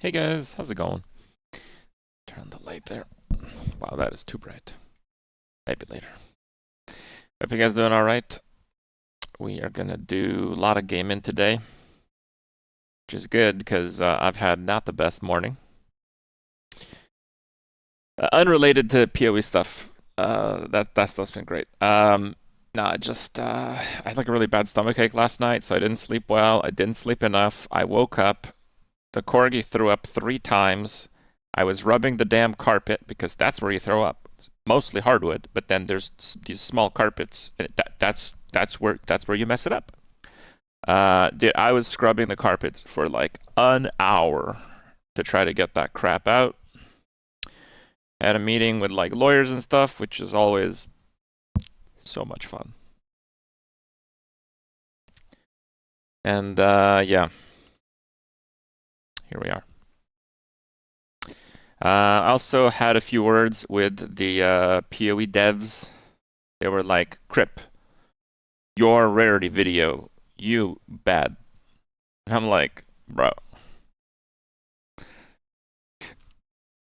Hey guys, how's it going? Turn the light there. Wow, that is too bright. Maybe later. Hope you guys doing alright. We are gonna do a lot of gaming today, which is good because I've had not the best morning. Unrelated to PoE stuff. That stuff's been great. I had like a really bad stomachache last night, so I didn't sleep well. I didn't sleep enough. I woke up. The corgi threw up 3 times. I was rubbing the damn carpet because that's where you throw up. It's mostly hardwood, but then there's these small carpets. And that's where you mess it up. Dude, I was scrubbing the carpets for like an hour to try to get that crap out. Had a meeting with like lawyers and stuff, which is always so much fun. And yeah. Here we are. I also had a few words with the PoE devs. They were like, Crip, your rarity video, you bad. And I'm like, bro.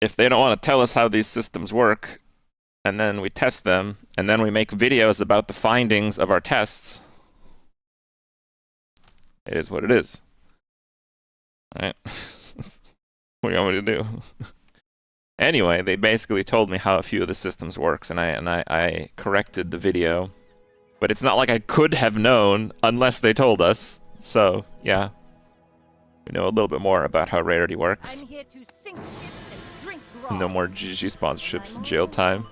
If they don't want to tell us how these systems work, and then we test them, and then we make videos about the findings of our tests, it is what it is. Right? What do you want me to do? Anyway, they basically told me how a few of the systems works, and I corrected the video. But it's not like I could have known unless they told us. So, yeah. We know a little bit more about how rarity works. I'm here to sink ships and drink grog. No more GG sponsorships, jail time.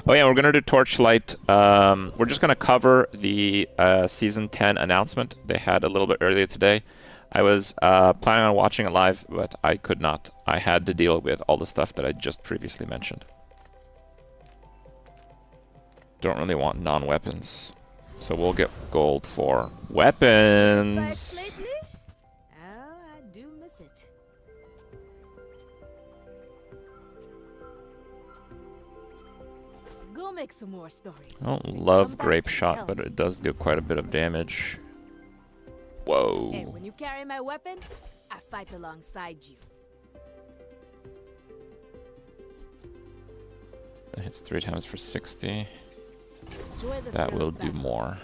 Oh yeah, we're gonna do Torchlight. We're just gonna cover the Season 10 announcement they had a little bit earlier today. I was planning on watching it live, but I could not. I had to deal with all the stuff that I just previously mentioned. Don't really want non-weapons, so we'll get gold for weapons. Oh, I do miss it. Go make some more stories. I don't love grape shot, but it does do quite a bit of damage. Whoa. Hey, when you carry my weapon, I fight alongside you. That hits 3 times for 60. Enjoy the That thrill will of do battle. more.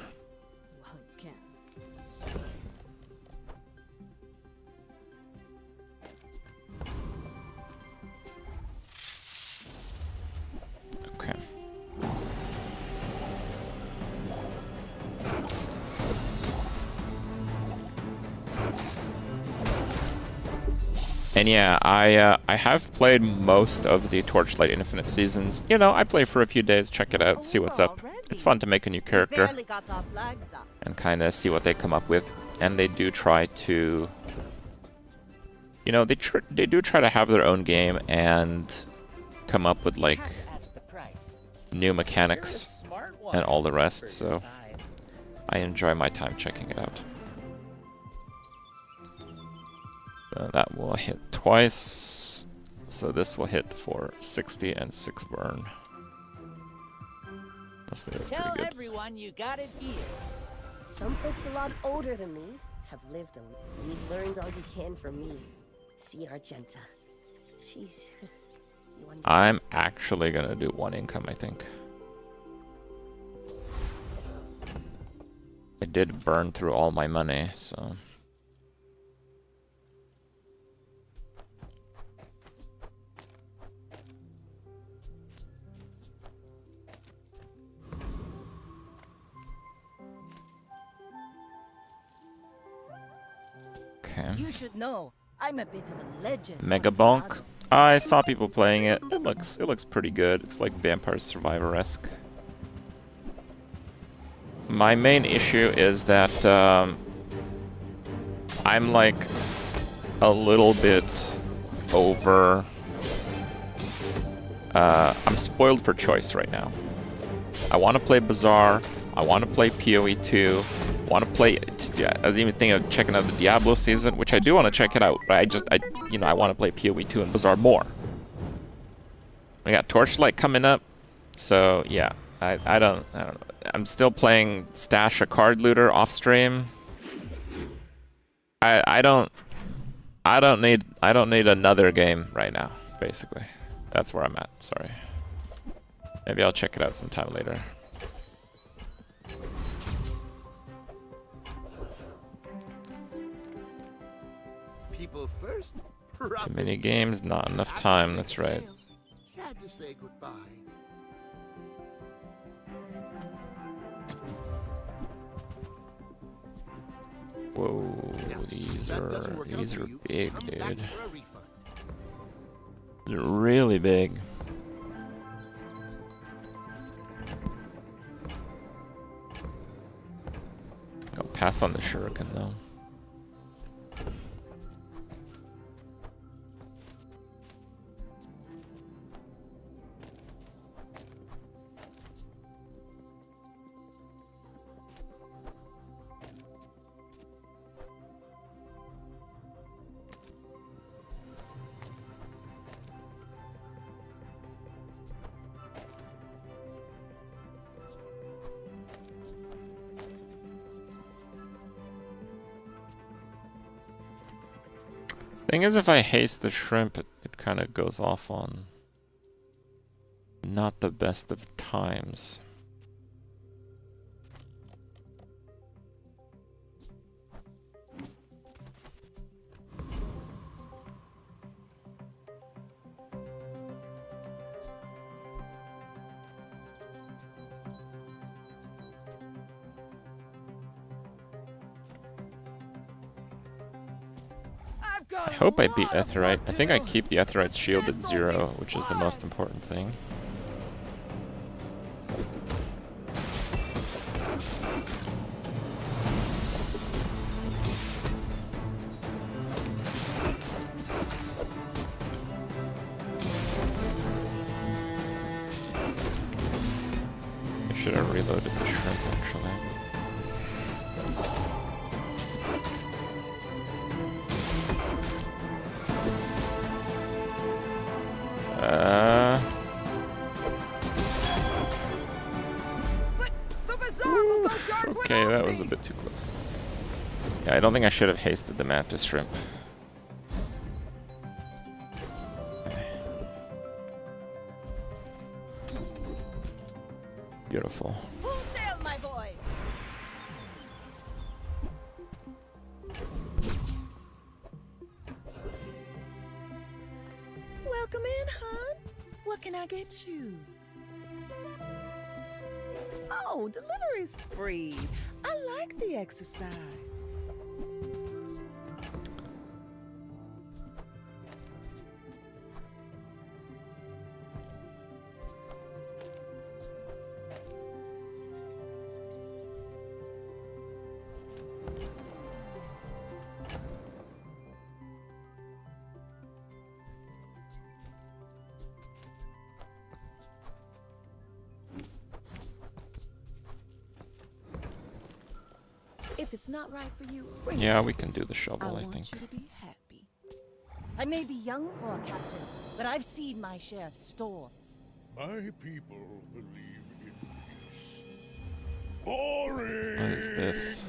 Well, you can. Okay. And yeah, I have played most of the Torchlight Infinite seasons. You know, I play for a few days, check it out, see what's up. It's fun to make a new character and kind of see what they come up with. And they do try to, you know, they do try to have their own game and come up with like new mechanics and all the rest. So I enjoy my time checking it out. That will hit twice, so this will hit for 60 and 6 burn. Honestly, that's pretty good. Tell everyone you got it here. Some folks a lot older than me have lived and you've learned all you can from me. See Argenta. She's wonderful. I'm actually gonna do 1 income, I think. I did burn through all my money, so... Okay. You should know, I'm a bit of a legend. Mega Bonk. I saw people playing it. It looks pretty good. It's like Vampire Survivor-esque. My main issue is that I'm like a little bit over. I'm spoiled for choice right now. I want to play Bazaar. I want to play PoE 2. I want to play. Yeah, I was even thinking of checking out the Diablo season, which I do want to check it out. But I want to play PoE 2 and Bazaar more. We got Torchlight coming up, so yeah. I don't know. I'm still playing Stash a Card Looter off stream. I don't I don't need another game right now, basically. That's where I'm at, sorry. Maybe I'll check it out sometime later. People first. Too many games, not enough time, that's right. Sad to say goodbye. Whoa, these are big, dude. They're really big. I'll pass on the shuriken though. Thing is, if I haste the shrimp, it kind of goes off on not the best of times. I hope I beat Aetheryte. I think I keep the Aetheryte's shield at 0, which is the most important thing. I should have reloaded the shrimp, actually. But the Bazaar will go dark Okay, without that was a me. bit too close. Yeah, I don't think I should have hasted the Mantis Shrimp. Beautiful. Full sail, my boy. Welcome in, hon. What can I get you? Oh, delivery's free. I like the exercise. If it's not right for you, bring Yeah, it. we can do the I shovel, I want think. you to be happy. I may be young for a captain, but I've seen my share of storms. My people believe in peace. Boring! What is this?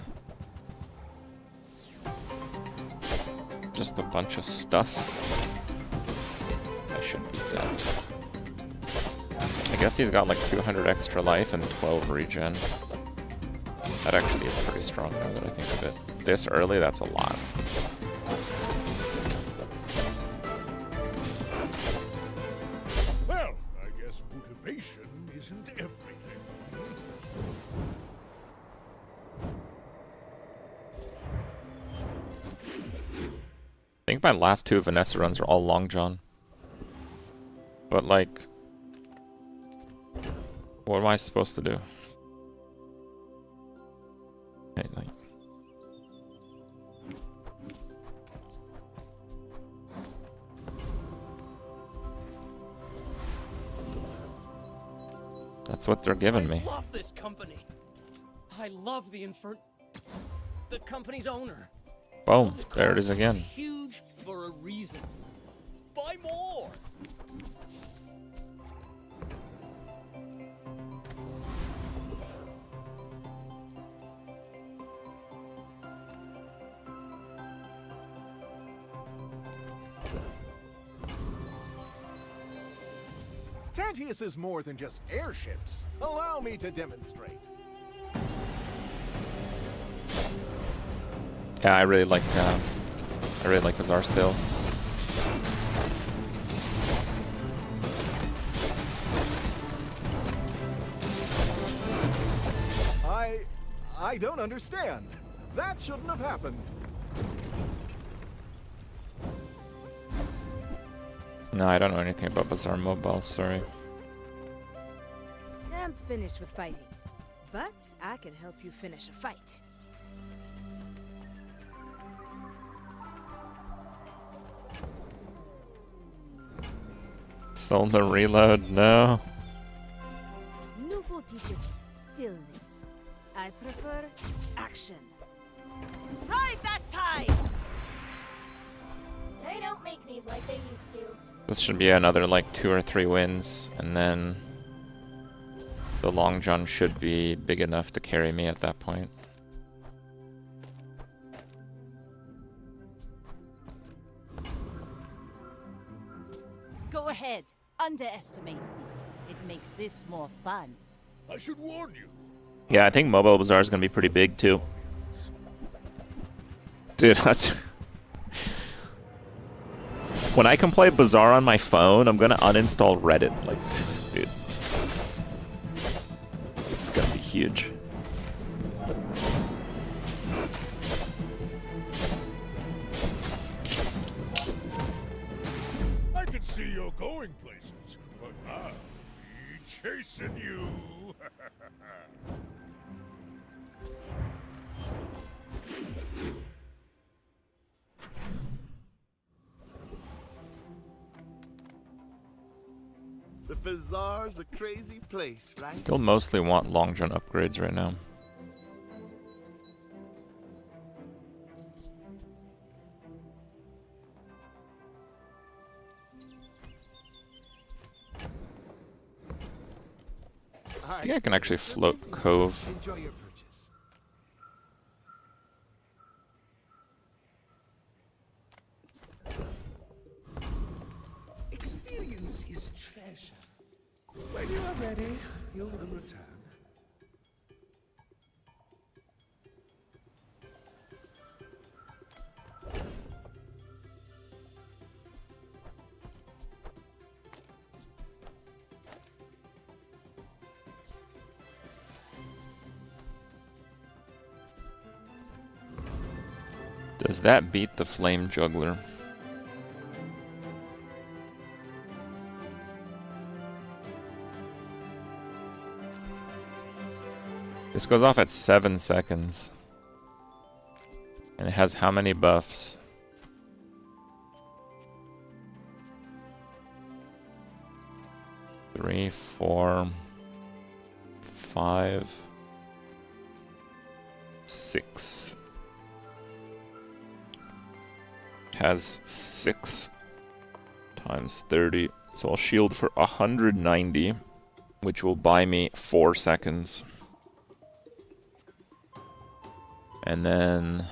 Just a bunch of stuff. I should beat that. I guess he's got like 200 extra life and 12 regen. That actually is pretty strong now that I think of it. This early, that's a lot. Well, I guess motivation isn't everything. I think my last 2 Vanessa runs are all Long John. But like, what am I supposed to do? Okay, like, that's what they're giving me. I love this company. I love the the company's owner. Boom, Those there it is cars are again. Huge for a reason. Buy more. Tantius is more than just airships. Allow me to demonstrate. Yeah, I really like Bazaar still. I don't understand. That shouldn't have happened. No, I don't know anything about Bazaar Mobile, sorry. I'm finished with fighting, but I can help you finish a fight. Solar reload, no. Nufo teaches stillness. I prefer action. Ride that tide! They don't make these like they used to. This should be another like 2 or 3 wins, and then the Long John should be big enough to carry me at that point. Go ahead, underestimate me. It makes this more fun. I should warn you. Yeah, I think Mobile Bazaar is gonna be pretty big too. Dude, that's... When I can play Bazaar on my phone, I'm gonna uninstall Reddit. Like, dude. This is gonna be huge. I can see you're going places, but I'll be chasing you. The Bazaar's a crazy place, right? Still mostly want Long John upgrades right now. I think I can actually float Cove. Enjoy your purchase. Experience is treasure. When you are ready, you will return. Does that beat the Flame Juggler? This goes off at 7 seconds. And it has how many buffs? 3, 4, 5, 6. Has 6 times 30. So I'll shield for 190, which will buy me 4 seconds. And then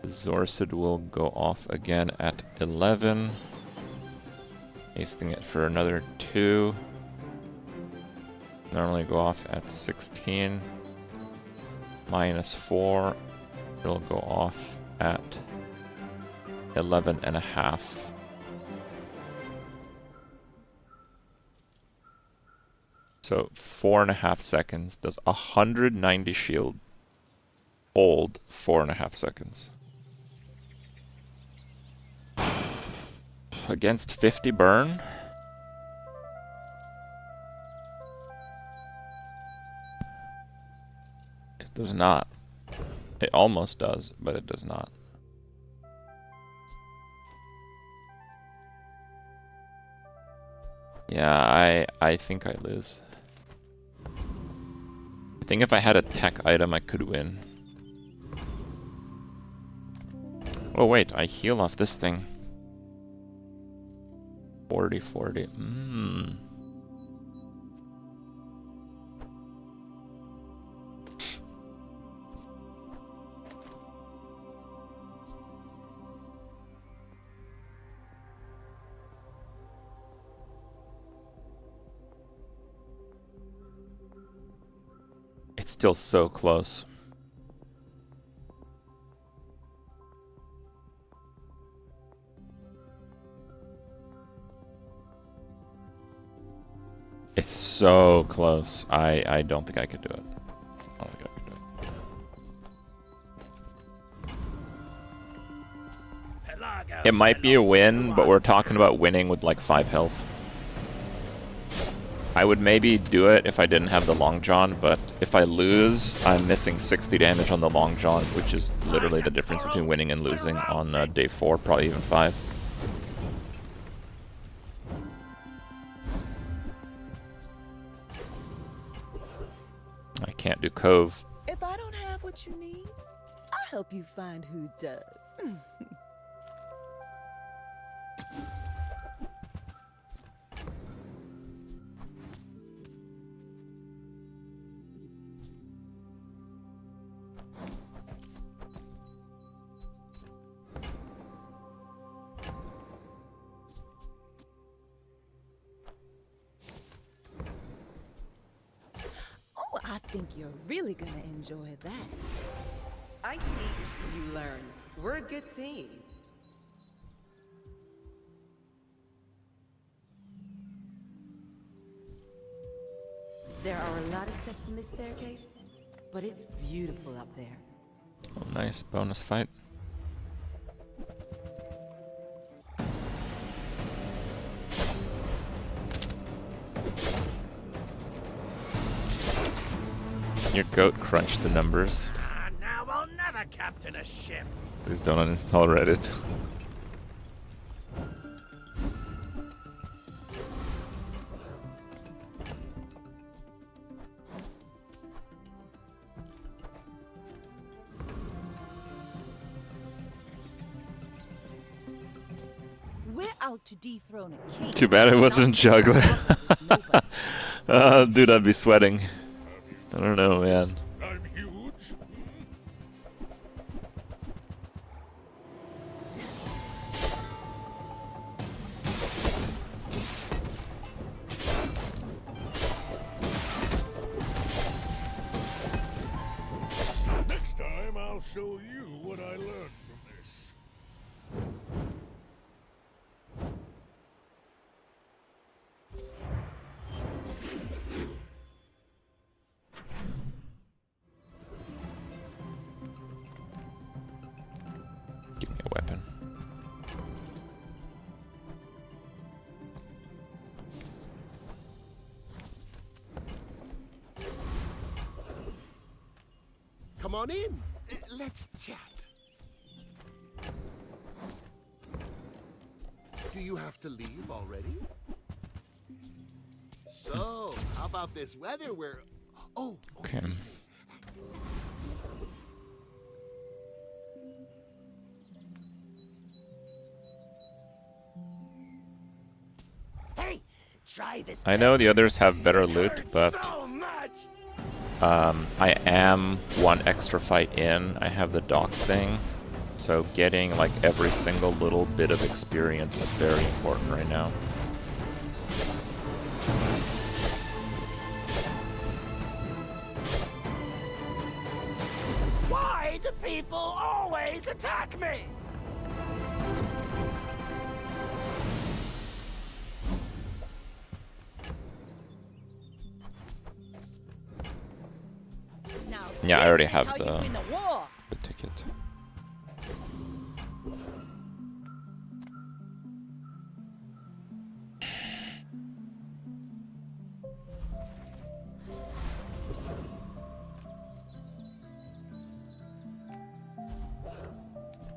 Zorcid will go off again at 11. Hasting it for another 2. Normally go off at 16. Minus 4. It'll go off at 11 and a half. So 4.5 seconds. Does 190 shield hold 4.5 seconds? Against 50 burn? It does not. It almost does, but it does not. Yeah, I think I lose. I think if I had a tech item, I could win. Oh wait, I heal off this thing. 40. It's still so close. It's so close. I don't think I could do it. I don't think I could do it. It might be a win, but we're talking about winning with like 5 health. I would maybe do it if I didn't have the Long John, but if I lose, I'm missing 60 damage on the Long John, which is literally the difference between winning and losing on day 4, probably even 5. I can't do Cove. If I don't have what you need, I'll help you find who does. Oh, I think you're really gonna enjoy that. I teach, you learn. We're a good team. There are a lot of steps in this staircase, but it's beautiful up there. Oh, nice bonus fight. Your goat crunched the numbers. Now I'll never captain a ship. Please don't uninstall Reddit. We're out to dethrone a king. Too bad it wasn't juggler. Dude, I'd be sweating. I don't know, man. I'm huge. Next time I'll show you what I learned from this. Give me a weapon. Come on in. Let's chat. Do you have to leave already? So, how about this weather where... Oh, Okay. hey, try this. I know the others have better loot, but So much. I am one extra fight in. I have the docks thing, so getting like every single little bit of experience is very important right now. Why do people always attack me? Now, Yeah, I this already is have how you win the war. the ticket.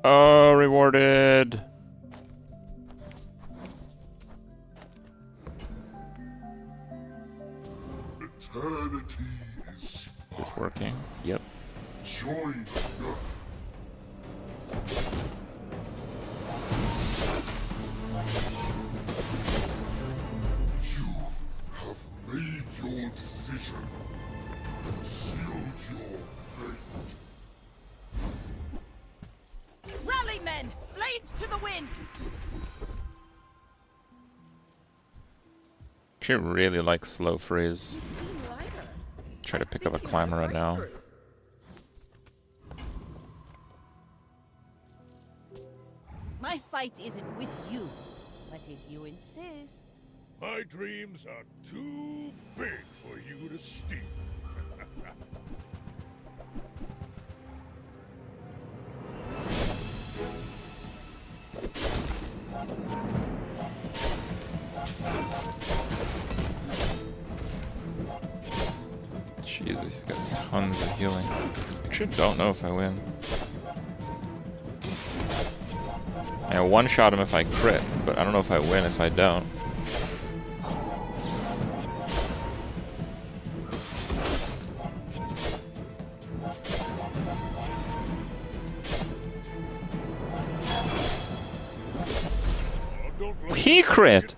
Oh, rewarded! Eternity is Is this working? Yep. join. You have made your decision. Sealed your fate. Rally, men! Blades to the wind! Actually really like slow freeze. You seem lighter. try to pick up a climber right now. My fight isn't with you, but if you insist. My dreams are too big for you to steal. Jesus, he's got tons of healing. Actually, don't know if I win. I one-shot him if I crit, but I don't know if I win if I don't. He crit!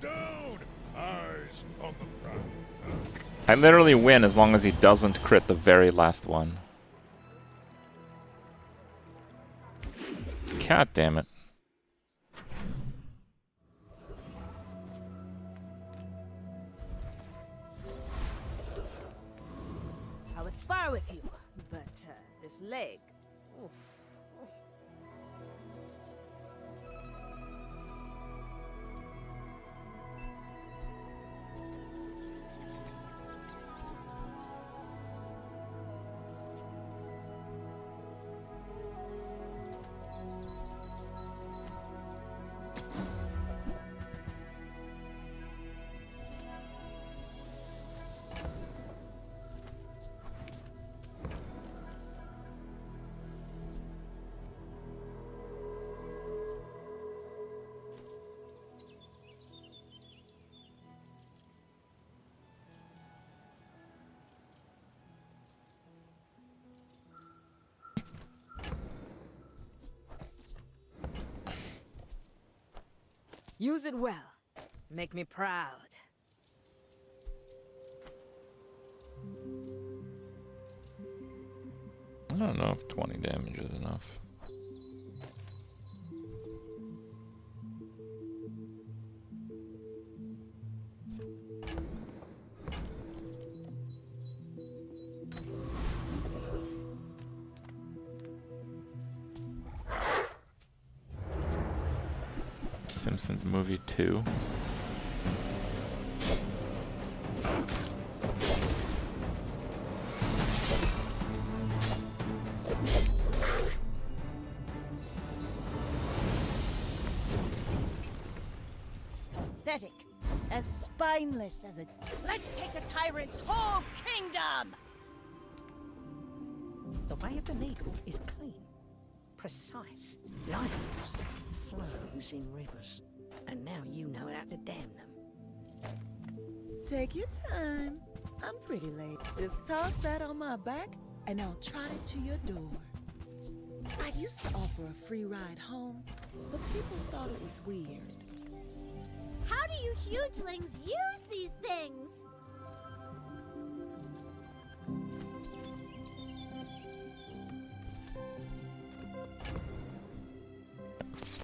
I literally win as long as he doesn't crit the very last one. God damn it. I would spar with you, but this leg. Oof. Use it well. Make me proud. I don't know if 20 damage is enough. Simpsons movie 2. Pathetic. As spineless as a... Let's take the tyrant's whole kingdom! The way of the needle is clean, precise. Life force flows in rivers, and now you know how to dam them. Take your time. I'm pretty late. Just toss that on my back, and I'll trot it to your door. I used to offer a free ride home, but people thought it was weird. How do you hugelings use these things?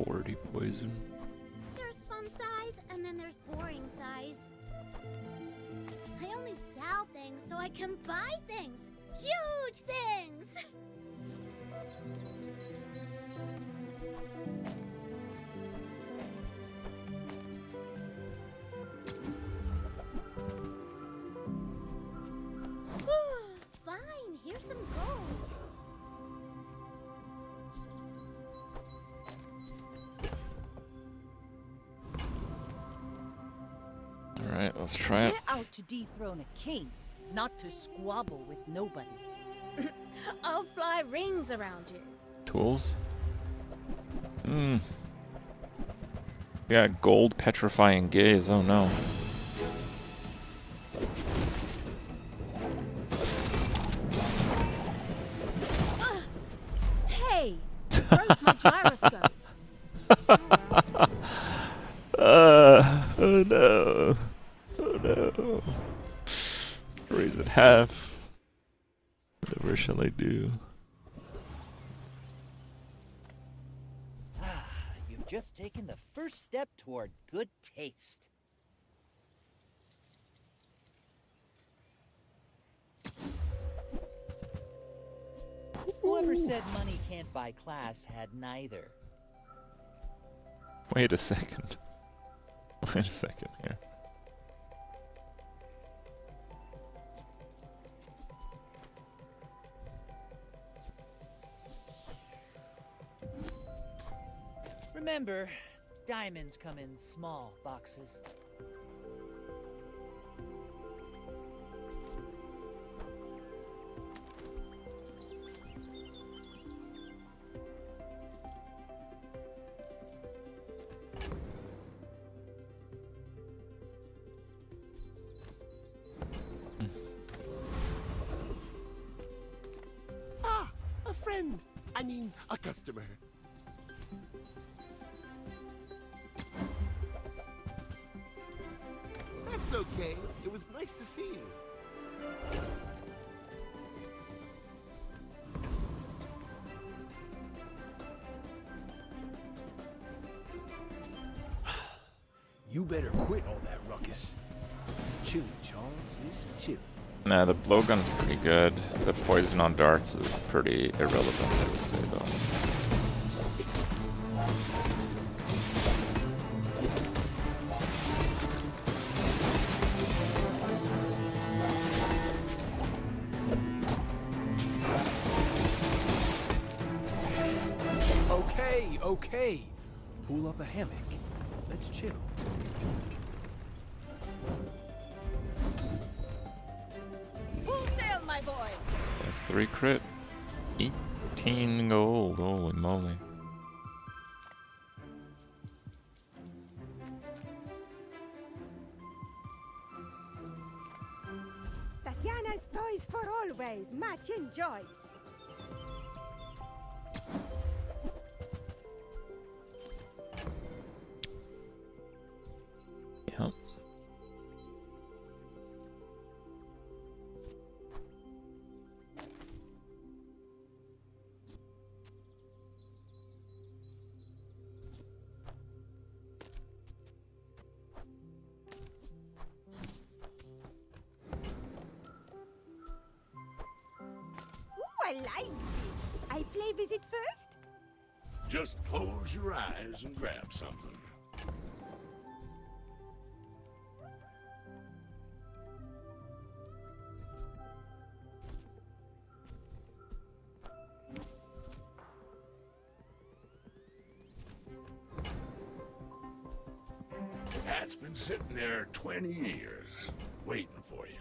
.40 poison. There's fun size, and then there's boring size. I only sell things so I can buy things. Huge things! Fine, here's some gold. Alright, let's try it. We're out to dethrone a king, not to squabble with nobodies. I'll fly rings around you. Tools? Yeah, gold petrifying gaze, oh no. Hey! Broke my gyroscope. Oh no. Oh no. Raise it half. Whatever shall I do? You've just taken the first step toward good taste. Whoever said money can't buy class had neither. Wait a second. Wait a second here. Remember, diamonds come in small boxes. Ah, a friend. I mean, a customer. That's okay. It was nice to see you. You better quit all that ruckus. Chilly, Charles, is chilly. Nah, the blowgun's pretty good. The poison on darts is pretty irrelevant, I would say, though. Okay. Pull up a hammock. Let's chill. Full sail, my boy! That's 3 crit. 18 gold. Holy moly. Tatiana's toys for always, matching joys. Yep. I like this. I play visit first? Just close your eyes and grab something. Cat's been sitting there 20 years, waiting for you.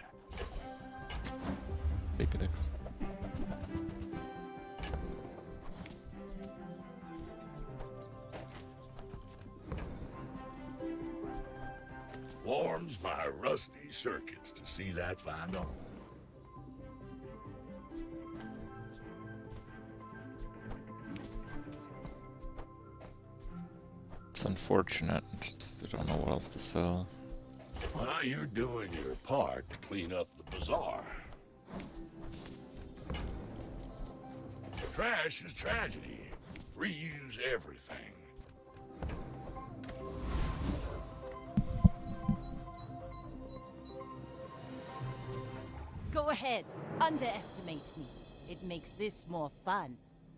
Warms my rusty circuits to see that find a home. It's unfortunate. Just, I don't know what else to sell. Well, you're doing your part to clean up the bazaar. Trash is tragedy. Reuse everything. Go ahead, underestimate me. It makes this more fun.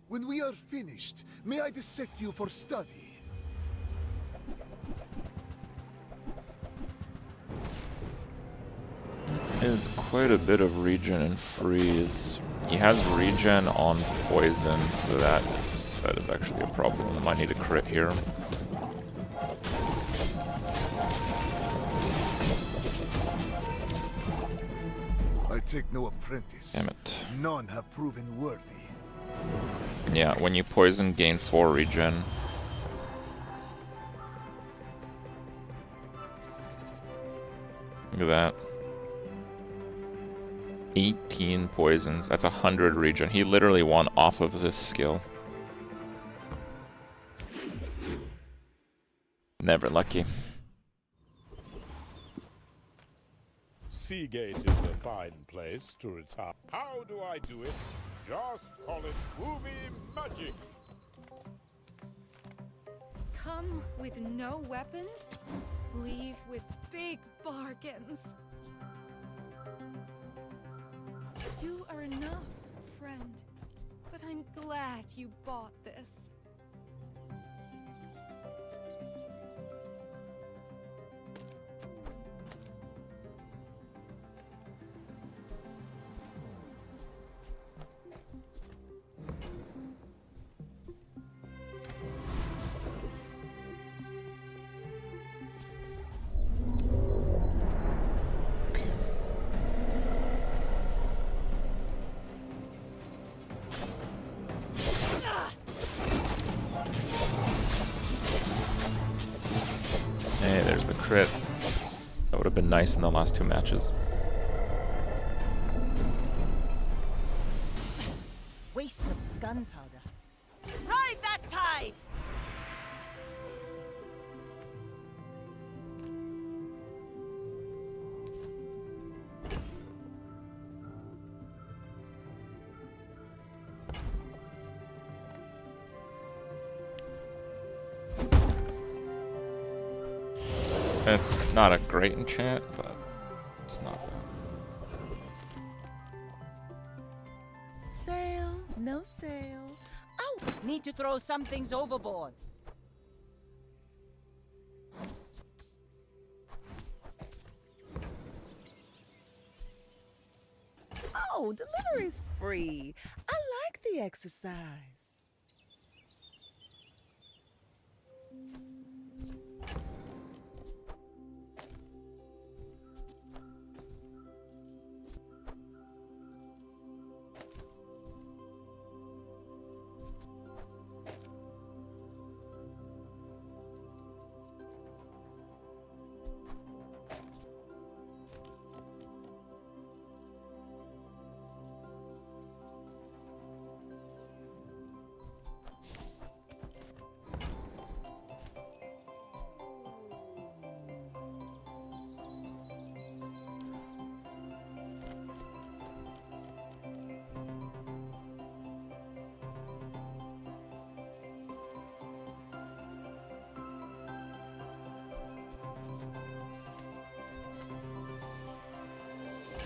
When we are finished, may I dissect you for study? Is quite a bit of regen and freeze. He has regen on poison, so that is actually a problem. I might need a crit here. I take no apprentice. Damn it. None have proven worthy. Yeah, when you poison, gain 4 regen. Look at that. 18 poisons. That's 100 regen. He literally won off of this skill. Never lucky. Seagate is a fine place to retire. How do I do it? Just call it movie magic. Come with no weapons, leave with big bargains. You are enough, friend. But but I'm glad you bought this. Hey, there's the crit. That would have been nice in the last 2 matches. Waste of gunpowder. Ride that tide! It's not a great enchant, but it's not bad. Sail, no sail. Oh, need to throw some things overboard. Oh, delivery's free. I like the exercise.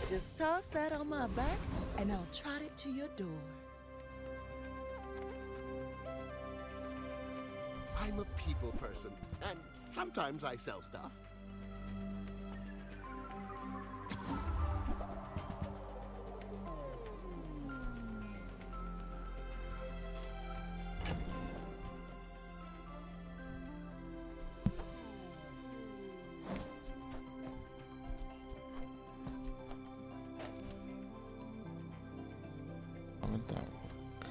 Just toss that on my back, and I'll trot it to your door. I'm a people person, and sometimes I sell stuff. How would that work?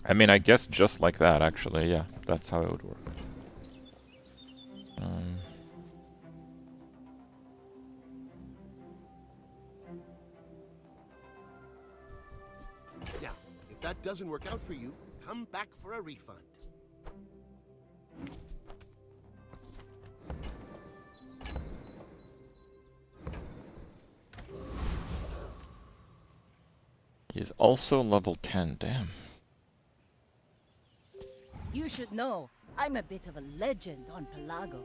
I mean, I guess just like that, actually, yeah, that's how it would work. Now, if that doesn't work out for you, come back for a refund. He's also level 10, damn. You should know, I'm a bit of a legend on Pelago.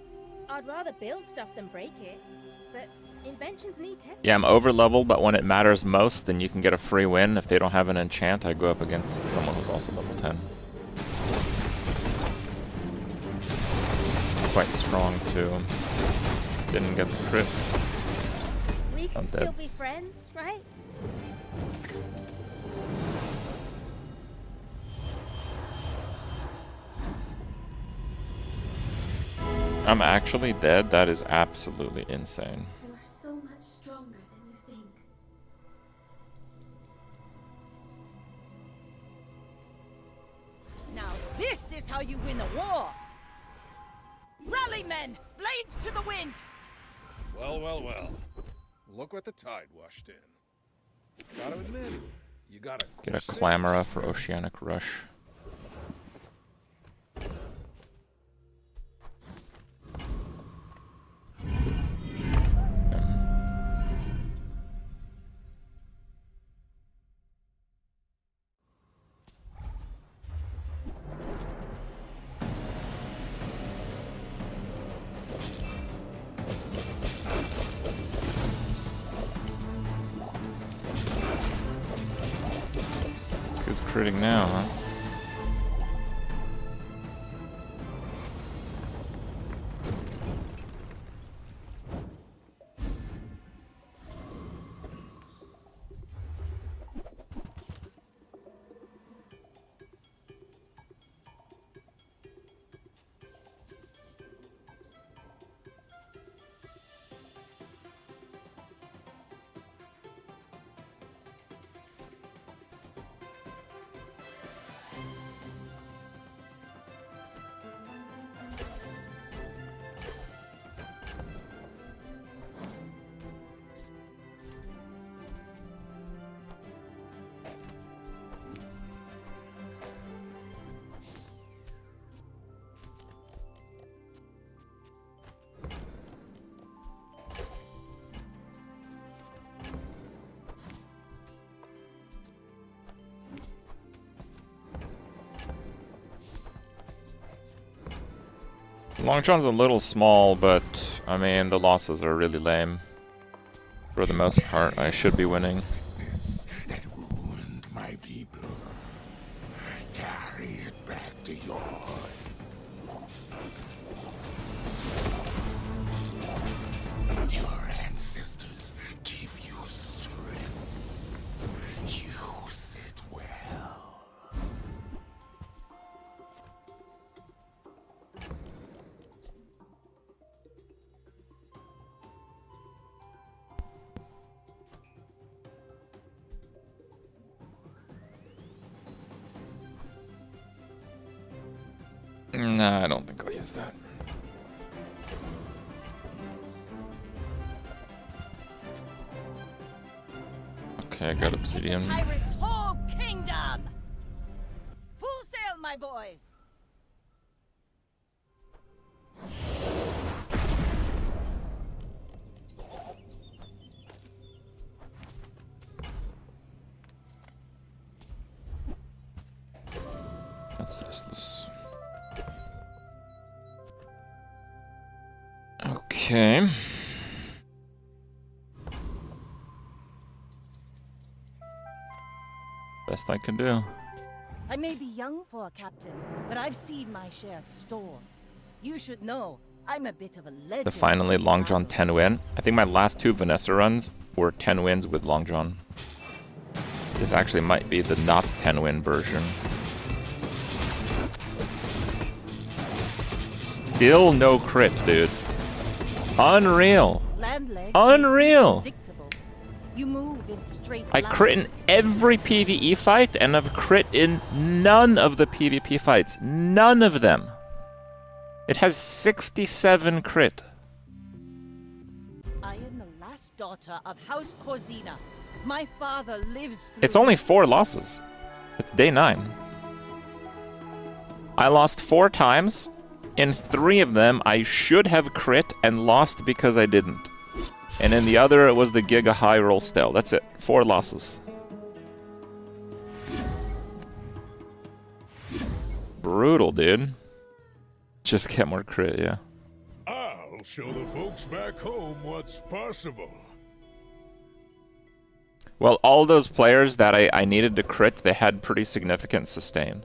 I'd rather build stuff than break it, but inventions need testing. Yeah, I'm over leveled, but when it matters most, then you can get a free win. If they don't have an enchant, I go up against someone who's also level 10. Quite strong, too. Didn't get the crit. We can I'm still dead. be friends, right? I'm actually dead? That is absolutely insane. You are so much stronger than you think. Now this is how you win a war! Rally, men! Blades to the wind! Well, well, well. Look what the tide washed in. Gotta admit, you got a Get a Clamora for Oceanic Rush. critting now, huh? Long John's a little small, but I mean the losses are really lame. For the most part, I should be winning. That ruined my people. Carry it back to your ancestors give you strength. Use it well. Nah, I don't think I'll use that. Okay, I got obsidian. Tyrant's whole kingdom! Full sail, my boys! That's useless. Okay. Best I can do. I may be young for a captain, but I've seen my share of storms. You should know, I'm a bit of a legend. The finally Long John 10 win. I think my last two Vanessa runs were 10 wins with Long John. This actually might be the not 10 win version. Still no crit, dude. Unreal. Unreal. You move in straight I crit in every PvE fight and I've crit in none of the PvP fights. None of them. It has 67 crit. I am the last daughter of House Corzina. My father lives through... It's only 4 losses. It's day 9. I lost 4 times. In 3 of them, I should have crit and lost because I didn't. And in the other, it was the Giga High Roll Stell. That's it. 4 losses. Brutal, dude. Just get more crit, yeah. I'll show the folks back home what's possible. Well, all those players that I needed to crit, they had pretty significant sustain.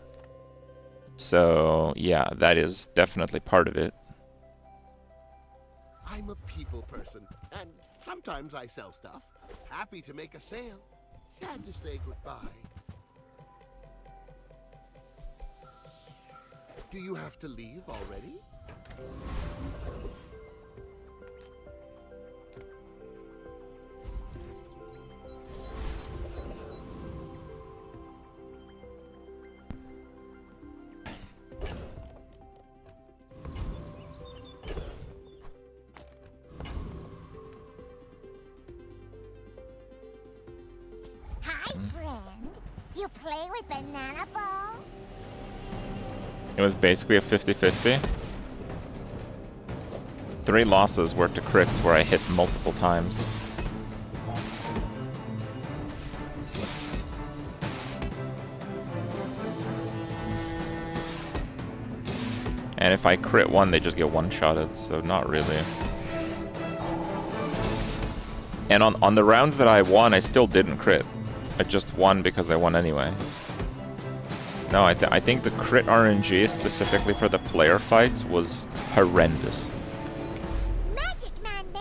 So, yeah, that is definitely part of it. I'm a people person, and sometimes I sell stuff. Happy to make a sale. Sad to say goodbye. Do you have to leave already? Hi, friend. You play with banana ball? It was basically a 50-50. 3 losses were to crits where I hit multiple times. And if I crit one, they just get one-shotted, so not really. And on the rounds that I won, I still didn't crit. I just won because I won anyway. No, I think the crit RNG specifically for the player fights was horrendous.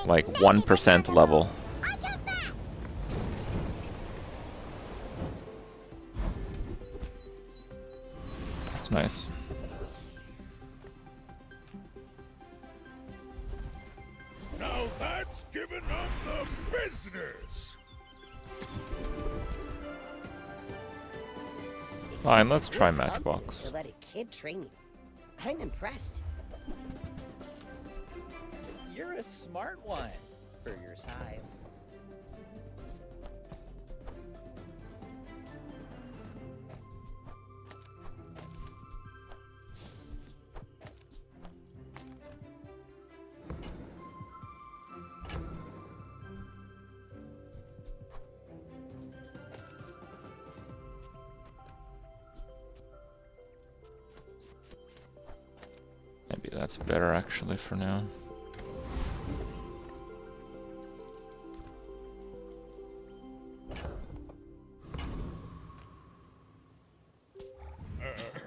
Like 1% level. That's nice. Now that's giving up the business. Fine, let's try Matchbox. To let a kid train you. I'm impressed. You're a smart one for your size. Maybe that's better actually for now.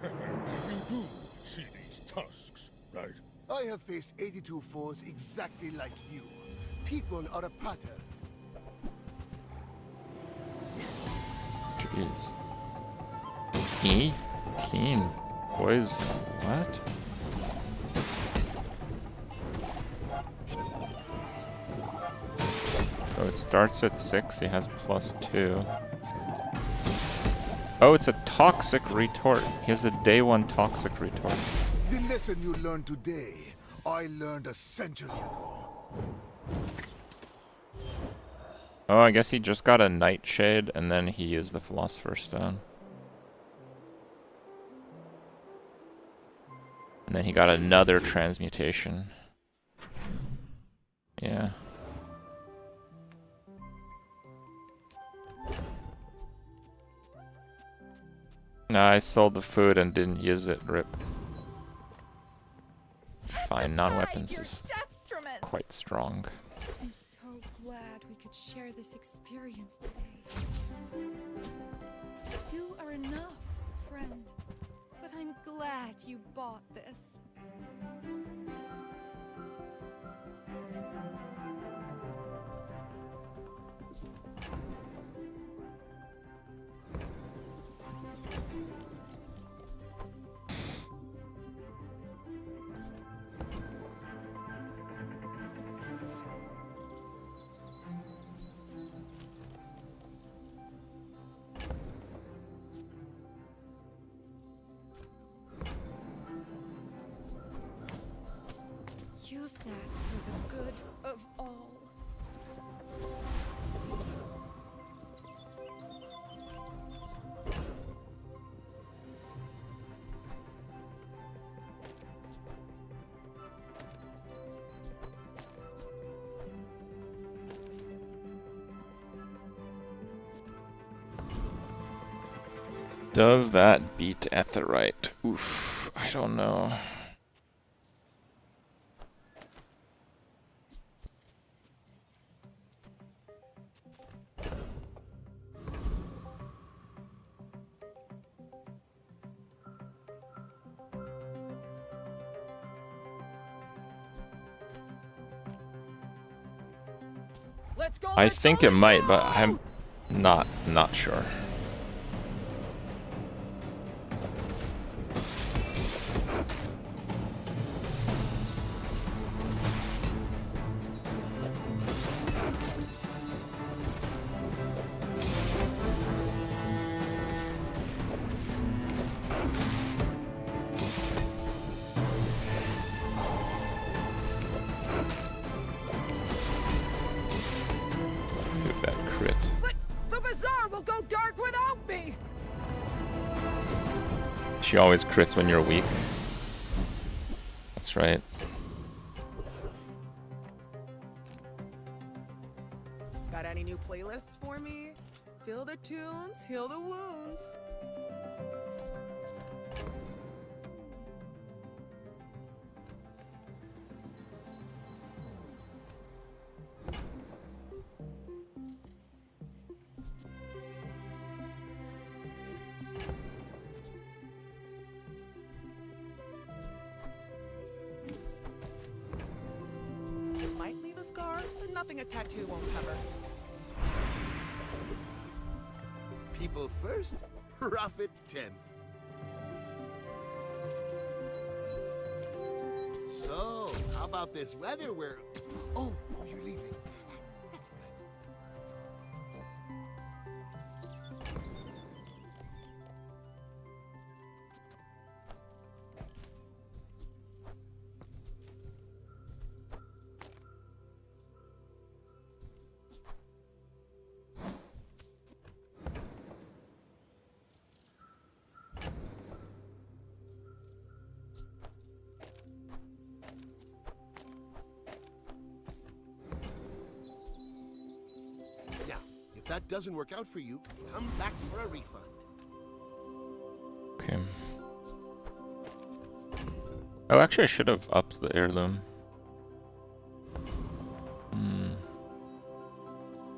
You do see these tusks, right? I have faced 82 foes exactly like you. People are a pattern. Jeez. 18 boys. What? So it starts at 6, he has +2. Oh, it's a toxic retort. He has a day 1 toxic retort. The lesson you learned today, I learned a century ago. Oh, I guess he just got a Nightshade and then he used the Philosopher's Stone. And then he got another transmutation. Yeah. Nah, I sold the food and didn't use it, rip. Fine, non-weapons is quite strong. I'm so glad we could share this experience today. You are enough, friend. But I'm glad you bought this. Use that for the good of all. Does that beat Etherite? Oof, I don't know. I think it might, but I'm not sure. She always crits when you're weak. That's right. Got any new playlists for me? Feel the tunes, heal the wounds. nothing a tattoo won't cover. People first, profit 10. So, how about this weather where... Oh, you're leaving. That's good. If that doesn't work out for you, come back for a refund. Okay. Oh, actually, I should have upped the heirloom.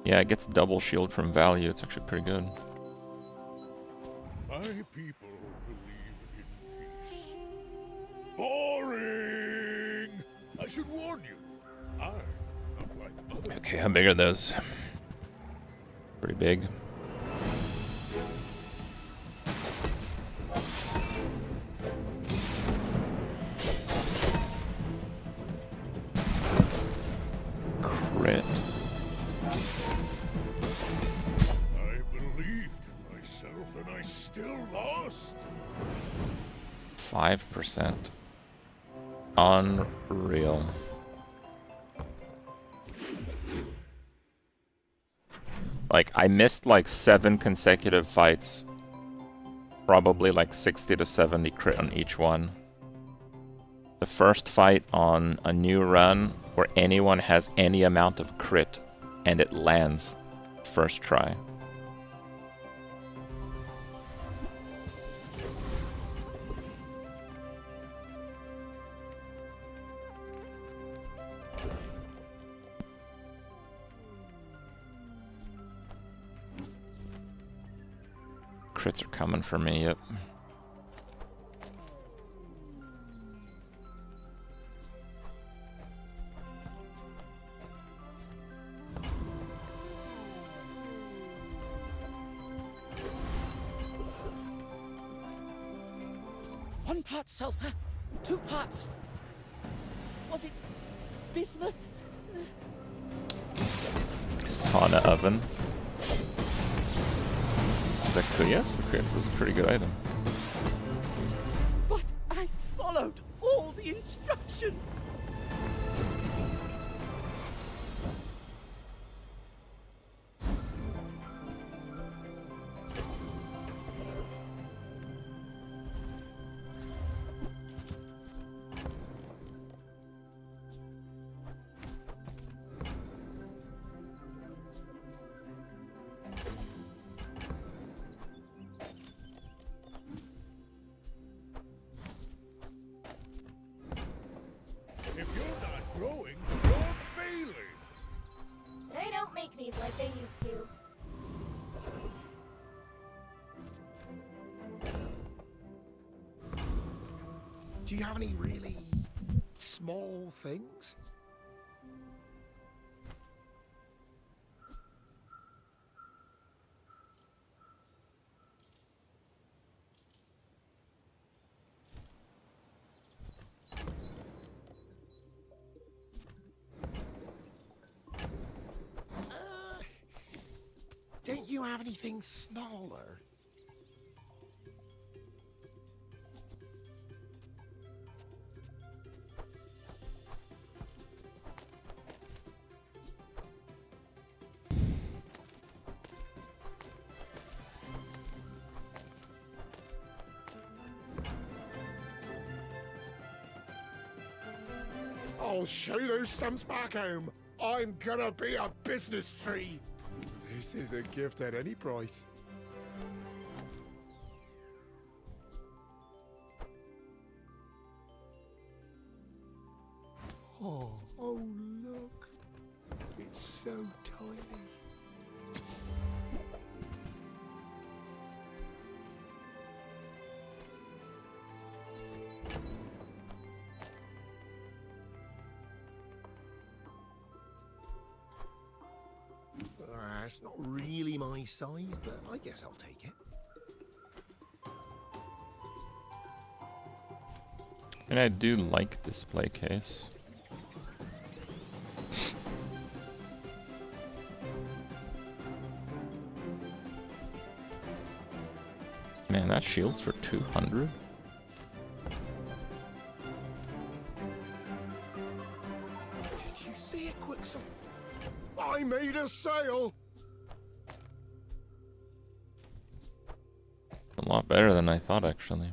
Yeah, it gets double shield from value. It's actually pretty good. My people believe in peace. Boring! I should warn you. I'm not like other. Okay, how big are those? Pretty big. Crit. I believed in myself and I still lost. 5%. Unreal. Like, I missed like 7 consecutive fights. Probably like 60 to 70 crit on each one. The first fight on a new run where anyone has any amount of crit and it lands first try. Crits are coming for me, yep. One part sulfur, 2 parts. Was it bismuth? Sauna oven. The Kuyas? The Kuyas is a pretty good item. But I followed all the instructions. If you're not growing, you're failing. They don't make these like they used to. Do you have any really small things? Don't you have anything smaller? I'll show those stumps back home. I'm gonna be a business tree. This is a gift at any price. Oh, look. It's so tiny. It's not really my size, but I guess I'll take it. And I do like display case. Man, that shield's for 200? Did you see it, Quicksilver? I made a sale! A lot better than I thought, actually.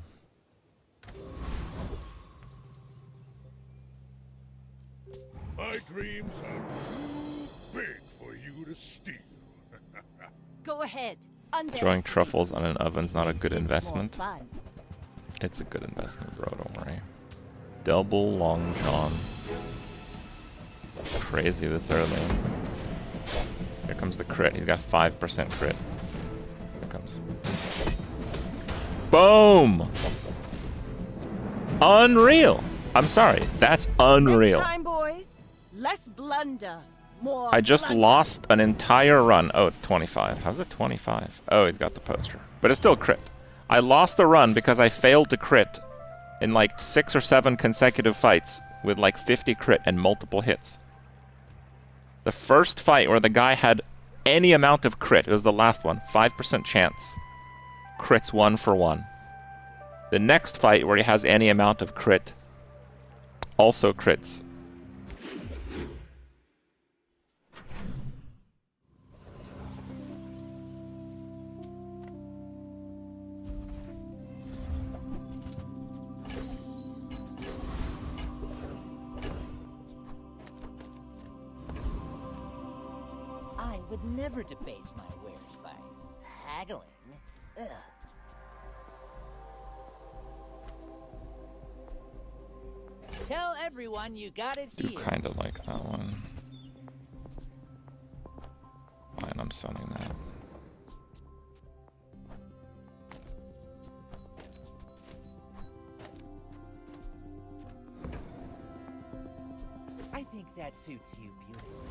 My dreams are too big for you to steal. Go ahead. Throwing truffles on an oven's not a good investment. It's a good investment, bro, don't worry. Double Long John. Crazy this early. Here comes the crit. He's got 5% crit. Here comes. Boom! Unreal! I'm sorry, that's unreal. Next time, boys. Less blunder. More I just blunder. lost an entire run. Oh, it's 25. How's it 25? Oh, he's got the poster. But it's still crit. I lost the run because I failed to crit in like 6 or 7 consecutive fights with like 50 crit and multiple hits. The first fight where the guy had any amount of crit, it was the last one, 5% chance. Crits 1 for 1. The next fight where he has any amount of crit, also crits. I would never debase my wares by haggling. Ugh. Tell everyone you got it Do here. kind of like that one. Fine, I'm selling that. I think that suits you beautifully.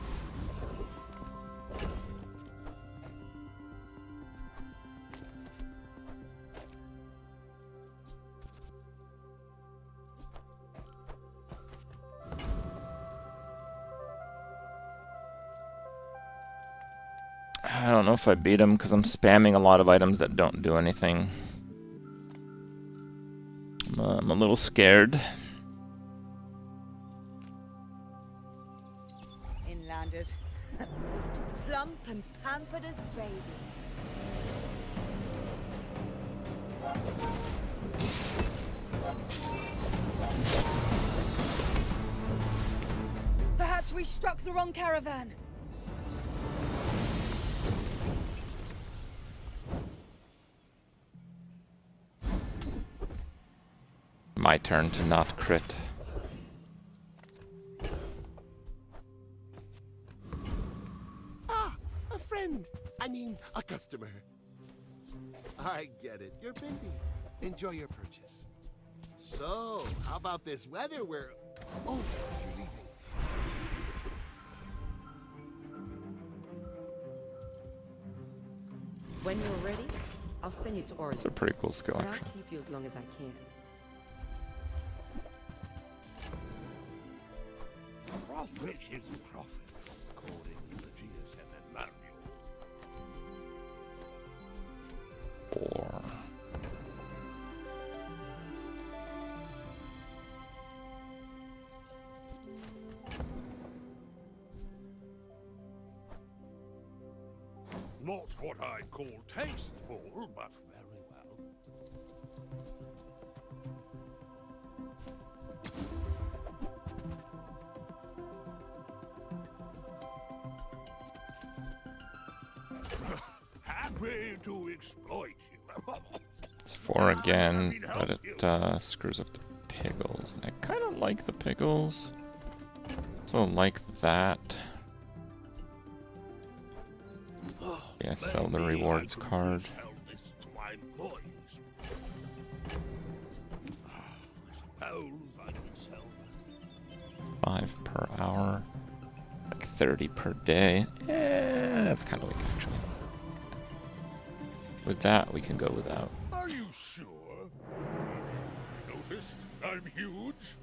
I don't know if I beat him because I'm spamming a lot of items that don't do anything. I'm a little scared. Inlanders. Plump and pampered as babies. Perhaps we struck the wrong caravan. My turn to not crit. Ah, a friend. I mean, a customer. I get it. You're busy. Enjoy your purchase. So, how about this weather where... Oh, you're leaving. When you're ready, I'll send you to Oregon. It's a pretty cool skill, But I'll actually. keep you as long as I can. Profit is profit, according to the GSM manual. Or Not what I'd call tasteful, but very well. Happy to exploit you. it's 4 again, but it screws up the piggles. I kind of like the piggles. Also like that. Yeah, sell the rewards card. Sell this to my employees. Suppose I could sell 5 per hour. Like 30 per day. That's kind of weak, actually. With that, we can go without. Are you sure? Noticed? I'm huge.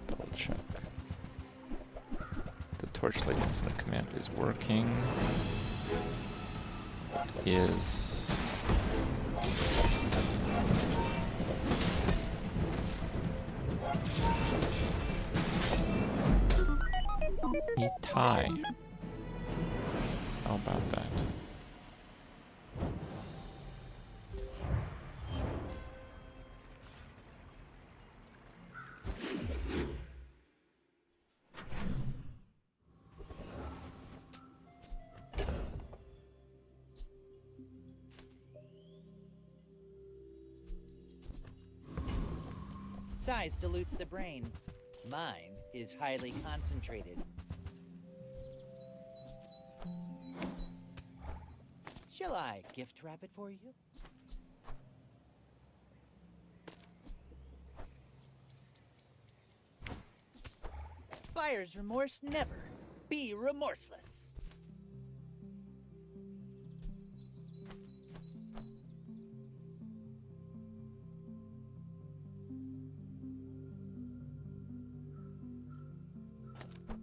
Double check. The Torchlight Infinite command is working. Is a tie. How about that? Size dilutes the brain. Mine is highly concentrated. Shall I gift wrap it for you? Buyer's remorse never. Be remorseless.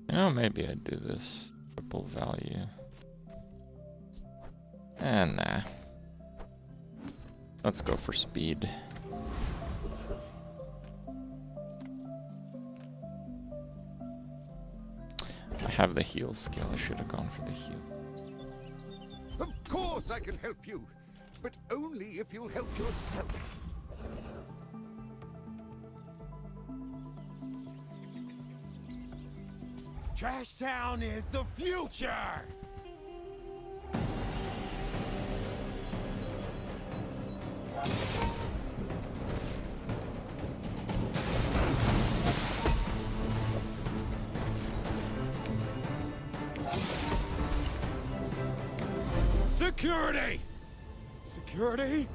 You know, maybe I'd do this. Triple value. Nah. Let's go for speed. I have the heal skill. I should have gone for the heal. Of course I can help you, but only if you'll help yourself. Trash Town is the future! Security! Security?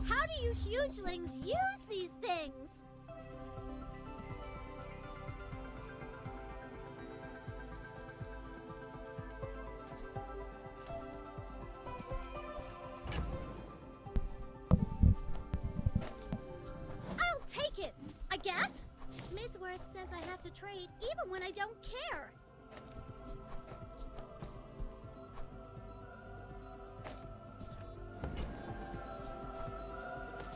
How do you hugelings use these things? I'll take it, I guess. Midsworth says I have to trade even when I don't care.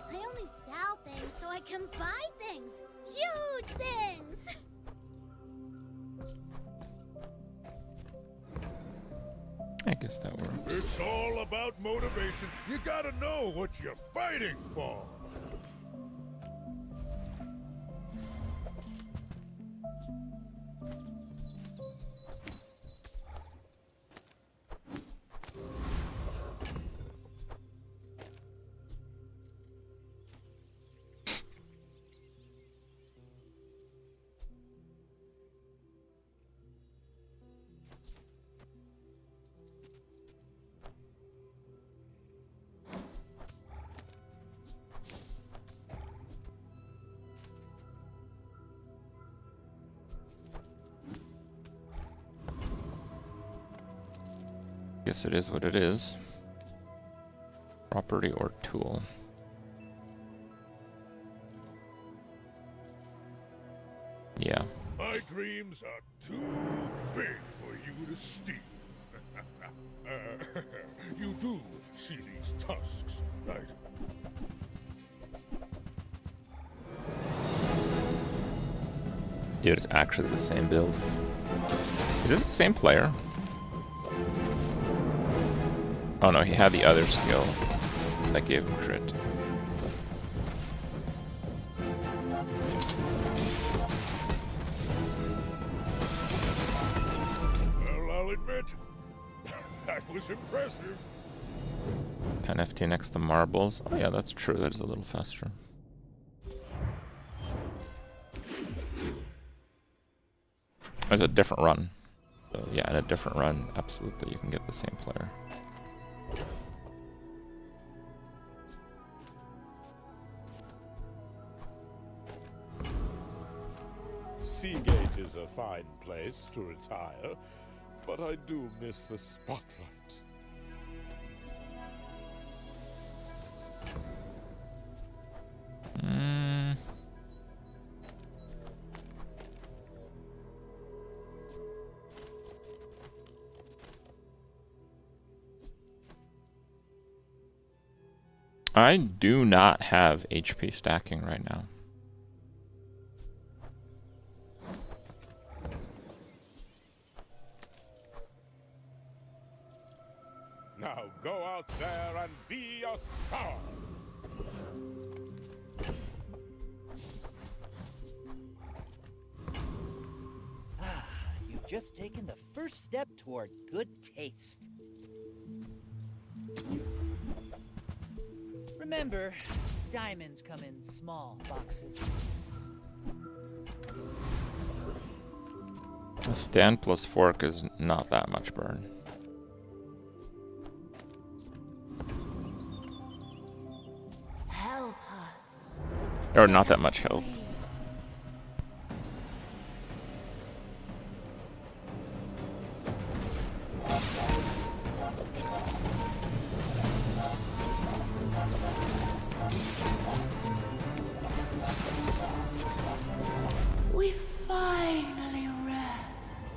I only sell things so I can buy things. Huge things! I guess that works. It's all about motivation. You gotta know what you're fighting for. Guess it is what it is. Property or tool. Yeah. My dreams are too big for you to steal. You do see these tusks, right? Dude, it's actually the same build. Is this the same player? Oh no, he had the other skill that gave him crit. Well, I'll admit, that was impressive. Pen FT next to marbles. Oh yeah, that's true. That is a little faster. There's a different run. So yeah, in a different run, absolutely you can get the same player. Seagate is a fine place to retire, but I do miss the spotlight. I do not have HP stacking right now. Now go out there and be a star! You've just taken the first step toward good taste. Remember, diamonds come in small boxes. A stand plus fork is not that much burn. Help us. Or not that much health. We finally rest.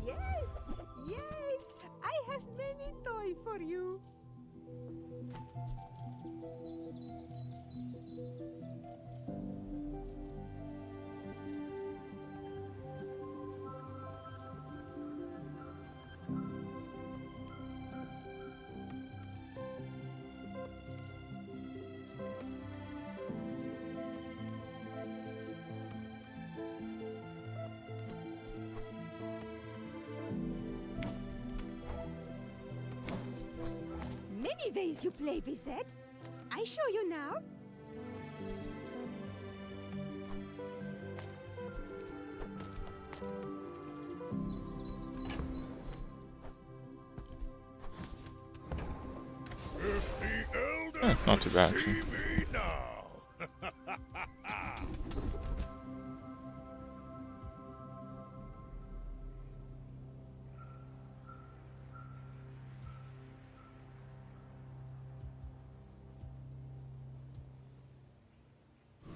Yes, yes, I have many toys for you. Many ways you play with it. I show you now. That's not too bad, actually.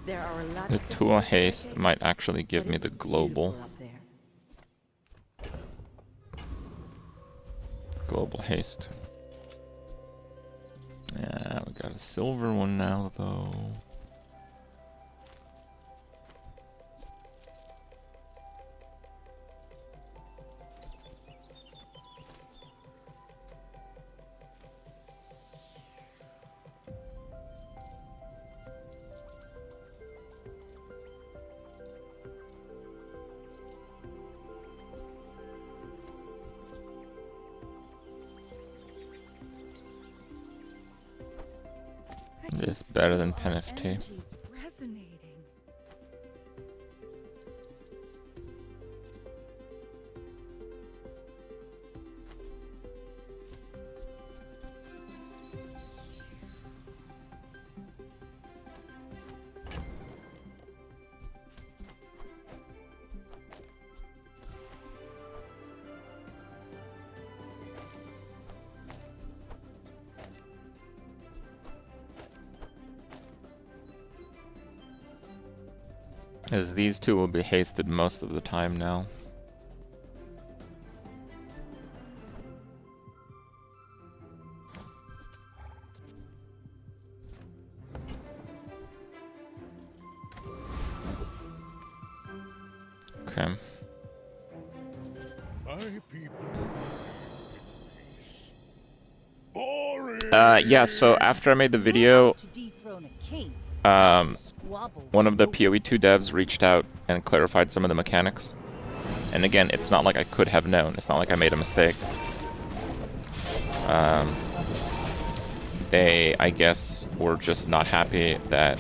There are a lot The of tool haste might actually give me the global. Global haste. Yeah, we got a silver one now, though. This better than Pen FT. Energy's resonating. As these two will be hasted most of the time now. Okay. Yeah, so after I made the video, one of the PoE2 devs reached out and clarified some of the mechanics. And again, it's not like I could have known. It's not like I made a mistake. They, I guess, were just not happy that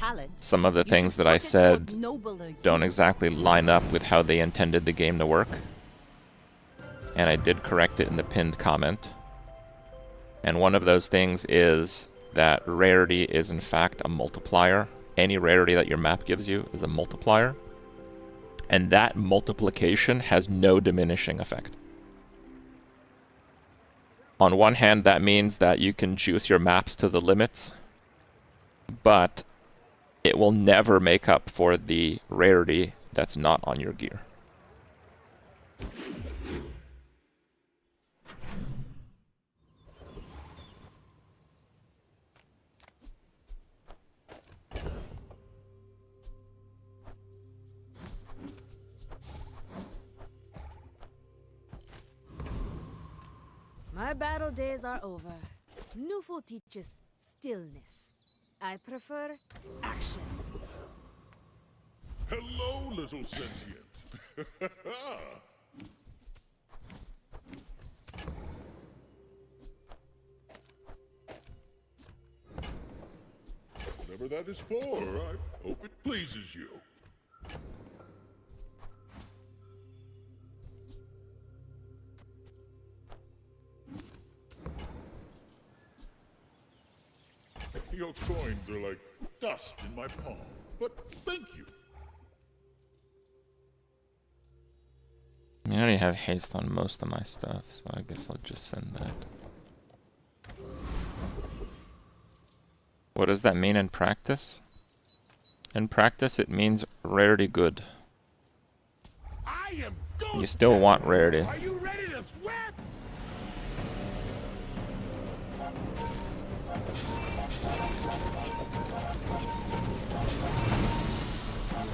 talent. some of the You things should that I put it said toward nobler don't use. exactly line up with how they intended the game to work. And I did correct it in the pinned comment. And one of those things is that rarity is in fact a multiplier. Any rarity that your map gives you is a multiplier. And that multiplication has no diminishing effect. On one hand, that means that you can juice your maps to the limits, but it will never make up for the rarity that's not on your gear. My battle days are over. Newful teaches stillness. I prefer action. Hello, little sentient. Whatever that is for, I hope it pleases you. Your coins are like dust in my palm, but thank you. I mean, I already have haste on most of my stuff, so I guess I'll just send that. What does that mean in practice? In practice, it means rarity good. You still want rarity. Are you ready to sweat?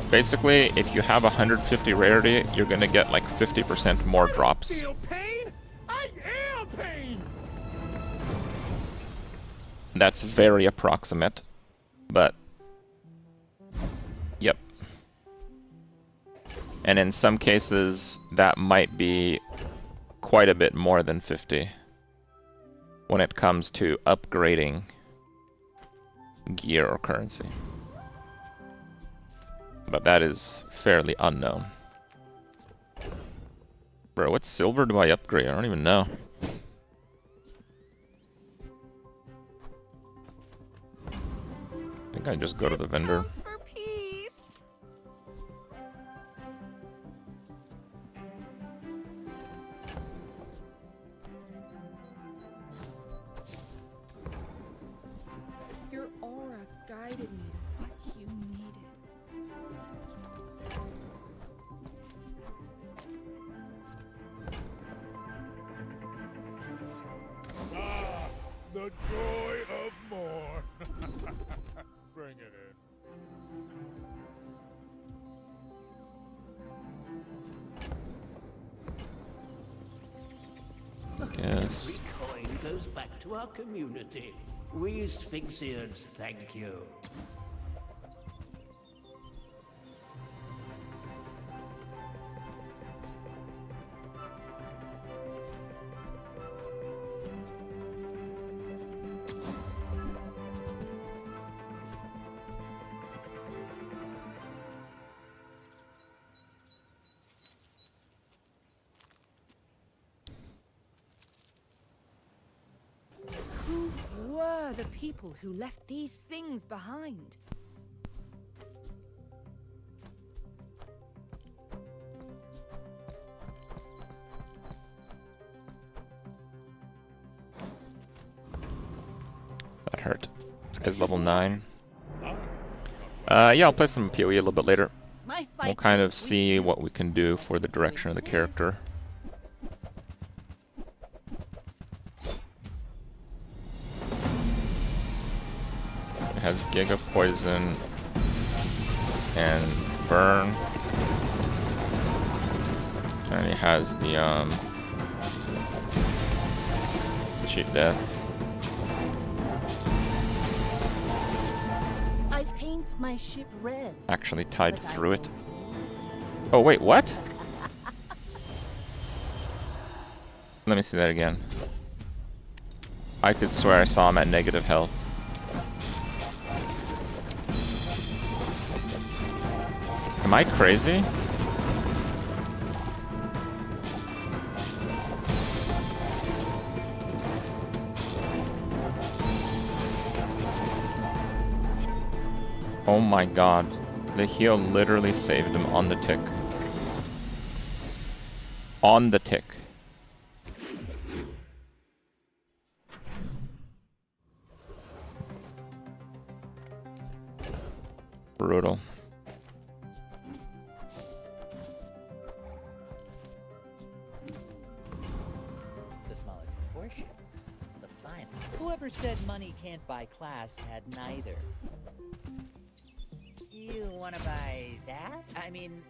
Basically, if you have 150 rarity, you're gonna get like 50% more drops. Feel pain? I am pain. That's very approximate, but yep. And in some cases, that might be quite a bit more than 50 when it comes to upgrading gear or currency. But that is fairly unknown. Bro, what silver do I upgrade? I don't even know. I think I just go to the vendor. For peace. Your aura guided me to what you needed. Ah, the joy of more. Bring it in. Yes. Every coin goes back to our community. We Sphinxians thank you. Who were the people who left these things behind? That hurt. This guy's level 9. Yeah, I'll play some PoE a little bit later. We'll kind of see what we can do for the direction of the character. It has Giga Poison and Burn. And it has the Cheat Death. I've painted my ship red. Actually tied through it. Oh wait, what? Let me see that again. I could swear I saw him at negative health. Am I crazy? Oh my god. The heal literally saved him on the tick. On the tick. Brutal. The smaller proportions, the finer. Whoever said money can't buy class had neither. You want to buy that? I mean,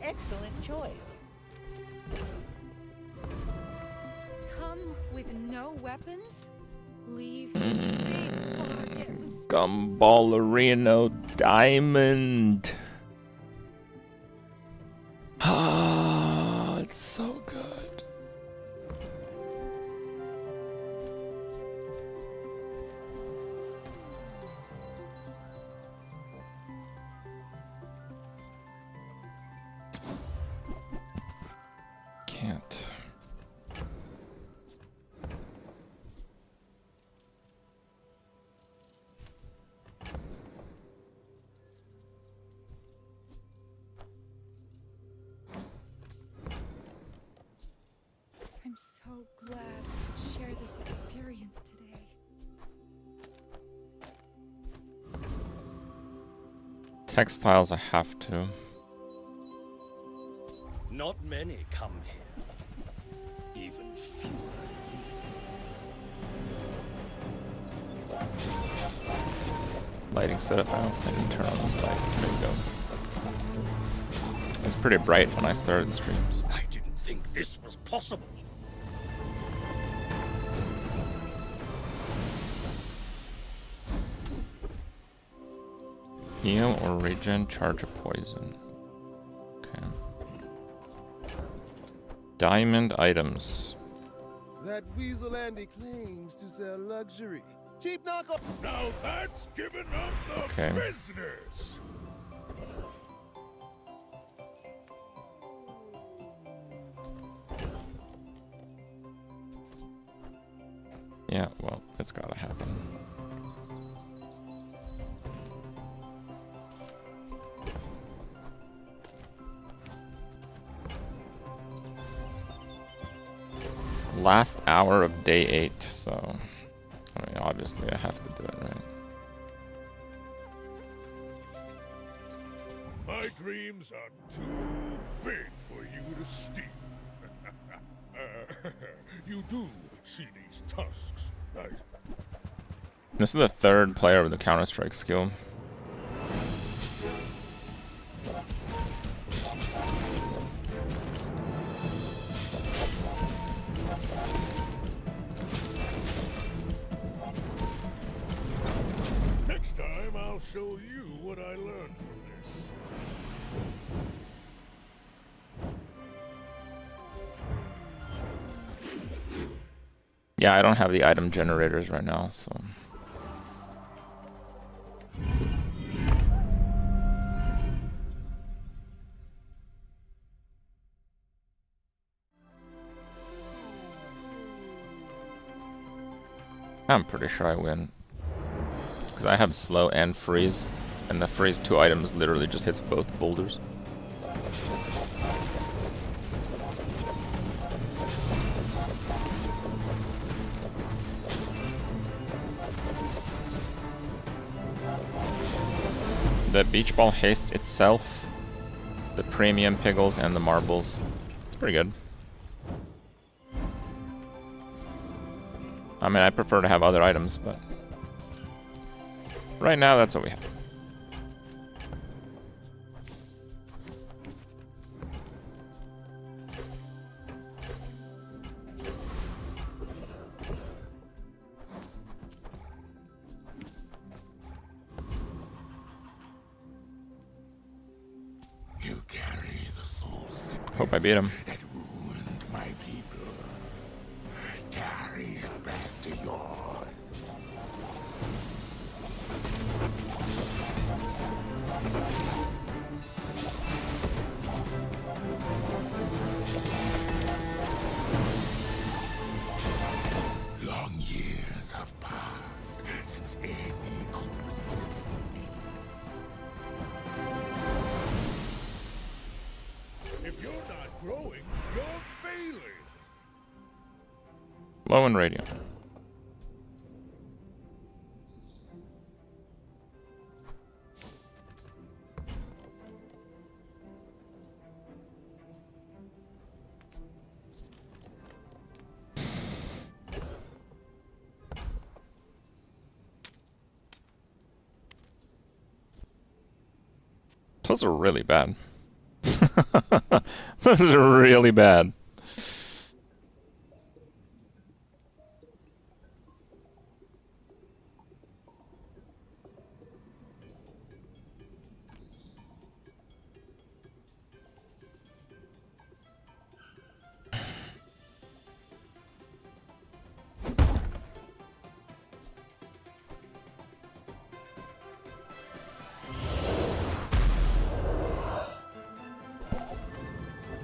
excellent choice. Come with no weapons? Leave big bargains. Gumballerino Diamond. Ah, it's so good. Can't. I'm so glad we could share this experience today. Textiles, I have to. Not many come here. Even fewer Lighting setup out. I didn't turn on this light. There we go. It's pretty bright when I started the streams. I didn't think this was possible. Heal or regen, charge a poison. Okay. Diamond items. That Weasel Andy claims to sell luxury. Cheap knockoff. Now that's giving up the Okay. business. Yeah, well, it's gotta happen. Last hour of day 8, so I mean, obviously I have to do it, right? My dreams are too big for you to steal. You do see these tusks, right? This is the third player with the Counter-Strike skill. Next time I'll show you what I learned from this. Yeah, I don't have the item generators right now, so. I'm pretty sure I win. Because I have slow and freeze, and the freeze 2 items literally just hits both boulders. The beach ball hastes itself, the premium piggles, and the marbles. It's pretty good. I mean, I prefer to have other items, but right now that's what we have. You carry the soul sickness Hope I beat him. that ruined my people. Carry it back to yours. Low and radiant. Those are really bad. Those are really bad.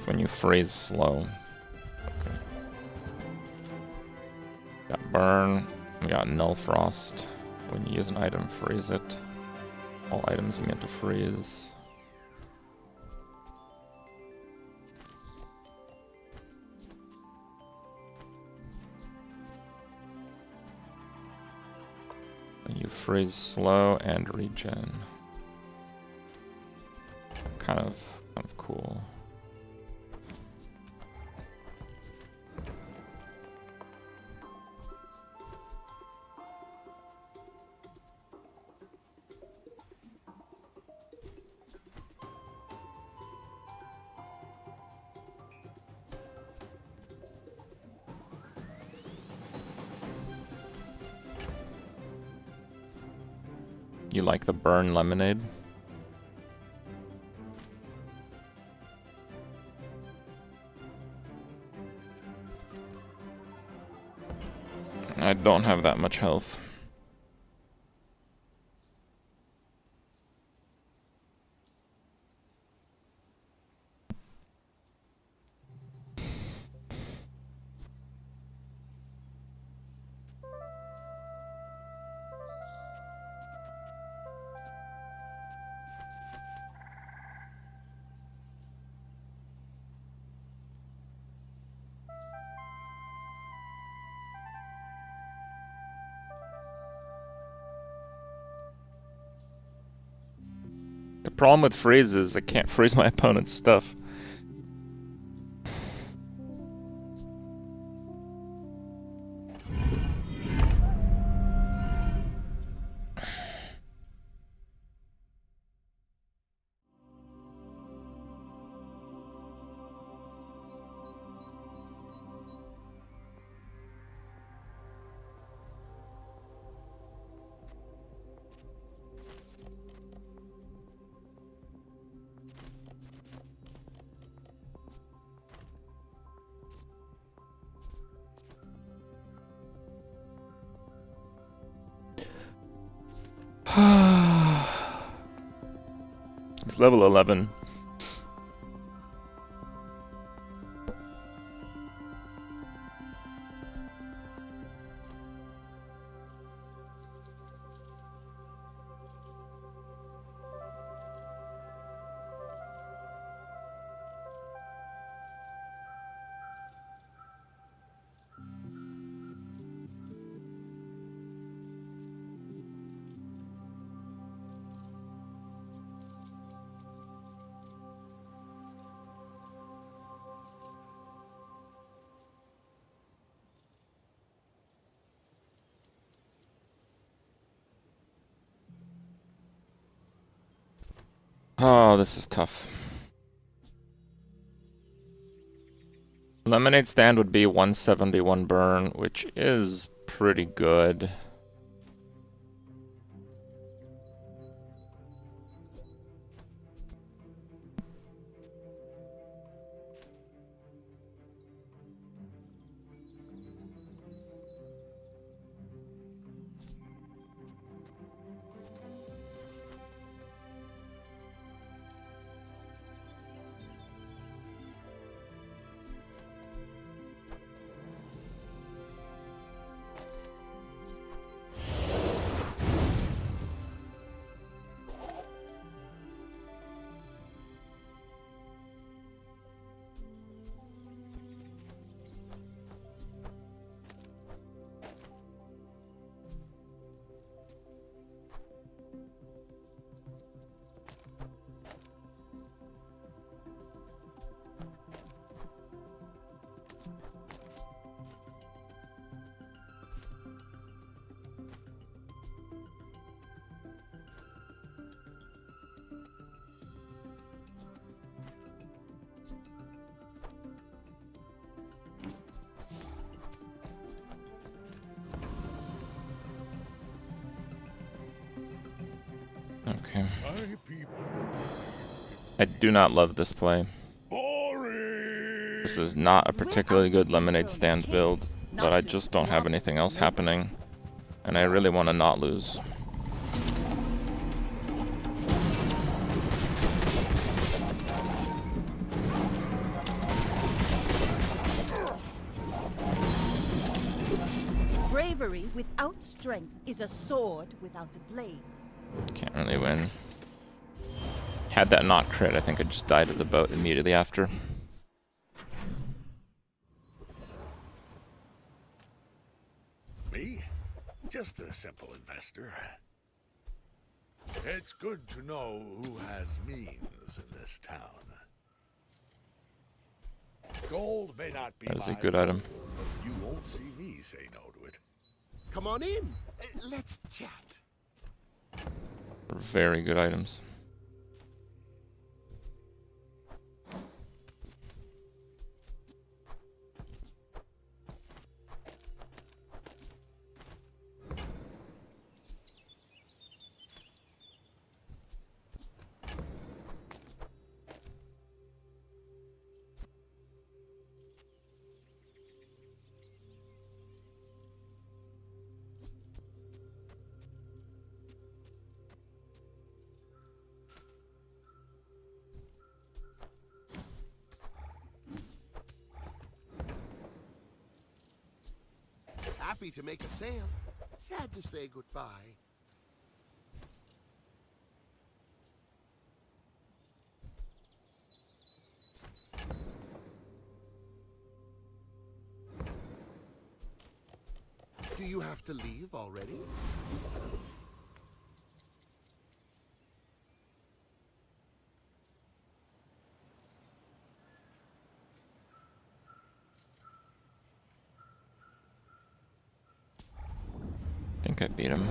When you freeze slow. Okay. Got burn. We got null frost. When you use an item, freeze it. All items immune to freeze. When you freeze slow and regen. Kind of cool. You like the burn lemonade? I don't have that much health. The problem with freeze is I can't freeze my opponent's stuff. It's level 11. Oh, this is tough. Lemonade stand would be 171 burn, which is pretty good. Okay. My people. I do not love this play. Boring. This is not a particularly good lemonade stand build, but I just don't have anything else happening, and I really want to not lose. Bravery without strength is a sword without a blade. Can't really win. Had that not crit, I think I just died of the boat immediately after. Me? Just a simple investor. It's good to know who has means in this town. Gold may not be That is a my good item. goal, but you won't see me say no to it. Come on in. Let's chat. Very good items. Happy to make a sale. Sad to say goodbye. Do you have to leave already? I think I beat him.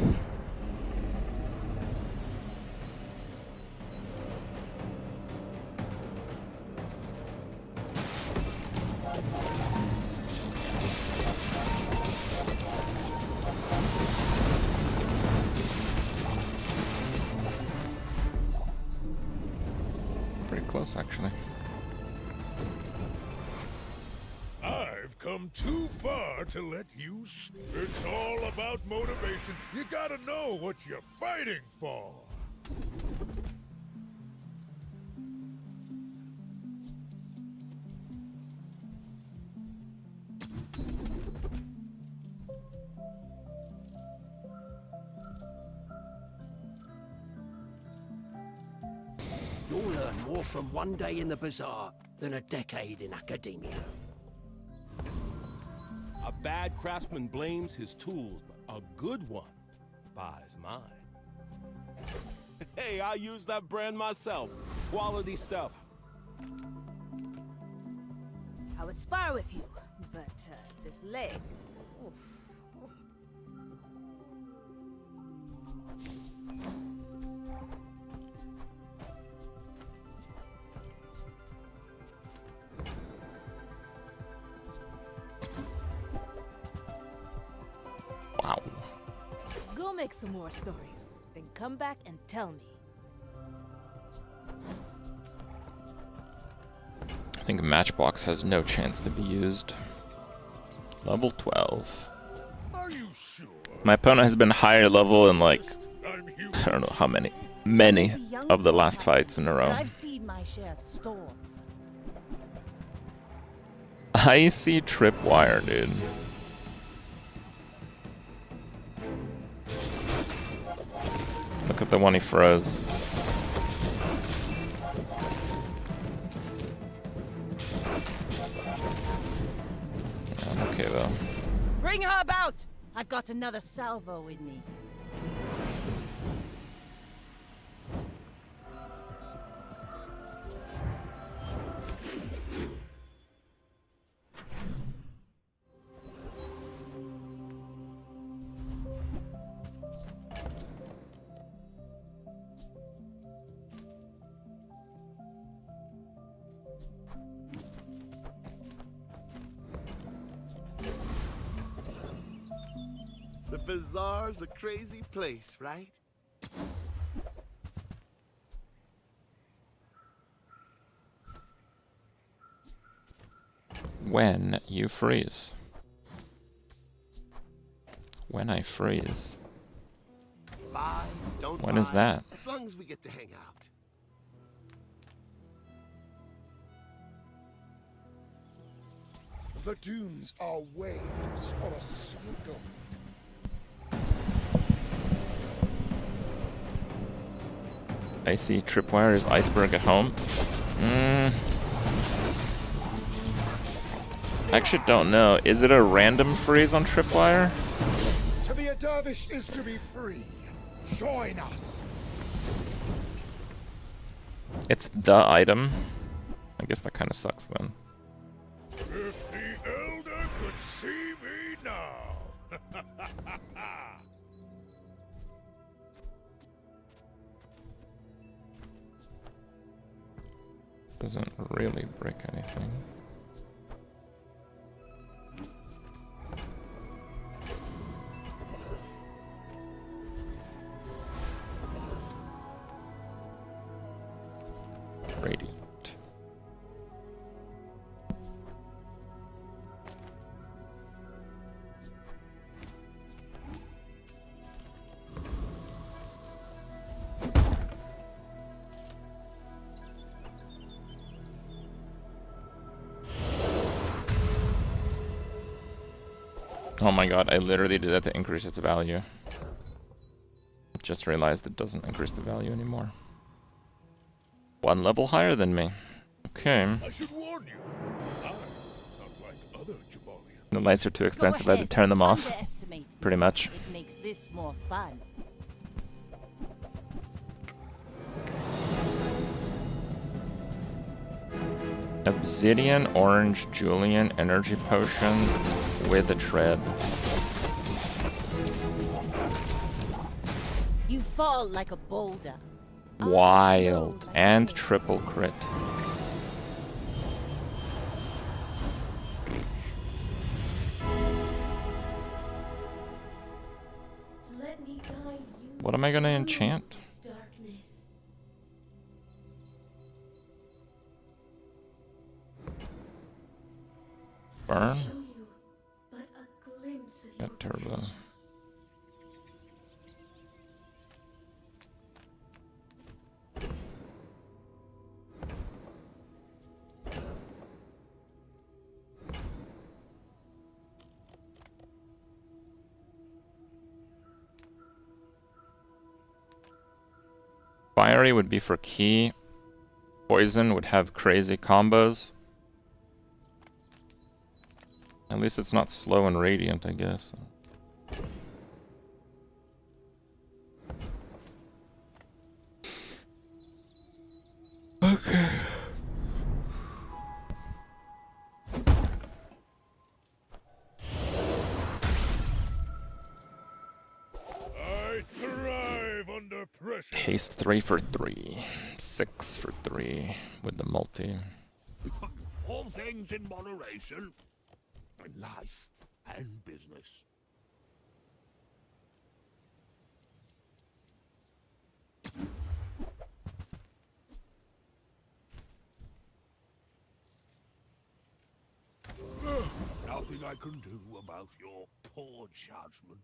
Pretty close, actually. I've come too far to let you. It's all about motivation. You gotta know what you're fighting for. You'll learn more from one day in the Bazaar than a decade in academia. A bad craftsman blames his tools, but a good one buys mine. Hey, I use that brand myself. Quality stuff. I would spar with you, but this leg. Oof. Wow. Go make some more stories, then come back and tell me. I think Matchbox has no chance to be used. Level 12. Are you sure? My opponent has been higher level in like, I don't know how many of the last fights in a row. I've seen my share of storms. I see tripwire, dude. Look at the one he froze. I'm okay though. Bring her about! I've got another salvo in me. The Bazaar's a crazy place, right? when you freeze. When I freeze. Buy, don't When buy, is that? as long as we get to hang out. The dunes are waves on a sea of gold. I see Tripwire is iceberg at home. I actually don't know. Is it a random freeze on Tripwire? To be a dervish is to be free. Join us. It's the item. I guess that kind of sucks then. If the elder could see me now. Doesn't really break anything. Radiant. Oh my god, I literally did that to increase its value. Just realized it doesn't increase the value anymore. One level higher than me. Okay. I should warn you. I'm not like other Jabalians. The lights are too expensive, I had to turn them off. Pretty much. It makes this more fun. Obsidian, Orange, Julian, Energy Potion with a tread. You fall like a boulder. Wild. And triple crit. Let me guide you. What am I gonna enchant? Darkness. Burn? Show you but a glimpse of your Get turbo. potential. Fiery would be for key. Poison would have crazy combos. At least it's not slow and radiant, I guess. Okay. I thrive under pressure. Haste 3 for 3. 6 for 3 with the multi. All things in moderation. Life and business. Nothing I can do about your poor judgment.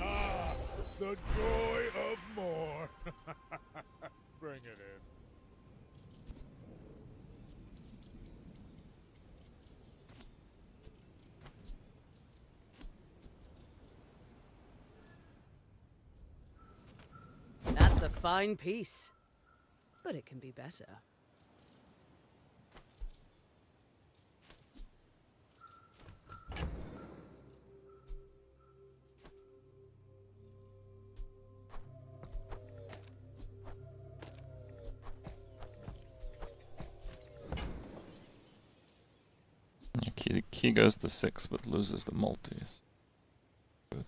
Ah, the joy of more. Bring it in. That's a fine piece. But it can be better. Yeah, key goes to 6 but loses the multis. Good.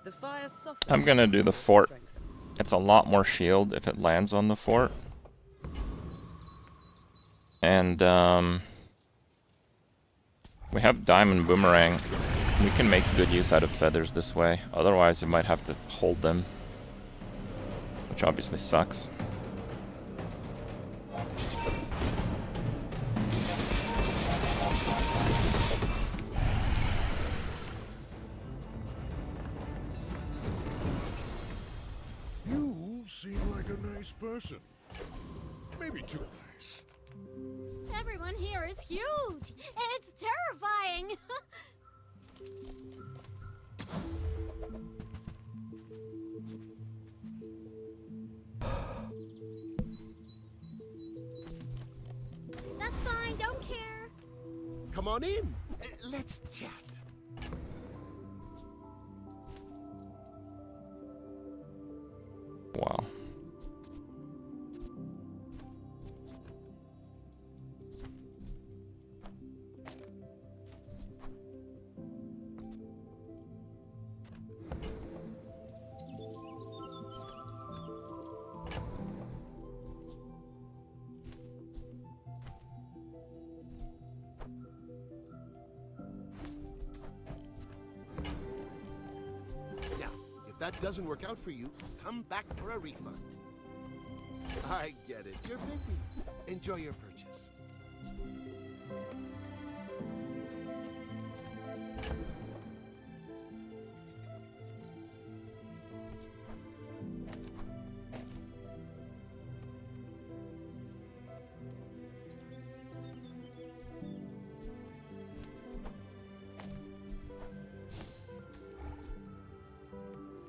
The fire softens. I'm gonna do the fort. It's a lot more shield if it lands on the fort. And we have diamond boomerang. We can make good use out of feathers this way. Otherwise, we might have to hold them, which obviously sucks. You seem like a nice person. Maybe too nice. Everyone here is huge. It's terrifying. That's fine, don't care. Come on in. Let's chat. Wow. Now, if that doesn't work out for you, come back for a refund. I get it. You're busy. Enjoy your purchase.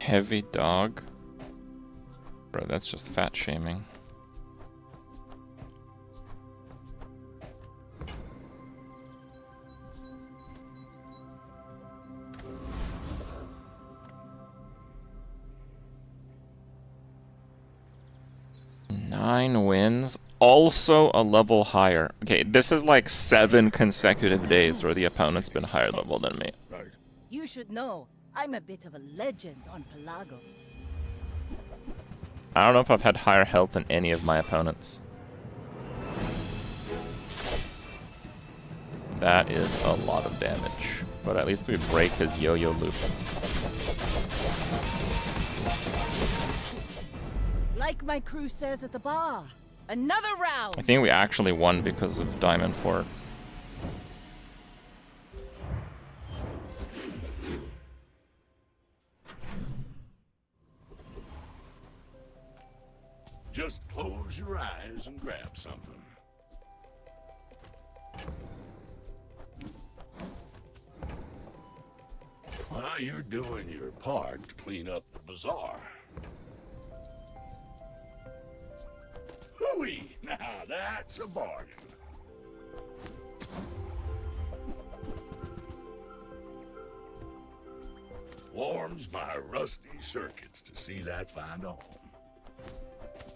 Heavy dog. Bro, that's just fat shaming. Nine wins. Also a level higher. Okay, this is like 7 consecutive days where the opponent's been higher level than me. You should know, I'm a bit of a legend on Pelago. I don't know if I've had higher health than any of my opponents. That is a lot of damage. But at least we break his yo-yo loop. Like my crew says at the bar, another round! I think we actually won because of Diamond Fort. Just close your eyes and grab something. While you're doing your part to clean up the bazaar. Hooey! Now that's a bargain. Warms my rusty circuits to see that find a home.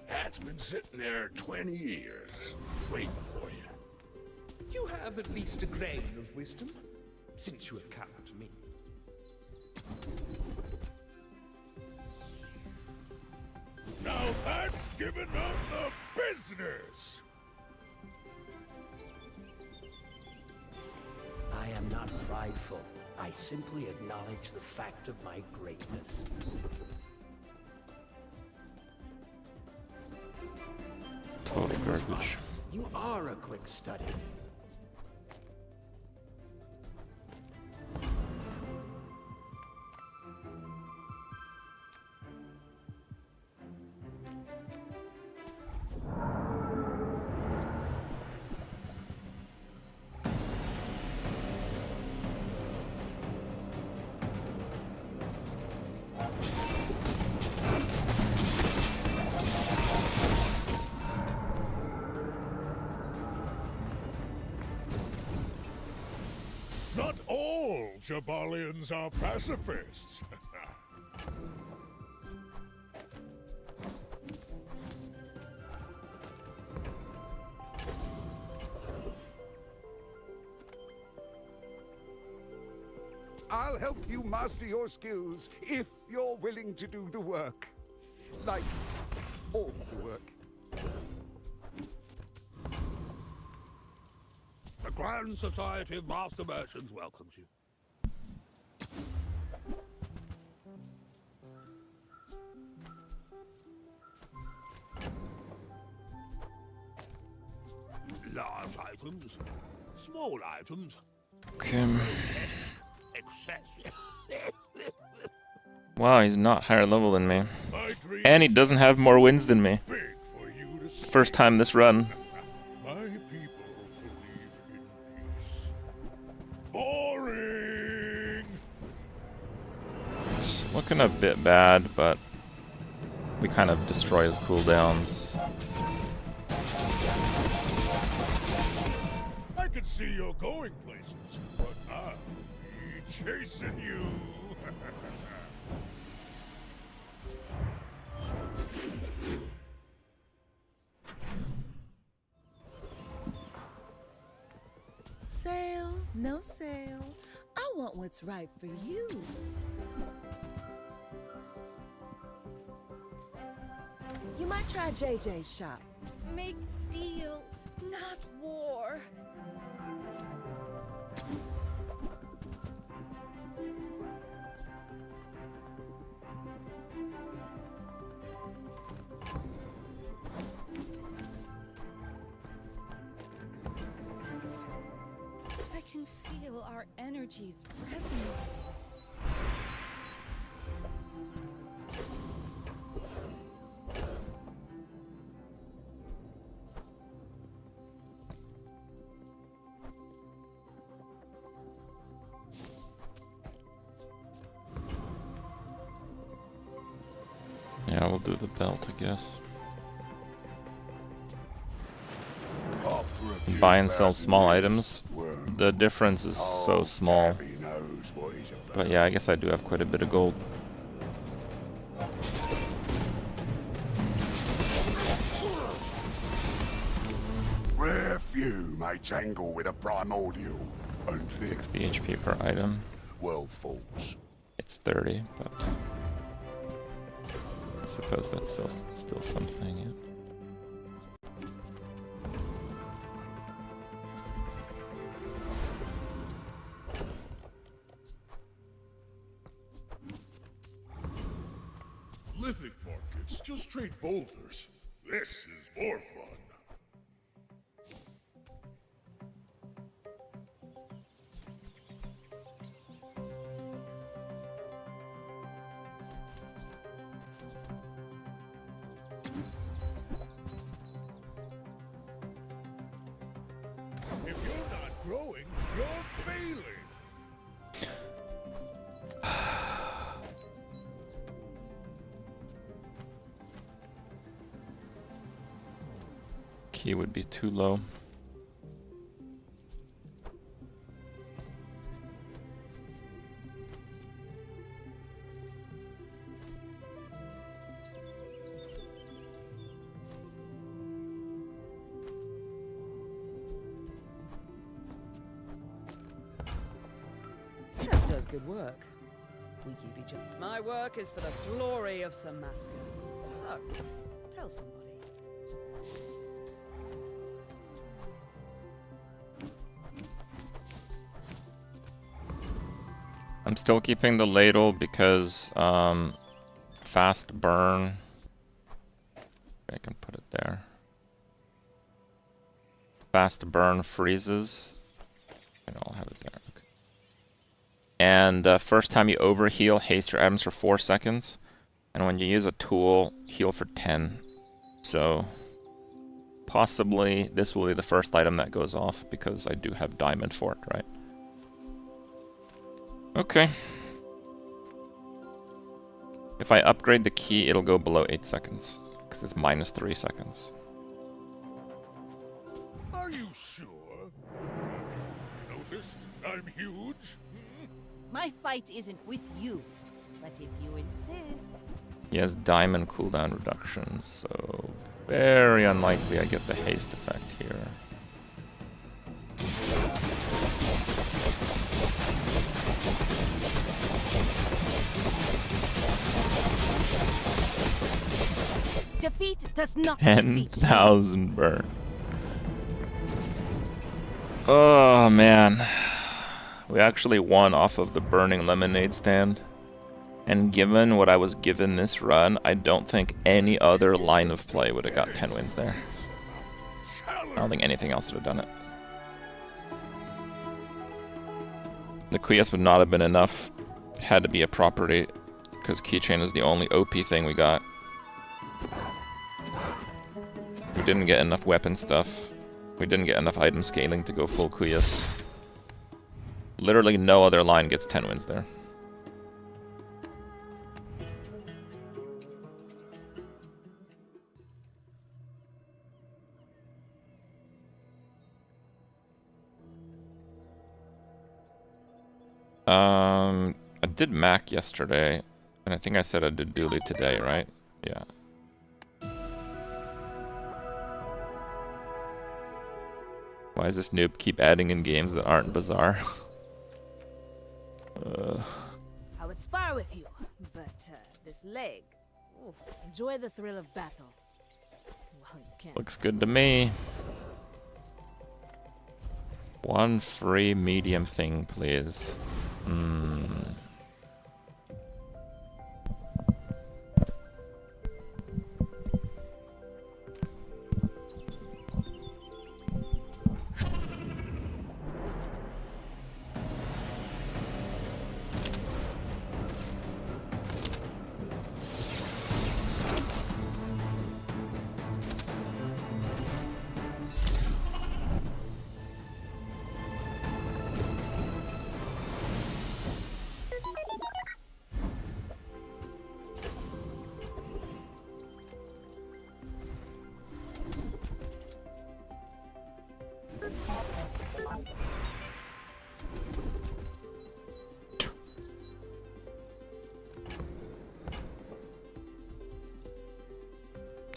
That's been sitting there 20 years, waiting for you. You have at least a grain of wisdom, since you have come to me. Now that's giving up the business! I am not prideful. I simply acknowledge the fact of my greatness. Total garbage. You are a quick study. Not all Jabalians are pacifists. I'll help you master your skills if you're willing to do the work. Like, all the work. The Grand Society of Master Merchants welcomes you. Large items, small items. Okay. Excess. Wow, he's not higher level than me. And he doesn't have more wins than me. First time this run. My people believe in peace. Boring! It's looking a bit bad, but we kind of destroy his cooldowns. I can see you're going places, but I'll be chasing you. Sale, no sale. I want what's right for you. You might try JJ's shop. Make deals, not war. I can feel our energies resonate. Yeah, we'll do the belt, I guess. Buy and sell small items. The difference is so small. But yeah, I guess I do have quite a bit of gold. Rare few may tangle with a primordial. 60 HP per item. Well, folks. It's 30, but I suppose that's still something, yeah. Lithic markets, just trade boulders. This is more fun. If you're not growing, you're failing. Key would be too low. That does good work. We keep each other. My work is for the glory of Samaska. So, tell somebody. I'm still keeping the ladle because fast burn. I can put it there. Fast burn freezes. And I'll have it there. Okay. And first time you overheal, haste your items for 4 seconds. And when you use a tool, heal for 10. So possibly this will be the first item that goes off because I do have diamond for it, right? Okay. If I upgrade the key, it'll go below 8 seconds, because it's minus 3 seconds. Are you sure? Noticed I'm huge? My fight isn't with you, but if you insist. He has diamond cooldown reduction, so very unlikely I get the haste effect here. Defeat does not defeat. 10,000 burn. Oh man, we actually won off of the burning lemonade stand. And given what I was given this run, I don't think any other line of play would have got 10 wins there. I don't think anything else would have done it. The Quies would not have been enough. It had to be a property, because keychain is the only OP thing we got. We didn't get enough weapon stuff. We didn't get enough item scaling to go full Quies. Literally no other line gets 10 wins there. I did Mac yesterday, and I think I said I did Dooley today, right? Yeah. Why does this noob keep adding in games that aren't Bazaar? I would spar with you, but this leg. Oof, enjoy the thrill of battle. Well, you can. Looks good to me. One free medium thing, please.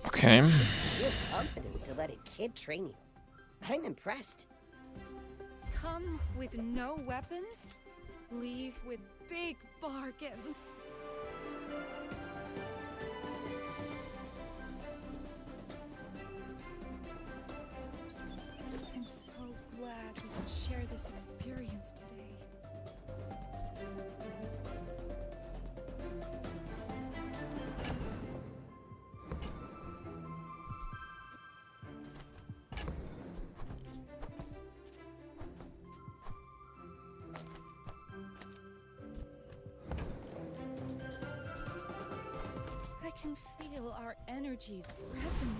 Okay. You have confidence to let a kid train you. I'm impressed. Come with no weapons, leave with big bargains. I'm so glad we could share this experience today. I can feel our energies resonating.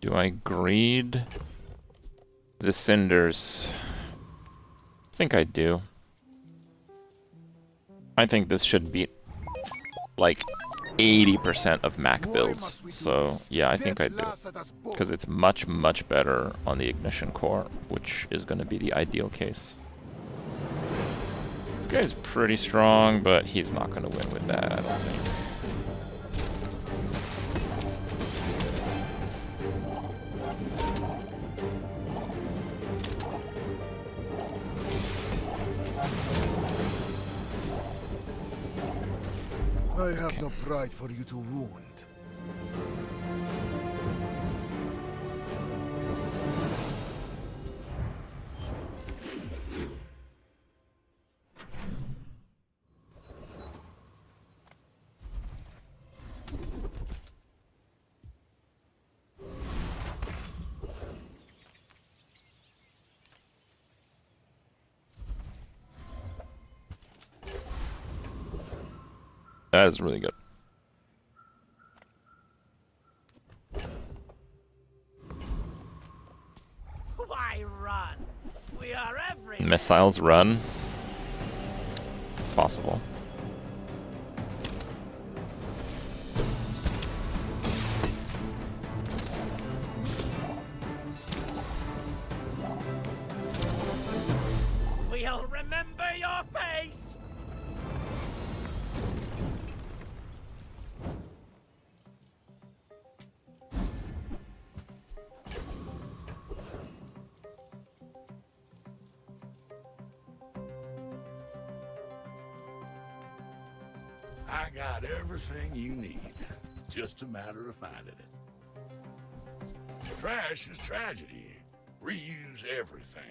Do I greed the cinders? I think I do. I think this should beat like 80% of Mac builds. So yeah, I think I do. Because it's much, much better on the ignition core, which is going to be the ideal case. This guy's pretty strong, but he's not going to win with that, I don't think. I have no pride for you to wound. That is really good. Why run? We are everywhere. Missiles run. Possible. We'll remember your face. I got everything you need. Just a matter of finding it. Trash is tragedy. Reuse everything.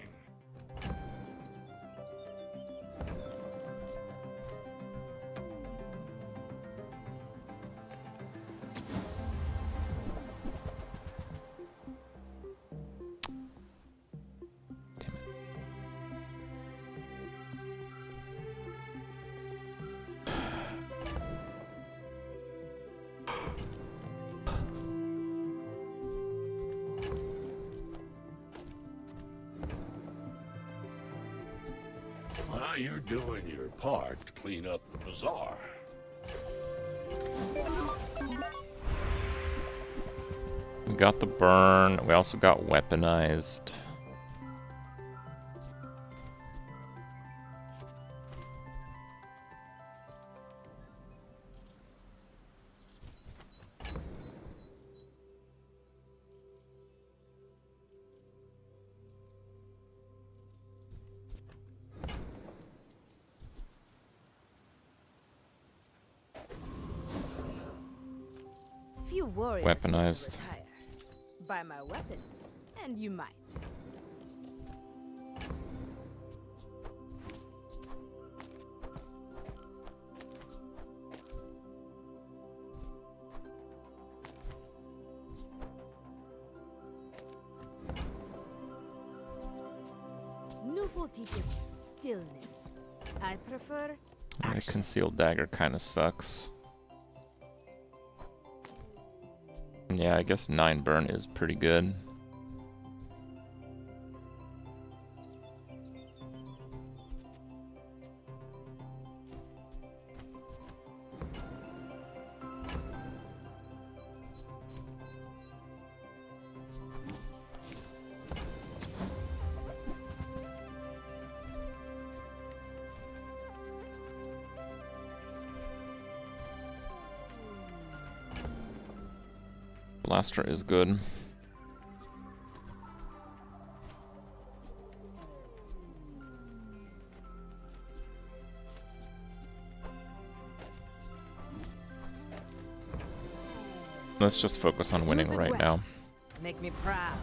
Well, you're doing your part to clean up the bazaar. We got the burn. We also got weaponized. Few warriors Weaponized. need to retire. Buy my weapons, and you might. Newful teaches stillness. I prefer My concealed dagger kind of sucks. Yeah, I guess 9 burn is pretty good. Blaster is good. Let's just focus on winning Use it right well. now. Make me proud.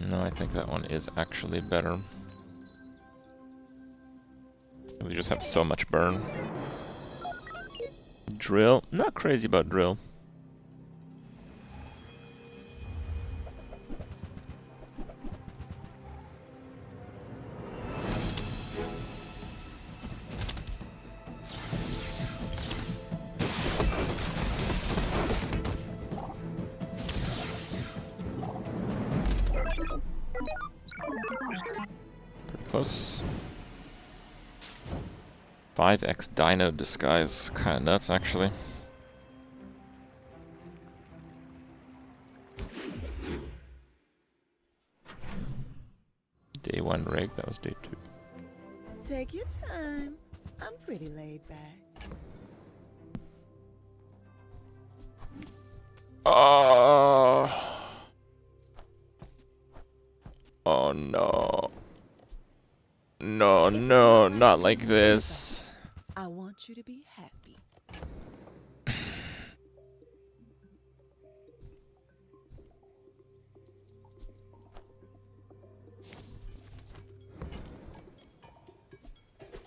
No, I think that one is actually better. We just have so much burn. Drill. Not crazy about drill. Pretty close. 5x Dino disguise. Kinda nuts, actually. Day 1 rig, that was day 2. Take your time. I'm pretty laid back. Oh no. No, no, not like this. I want you to be happy.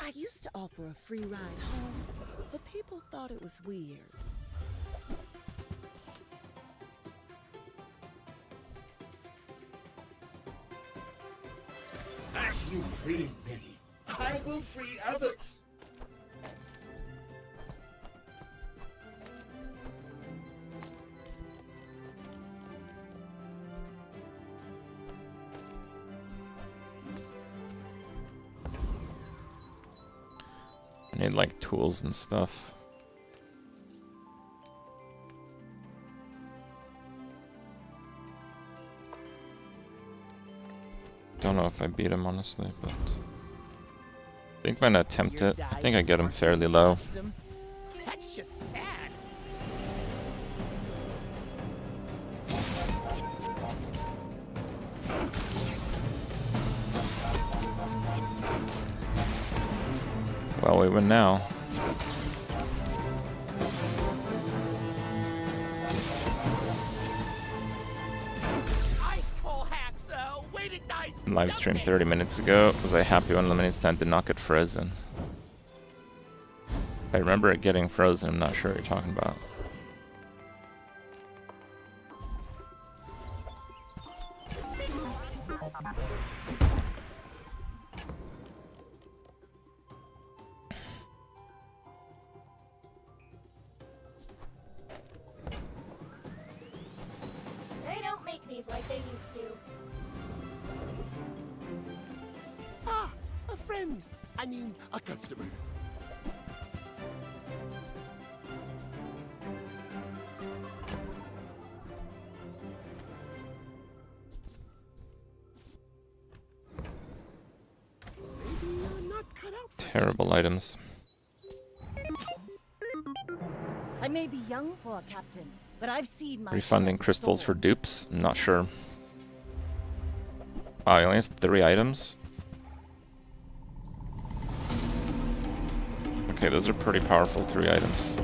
I used to offer a free ride home, but people thought it was weird. As you free me, I will free others. I need like tools and stuff. Don't know if I beat him honestly, but think I'm gonna attempt it. I think I get him fairly low. That's just sad. Well, we win now. Live stream 30 minutes ago. Was I happy when Limited Stand did not get frozen? I remember it getting frozen. I'm not sure what you're talking about. They don't make these like they used to. Ah, a friend. I mean, a customer. Maybe you're not cut out for Terrible items. I may be young for a captain, but I've seen my Refunding share of crystals for storms. dupes? I'm not sure. Oh, he only has 3 items? Okay, those are pretty powerful 3 items.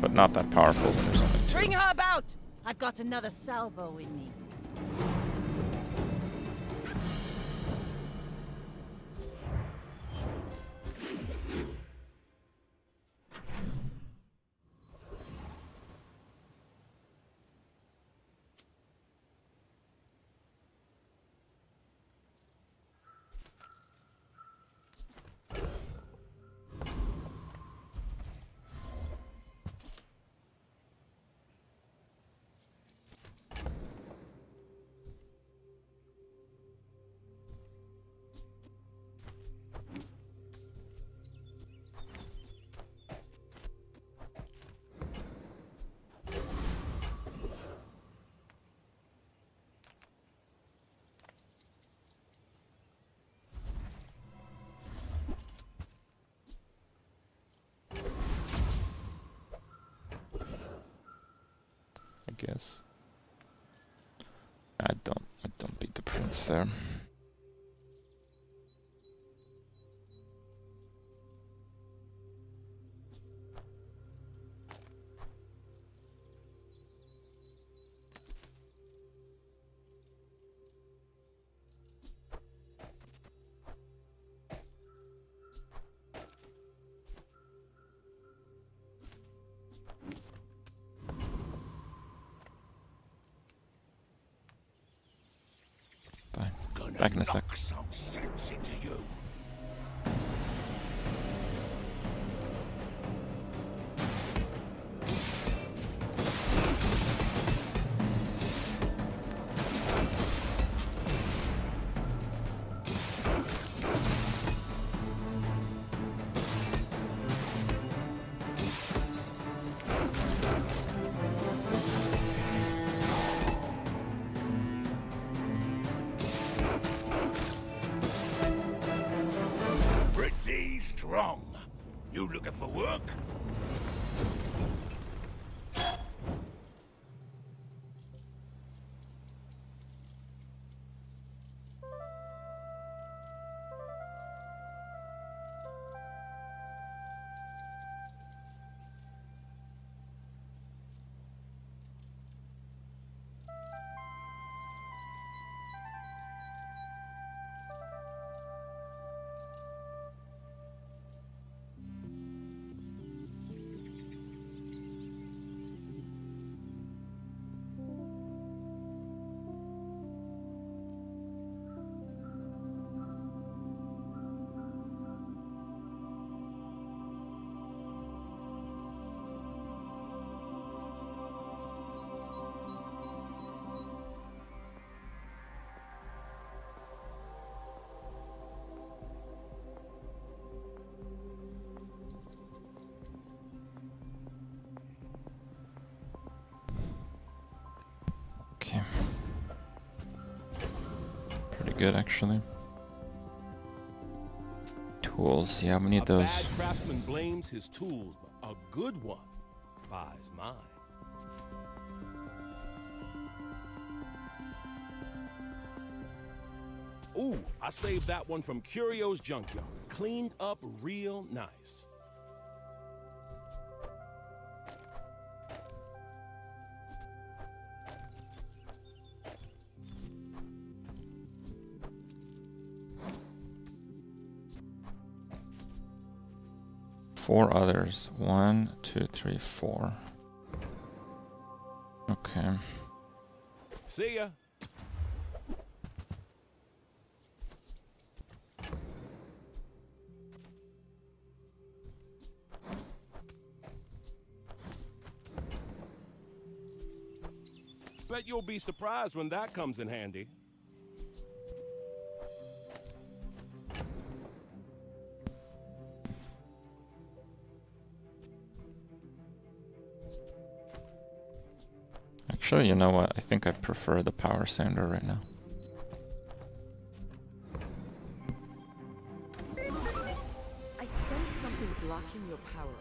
But not that powerful when there's only 2. Bring her about! I've got another salvo in me. I guess. I don't beat the prince there. Fine. Back in a sec. Some sense into you. Pretty strong. You looking for work? good, actually. Tools, yeah, we need those. A bad craftsman blames his tools, but a good one buys mine. Ooh, I saved that one from Curio's junkyard. Cleaned up real nice. Four others. 1, 2, 3, 4. Okay. See ya. Bet you'll be surprised when that comes in handy. Actually, you know what? I think I prefer the power sander right now. I sense something blocking your power.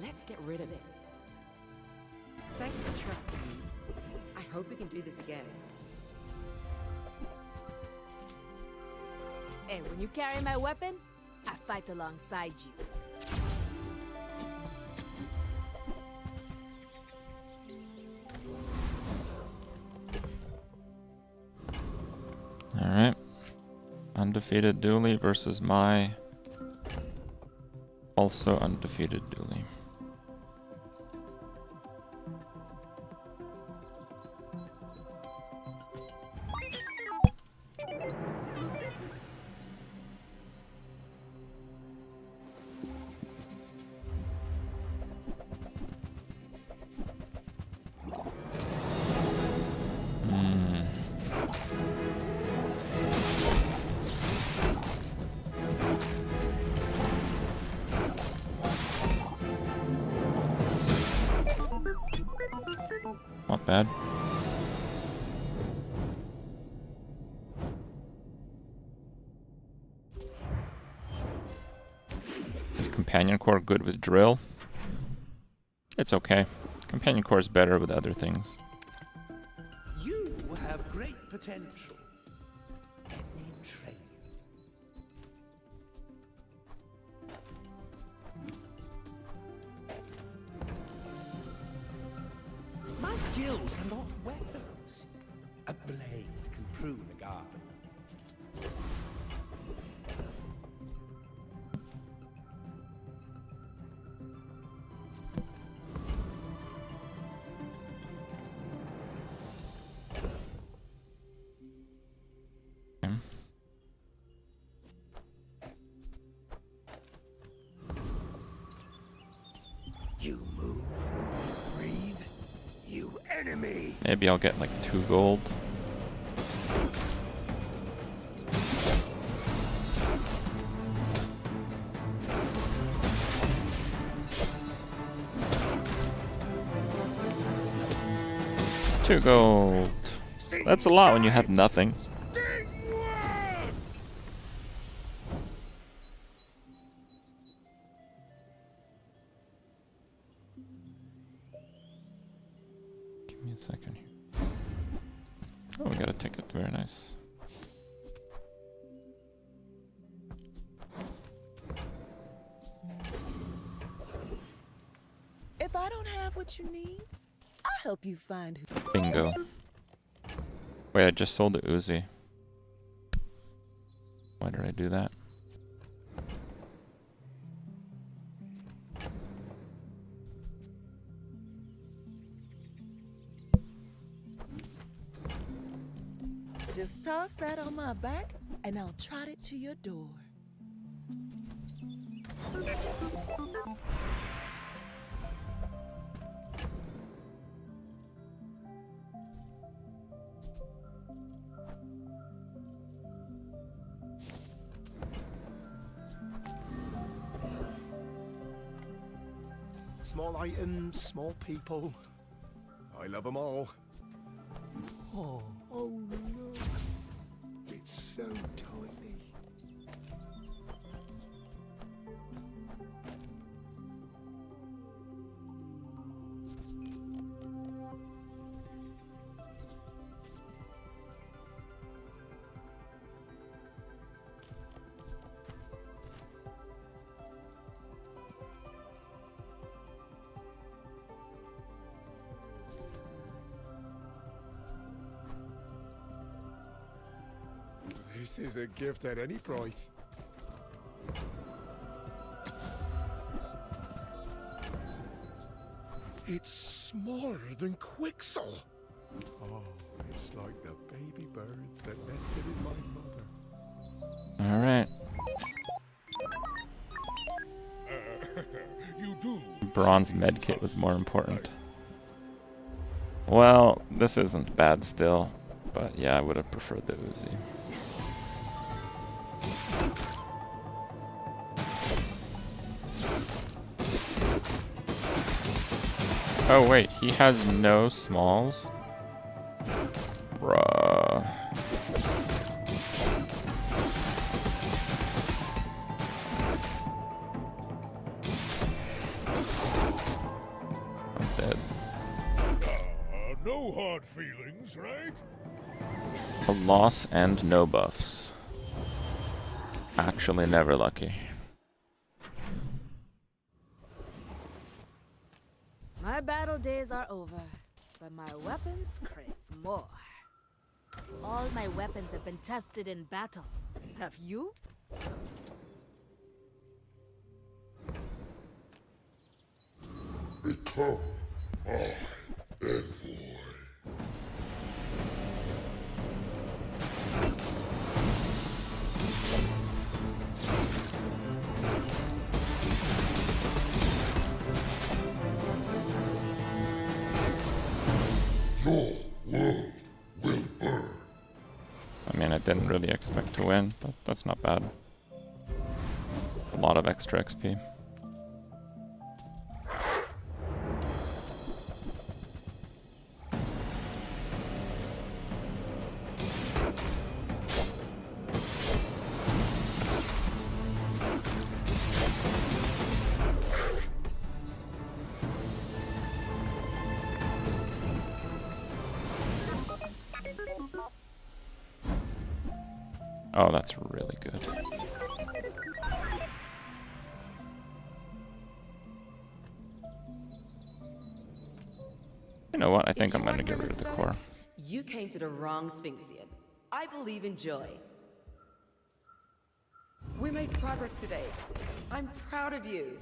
Let's get rid of it. Thanks for trusting me. I hope we can do this again. And when you carry my weapon, I fight alongside you. Alright. Undefeated Dooley versus my also undefeated Dooley. Not bad. Is Companion Core good with drill? It's okay. Companion Core is better with other things. You have great potential. Let me train you. My skills are not weapons. A blade can prune a garden. You move, breathe, you enemy. Maybe I'll get like 2 gold. Two gold. That's a lot when you have nothing. Give me a second here. Oh, we got a ticket. Very nice. If I don't have what you need, I'll help you find who. Bingo. Wait, I just sold the Uzi. Why did I do that? Just toss that on my back, and I'll trot it to your door. Small items, small people. I love them all. Oh no. It's so tiny. This is a gift at any price. It's smaller than Quixel. Oh, it's like the baby birds that nested in my mother. All right. You do. Bronze medkit was more important. Well, this isn't bad still, but yeah, I would have preferred the Uzi. Oh wait, he has no smalls? Bruh. I'm dead. No hard feelings, right? A loss and no buffs. Actually never lucky. My battle days are over, but my weapons crave more. All my weapons have been tested in battle. Have you? Become my envoy. Your world will burn. I mean, I didn't really expect to win, but that's not bad. A lot of extra XP. Oh, that's really good. You know what? I think I'm gonna get rid of the core. You came to the wrong Sphinxian. I believe in joy. We made progress today. I'm proud of you.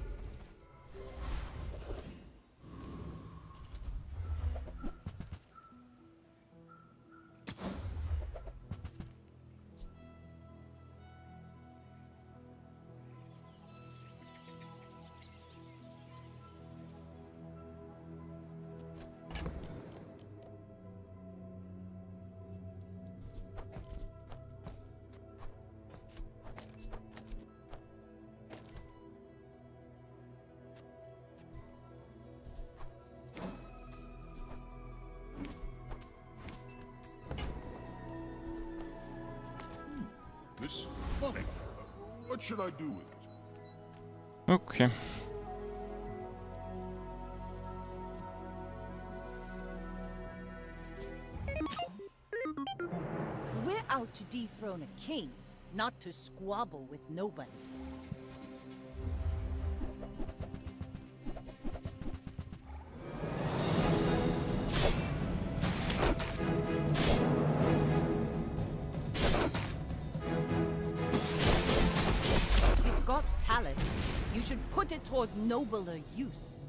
This money, what should I do with it? Okay. We're out to dethrone a king, not to squabble with nobody. You've got talent. You should put it toward nobler use.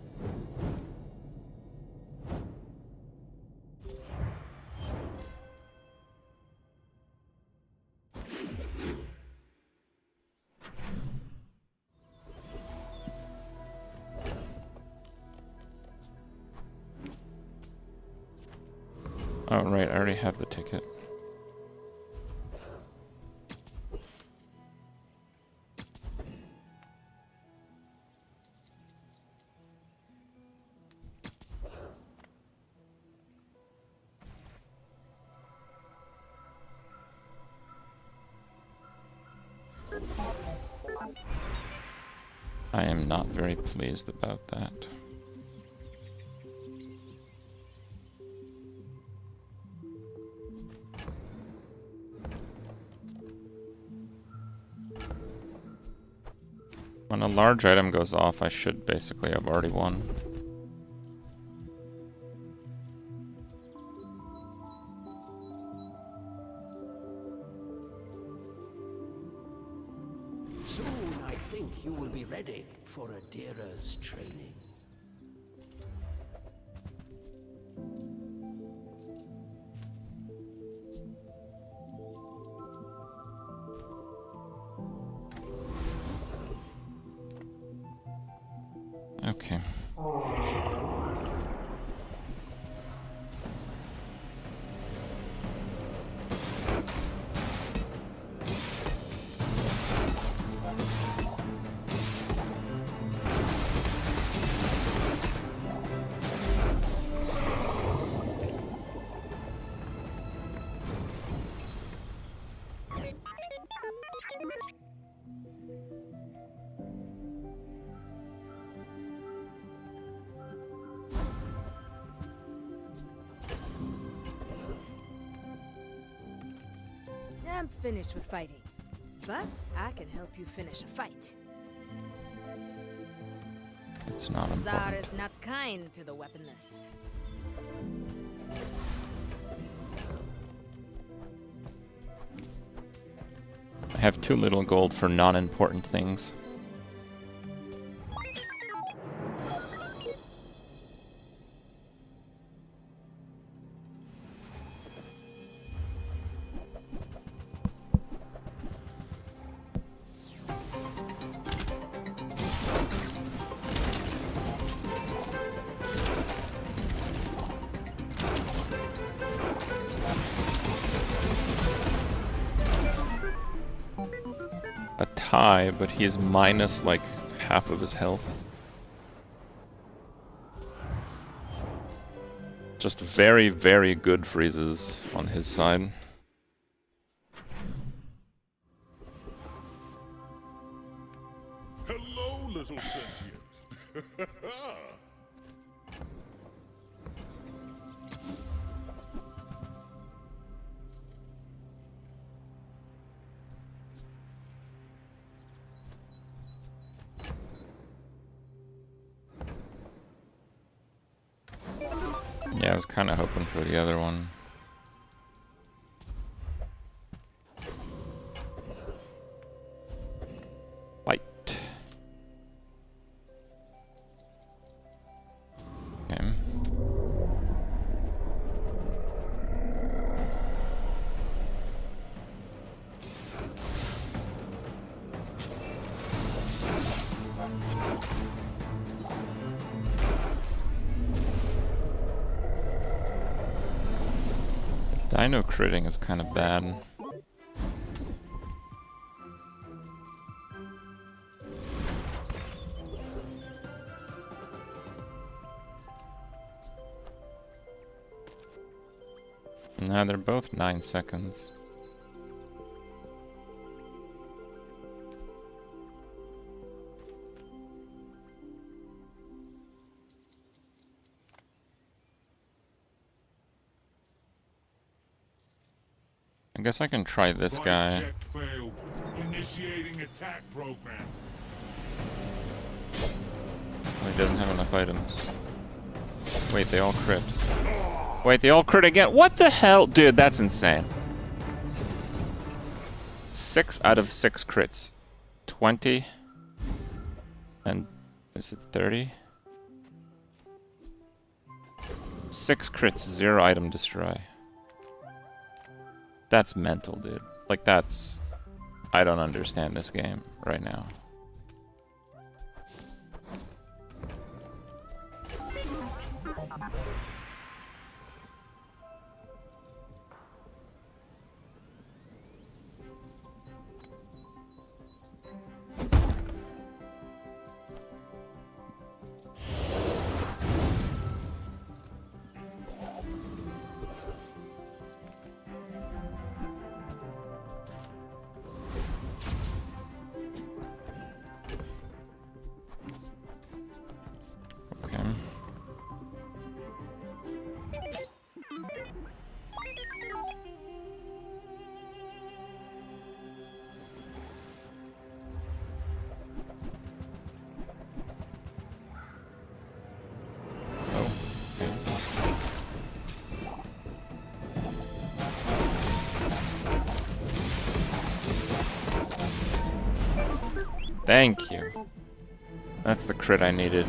Oh, right, I already have the ticket. I am not very pleased about that. When a large item goes off, I should basically have already won. Soon I think you will be ready for Adira's training. Okay. I'm finished with fighting, but I can help you finish a fight. It's not Bazaar important. is not kind to the weaponless. I have too little gold for non-important things. A tie, but he is minus like half of his health. Just very, very good freezes on his side. Hello, little sentient. Yeah, I was kind of hoping for the other one. Fight. Okay. Dino critting is kind of bad. Nah, they're both 9 seconds. I guess I can try this guy. Check failed. Initiating attack program. Oh, he doesn't have enough items. Wait, they all crit. Wait, they all crit again? What the hell? Dude, that's insane. 6 out of 6 crits. 20. And is it 30? 6 crits, 0 item destroy. That's mental, dude. Like, that's... I don't understand this game right now. Thank you. That's the crit I needed.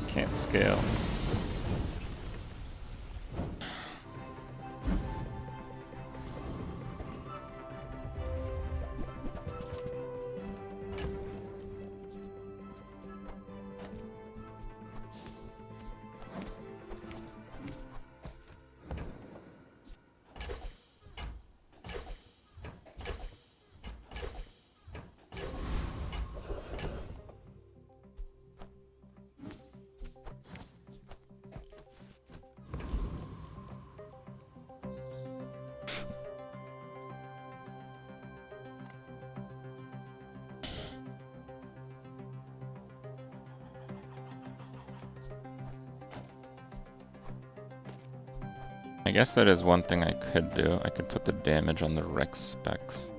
Can't scale. I guess that is one thing I could do. I could put the damage on the Rex specs.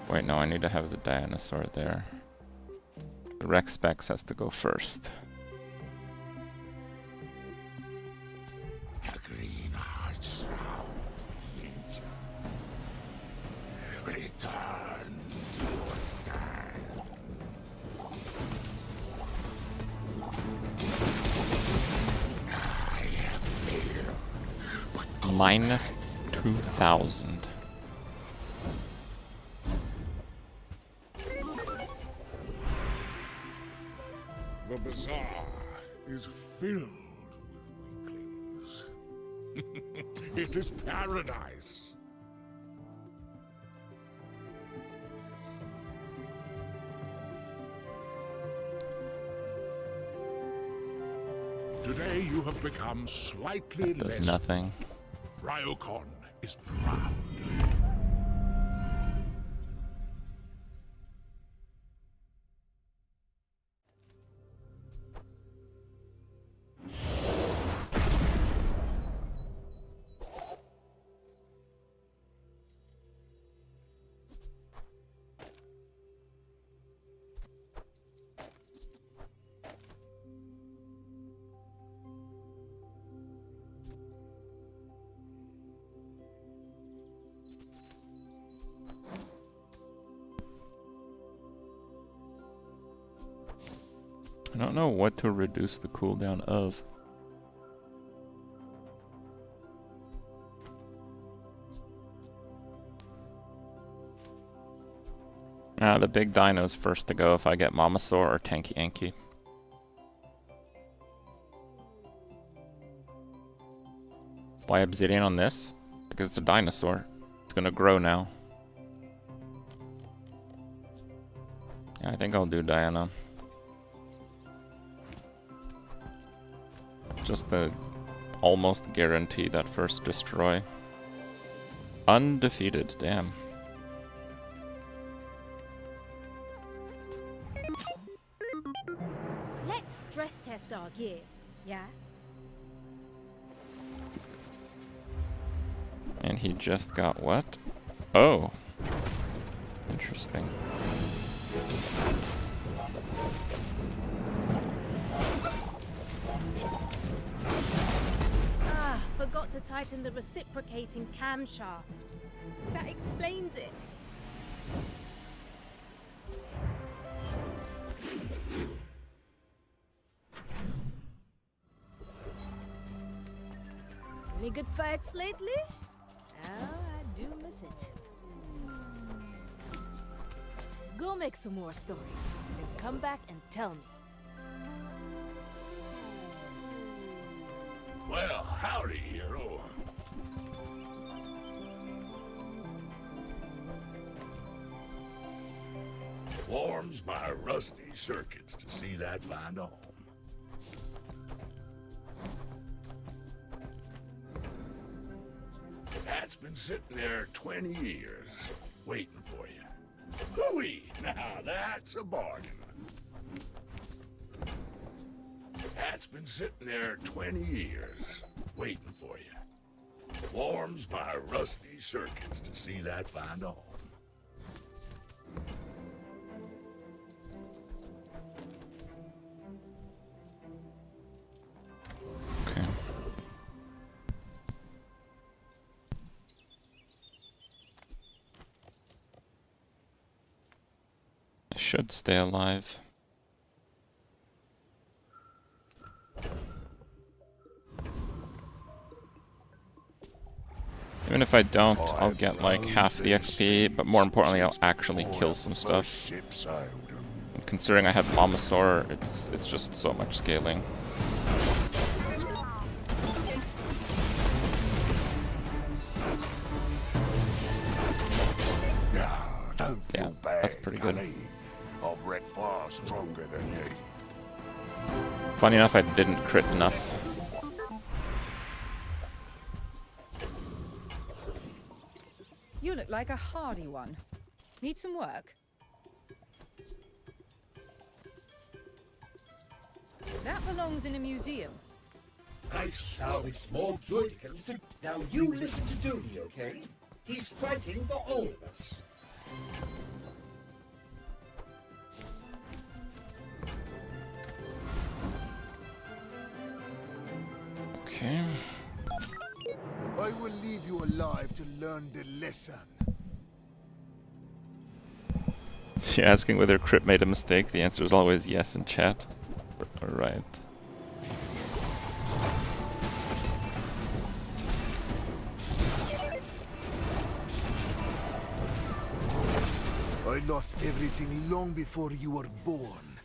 Wait, no, I need to have the dinosaur there. The Rex specs has to go first. The green heart sounds the ancients. Return to your stand. I have failed, but Minus 2,000. the Bazaar is filled with weaklings. It is paradise. Today you have become slightly Does less. nothing. Ryokon is proud. I don't know what to reduce the cooldown of. The big dino's first to go if I get Mamasaur or Tanky Anky. Why Obsidian on this? Because it's a dinosaur. It's gonna grow now. Yeah, I think I'll do Diana. Just to almost guarantee that first destroy. Undefeated, damn. Let's stress test our gear, yeah? And he just got what? Oh. Interesting. Forgot to tighten the reciprocating camshaft. That explains it. Any good fights lately? Oh, I do miss it. Go make some more stories, then come back and tell me. Well, howdy, hero. Warms my rusty circuits to see that find a home. That's been sitting there 20 years, waiting for you. Hooey! Now that's a bargain. That's been sitting there 20 years, waiting for you. Warms my rusty circuits to see that find a home. Should stay alive. Even if I don't, I'll get like half the XP, but more importantly, I'll actually kill some stuff. And considering I have Momosaur, it's just so much scaling. Yeah, that's pretty good. I've wrecked far stronger than you. Funny enough, I didn't crit enough. You look like a hardy one. Need some work? That belongs in a museum. I salvaged more Droidicans. Now you listen to Dooney, okay? He's fighting for all of us. Okay. I will leave you alive to learn the lesson. You're asking whether crit made a mistake. The answer is always yes in chat. Alright. I lost everything long before you were born.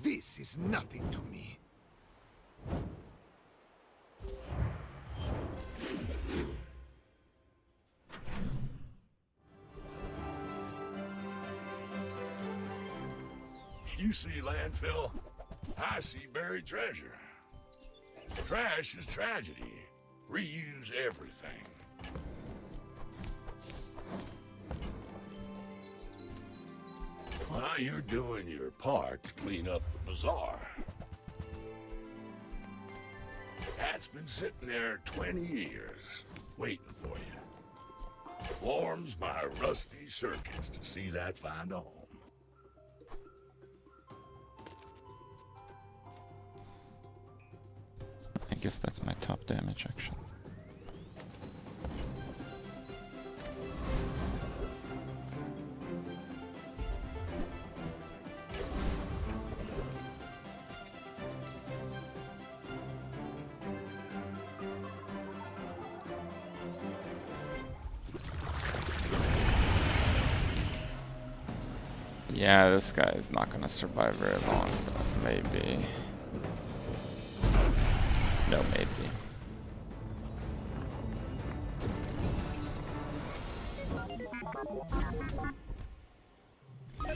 This is nothing to me. You see landfill, I see buried treasure. Trash is tragedy. Reuse everything. Well, you're doing your part to clean up the bazaar. That's been sitting there 20 years, waiting for you. Warms my rusty circuits to see that find a home. I guess that's my top damage action. Yeah, this guy is not gonna survive very long, but maybe. No, maybe.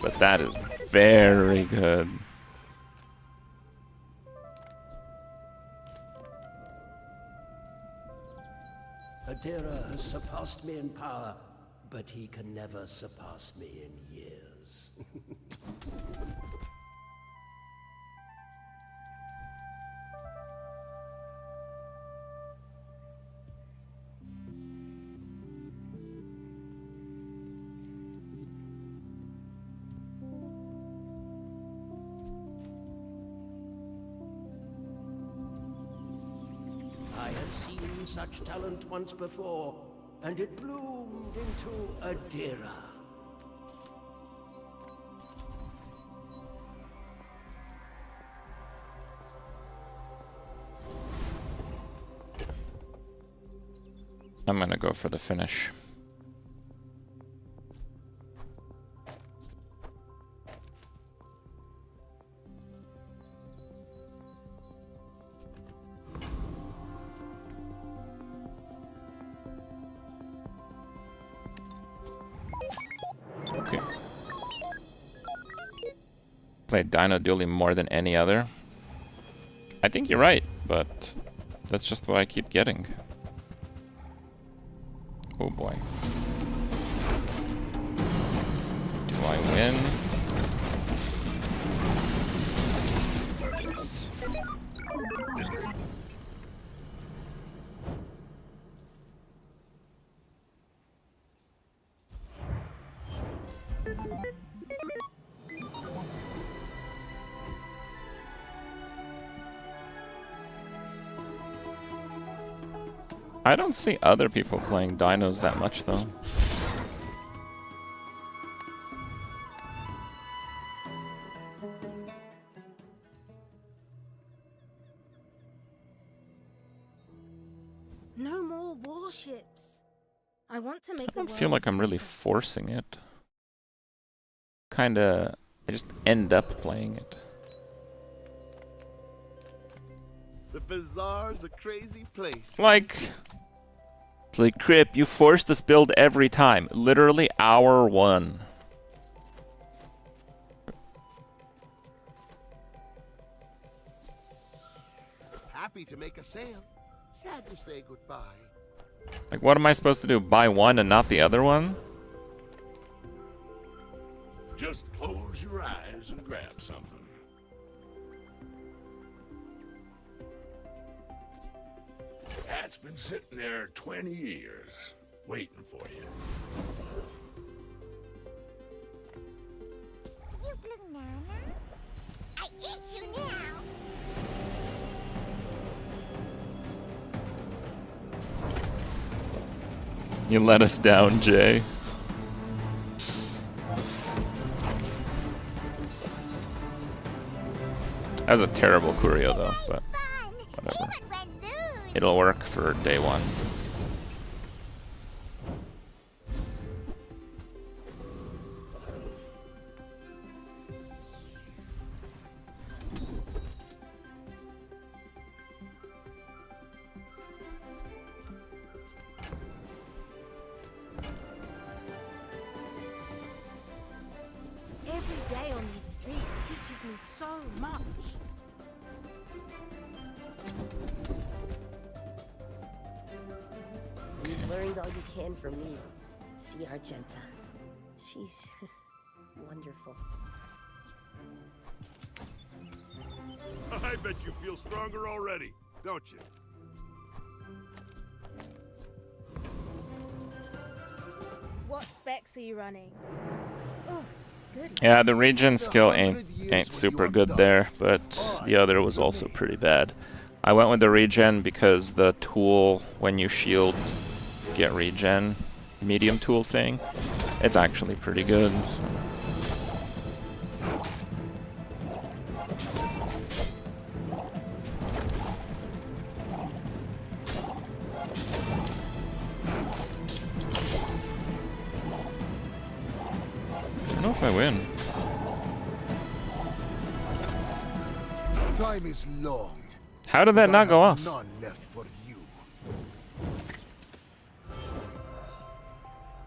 But that is very good. Adira has surpassed me in power, but he can never surpass me in years. I have seen such talent once before, and it bloomed into Adira. I'm gonna go for the finish. Okay. Played Dino Dually more than any other. I think you're right, but that's just what I keep getting. Oh boy. Do I win? Yes. I don't see other people playing dinos that much though. No more warships. I want to make I don't feel like I'm really forcing it. Kinda, I just end up playing it. The Bazaar's a crazy place. It's like, Crip, you force this build every time. Literally hour 1. Happy to make a sale. Sad to say goodbye. Like, what am I supposed to do? Buy one and not the other one? Just close your eyes and grab something. That's been sitting there 20 years, waiting for you. You blue mama. I eat you now. You let us down, Jay. That was a terrible curio though, but whatever. It'll work for day 1. Every day on these streets teaches me so much. You've learned all you can from me. See Argenta. She's wonderful. I bet you feel stronger already, don't you? What specs are you running? Oh, good. Yeah, the regen skill ain't super good there, but the other was also pretty bad. I went with the regen because the tool, when you shield, get regen, medium tool thing, it's actually pretty good. So. I don't know if I win. Time is long. How did that not go off? None left for you.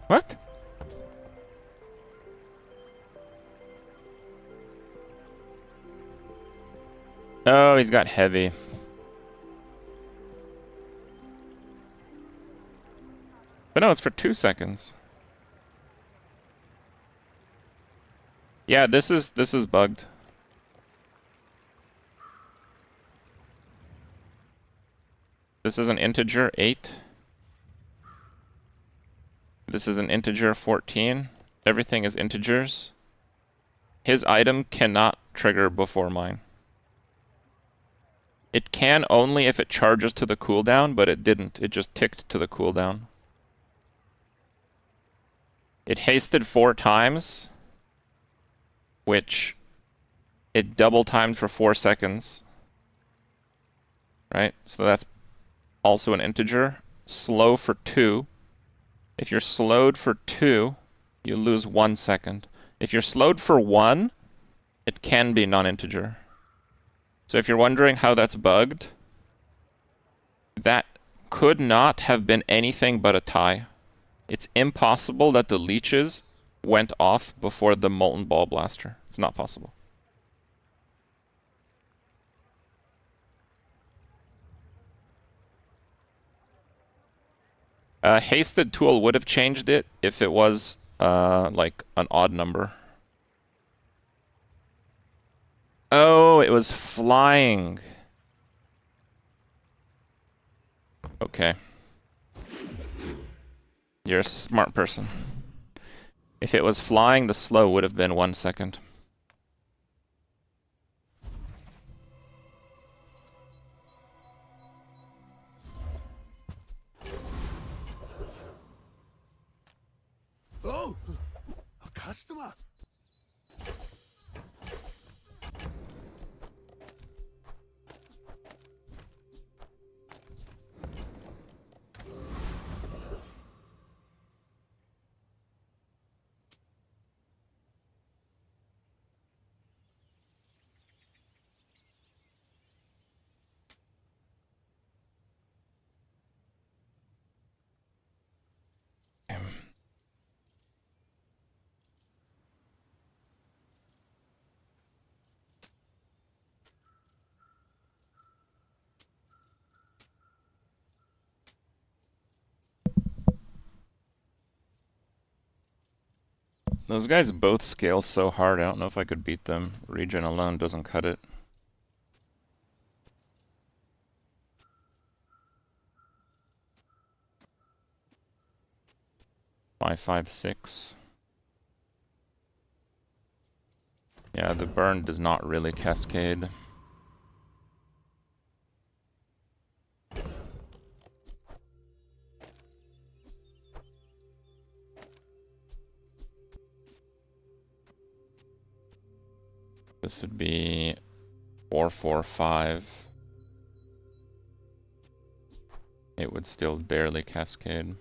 What? Oh, he's got heavy. But no, it's for 2 seconds. Yeah, this is bugged. This is an integer 8. This is an integer 14. Everything is integers. His item cannot trigger before mine. It can only if it charges to the cooldown, but it didn't. It just ticked to the cooldown. It hasted 4 times, which it double timed for 4 seconds. Right? So that's also an integer. Slow for 2. If you're slowed for 2, you lose 1 second. If you're slowed for 1, it can be non-integer. So if you're wondering how that's bugged, that could not have been anything but a tie. It's impossible that the leeches went off before the Molten Ball Blaster. It's not possible. Hasted tool would have changed it if it was like an odd number. Oh, it was flying. Okay. You're a smart person. If it was flying, the slow would have been 1 second. Oh, a customer. Those guys both scale so hard, I don't know if I could beat them. Regen alone doesn't cut it. Five, 5, 6. Yeah, the burn does not really cascade. This would be 4, 4, 5. It would still barely cascade.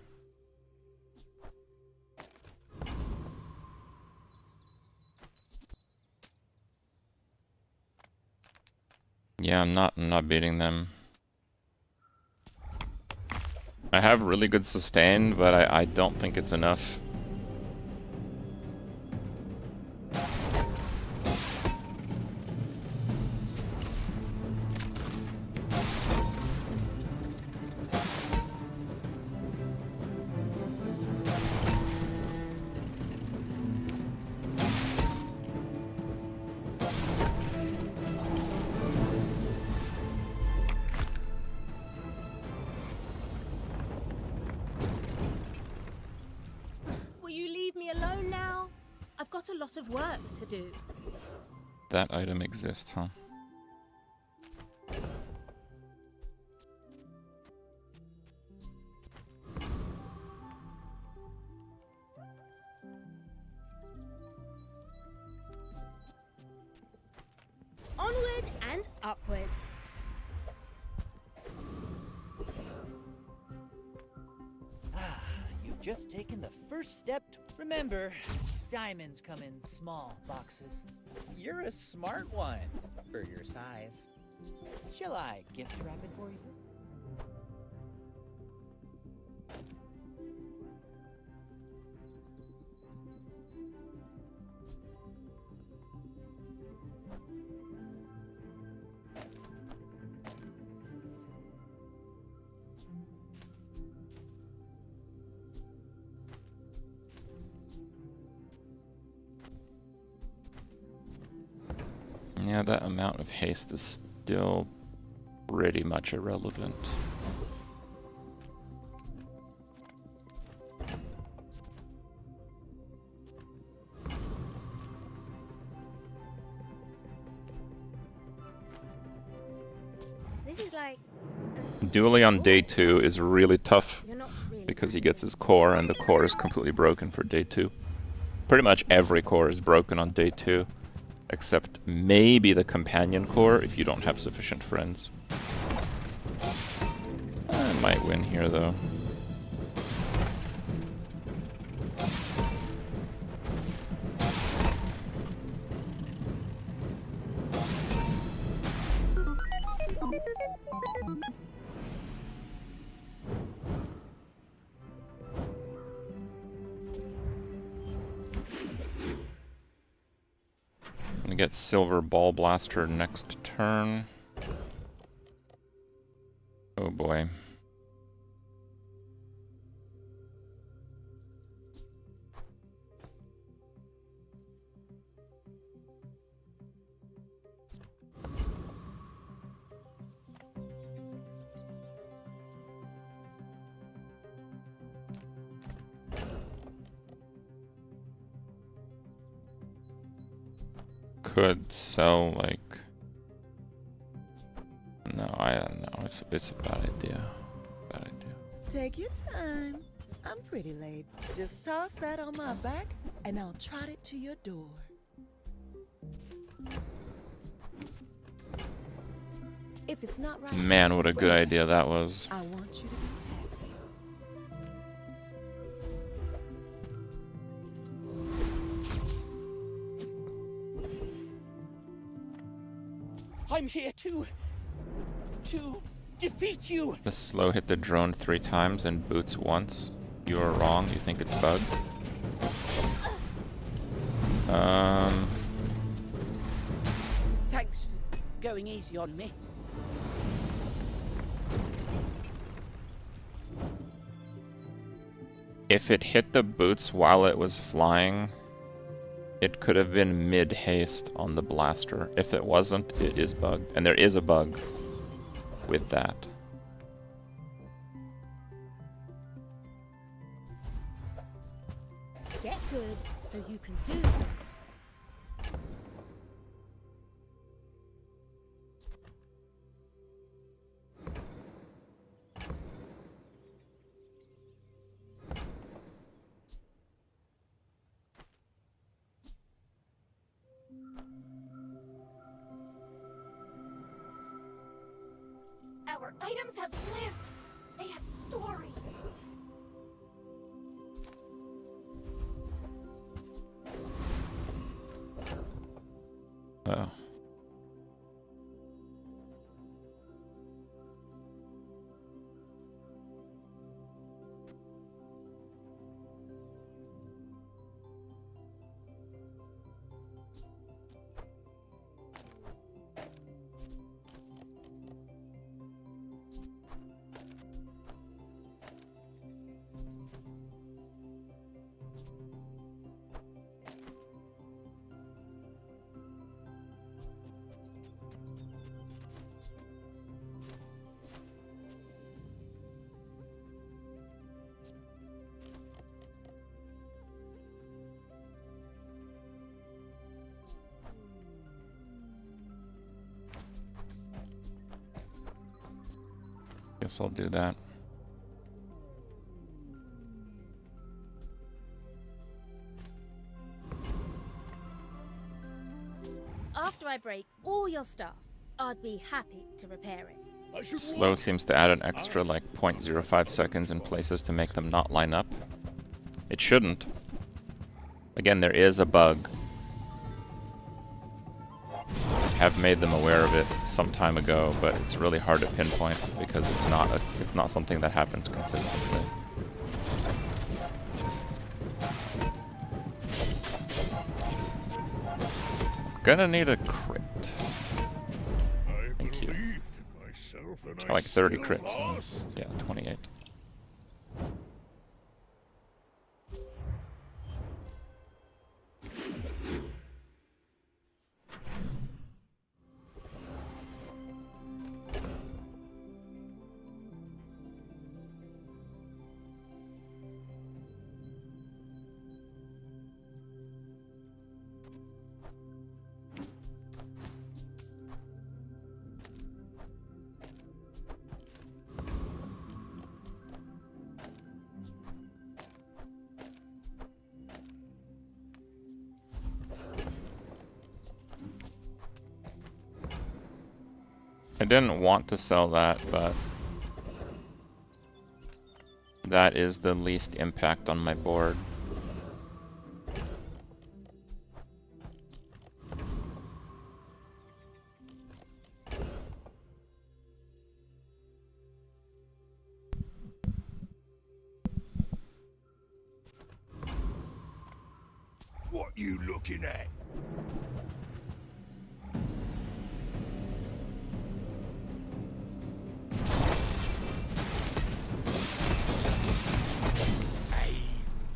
Yeah, I'm not beating them. I have really good sustain, but I don't think it's enough. A lot of work to do. That item exists, huh? Onward and upward. You've just taken the first step. Remember, diamonds come in small boxes. You're a smart one for your size. Shall I gift wrap it for you? Yeah, that amount of haste is still pretty much irrelevant. This is like Dooley on day 2 is really tough because he gets his core and the core is completely broken for day 2. Pretty much every core is broken on day 2. Except maybe the companion core if you don't have sufficient friends. I might win here though. Get Silver Ball Blaster next turn. Oh boy. could sell like. No, I don't know. It's a bad idea. Bad idea. Take your time. I'm pretty late. Just toss that on my back, and I'll trot it to your door. If it's not right, Man, what a good idea that was. I want you to be happy. I'm here to defeat you. The slow hit the drone 3 times and boots once. You are wrong. You think it's bugged. Thanks for going easy on me. If it hit the boots while it was flying, it could have been mid-haste on the blaster. If it wasn't, it is bugged. And there is a bug with that. Get good so you can do good. Our items have lived. They have stories. Oh. Guess I'll do that. After I break all your stuff, I'd be happy to repair it. Slow seems to add an extra like 0.05 seconds in places to make them not line up. It shouldn't. Again, there is a bug. I have made them aware of it some time ago, but it's really hard to pinpoint because it's not something that happens consistently. Gonna need a crit. Thank you. I like 30 crits. Yeah, 28. I didn't want to sell that, but that is the least impact on my board. What you looking at?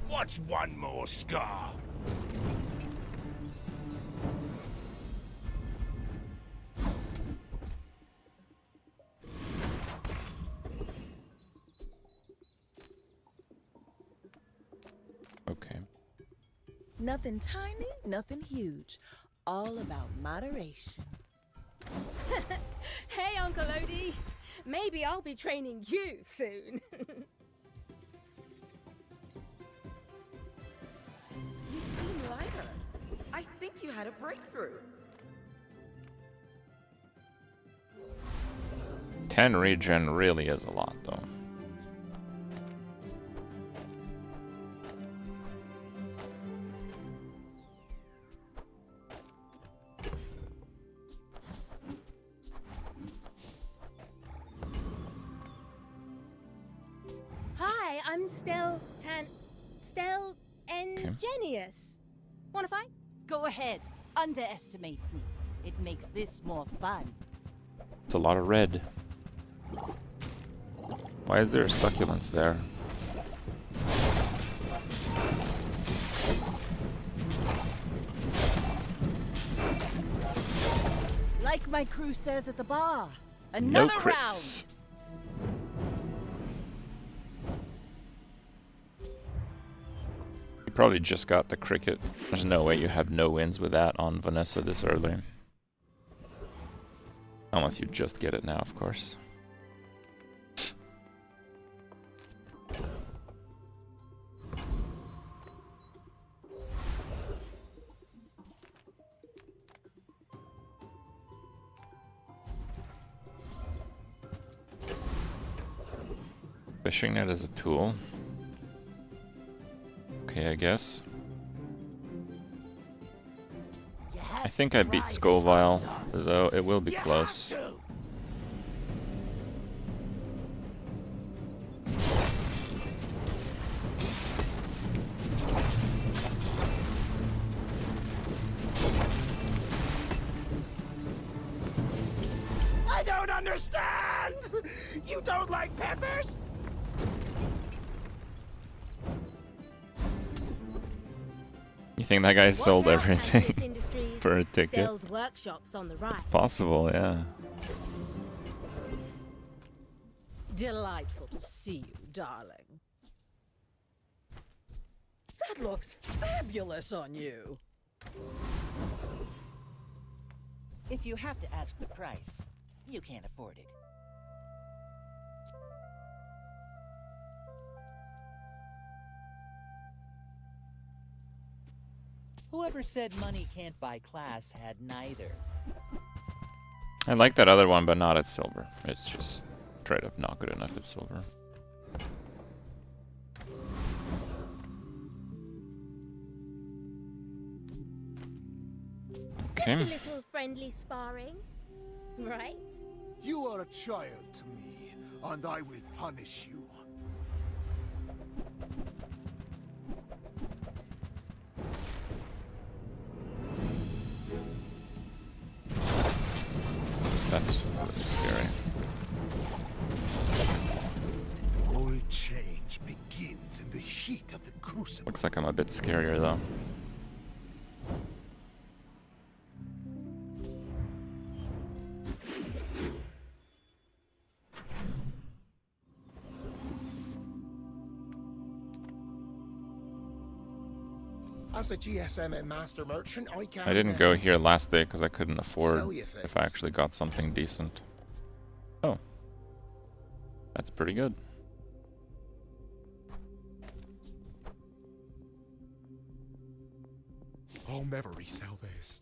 What's one more scar? Okay. Nothing tiny, nothing huge. all about moderation. Hey, Uncle Odie. Maybe I'll be training you soon. You seem lighter. I think you had a breakthrough. 10 regen really is a lot, though. Hi, I'm still ingenious. Wanna fight? Go ahead. Underestimate me. It makes this more fun. It's a lot of red. Why is there a succulence there? Like my crew says at the bar. Another No round. crits. You probably just got the cricket. There's no way you have no wins with that on Vanessa this early. Unless you just get it now, of course. Fishing net as a tool. Okay, I guess. I think I beat Skullvile, though it will be close. I don't understand! You don't like peppers? You think that guy sold everything for a ticket? Stell's workshops on the right. It's possible, yeah. Delightful to see you, darling. That looks fabulous on you. If you have to ask the price, you can't afford it. Whoever said money can't buy class had neither. I like that other one, but not at silver. It's just straight up not good enough at silver. Just a little friendly sparring, right? You are a child to me, and I will punish you. That's really scary. All change begins in the heat of the crucible. Looks like I'm a bit scarier though. As a GSM and master merchant, I can. I didn't go here last day because I couldn't afford Sell you if I actually got something decent. Oh. That's pretty good. I'll never resell this.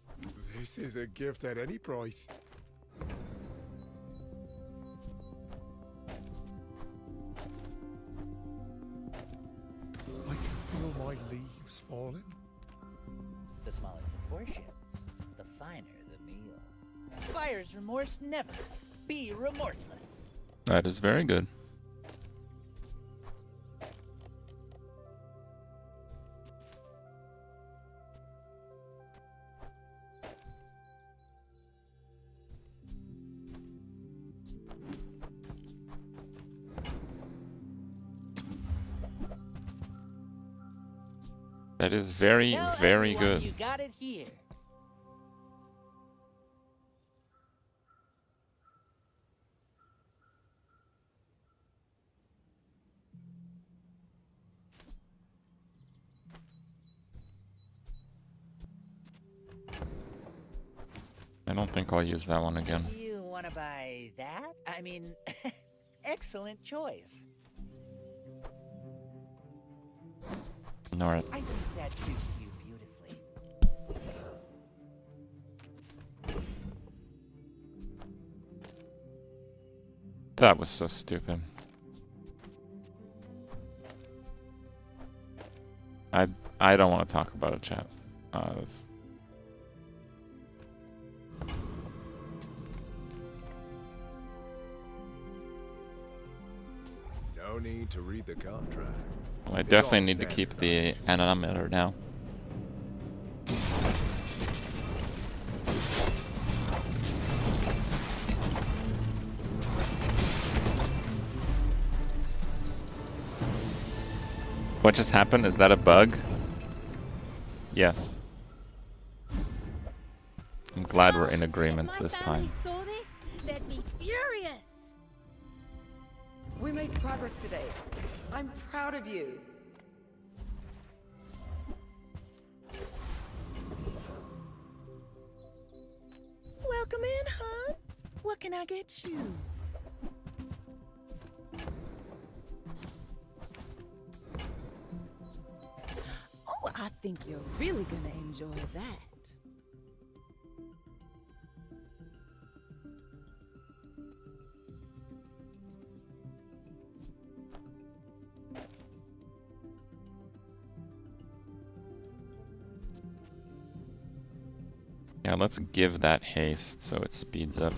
This is a gift at any price. I can feel my leaves falling. The smaller the portions, the finer the meal. Buyer's remorse never. Be remorseless. That is very good. That is very, Tell very everyone good. You got it here. I don't think I'll use that one again. You want to buy that? I mean, excellent choice. Nor I think that suits you beautifully. that was so stupid. I don't want to talk about it, chat. No need to read the contract. I definitely need to keep the anometer now. What just happened? Is that a bug? Yes. I'm glad we're in agreement this time. Saw this, they'd be furious. We made progress today. I'm proud of you. Welcome in, hon. What can I get you? Oh, I think you're really gonna enjoy that. Yeah, let's give that haste so it speeds up.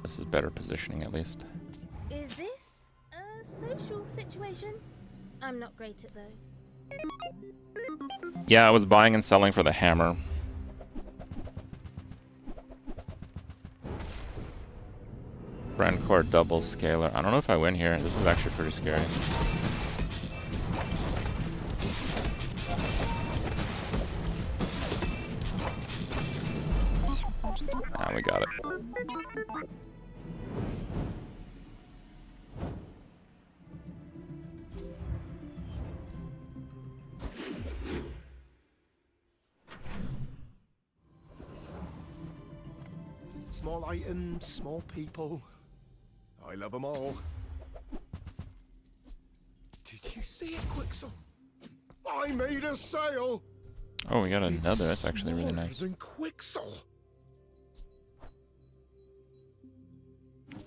This is better positioning at least. Is this a social situation? I'm not great at those. Yeah, I was buying and selling for the hammer. Brandcore double scalar. I don't know if I win here. This is actually pretty scary. Ah, we got it. Small items, small people. I love them all. Did you see it, Quixel? I made a sale! Oh, we got another. That's actually really nice. Than Quixel.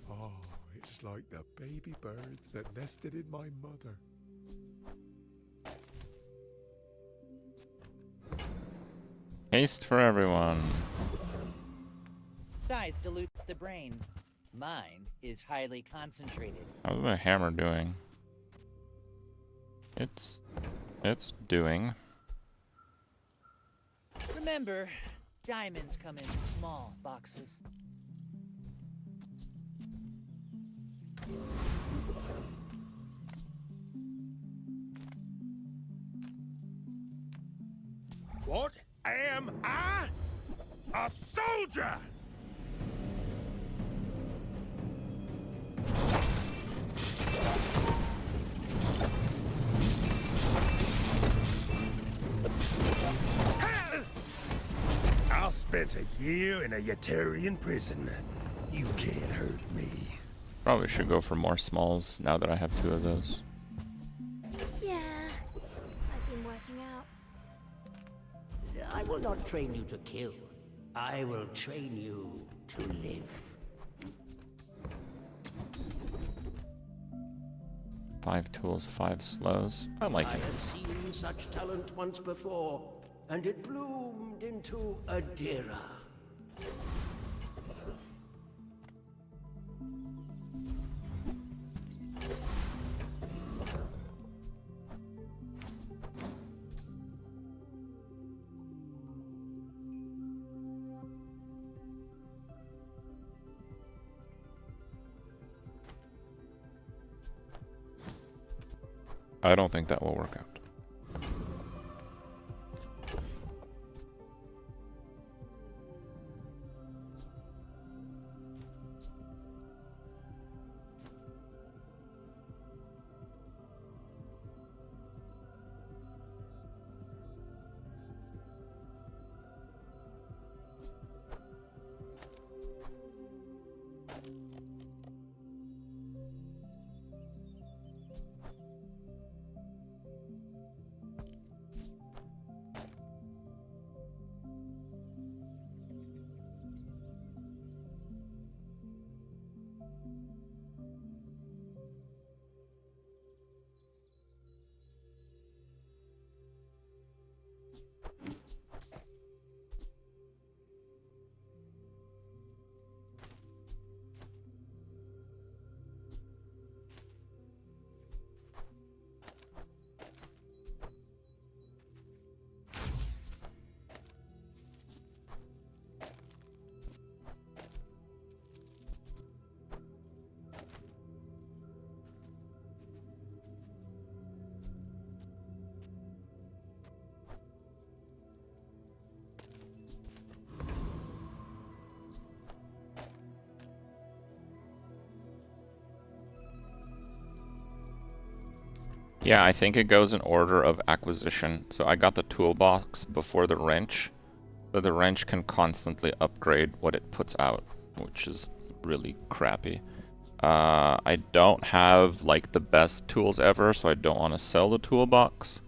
Oh, it's like the baby birds that nested in my mother. Haste for everyone. Size dilutes the brain. Mind is highly concentrated. How's the hammer doing? It's doing. Remember, diamonds come in small boxes. What am I? A soldier! I spent a year in a Yetarian prison. You can't hurt me. Probably should go for more smalls now that I have 2 of those. Yeah, I've been working out. I will not train you to kill. I will train you to live. 5 tools, 5 slows. I like I it. have seen such talent once before, and it bloomed into a Dira. I don't think that will work out. Yeah, I think it goes in order of acquisition. So I got the toolbox before the wrench, so the wrench can constantly upgrade what it puts out, which is really crappy. I don't have like the best tools ever, so I don't want to sell the toolbox.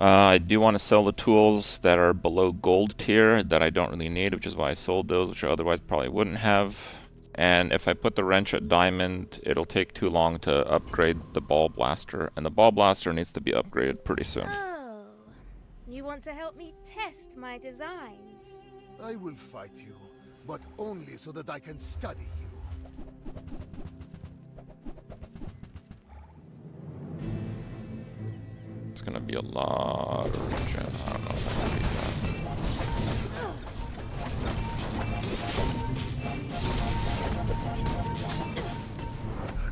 I do want to sell the tools that are below gold tier that I don't really need, which is why I sold those, which I otherwise probably wouldn't have. And if I put the wrench at diamond, it'll take too long to upgrade the ball blaster, and the ball blaster needs to be upgraded pretty soon. Oh, you want to help me test my designs? I will fight you, but only so that I can study you. It's gonna be a lot of regen. I don't know if I can beat that.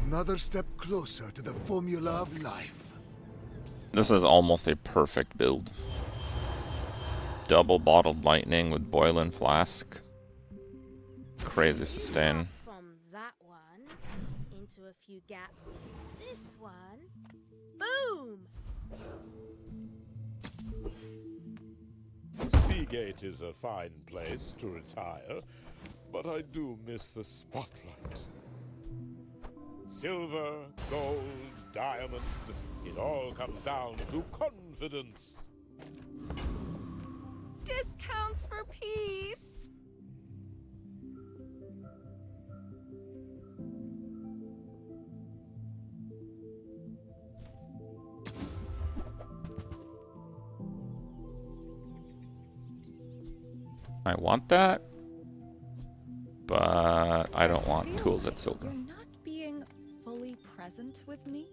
Another step closer to the formula of life. This is almost a perfect build. Double bottled lightning with boiling flask. Crazy sustain. From that one into a few gaps in this one. Boom! Seagate is a fine place to retire, but I do miss the spotlight. Silver, gold, diamond, it all comes down to confidence. Discounts for peace. I want that, but I don't want tools at silver. You're not being fully present with me?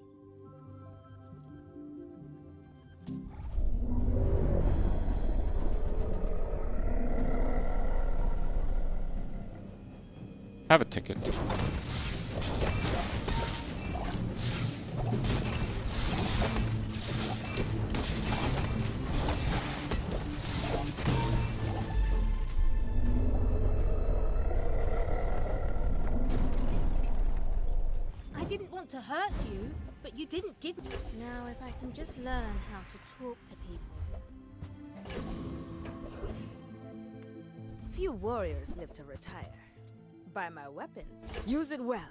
Have a ticket. I didn't want to hurt you, but you didn't give me. Now, if I can just learn how to talk to people. Few warriors live to retire. Buy my weapons. Use it well.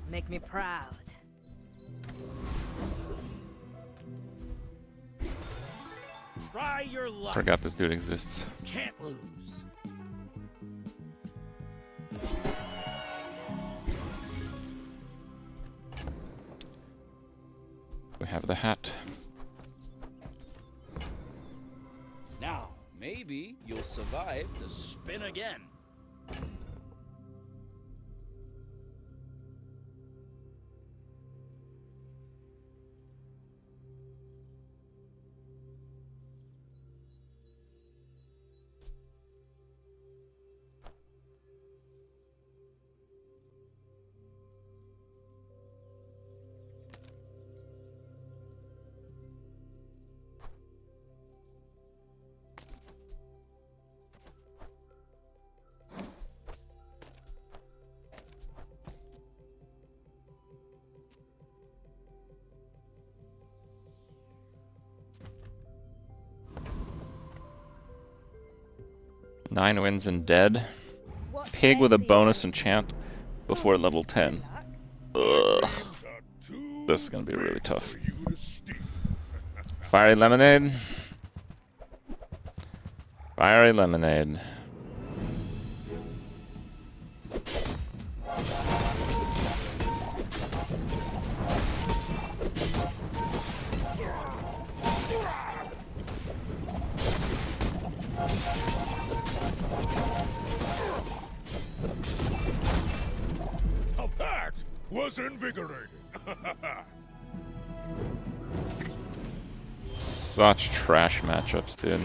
Make me proud. Try your luck. Forgot this dude exists. Can't lose. We have the hat. Now, maybe you'll survive to spin again. Nine wins and dead. Pig with a bonus enchant before level 10. Ugh. This is gonna be really tough. Fiery lemonade. Fiery lemonade. was invigorating. Such trash matchups, dude.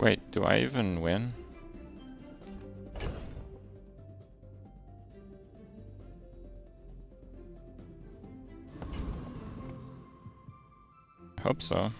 Wait, do I even win? Hope so.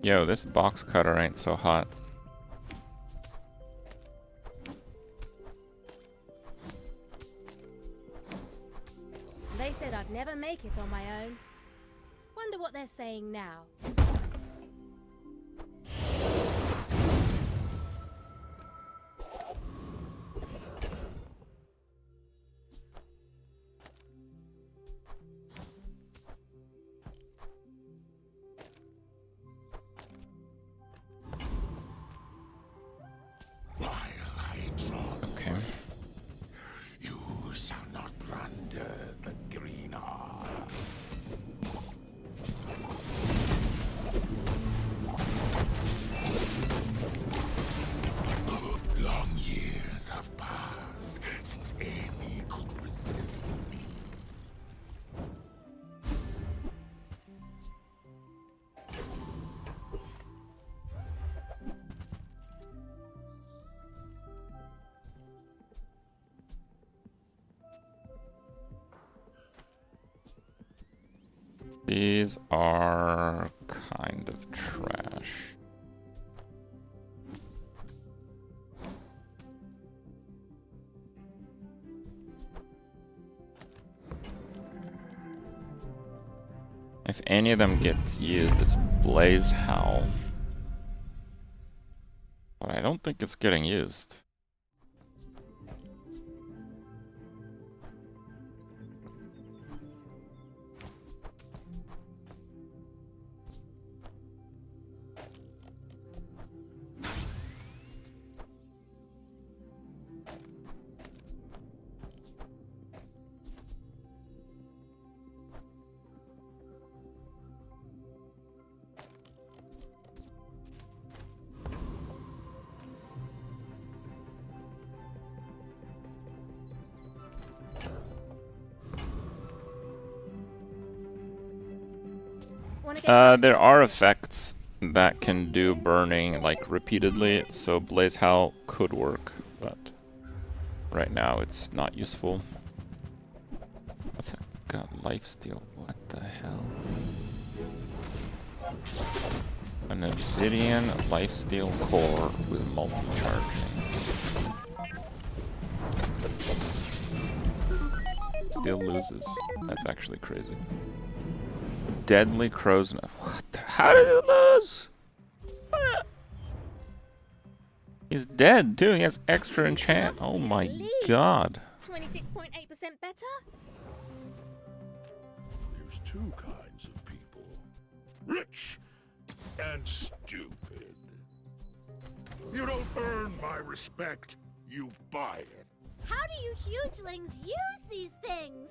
Yo, this box cutter ain't so hot. They said I'd never make it on my own. Wonder what they're saying now. Okay. You shall not plunder the green heart. Long years have passed since any could resist me. These are kind of trash. If any of them gets used, it's Blaze Howl. But I don't think it's getting used. There are effects that can do burning like repeatedly, so Blaze Howl could work, but right now it's not useful. What's that? Got lifesteal. What the hell? An obsidian lifesteal core with multi-charging. Still loses. That's actually crazy. Deadly Crow's Nest. What the? How did he lose? What? He's dead too. He has extra enchant. Oh my god. 26.8% better? There's two kinds of people. Rich and stupid. You don't earn my respect, you buy it. How do you hugelings use these things?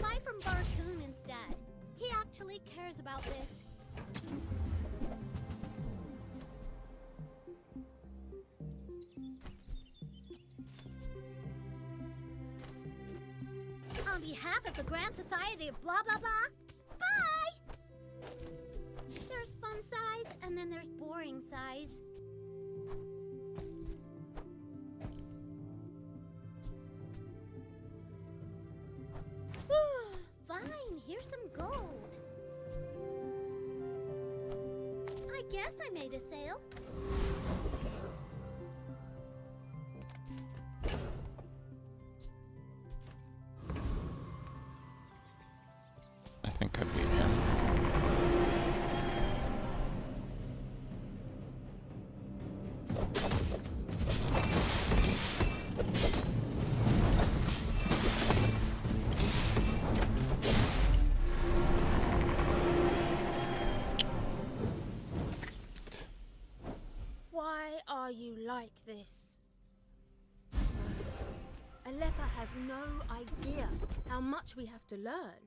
Buy from Barcoon instead. He actually cares about this. on behalf of the Grand Society of blah blah blah. Bye! There's fun size, and then there's boring size. Fine, here's some gold. I guess I made a sale. I think I beat him. Why are you like this? Aleppa has no idea how much we have to learn.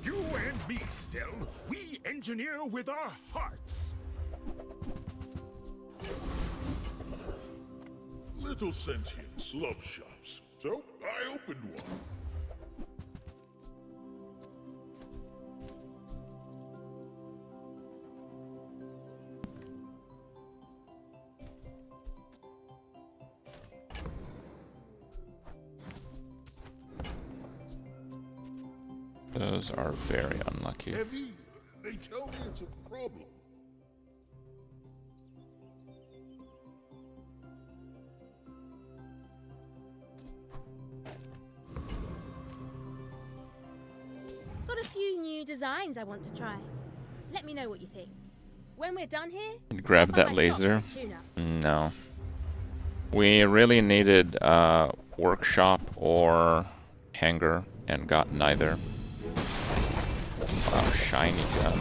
You and me, Stell. We engineer with our hearts. Little sentient slub shops. So I opened one. Those are very unlucky. Heavy? They tell me it's a problem. Got a few new designs I want to try. Let me know what you think. When we're done here, Grab stop by that my shop laser. for a tune-up. No. We really needed a workshop or hangar and got neither. Wow, shiny gun.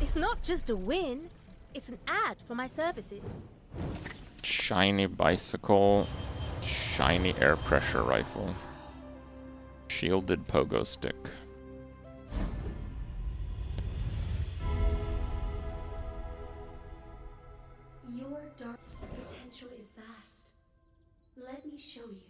It's not just a win, it's an ad for my services. Shiny bicycle. Shiny air pressure rifle. Shielded pogo stick. Your dark potential is vast. Let me show you.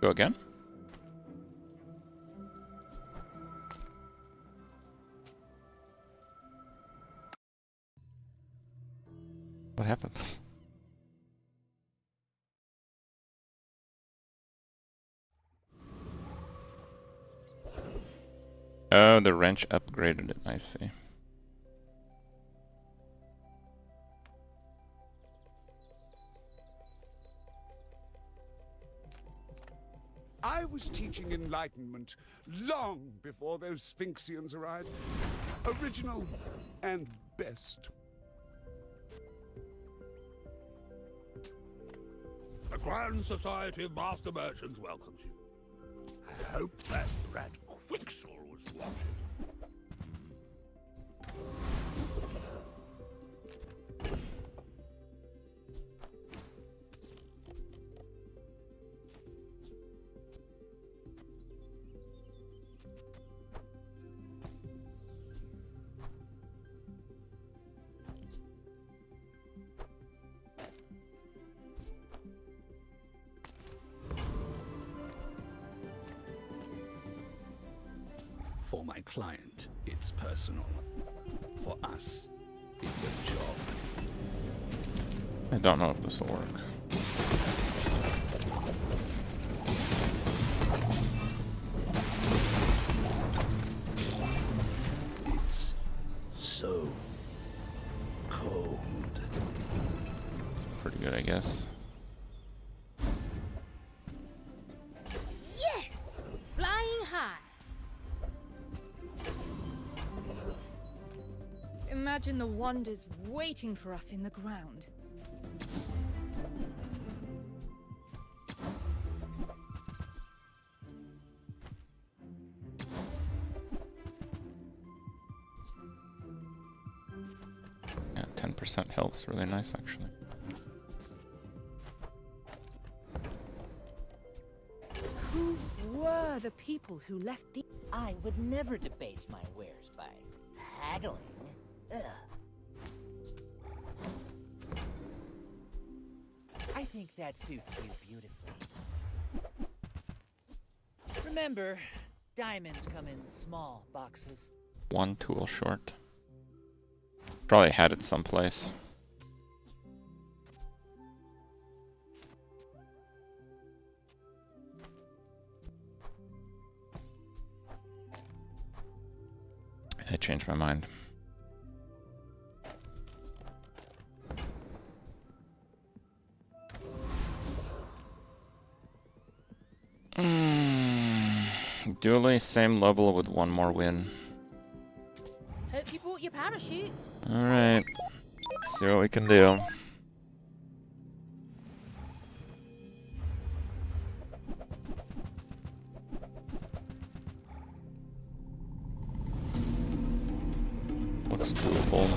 Go again? What happened? Oh, the wrench upgraded it, I see. I was teaching Enlightenment long before those Sphinxians arrived. Original and best. The Grand Society of Master Merchants welcomes you. I hope that brat Quixel was watching. For my client, it's personal. For us, it's a job. I don't know if this will work. It's so cold. It's pretty good, I guess. Yes! Flying high. Imagine the wonders waiting for us in the ground. Yeah, 10% health's really nice, actually. Who were the people who left the... I would never debase my wares by haggling. Ugh. I think that suits you beautifully. Remember, diamonds come in small boxes. One tool short. Probably had it someplace. I changed my mind. Dually, same level with one more win. Hope you brought your parachute. Alright. See what we can do. Looks doable.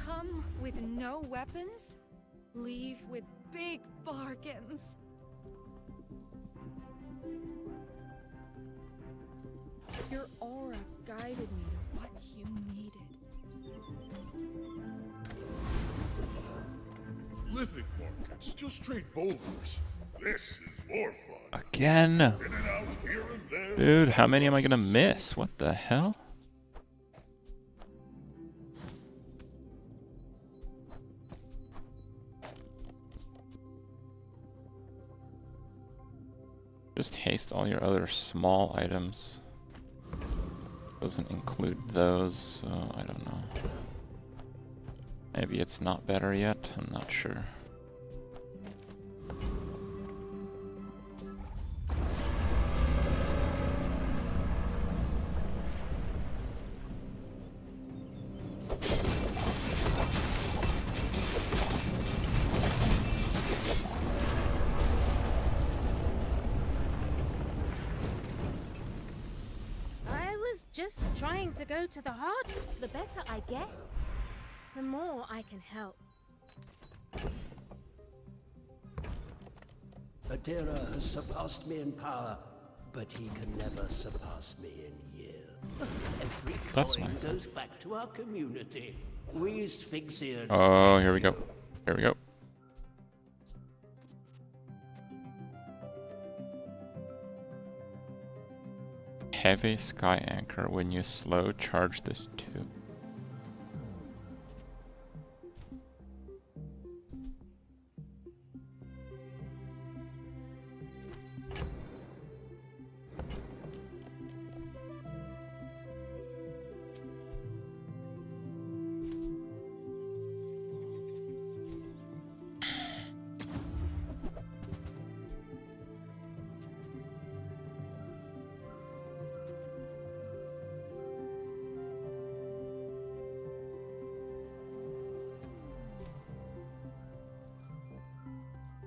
Come with no weapons, leave with big bargains. Your aura guided me to what you needed. Lithic markets, just trade boulders. This is more fun. Again? In and out here and there. Dude, how many am I gonna miss? What the hell? Just haste all your other small items. Doesn't include those, so I don't know. Maybe it's not better yet, I'm not sure. Just trying to go to the heart. The better I get, the more I can help. Adira has surpassed me in power, but he can never surpass me in year. Every That's coin nice. goes back to our community. We Sphinxians. Oh, here we go. Here we go. Heavy sky anchor. When you slow, charge this too.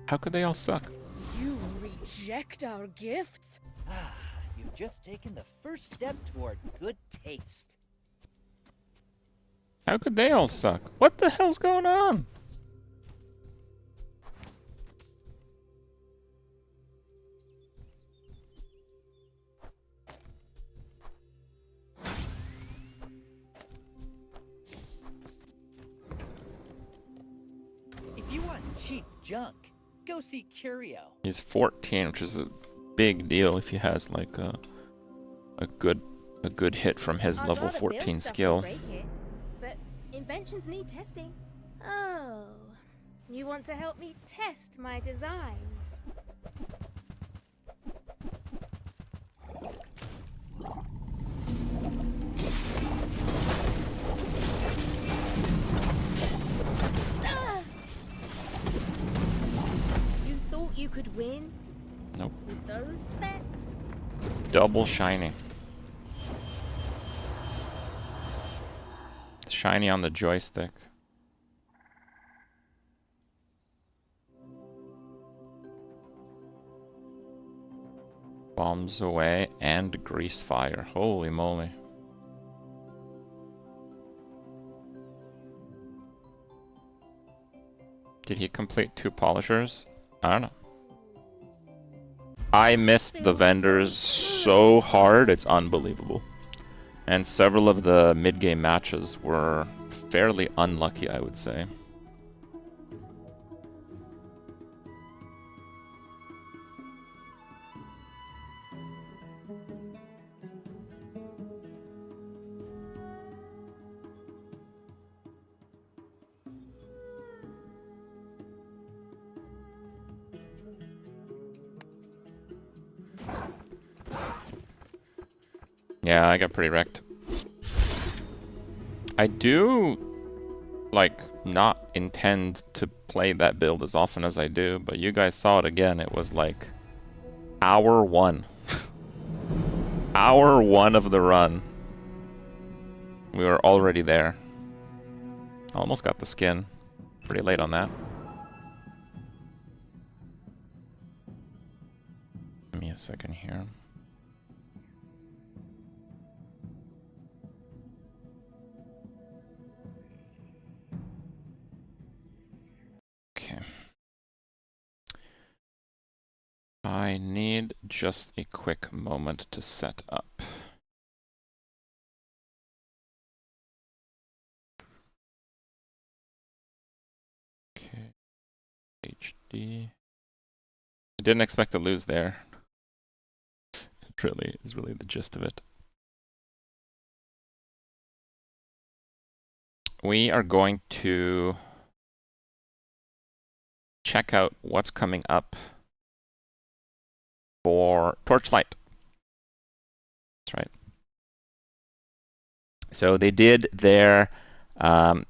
How could they all suck? You reject our gifts? Ah, you've just taken the first step toward good taste. How could they all suck? What the hell's going on? cheap junk. Go see Curio. He's 14, which is a big deal if he has like a good hit from his I'd level rather 14 build stuff skill. than break it, but inventions need testing. Oh, you want to help me test my designs? You thought you could win? Nope. With those specs? Double shiny. Shiny on the joystick. Bombs away and grease fire. Holy moly. Did he complete 2 polishers? I don't know. I missed the vendors so hard, it's unbelievable. And several of the mid-game matches were fairly unlucky, I would say. Yeah, I got pretty wrecked. I do, like, not intend to play that build as often as I do, but you guys saw it again. It was like hour 1. Hour 1 of the run. We were already there. Almost got the skin. Pretty late on that. Give me a second here. Okay. I need just a quick moment to set up. Okay. HD. I didn't expect to lose there. It really is really the gist of it. We are going to check out what's coming up for Torchlight. That's right. So they did their,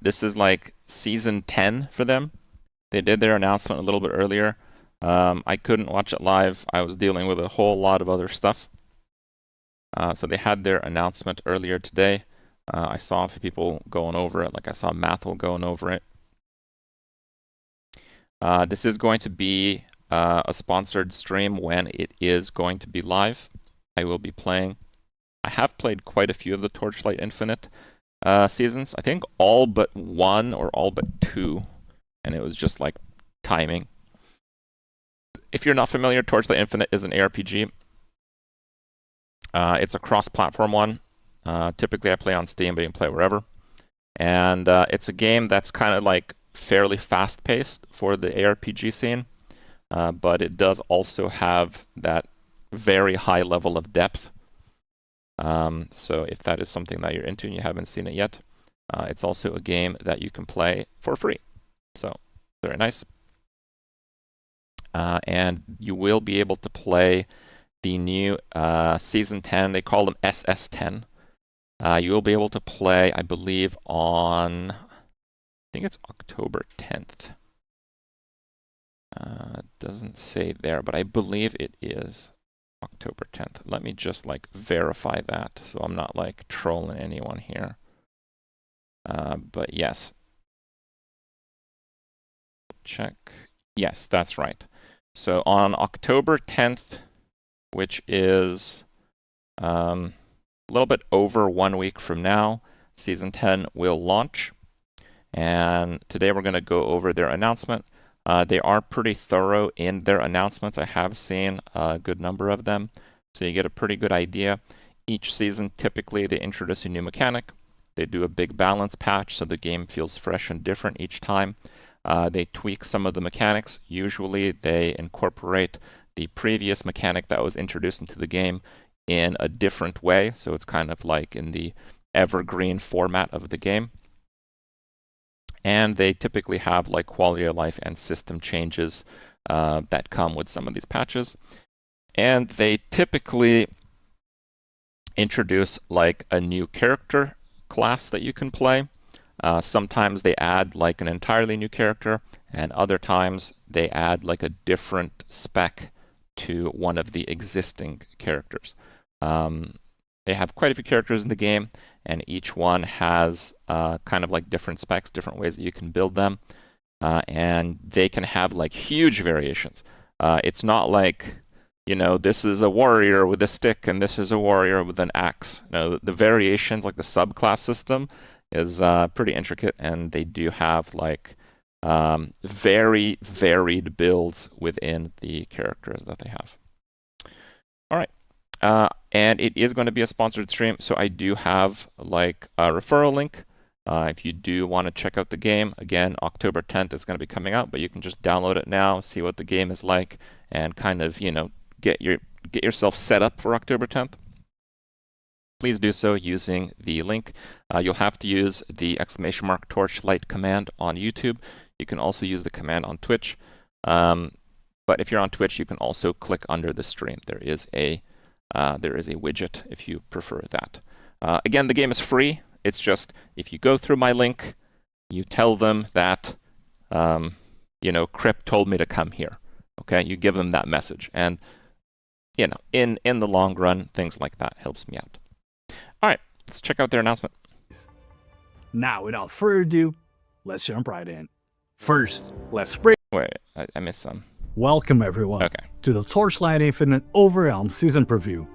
this is like season 10 for them. They did their announcement a little bit earlier. I couldn't watch it live. I was dealing with a whole lot of other stuff. So they had their announcement earlier today. I saw a few people going over it, like I saw Mathel going over it. This is going to be a sponsored stream when it is going to be live. I will be playing. I have played quite a few of the Torchlight Infinite seasons. I think all but 1 or all but 2. And it was just like timing. If you're not familiar, Torchlight Infinite is an ARPG. It's a cross-platform one. Typically I play on Steam, but you can play wherever. And it's a game that's kind of like fairly fast-paced for the ARPG scene, but it does also have that very high level of depth. So if that is something that you're into and you haven't seen it yet, it's also a game that you can play for free. So very nice. And you will be able to play the new Season 10. They call them SS10. You will be able to play, I believe, on... I think it's October 10th. Doesn't say there, but I believe it is October 10th. Let me just like verify that so I'm not like trolling anyone here. But yes. Check. Yes, that's right. So on October 10th, which is a little bit over 1 week from now, Season 10 will launch. And today we're going to go over their announcement. They are pretty thorough in their announcements. I have seen a good number of them, so you get a pretty good idea. Each season, typically, they introduce a new mechanic. They do a big balance patch so the game feels fresh and different each time. They tweak some of the mechanics. Usually they incorporate the previous mechanic that was introduced into the game in a different way, so it's kind of like in the evergreen format of the game. And they typically have like quality of life and system changes that come with some of these patches. And they typically introduce like a new character class that you can play. Sometimes they add like an entirely new character, and other times they add like a different spec to one of the existing characters. They have quite a few characters in the game, and each one has kind of like different specs, different ways that you can build them, and they can have like huge variations. It's not like, you know, this is a warrior with a stick and this is a warrior with an axe. No, the variations, like the subclass system, is pretty intricate, and they do have like very varied builds within the characters that they have. All right. And it is going to be a sponsored stream, so I do have like a referral link. If you do want to check out the game, again, October 10th is going to be coming out, but you can just download it now, see what the game is like, and kind of, you know, get yourself set up for October 10th. Please do so using the link. You'll have to use the !Torchlight command on YouTube. You can also use the command on Twitch. But if you're on Twitch, you can also click under the stream. There is a widget if you prefer that. Again, the game is free. It's just if you go through my link, you tell them that, you know, Crip told me to come here. Okay, you give them that message, and you know, in the long run, things like that helps me out. All right, let's check out their announcement. Now, without further ado, let's jump right in. First, let's break. Wait, I missed some. Welcome everyone to the Torchlight Infinite Overwhelmed season preview.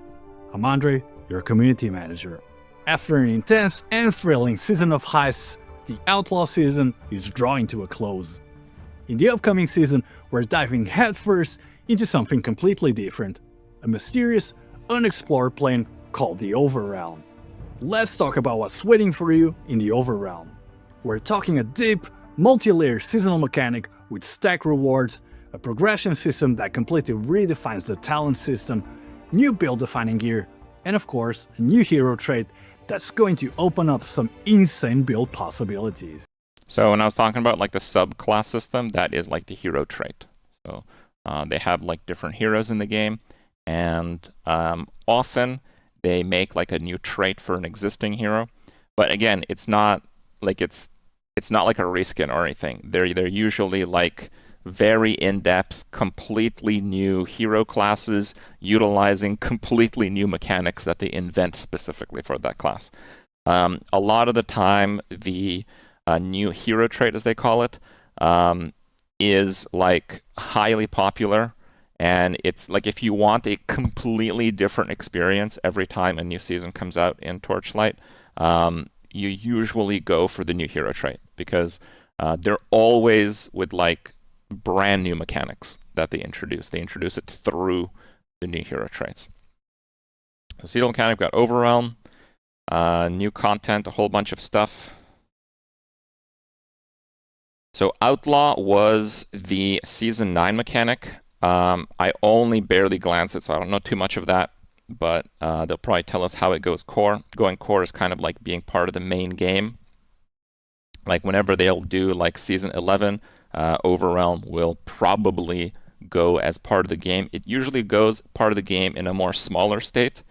I'm Andre, your community manager. After an intense and thrilling season of heists, the Outlaw season is drawing to a close. In the upcoming season, we're diving headfirst into something completely different, a mysterious, unexplored plane called the Overrealm. Let's talk about what's waiting for you in the Overrealm. We're talking a deep, multi-layer seasonal mechanic with stack rewards, a progression system that completely redefines the talent system, new build-defining gear, and of course, a new hero trait that's going to open up some insane build possibilities. So when I was talking about like the subclass system, that is like the hero trait. So they have like different heroes in the game, and often they make like a new trait for an existing hero. But again, it's not like a reskin or anything. They're usually like very in-depth, completely new hero classes utilizing completely new mechanics that they invent specifically for that class. A lot of the time, the new hero trait, as they call it, is like highly popular, and it's like if you want a completely different experience every time a new season comes out in Torchlight, you usually go for the new hero trait, because they're always with like brand new mechanics that they introduce. They introduce it through the new hero traits. So seasonal mechanic, we've got Overwhelm, new content, a whole bunch of stuff. So Outlaw was the Season 9 mechanic. I only barely glanced at it, so I don't know too much of that, but they'll probably tell us how it goes core. Going core is kind of like being part of the main game. Like whenever they'll do like Season 11, Overwhelm will probably go as part of the game. It usually goes part of the game in a more smaller state.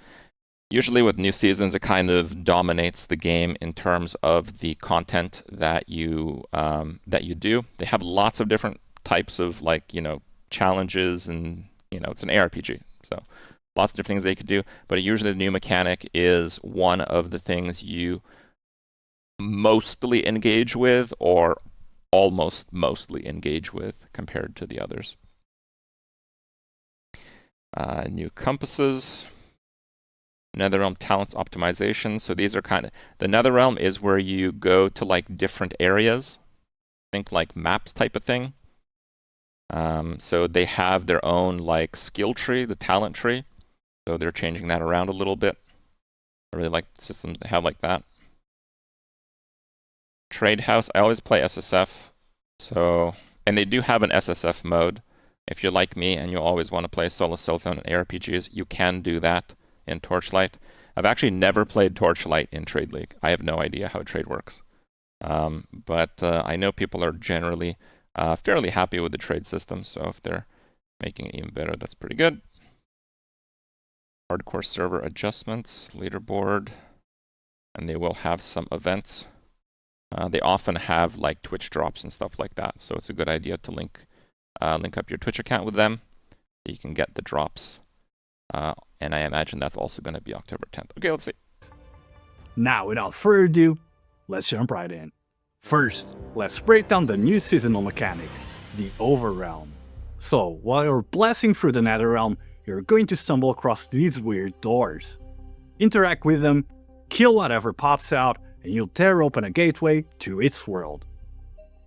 Usually with new seasons, it kind of dominates the game in terms of the content that you do. They have lots of different types of like, you know, challenges, and you know, it's an ARPG, so lots of different things they could do. But usually the new mechanic is one of the things you mostly engage with, or almost mostly engage with compared to the others. New compasses. Netherrealm talents optimization. So these are kind of, the Netherrealm is where you go to like different areas. Think like maps type of thing. So they have their own like skill tree, the talent tree. So they're changing that around a little bit. I really like the systems they have like that. Trade House, I always play SSF. So, and they do have an SSF mode. If you're like me and you always want to play solo cell phone and ARPGs, you can do that in Torchlight. I've actually never played Torchlight in Trade League. I have no idea how trade works. But I know people are generally fairly happy with the trade system, so if they're making it even better, that's pretty good. Hardcore server adjustments, leaderboard, and they will have some events. They often have like Twitch drops and stuff like that, so it's a good idea to link up your Twitch account with them. You can get the drops, and I imagine that's also going to be October 10th. Okay, let's see. Now, without further ado, let's jump right in. First, let's break down the new seasonal mechanic, the Overrealm. So, while you're blasting through the Netherrealm, you're going to stumble across these weird doors. Interact with them, kill whatever pops out, and you'll tear open a gateway to its world.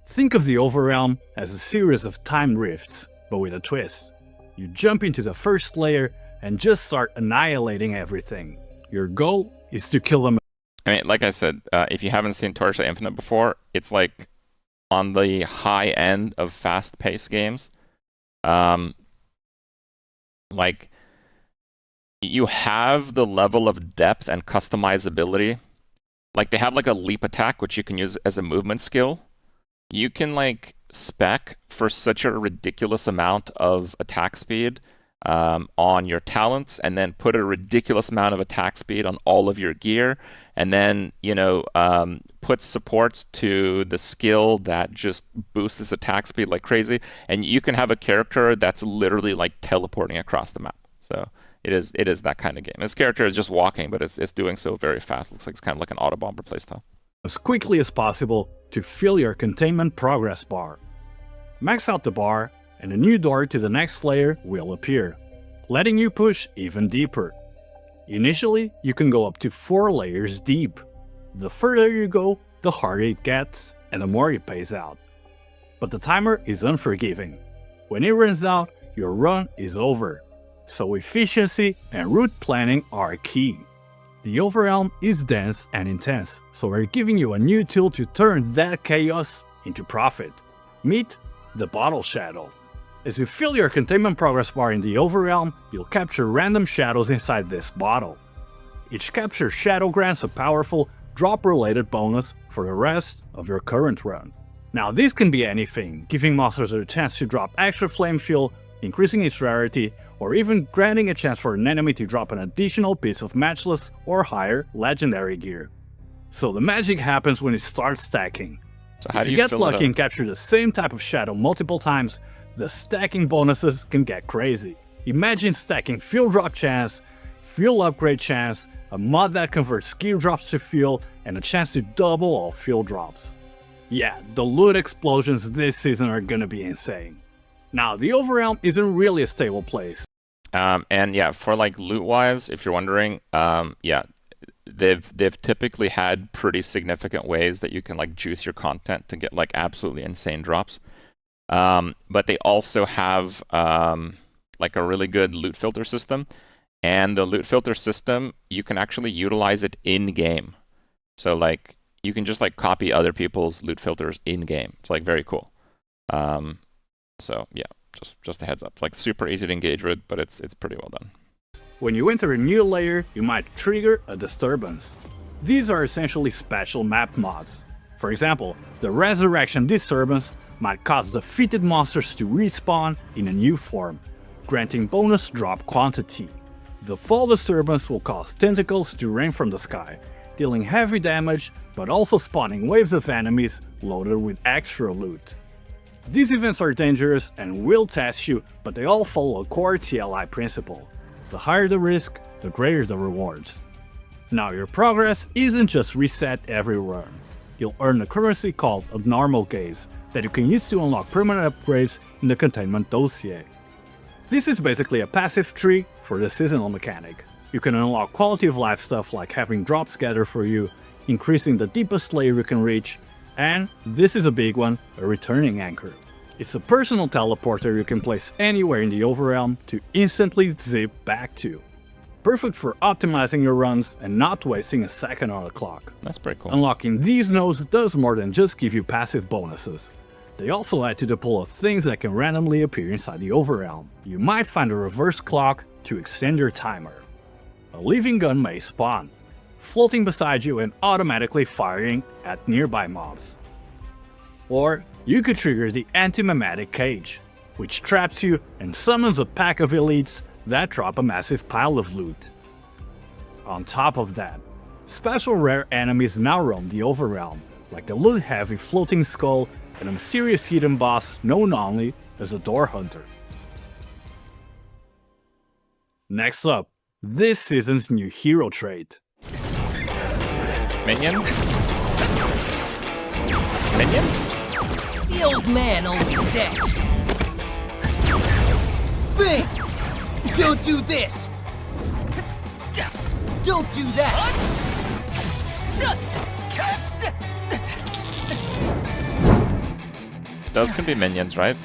Think of the Overrealm as a series of time rifts, but with a twist. You jump into the first layer and just start annihilating everything. Your goal is to kill them. I mean, like I said, if you haven't seen Torchlight Infinite before, it's like on the high end of fast-paced games. Like, you have the level of depth and customizability. Like, they have like a leap attack, which you can use as a movement skill. You can like spec for such a ridiculous amount of attack speed on your talents, and then put a ridiculous amount of attack speed on all of your gear, and then, you know, put supports to the skill that just boosts this attack speed like crazy, and you can have a character that's literally like teleporting across the map. So it is that kind of game. This character is just walking, but it's doing so very fast. Looks like it's kind of like an auto bomber playstyle. As quickly as possible to fill your containment progress bar. Max out the bar, and a new door to the next layer will appear, letting you push even deeper. Initially, you can go up to 4 layers deep. The further you go, the harder it gets, and the more it pays out. But the timer is unforgiving. When it runs out, your run is over. So efficiency and route planning are key. The Overrealm is dense and intense, so we're giving you a new tool to turn that chaos into profit. Meet the Bottle Shadow. As you fill your containment progress bar in the Overrealm, you'll capture random shadows inside this bottle. Each capture shadow grants a powerful drop-related bonus for the rest of your current run. Now this can be anything, giving monsters a chance to drop extra flame fuel, increasing its rarity, or even granting a chance for an enemy to drop an additional piece of matchless or higher legendary gear. So the magic happens when it starts stacking. So how if do you you get fill lucky it and capture the same type of shadow multiple times, the stacking bonuses can get crazy. Imagine stacking fuel drop chance, fuel upgrade chance, a mod that converts gear drops to fuel, and a chance to double all fuel drops. Yeah, the loot explosions this season are gonna be insane. Now, the Overrealm isn't really a stable place. And yeah, for like loot-wise, if you're wondering, yeah, they've typically had pretty significant ways that you can like juice your content to get like absolutely insane drops. But they also have like a really good loot filter system, and the loot filter system, you can actually utilize it in-game. So like you can just like copy other people's loot filters in-game. It's like very cool. So yeah, just a heads up. It's like super easy to engage with, but it's pretty well done. When you enter a new layer, you might trigger a disturbance. These are essentially special map mods. For example, the Resurrection Disturbance might cause defeated monsters to respawn in a new form, granting bonus drop quantity. The Fall Disturbance will cause tentacles to rain from the sky, dealing heavy damage, but also spawning waves of enemies loaded with extra loot. These events are dangerous and will test you, but they all follow a core TLI principle. The higher the risk, the greater the rewards. Now your progress isn't just reset every run. You'll earn a currency called Abnormal Gaze that you can use to unlock permanent upgrades in the containment dossier. This is basically a passive tree for the seasonal mechanic. You can unlock quality of life stuff like having drops gather for you, increasing the deepest layer you can reach, and, this is a big one, a returning anchor. It's a personal teleporter you can place anywhere in the Overrealm to instantly zip back to. perfect for optimizing your runs and not wasting a second on the clock. That's pretty cool. Unlocking these nodes does more than just give you passive bonuses. They also add to the pool of things that can randomly appear inside the Overrealm. You might find a reverse clock to extend your timer. A living gun may spawn, floating beside you and automatically firing at nearby mobs. Or you could trigger the anti-mimetic cage, which traps you and summons a pack of elites that drop a massive pile of loot. On top of that, special rare enemies now roam the Overrealm, like a loot-heavy floating skull and a mysterious hidden boss known only as a Door Hunter. Next up, this season's new hero trait. Minions? Minions? The old man always says, "Bing! Don't do this! Don't do that!" Those can be minions, right?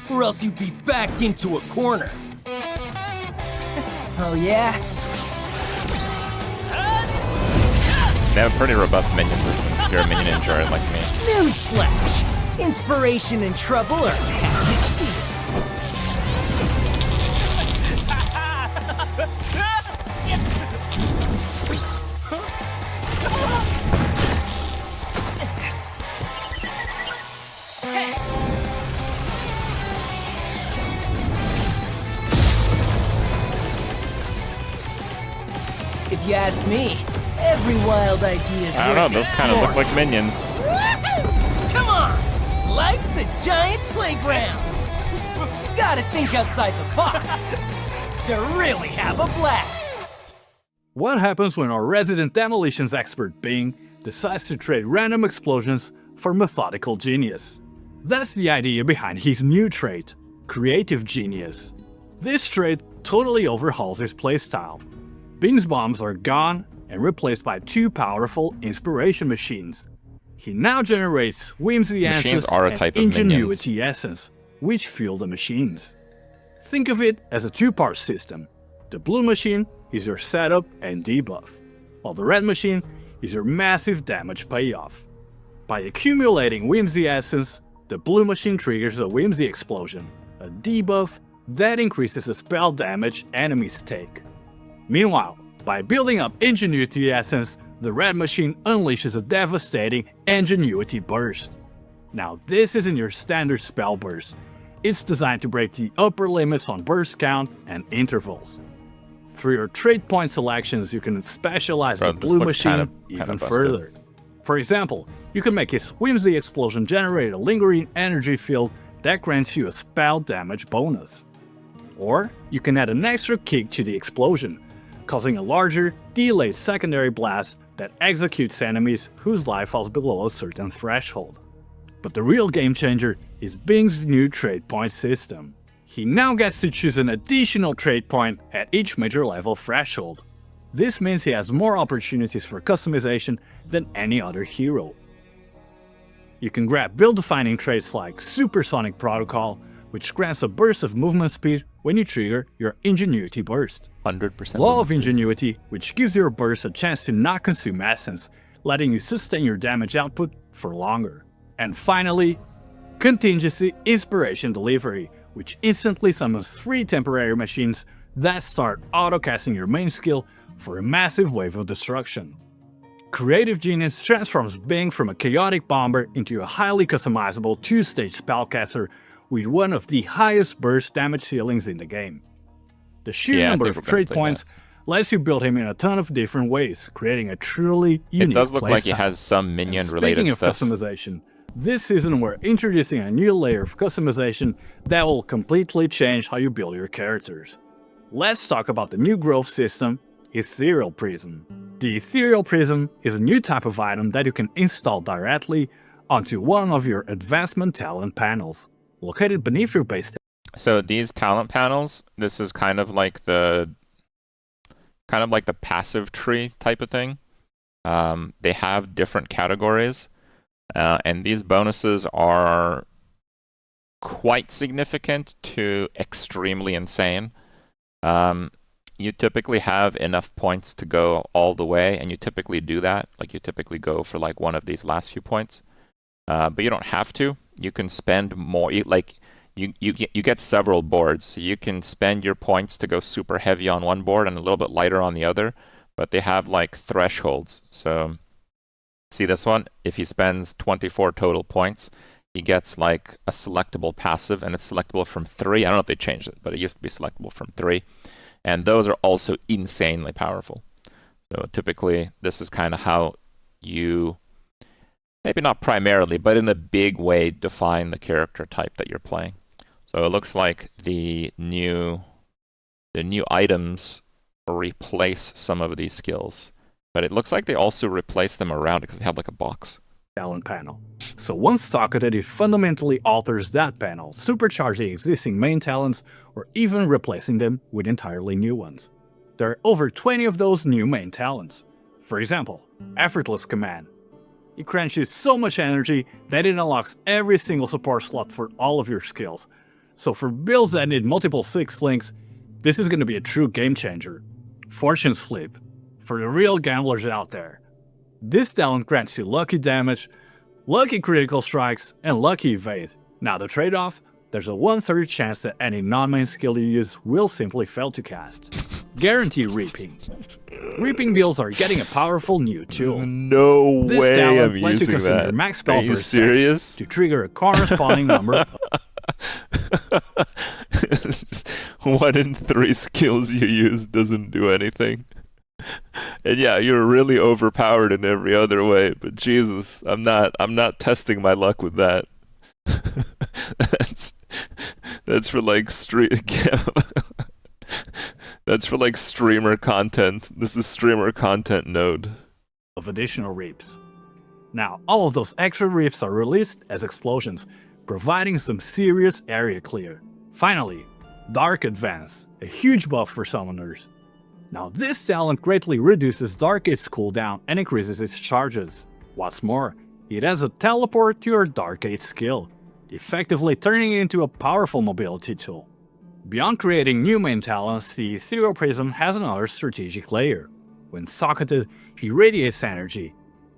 Or else you'd be backed into a corner. Oh yeah? They have a pretty robust minion system if you're a minion enjoyer like me. Newsflash! Inspiration and trouble are a package deal. If you ask me, every wild idea is I don't know, those kind of look like minions. Come on! Life's a giant playground! You gotta think outside the box to really have a blast! What happens when our resident demolitions expert Bing decides to trade random explosions for methodical genius? That's the idea behind his new trait, Creative Genius. This trait totally overhauls his playstyle. Bing's bombs are gone and replaced by two powerful inspiration machines. He now generates whimsy Machines essence are a and type of ingenuity essence, which fuel the machines. Think of it as a two-part system. The blue machine is your setup and debuff, while the red machine is your massive damage payoff. By accumulating whimsy essence, the blue machine triggers a whimsy explosion, a debuff that increases the spell damage enemies take. Meanwhile, by building up Ingenuity Essence, the red machine unleashes a devastating Ingenuity Burst. Now this isn't your standard spell burst. It's designed to break the upper limits on burst count and intervals. Through your trait point selections, you can specialize the blue machine even further. For example, you can make his Whimsy Explosion generate a lingering energy field that grants you a spell damage bonus. Or you can add an extra kick to the explosion, causing a larger, delayed secondary blast that executes enemies whose life falls below a certain threshold. But the real game changer is Bing's new trait point system. He now gets to choose an additional trait point at each major level threshold. This means he has more opportunities for customization than any other hero. You can grab build-defining traits like Supersonic Protocol, which grants a burst of movement speed when you trigger your Ingenuity Burst. 100% Law of Ingenuity, which gives your burst a chance to not consume essence, letting you sustain your damage output for longer. And finally, Contingency Inspiration Delivery, which instantly summons 3 temporary machines that start auto-casting your main skill for a massive wave of destruction. Creative Genius transforms Bing from a chaotic bomber into a highly customizable 2-stage spellcaster with one of the highest burst damage ceilings in the game. The sheer number of trait points lets you build him in a ton of different ways, creating a truly unique It does look like he playstyle. has some minion-related Speaking stuff. of customization, this season we're introducing a new layer of customization that will completely change how you build your characters. Let's talk about the new growth system, Ethereal Prism. The Ethereal Prism is a new type of item that you can install directly onto one of your advancement talent panels, located beneath your base. So these talent panels, this is kind of like the passive tree type of thing. They have different categories, and these bonuses are quite significant to extremely insane. you typically have enough points to go all the way, and you typically do that. Like you typically go for like one of these last few points, but you don't have to. You can spend more. You get several boards, so you can spend your points to go super heavy on one board and a little bit lighter on the other. But they have like thresholds. So see this one? If he spends 24 total points, he gets like a selectable passive, and it's selectable from 3. I don't know if they changed it, but it used to be selectable from 3. And those are also insanely powerful. So typically, this is kind of how you, maybe not primarily, but in a big way, define the character type that you're playing. So it looks like the new items replace some of these skills. But it looks like they also replace them around because they have like a box. Talent panel. So once socketed, it fundamentally alters that panel, supercharging existing main talents or even replacing them with entirely new ones. There are over 20 of those new main talents. For example, Effortless Command. It grants you so much energy that it unlocks every single support slot for all of your skills. So for builds that need multiple 6 links, this is going to be a true game changer. Fortune's Flip. For the real gamblers out there. This talent grants you lucky damage, lucky critical strikes, and lucky evade. Now the trade-off? There's a 1/3 chance that any non-main skill you use will simply fail to cast. Guaranteed Reaping. Reaping builds are getting a powerful new tool. No this way talent I'm lets you using consume that. your max spell Are you burst serious? to trigger a corresponding number. 1 in 3 skills you use doesn't do anything. And yeah, you're really overpowered in every other way, but Jesus, I'm not testing my luck with that. That's for like that's for like streamer content. This is streamer content node. Of additional reaps. Now, all of those extra reaps are released as explosions, providing some serious area clear. Finally, Dark Advance, a huge buff for summoners. Now this talent greatly reduces Dark Age's cooldown and increases its charges. What's more, it has a teleport to your Dark Age skill, effectively turning it into a powerful mobility tool. Beyond creating new main talents, the Ethereal Prism has another strategic layer. When socketed, he radiates energy,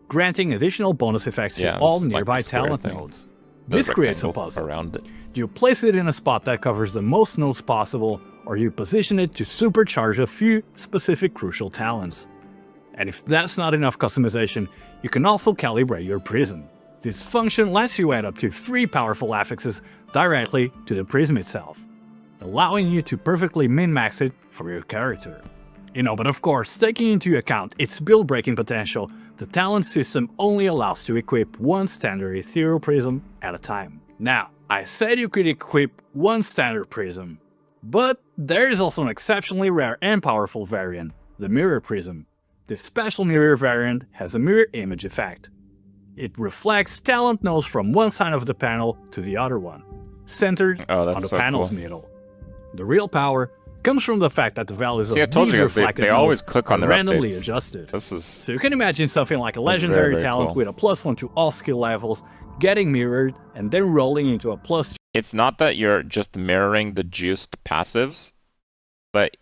granting additional bonus effects to all nearby like talent thing. nodes. The This creates a rectangle puzzle. around it. Do you place it in a spot that covers the most nodes possible, or you position it to supercharge a few specific crucial talents? And if that's not enough customization, you can also calibrate your prism. This function lets you add up to 3 powerful affixes directly to the prism itself, allowing you to perfectly min-max it for your character. But of course, taking into account its build-breaking potential, the talent system only allows to equip one standard ethereal prism at a time. Now, I said you could equip one standard prism, but there is also an exceptionally rare and powerful variant, the Mirror Prism. This special mirror variant has a mirror image effect. It reflects talent nodes from one side of the panel to the other one, centered on the panel's middle. The real power comes from the fact that the values of these reflected they always click on are their randomly updates. adjusted. So you can imagine something like a legendary talent cool. with a +1 to all skill levels, getting mirrored, and then rolling into a +2. It's not that you're just mirroring the juiced passives, but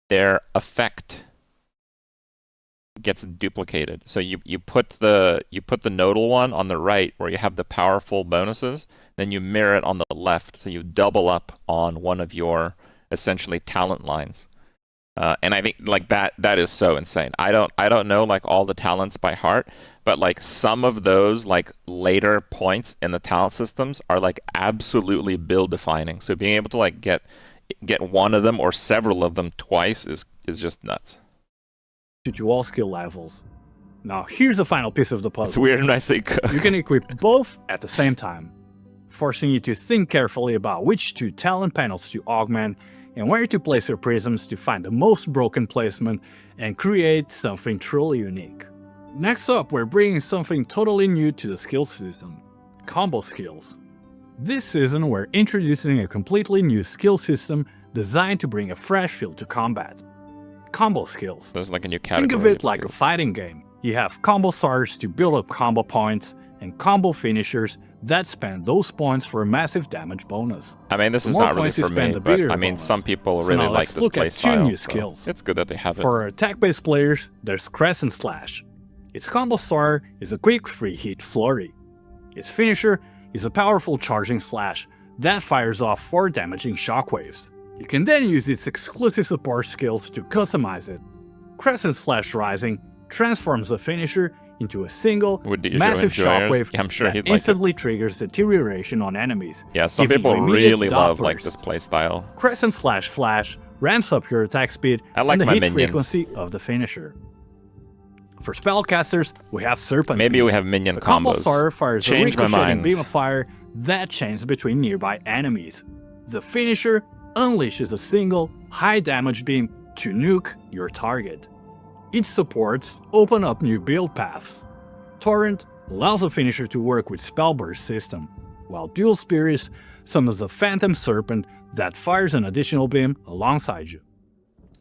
their effect gets duplicated. So you put the nodal one on the right where you have the powerful bonuses, then you mirror it on the left, so you double up on one of your essentially talent lines. And I think like that is so insane. I don't know like all the talents by heart, but like some of those like later points in the talent systems are like absolutely build defining. So being able to like get one of them or several of them twice is just nuts. To all skill levels. Now here's the final piece of the puzzle. It's weird when I say cook. You can equip both at the same time, forcing you to think carefully about which 2 talent panels to augment and where to place your prisms to find the most broken placement and create something truly unique. Next up, we're bringing something totally new to the skill system, combo skills. This season, we're introducing a completely new skill system designed to bring a fresh feel to combat. Combo skills. There's like a new category. Think of it like a fighting game. You have combo starters to build up combo points, and combo finishers that spend those points for a massive damage bonus. I mean, this The is more not really points you for spend, me, the but bigger I the mean, bonus. some people So really now like let's this look at two playstyle. new So skills. it's good that they have it. For attack-based players, there's Crescent Slash. Its combo starter is a quick free-hit flurry. Its finisher is a powerful charging slash that fires off 4 damaging shockwaves. You can then use its exclusive support skills to customize it. Crescent Slash Rising transforms the finisher into a single, massive shockwave I'm sure that he'd instantly triggers deterioration on enemies. Yeah, some giving people you immediate really dot love like bursts. this playstyle. Crescent Slash Flash ramps up your attack speed I like and the my hit minions. frequency of the finisher. For spellcasters, we have Serpent. Maybe we have minion The combo combos. starter fires a Change my ricocheting mind. beam of fire that chains between nearby enemies. The finisher unleashes a single, high-damage beam to nuke your target. Each supports open up new build paths. Torrent allows the finisher to work with Spellburst system, while Dual Spirits summons a Phantom Serpent that fires an additional beam alongside you.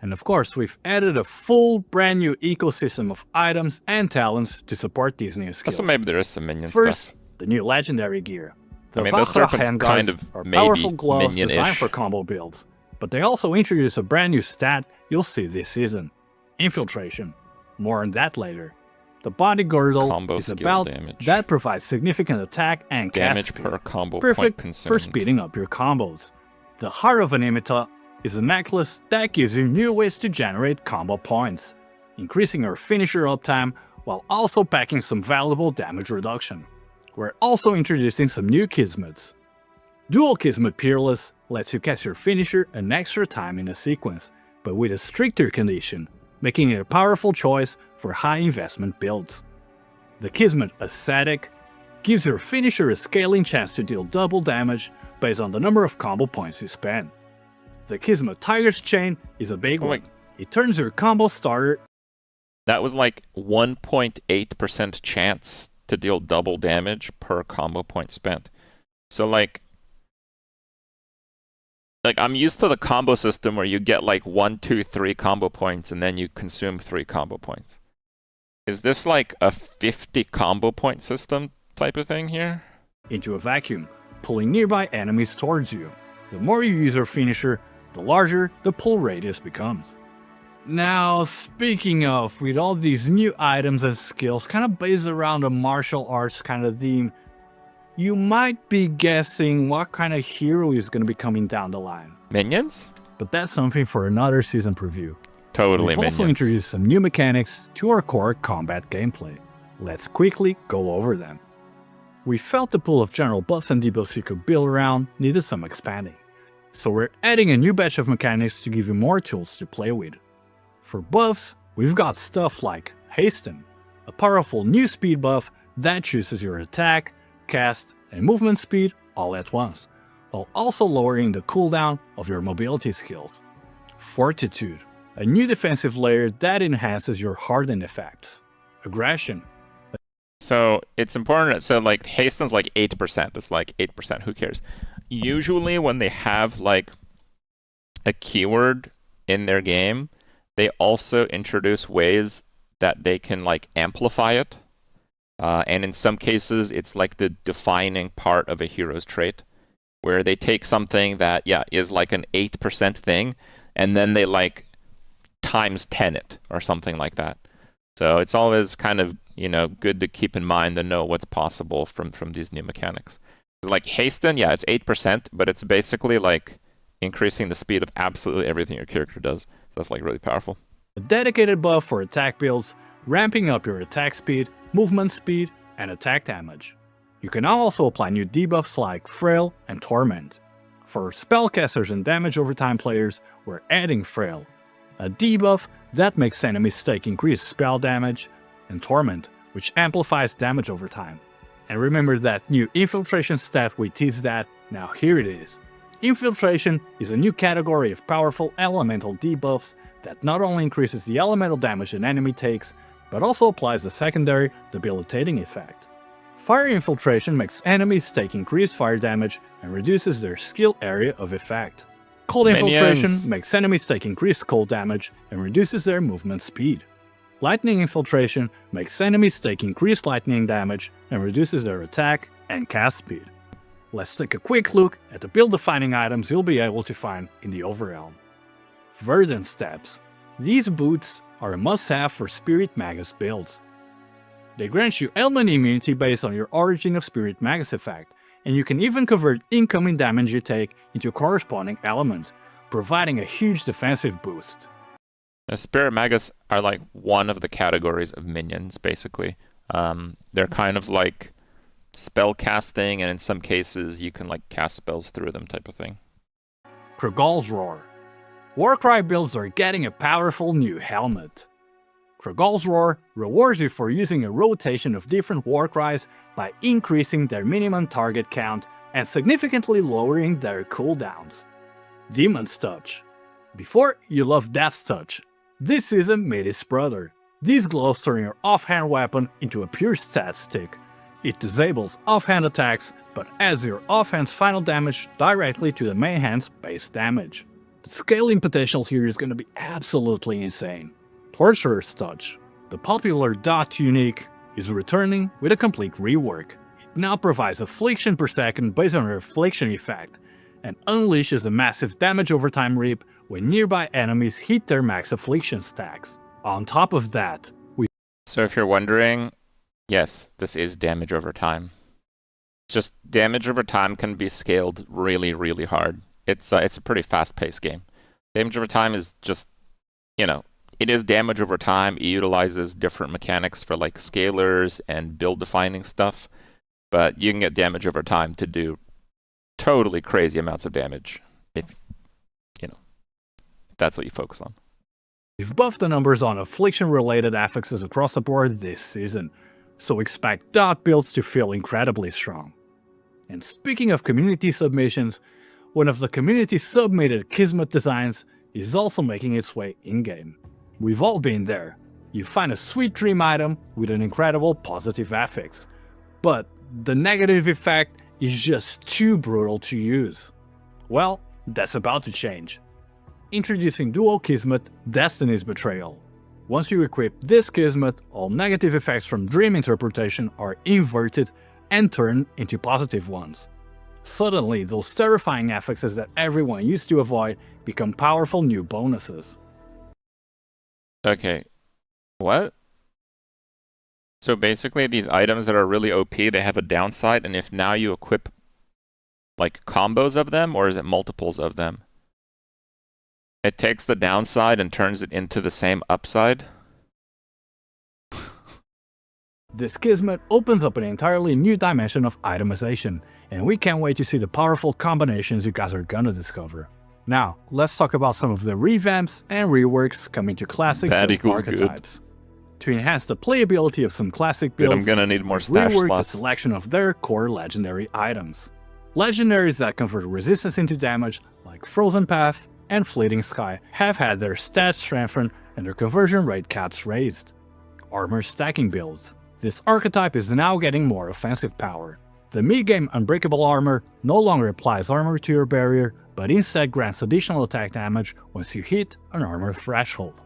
And of course, we've added a full brand new ecosystem of items and talents to support these new skills. So maybe there is some minion First, stuff. the new legendary gear. The I mean, those Vajra serpents handguards kind of are maybe powerful gloves minion-ish. designed for combo builds, but they also introduce a brand new stat you'll see this season: Infiltration. More on that later. The body girdle Combo is a skill belt damage. that provides significant attack and Damage cast speed, per combo perfect point for consumed. speeding up your combos. The Heart of an Imita is a necklace that gives you new ways to generate combo points, increasing your finisher uptime while also packing some valuable damage reduction. We're also introducing some new Kismets. Dual Kismet Peerless lets you cast your finisher an extra time in a sequence, but with a stricter condition, making it a powerful choice for high investment builds. The Kismet Ascetic gives your finisher a scaling chance to deal double damage based on the number of combo points you spend. The Kismet Tiger's Chain is a big one. It turns your combo starter. That was like 1.8% chance to deal double damage per combo point spent. So like I'm used to the combo system where you get like 1, 2, 3 combo points and then you consume 3 combo points. Is this like a 50 combo point system type of thing here? Into a vacuum, pulling nearby enemies towards you. The more you use your finisher, the larger the pull radius becomes. Now, speaking of, with all these new items and skills kind of based around a martial arts kind of theme, you might be guessing what kind of hero is going to be coming down the line. Minions? But that's something for another season preview. Totally We've minions. also introduced some new mechanics to our core combat gameplay. Let's quickly go over them. We felt the pool of general buffs and debuffs you could build around needed some expanding. So we're adding a new batch of mechanics to give you more tools to play with. For buffs, we've got stuff like Hasten, a powerful new speed buff that chooses your attack, cast, and movement speed all at once, while also lowering the cooldown of your mobility skills. Fortitude, a new defensive layer that enhances your hardened effects. Aggression. So it's important. So like Hasten's like 8%. It's like 8%. Who cares? Usually when they have like a keyword in their game, they also introduce ways that they can like amplify it. And in some cases, it's like the defining part of a hero's trait, where they take something that, is like an 8% thing, and then they like times 10 it or something like that. So it's always kind of, good to keep in mind and know what's possible from these new mechanics. Like Hasten, it's 8%, but it's basically like increasing the speed of absolutely everything your character does. So that's like really powerful. A dedicated buff for attack builds, ramping up your attack speed, movement speed, and attack damage. You can now also apply new debuffs like Frail and Torment. For spellcasters and damage over time players, we're adding Frail, a debuff that makes enemies take increased spell damage, and Torment, which amplifies damage over time. And remember that new Infiltration stat we teased at, now here it is. Infiltration is a new category of powerful elemental debuffs that not only increases the elemental damage an enemy takes, but also applies a secondary debilitating effect. Fire Infiltration makes enemies take increased fire damage and reduces their skill area of effect. Cold Infiltration makes enemies take increased cold damage and reduces their movement speed. Lightning Infiltration makes enemies take increased lightning damage and reduces their attack and cast speed. Let's take a quick look at the build-defining items you'll be able to find in the Overrealm. Verdant Steps. These boots are a must-have for Spirit Magus builds. They grant you ailment immunity based on your Origin of Spirit Magus effect, and you can even convert incoming damage you take into a corresponding element, providing a huge defensive boost. The Spirit Magus are like one of the categories of minions, basically. They're kind of like spell casting, and in some cases you can like cast spells through them type of thing. Krogal's Roar. Warcry builds are getting a powerful new helmet. Krogal's Roar rewards you for using a rotation of different Warcries by increasing their minimum target count and significantly lowering their cooldowns. Demon's Touch. Before, you loved Death's Touch. This season made its brother. These gloves turn your offhand weapon into a pure stat stick. It disables offhand attacks, but adds your offhand's final damage directly to the main hand's base damage. The scaling potential here is gonna be absolutely insane. Torturer's Touch. The popular Dot unique is returning with a complete rework. It now provides affliction per second based on your affliction effect, and unleashes a massive damage over time reap when nearby enemies hit their max affliction stacks. On top of that, So if you're wondering, yes, this is damage over time. Just damage over time can be scaled really, really hard. It's a pretty fast-paced game. Damage over time is just, you know, it is damage over time. It utilizes different mechanics for like scalers and build-defining stuff, but you can get damage over time to do totally crazy amounts of damage if, you know, if that's what you focus on. we've buffed the numbers on affliction-related affixes across the board this season, so expect dot builds to feel incredibly strong. And speaking of community submissions, one of the community submitted Kismet designs is also making its way in-game. We've all been there. You find a sweet dream item with an incredible positive affix, but the negative effect is just too brutal to use. Well, that's about to change. Introducing Dual Kismet, Destiny's Betrayal. Once you equip this Kismet, all negative effects from Dream Interpretation are inverted and turned into positive ones. Suddenly, those terrifying affixes that everyone used to avoid become powerful new bonuses. Okay, what? So basically these items that are really OP, they have a downside, and if now you equip like combos of them, or is it multiples of them? It takes the downside and turns it into the same upside? This Kismet opens up an entirely new dimension of itemization, and we can't wait to see the powerful combinations you guys are gonna discover. Now, let's talk about some of the revamps and reworks coming to classic build archetypes. To enhance the playability of some classic builds, I'm gonna need more stash rework slots. the selection of their core legendary items. Legendaries that convert resistance into damage, like Frozen Path and Fleeting Sky, have had their stats strengthened and their conversion rate caps raised. Armor stacking builds. This archetype is now getting more offensive power. The mid-game Unbreakable Armor no longer applies armor to your barrier, but instead grants additional attack damage once you hit an armor threshold.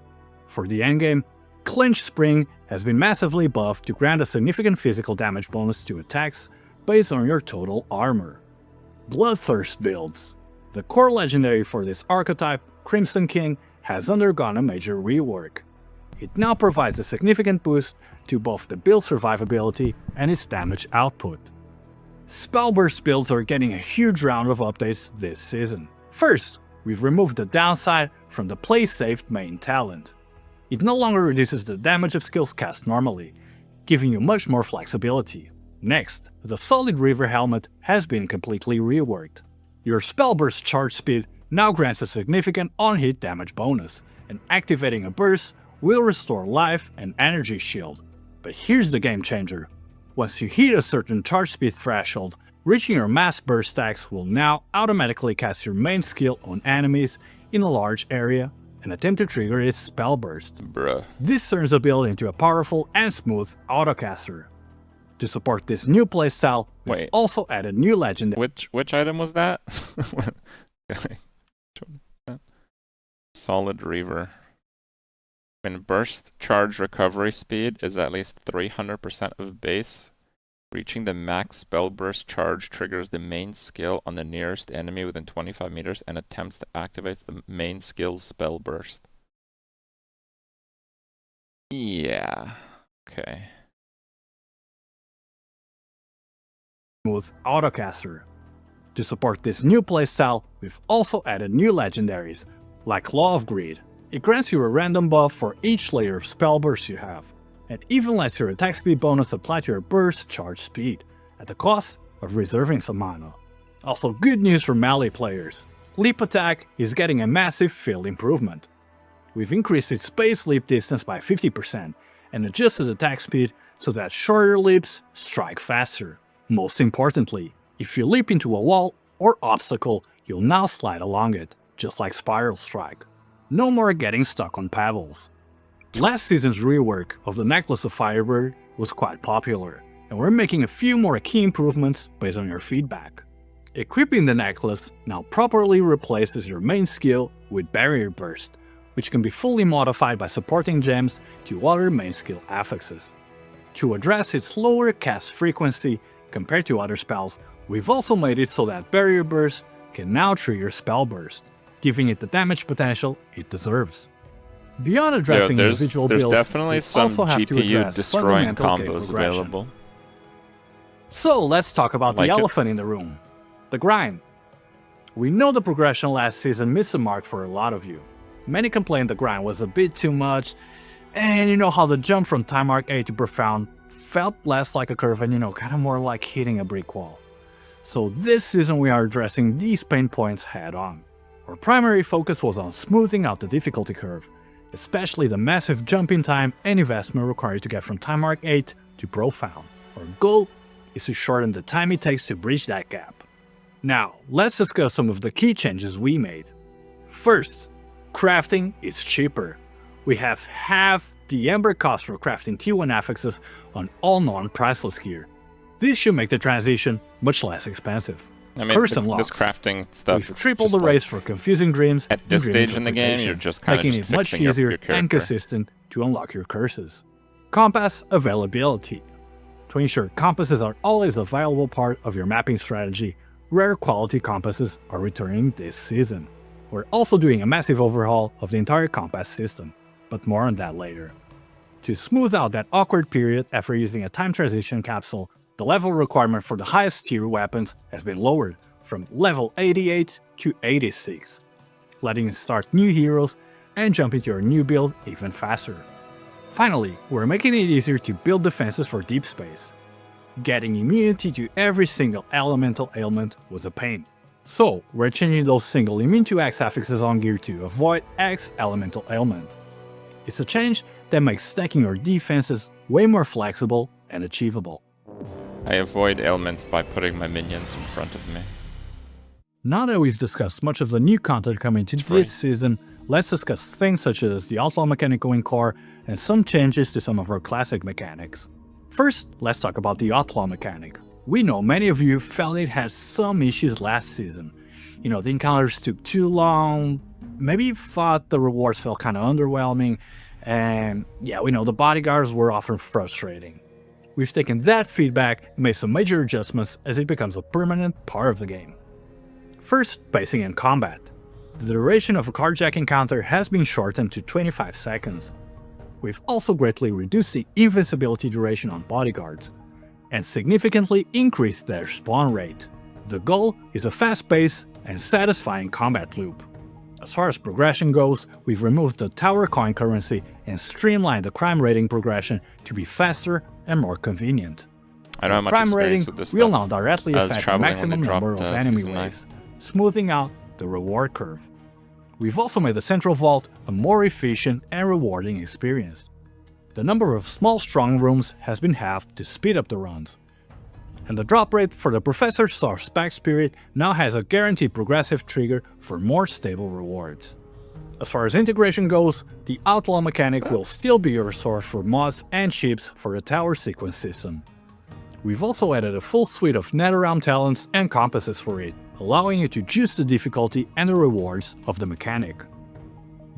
For the endgame, Clinch Spring has been massively buffed to grant a significant physical damage bonus to attacks based on your total armor. Bloodthirst builds. The core legendary for this archetype, Crimson King, has undergone a major rework. It now provides a significant boost to both the build survivability and its damage output. Spellburst builds are getting a huge round of updates this season. First, we've removed the downside from the play-safe main talent. It no longer reduces the damage of skills cast normally, giving you much more flexibility. Next, the Solid River helmet has been completely reworked. Your Spellburst charge speed now grants a significant on-hit damage bonus, and activating a burst will restore life and energy shield. But here's the game changer. Once you hit a certain charge speed threshold, reaching your mass burst stacks will now automatically cast your main skill on enemies in a large area and attempt to trigger its spell burst. Bruh. This turns the build into a powerful and smooth autocaster. To support this new playstyle, we've also added new legend. Which item was that? Solid Reaver. When burst charge recovery speed is at least 300% of base, Reaching the max spell burst charge triggers the main skill on the nearest enemy within 25 meters and attempts to activate the main skill's spell burst. Yeah. Okay. Smooth Autocaster. To support this new playstyle, we've also added new legendaries, like Law of Greed. It grants you a random buff for each layer of spell burst you have, and even lets your attack speed bonus apply to your burst charge speed, at the cost of reserving some mana. Also good news for melee players. Leap attack is getting a massive field improvement. We've increased its base leap distance by 50% and adjusted attack speed so that shorter leaps strike faster. Most importantly, if you leap into a wall or obstacle, you'll now slide along it, just like Spiral Strike. No more getting stuck on pebbles. Last season's rework of the Necklace of Firebird was quite popular, and we're making a few more key improvements based on your feedback. Equipping the necklace now properly replaces your main skill with Barrier Burst, which can be fully modified by supporting gems to other main skill affixes. To address its lower cast frequency compared to other spells, we've also made it so that Barrier Burst can now trigger Spell Burst, giving it the damage potential it deserves. Beyond addressing individual builds, definitely some also have to GPU address destroying fundamental game combos progression. available. So let's talk about Like the it. elephant in the room, the grind. We know the progression last season missed the mark for a lot of you. Many complained the grind was a bit too much, and you know how the jump from Time Arc 8 to Profound felt less like a curve and kind of more like hitting a brick wall. So this season we are addressing these pain points head on. Our primary focus was on smoothing out the difficulty curve, especially the massive jumping time and investment required to get from Time Arc 8 to Profound. Our goal is to shorten the time it takes to bridge that gap. Now, let's discuss some of the key changes we made. First, crafting is cheaper. We have half the Ember cost for crafting T1 affixes on all non-priceless gear. This should make the transition much less expensive. I mean, Curse this unlocks. crafting stuff. We've tripled the race for confusing dreams At and this dream stage in the game, you're interpretation, just kind of making just it much fixing your easier character. and consistent to unlock your curses. Compass availability. To ensure compasses are always a viable part of your mapping strategy, rare quality compasses are returning this season. We're also doing a massive overhaul of the entire compass system, but more on that later. To smooth out that awkward period after using a time transition capsule, the level requirement for the highest tier weapons has been lowered from level 88 to 86, letting you start new heroes and jump into your new build even faster. Finally, we're making it easier to build defenses for deep space. Getting immunity to every single elemental ailment was a pain. So, we're changing those single immune to X affixes on gear to avoid X elemental ailment. It's a change that makes stacking your defenses way more flexible and achievable. I avoid ailments by putting my minions in front of me. Now that we've discussed much of the new content coming to this season, let's discuss things such as the Outlaw mechanic going core and some changes to some of our classic mechanics. First, let's talk about the Outlaw mechanic. We know many of you felt it had some issues last season. The encounters took too long, maybe you thought the rewards felt kind of underwhelming, and yeah, we know the bodyguards were often frustrating. We've taken that feedback and made some major adjustments as it becomes a permanent part of the game. First, pacing and combat. The duration of a carjack encounter has been shortened to 25 seconds. We've also greatly reduced the invincibility duration on bodyguards, and significantly increased their spawn rate. The goal is a fast-paced and satisfying combat loop. As far as progression goes, we've removed the tower coin currency and streamlined the crime rating progression to be faster and more convenient. I don't have much crime experience rating with this will stuff. now directly I was affect the traveling when maximum they number of dropped, enemy Season 9. waves, smoothing out the reward curve. We've also made the central vault a more efficient and rewarding experience. The number of small strong rooms has been halved to speed up the runs. And the drop rate for the Professor's Source Spec Spirit now has a guaranteed progressive trigger for more stable rewards. As far as integration goes, the Outlaw mechanic will still be your source for mods and chips for the tower sequence system. We've also added a full suite of NetherRealm talents and compasses for it, allowing you to juice the difficulty and the rewards of the mechanic.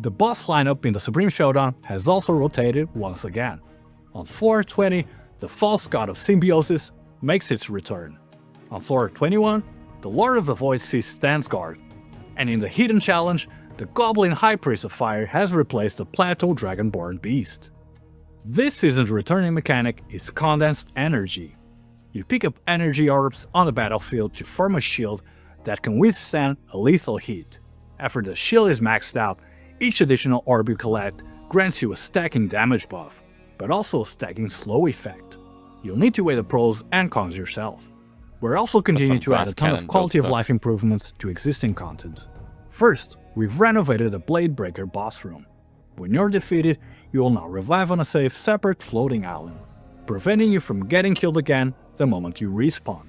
The boss lineup in the Supreme Showdown has also rotated once again. On floor 20, the False God of Symbiosis makes its return. On floor 21, the Lord of the Void Sea stands guard, and in the Hidden Challenge, the Goblin High Priest of Fire has replaced the Plateau Dragonborn Beast. This season's returning mechanic is Condensed Energy. You pick up energy orbs on the battlefield to form a shield that can withstand a lethal hit. After the shield is maxed out, each additional orb you collect grants you a stacking damage buff, but also a stacking slow effect. You'll need to weigh the pros and cons yourself. We're also continuing to add a ton of quality of life improvements to existing content. First, we've renovated the Blade Breaker boss room. When you're defeated, you will now revive on a safe, separate floating island, preventing you from getting killed again the moment you respawn.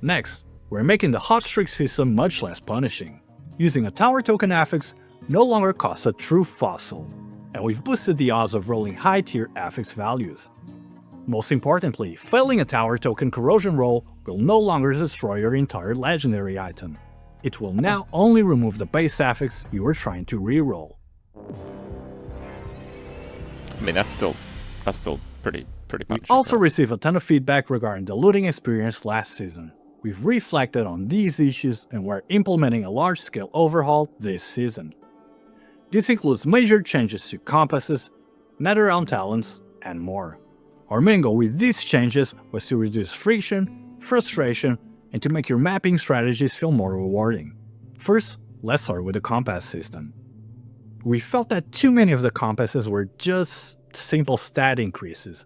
Next, we're making the hot streak system much less punishing. Using a tower token affix no longer costs a true fossil, and we've boosted the odds of rolling high tier affix values. Most importantly, failing a tower token corrosion roll will no longer destroy your entire legendary item. It will now only remove the base affix you were trying to reroll. I mean, that's still pretty punishing. We also receive a ton of feedback regarding the looting experience last season. We've reflected on these issues and we're implementing a large-scale overhaul this season. This includes major changes to compasses, netherrealm talents, and more. Our main goal with these changes was to reduce friction, frustration, and to make your mapping strategies feel more rewarding. First, let's start with the compass system. We felt that too many of the compasses were just simple stat increases,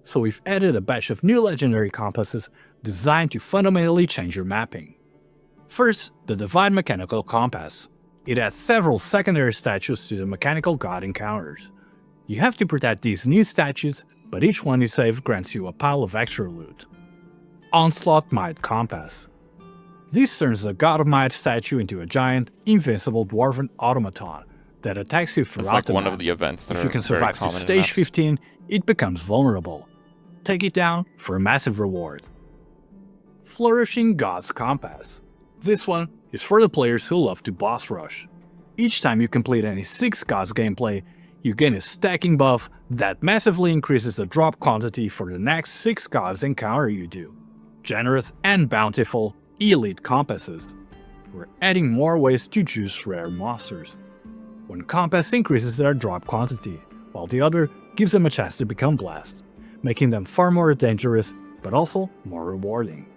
so we've added a batch of new legendary compasses designed to fundamentally change your mapping. First, the Divine Mechanical Compass. It adds several secondary statues to the Mechanical God encounters. You have to protect these new statues, but each one you save grants you a pile of extra loot. Onslaught Might Compass. This turns the God of Might statue into a giant, invincible dwarven automaton that attacks you throughout like the one map. of the events that if you are can very survive to common in stage maps. 15, it becomes vulnerable. Take it down for a massive reward. Flourishing God's Compass. This one is for the players who love to boss rush. Each time you complete any 6 Gods gameplay, you gain a stacking buff that massively increases the drop quantity for the next 6 Gods encounter you do. Generous and bountiful Elite Compasses. We're adding more ways to juice rare monsters. One compass increases their drop quantity, while the other gives them a chance to become blessed, making them far more dangerous, but also more rewarding.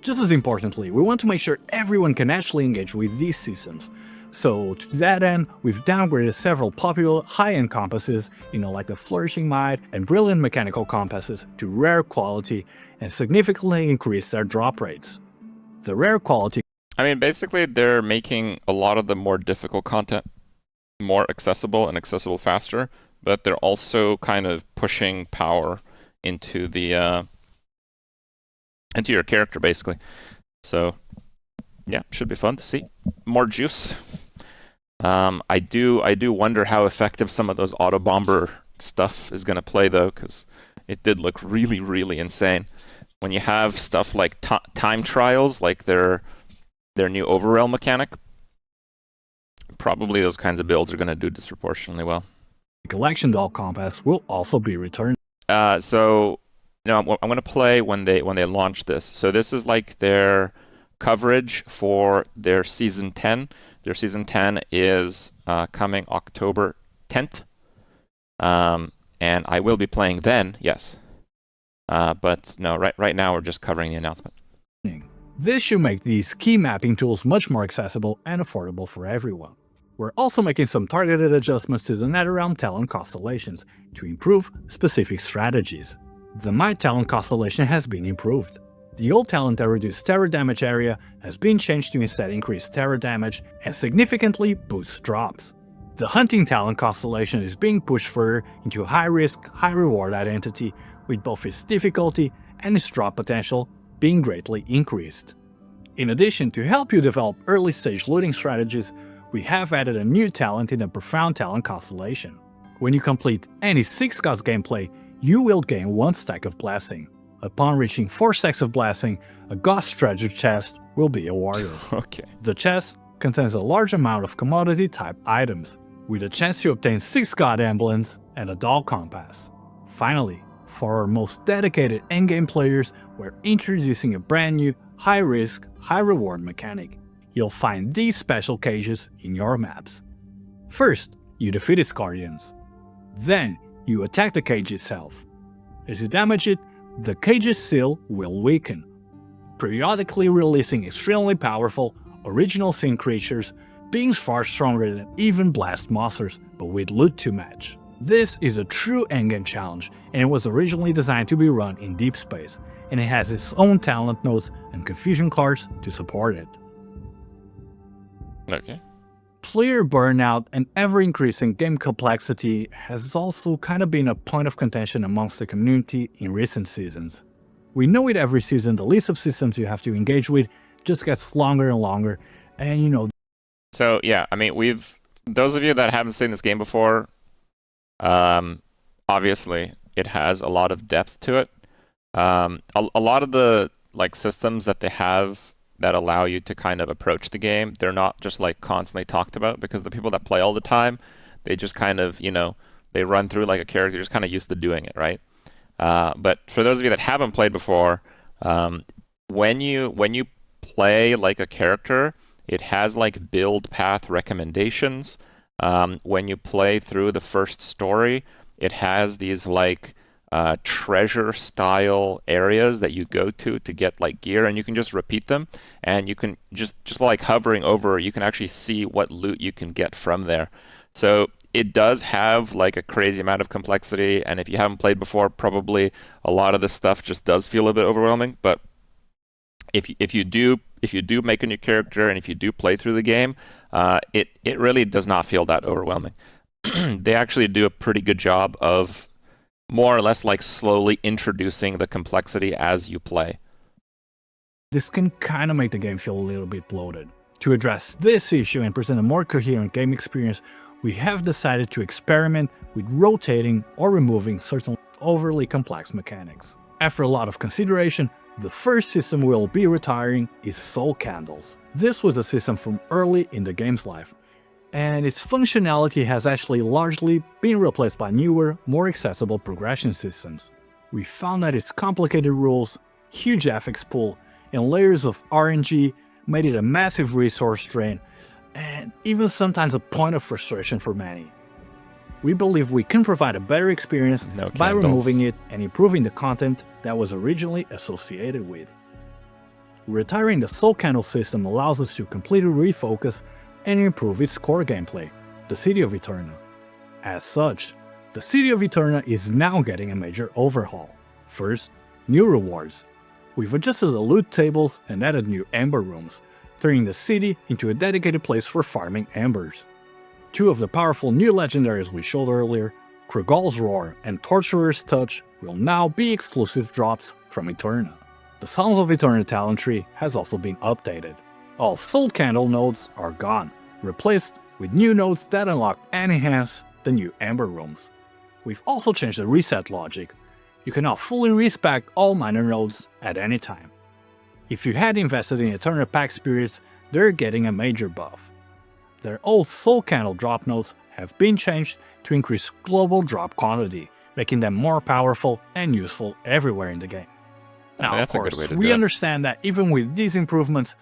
Just as importantly, we want to make sure everyone can actually engage with these systems. So to that end, we've downgraded several popular high-end compasses, like the Flourishing Might and Brilliant Mechanical Compasses, to rare quality and significantly increased their drop rates. The rare quality... I mean, basically they're making a lot of the more difficult content more accessible and accessible faster, but they're also kind of pushing power into the into your character, basically. So yeah, should be fun to see. More juice. I do wonder how effective some of those auto bomber stuff is going to play, though, because it did look really, really insane. When you have stuff like time trials, like their new overrail mechanic, probably those kinds of builds are going to do disproportionately well. Collection Doll Compass will also be returned. So I'm going to play when they launch this. So this is like their coverage for their season 10. Their season 10 is coming October 10th, and I will be playing then. Yes, but no, right now we're just covering the announcement. This should make these key mapping tools much more accessible and affordable for everyone. We're also making some targeted adjustments to the NetherRealm talent constellations to improve specific strategies. The Might talent constellation has been improved. The old talent that reduced terror damage area has been changed to instead increase terror damage and significantly boost drops. The Hunting talent constellation is being pushed further into a high-risk, high-reward identity, with both its difficulty and its drop potential being greatly increased. In addition, to help you develop early-stage looting strategies, we have added a new talent in the Profound talent constellation. When you complete any 6 Gods gameplay, you will gain 1 stack of Blessing. Upon reaching 4 stacks of Blessing, a Ghost treasure chest will be awarded. Okay. The chest contains a large amount of commodity-type items, with a chance to obtain 6 God emblems and a doll compass. Finally, for our most dedicated endgame players, we're introducing a brand new high-risk, high-reward mechanic. You'll find these special cages in your maps. First, you defeat its guardians. Then, you attack the cage itself. As you damage it, the cage's seal will weaken, periodically releasing extremely powerful, original sin creatures, beings far stronger than even blast monsters, but with loot to match. This is a true endgame challenge, and it was originally designed to be run in deep space, and it has its own talent nodes and confusion cards to support it. Okay. Player burnout and ever-increasing game complexity has also kind of been a point of contention amongst the community in recent seasons. We know with every season the list of systems you have to engage with just gets longer and longer, and you know. So yeah, I mean, those of you that haven't seen this game before, obviously it has a lot of depth to it. A lot of the like systems that they have that allow you to kind of approach the game, they're not just like constantly talked about, because the people that play all the time, they just kind of, you know, they run through like a character, just kind of used to doing it, right? But for those of you that haven't played before, when you play like a character, it has like build path recommendations. When you play through the first story, it has these like treasure style areas that you go to get like gear, and you can just repeat them, and you can just like hovering over, you can actually see what loot you can get from there. So it does have like a crazy amount of complexity, and if you haven't played before, probably a lot of this stuff just does feel a bit overwhelming. But if you do make a new character, and if you do play through the game, it really does not feel that overwhelming. They actually do a pretty good job of more or less like slowly introducing the complexity as you play. This can kind of make the game feel a little bit bloated. To address this issue and present a more coherent game experience, we have decided to experiment with rotating or removing certain overly complex mechanics. After a lot of consideration, the first system we'll be retiring is Soul Candles. This was a system from early in the game's life, and its functionality has actually largely been replaced by newer, more accessible progression systems. We found that its complicated rules, huge affix pool, and layers of RNG made it a massive resource drain, and even sometimes a point of frustration for many. We believe we can provide a better experience by removing it and improving the content that was originally associated with. Retiring the Soul Candle system allows us to completely refocus and improve its core gameplay, the City of Eterna. As such, the City of Eterna is now getting a major overhaul. First, new rewards. We've adjusted the loot tables and added new Ember rooms, turning the city into a dedicated place for farming embers. Two of the powerful new legendaries we showed earlier, Kregal's Roar and Torturer's Touch, will now be exclusive drops from Eterna. The Sounds of Eterna talent tree has also been updated. All Soul Candle nodes are gone, replaced with new nodes that unlock and enhance the new Ember rooms. We've also changed the reset logic. You can now fully respec all minor nodes at any time. If you had invested in Eterna pack spirits, they're getting a major buff. Their old Soul Candle drop nodes have been changed to increase global drop quantity, making them more powerful and useful everywhere in the game. Now, of course, we understand that even with these improvements,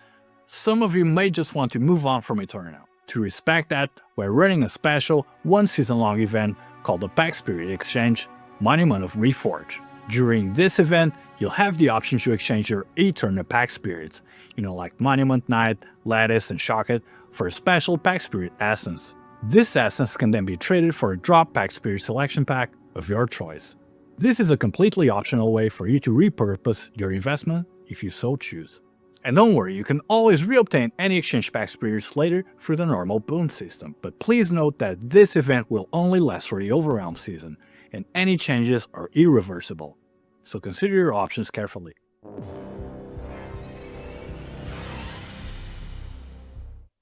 some of you may just want to move on from Eterna. To respect that, we're running a special one-season-long event called the Pack Spirit Exchange, Monument of Reforge. During this event, you'll have the option to exchange your Eterna pack spirits, like Monument Knight, Lattice, and Shocket, for a special pack spirit essence. This essence can then be traded for a drop pack spirit selection pack of your choice. This is a completely optional way for you to repurpose your investment if you so choose. And don't worry, you can always reobtain any exchange pack spirits later through the normal boon system, but please note that this event will only last for the Overwhelm season, and any changes are irreversible, so consider your options carefully.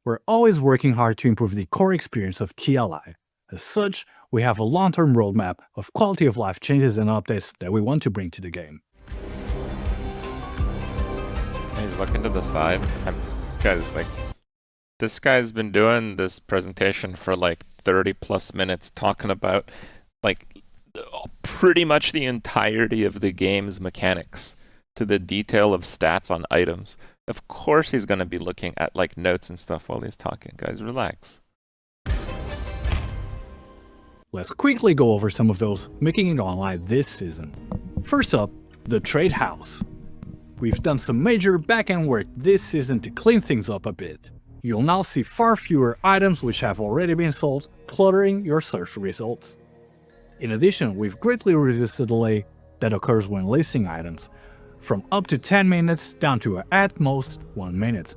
We're always working hard to improve the core experience of TLI. As such, we have a long-term roadmap of quality of life changes and updates that we want to bring to the game. He's looking to the side. Guys, like, this guy's been doing this presentation for like 30 plus minutes talking about like pretty much the entirety of the game's mechanics to the detail of stats on items. Of course he's going to be looking at like notes and stuff while he's talking. Guys, relax. Let's quickly go over some of those making it online this season. First up, the Trade House. We've done some major back-end work this season to clean things up a bit. You'll now see far fewer items which have already been sold, cluttering your search results. In addition, we've greatly reduced the delay that occurs when listing items, from up to 10 minutes down to at most 1 minute.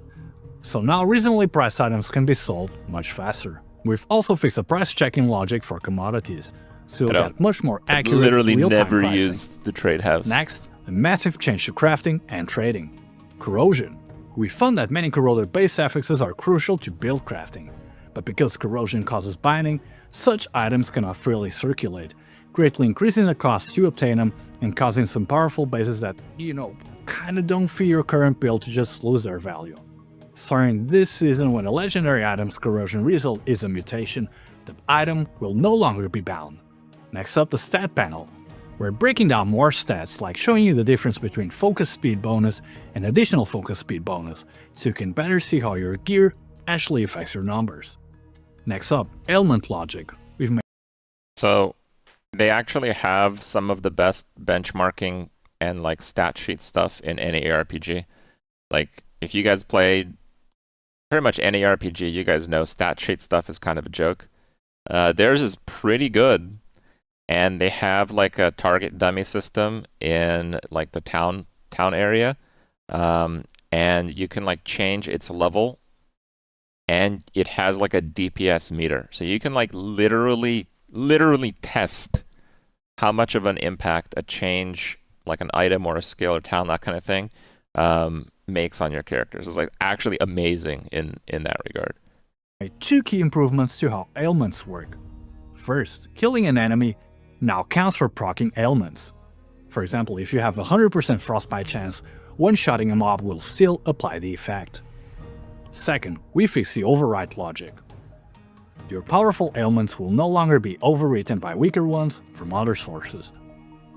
So now reasonably priced items can be sold much faster. We've also fixed the price checking logic for commodities, so you'll get much more accurate literally real-time never pricing. used the Trade House. Next, a massive change to crafting and trading. Corrosion. We found that many corroded base affixes are crucial to build crafting, but because corrosion causes binding, such items cannot freely circulate, greatly increasing the cost to obtain them and causing some powerful bases that, kinda don't fit your current build to just lose their value. Starting this season, when a legendary item's corrosion result is a mutation, the item will no longer be bound. Next up, the stat panel. We're breaking down more stats, like showing you the difference between focus speed bonus and additional focus speed bonus, so you can better see how your gear actually affects your numbers. Next up, ailment logic. So they actually have some of the best benchmarking and like stat sheet stuff in any ARPG. Like if you guys play pretty much any RPG, you guys know stat sheet stuff is kind of a joke. Theirs is pretty good. And they have like a target dummy system in like the town area, and you can like change its level, and it has like a DPS meter, so you can like literally test how much of an impact a change, like an item or a skill or town, that kind of thing, makes on your characters. It's like actually amazing in that regard. Two key improvements to how ailments work. First, killing an enemy now counts for proccing ailments. For example, if you have a 100% frostbite chance, one-shotting a mob will still apply the effect. Second, we fix the override logic. Your powerful ailments will no longer be overwritten by weaker ones from other sources.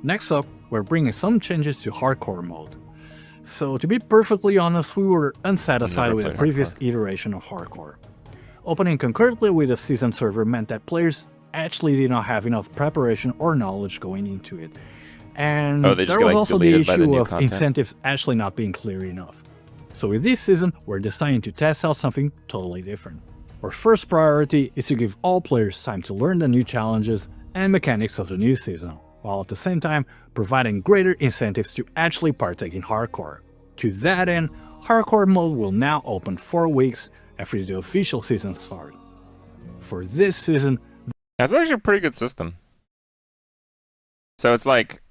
Next up, we're bringing some changes to hardcore mode. So to be perfectly honest, we were unsatisfied with the previous iteration of hardcore. Opening concurrently with the season server meant that players actually did not have enough preparation or knowledge going into it. And there was also the issue of incentives actually not being clear enough. So with this season, we're deciding to test out something totally different. Our first priority is to give all players time to learn the new challenges and mechanics of the new season, while at the same time providing greater incentives to actually partake in hardcore. To that end, hardcore mode will now open 4 weeks after the official season starts. For this season, that's actually a pretty good system. So it's like,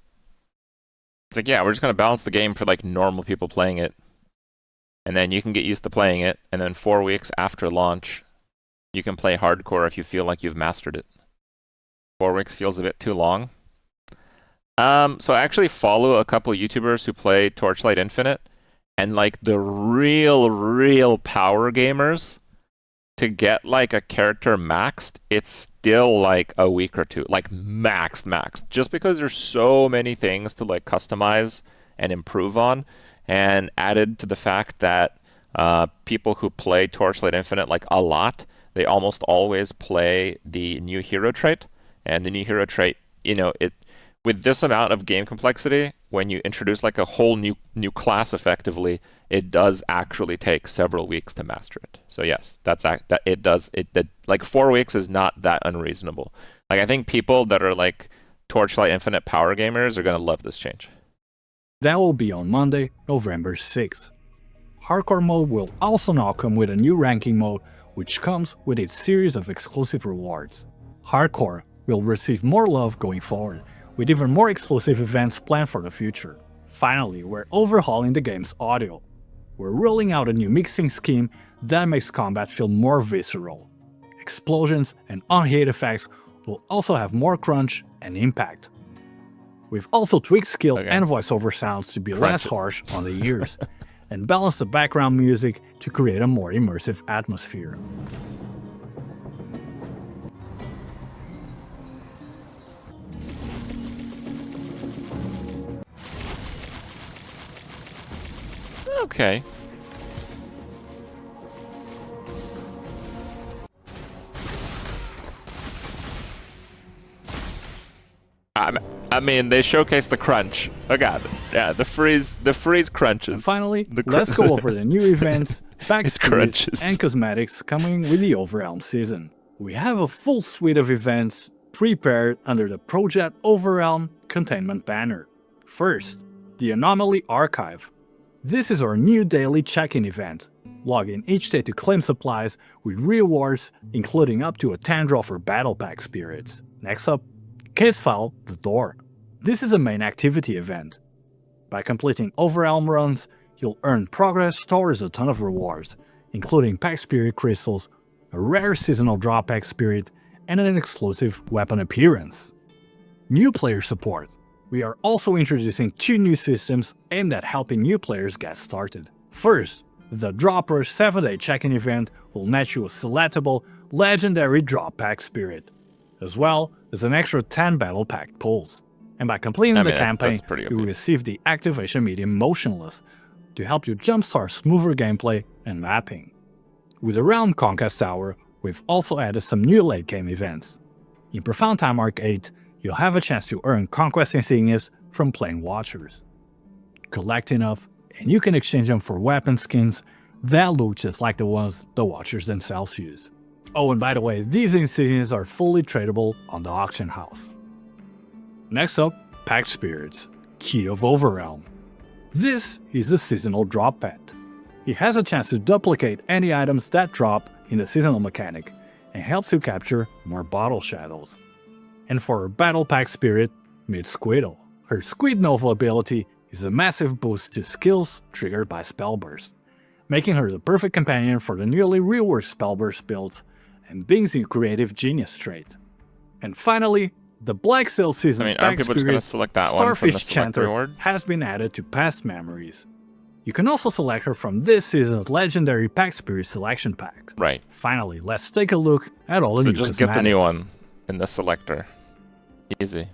yeah, we're just going to balance the game for like normal people playing it. And then you can get used to playing it. And then 4 weeks after launch, you can play hardcore if you feel like you've mastered it. 4 weeks feels a bit too long. So I actually follow a couple of YouTubers who play Torchlight Infinite. And like the real power gamers, to get like a character maxed, it's still like a week or two, like maxed, just because there's so many things to like customize and improve on, and added to the fact that people who play Torchlight Infinite like a lot, they almost always play the new hero trait, and the new hero trait, with this amount of game complexity, when you introduce like a whole new class effectively, it does actually take several weeks to master it. So yes, like 4 weeks is not that unreasonable. Like I think people that are like Torchlight Infinite power gamers are going to love this change. That will be on Monday, November 6th. Hardcore mode will also now come with a new ranking mode, which comes with a series of exclusive rewards. Hardcore will receive more love going forward, with even more exclusive events planned for the future. Finally, we're overhauling the game's audio. We're rolling out a new mixing scheme that makes combat feel more visceral. Explosions and unhit effects will also have more crunch and impact. We've also tweaked skill and voiceover sounds to be less harsh on the ears, and balanced the background music to create a more immersive atmosphere. Okay. I mean, they showcased the crunch. Oh god, yeah, the freeze crunches. And finally, let's go over the new events, backstories, and cosmetics coming with the Overwhelm season. We have a full suite of events prepared under the Project Overwhelm containment banner. First, the Anomaly Archive. This is our new daily check-in event. Log in each day to claim supplies with rewards, including up to a 10 draw for Battle Pack spirits. Next up, Case File The Door. This is a main activity event. By completing Overwhelm runs, you'll earn progress towards a ton of rewards, including Pack Spirit Crystals, a rare seasonal draw Pack Spirit, and an exclusive weapon appearance. New player support. We are also introducing 2 new systems aimed at helping new players get started. First, the Dropper 7-day check-in event will net you a selectable legendary drop pack spirit, as well as an extra 10 battle pack pulls. And by completing the campaign, you will receive the Activation Medium Motionless to help you jumpstart smoother gameplay and mapping. With the Realm Conquest Tower, we've also added some new late game events. In Profound Time Arc 8, you'll have a chance to earn Conquest Insignias from Plane Watchers. Collect enough, and you can exchange them for weapon skins that look just like the ones the Watchers themselves use. Oh, and by the way, these insignias are fully tradable on the auction house. Next up, Pack Spirits, Key of Overwhelm. This is a seasonal drop pet. It has a chance to duplicate any items that drop in the seasonal mechanic, and helps you capture more bottle shadows. And for her Battle Pack Spirit, Mid Squidle. Her Squid Nova ability is a massive boost to skills triggered by Spellburst, making her the perfect companion for the newly reworked Spellburst builds and Bing's new creative genius trait. And finally, the Black Sail Season's Pack Spirit Starfish Chanter has been added to Past Memories. You can also select her from this season's legendary Pack Spirit selection pack. Right. Finally, let's take a look at all the new just cosmetics. Get the new one in the selector. Easy.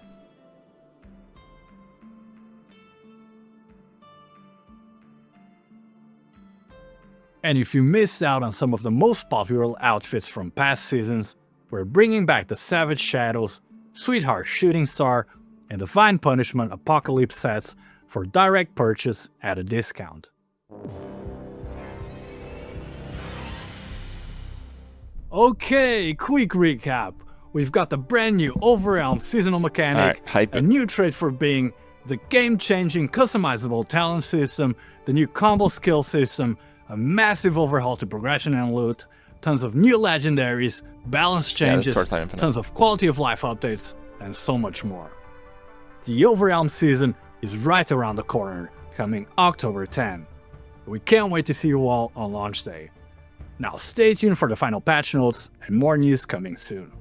And if you missed out on some of the most popular outfits from past seasons, we're bringing back the Savage Shadows, Sweetheart Shooting Star, and Divine Punishment Apocalypse sets for direct purchase at a discount. Okay, quick recap. We've got the brand new Overwhelm seasonal mechanic, a new trait for Bing, the game-changing customizable talent system, the new combo skill system, a massive overhaul to progression and loot, tons of new legendaries, balance changes, tons of quality of life updates, and so much more. The Overwhelm season is right around the corner, coming October 10. We can't wait to see you all on launch day. Now stay tuned for the final patch notes and more news coming soon.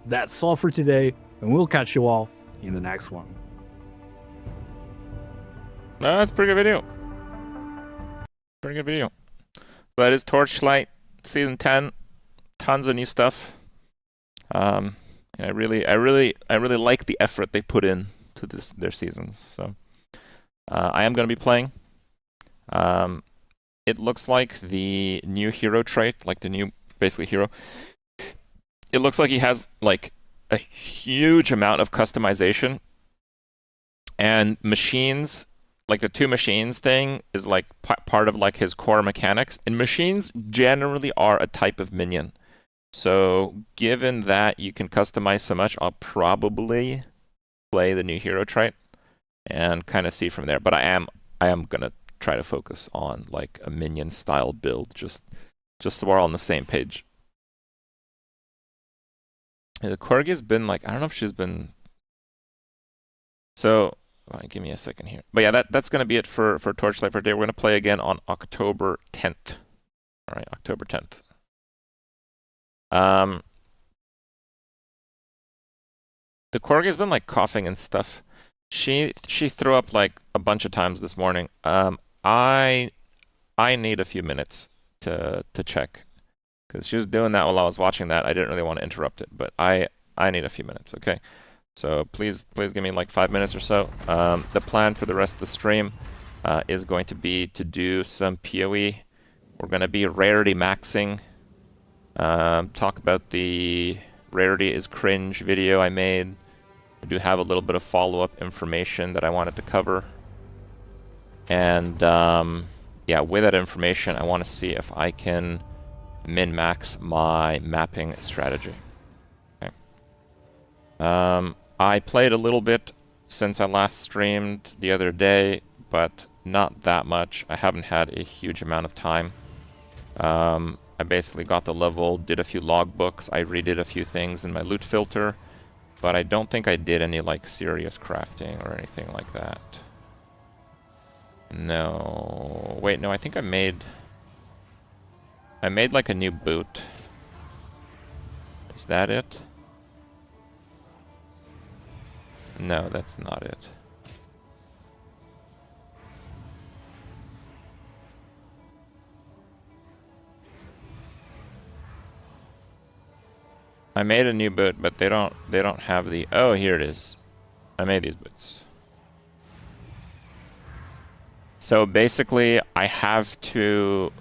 That's all for today, and we'll catch you all in the next one. That's a pretty good video. Pretty good video. That is Torchlight Season 10. Tons of new stuff. I really like the effort they put in to their seasons. So I am going to be playing. It looks like the new hero trait, like the new basically hero. It looks like he has like a huge amount of customization, and machines, like the 2 machines thing is like part of like his core mechanics, and machines generally are a type of minion. So given that you can customize so much, I'll probably play the new hero trait and kind of see from there. But I am gonna try to focus on like a minion style build, just so we're all on the same page. The Corgi has been like, I don't know if she's been. So give me a second here. But yeah, that's gonna be it for Torchlight for today. We're gonna play again on October 10th. All right, October 10th. The Corgi has been like coughing and stuff. She threw up like a bunch of times this morning. I need a few minutes to check, because she was doing that while I was watching that. I didn't really want to interrupt it, but I need a few minutes. Okay, so please give me like 5 minutes or so. The plan for the rest of the stream is going to be to do some PoE. We're going to be rarity maxing. Talk about the rarity is cringe video I made. I do have a little bit of follow-up information that I wanted to cover. And yeah, with that information, I want to see if I can min-max my mapping strategy. Okay. I played a little bit since I last streamed the other day, but not that much. I haven't had a huge amount of time. I basically got the level, did a few logbooks, I redid a few things in my loot filter, but I don't think I did any like serious crafting or anything like that. No, wait, no, I think I made like a new boot. Is that it? No, that's not it. I made a new boot, but they don't have the, oh, here it is. I made these boots. So basically, I have to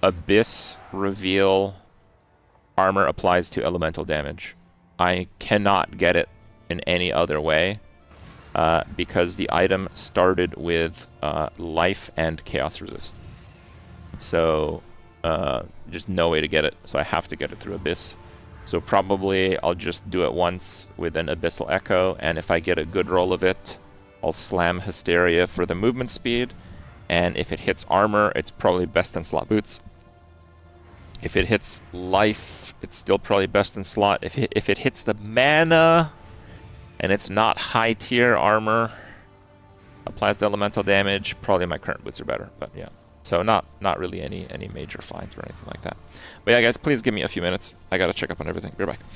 Abyss reveal armor applies to elemental damage. I cannot get it in any other way because the item started with life and chaos resist. So just no way to get it. So I have to get it through Abyss. So probably I'll just do it once with an Abyssal Echo, and if I get a good roll of it, I'll slam Hysteria for the movement speed, and if it hits armor, it's probably best in slot boots. If it hits life, it's still probably best in slot. If it hits the mana, and it's not high tier armor, applies the elemental damage, probably my current boots are better, but yeah. So not really any major finds or anything like that. But yeah, guys, please give me a few minutes. I gotta check up on everything. Be right back.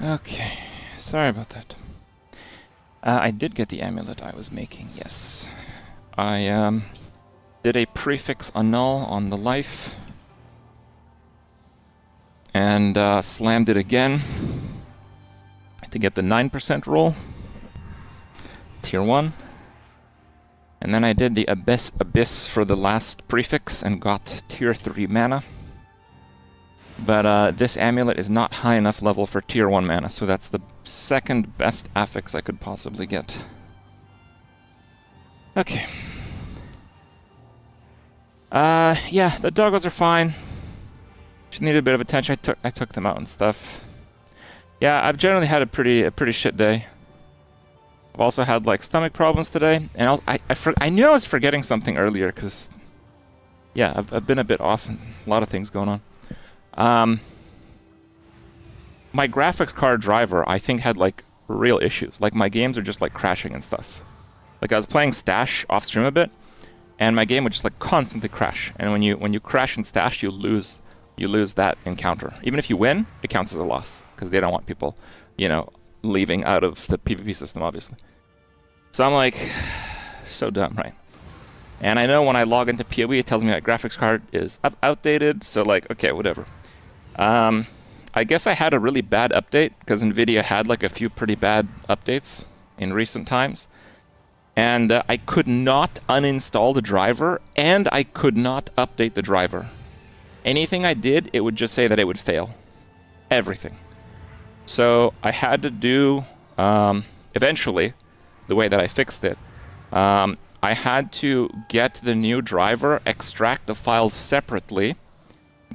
Okay, sorry about that. I did get the amulet I was making, yes. I did a prefix annul on the life. And slammed it again to get the 9% roll. Tier 1. And then I did the Abyss for the last prefix and got Tier 3 mana. But this amulet is not high enough level for Tier 1 mana, so that's the second best affix I could possibly get. Okay. Yeah, the doggos are fine. Just needed a bit of attention. I took them out and stuff. Yeah, I've generally had a pretty shit day. I've also had like stomach problems today, and I knew I was forgetting something earlier because yeah, I've been a bit off and a lot of things going on. My graphics card driver I think had like real issues. Like my games are just like crashing and stuff. Like I was playing Stash off stream a bit, and my game would just like constantly crash. And when you crash in Stash, you lose that encounter. Even if you win, it counts as a loss because they don't want people, you know, leaving out of the PvP system, obviously. So I'm like, so dumb, right? And I know when I log into PoE, it tells me my graphics card is outdated. So like, okay, whatever. I guess I had a really bad update because Nvidia had like a few pretty bad updates in recent times. And I could not uninstall the driver, and I could not update the driver. Anything I did, it would just say that it would fail. Everything. So I had to do, eventually, the way that I fixed it, I had to get the new driver, extract the files separately,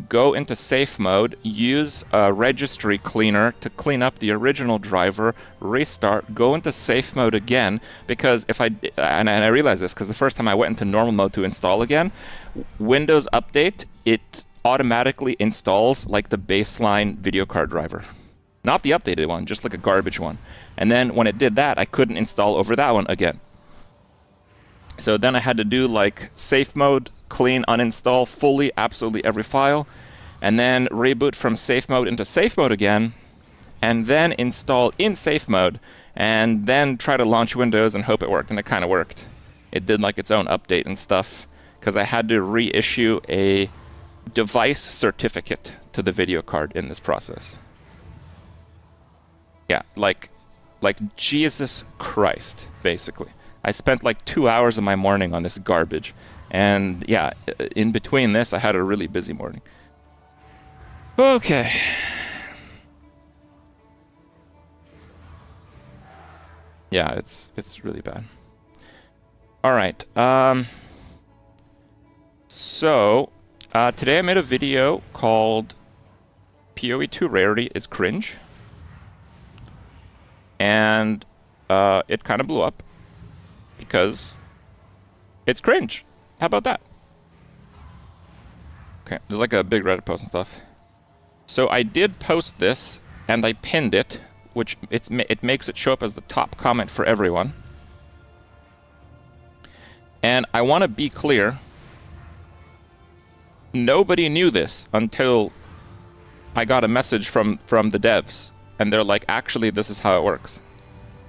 go into safe mode, use a registry cleaner to clean up the original driver, restart, go into safe mode again, because if and I realized this because the first time I went into normal mode to install again, Windows Update, it automatically installs like the baseline video card driver. Not the updated one, just like a garbage one. And then when it did that, I couldn't install over that one again. So then I had to do like safe mode, clean, uninstall fully, absolutely every file, and then reboot from safe mode into safe mode again, and then install in safe mode, and then try to launch Windows and hope it worked, and it kind of worked. It did like its own update and stuff, because I had to reissue a device certificate to the video card in this process. Yeah, like Jesus Christ, basically. I spent like 2 hours of my morning on this garbage. And yeah, in between this, I had a really busy morning. Okay. Yeah, it's really bad. All right. So, today I made a video called PoE2 Rarity is Cringe. And it kind of blew up because it's cringe. How about that? Okay, there's like a big Reddit post and stuff. So I did post this, and I pinned it, which it makes it show up as the top comment for everyone. And I want to be clear, nobody knew this until I got a message from the devs, and they're like, actually, this is how it works.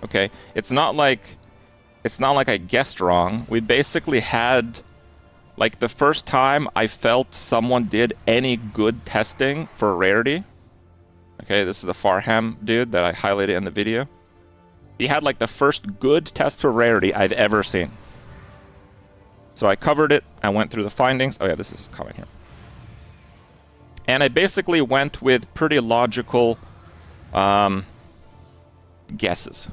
Okay, it's not like I guessed wrong. We basically had, like, the first time I felt someone did any good testing for rarity. Okay, this is the Farham dude that I highlighted in the video. He had, like, the first good test for rarity I've ever seen. So I covered it, I went through the findings. Oh yeah, this is a comment here. And I basically went with pretty logical guesses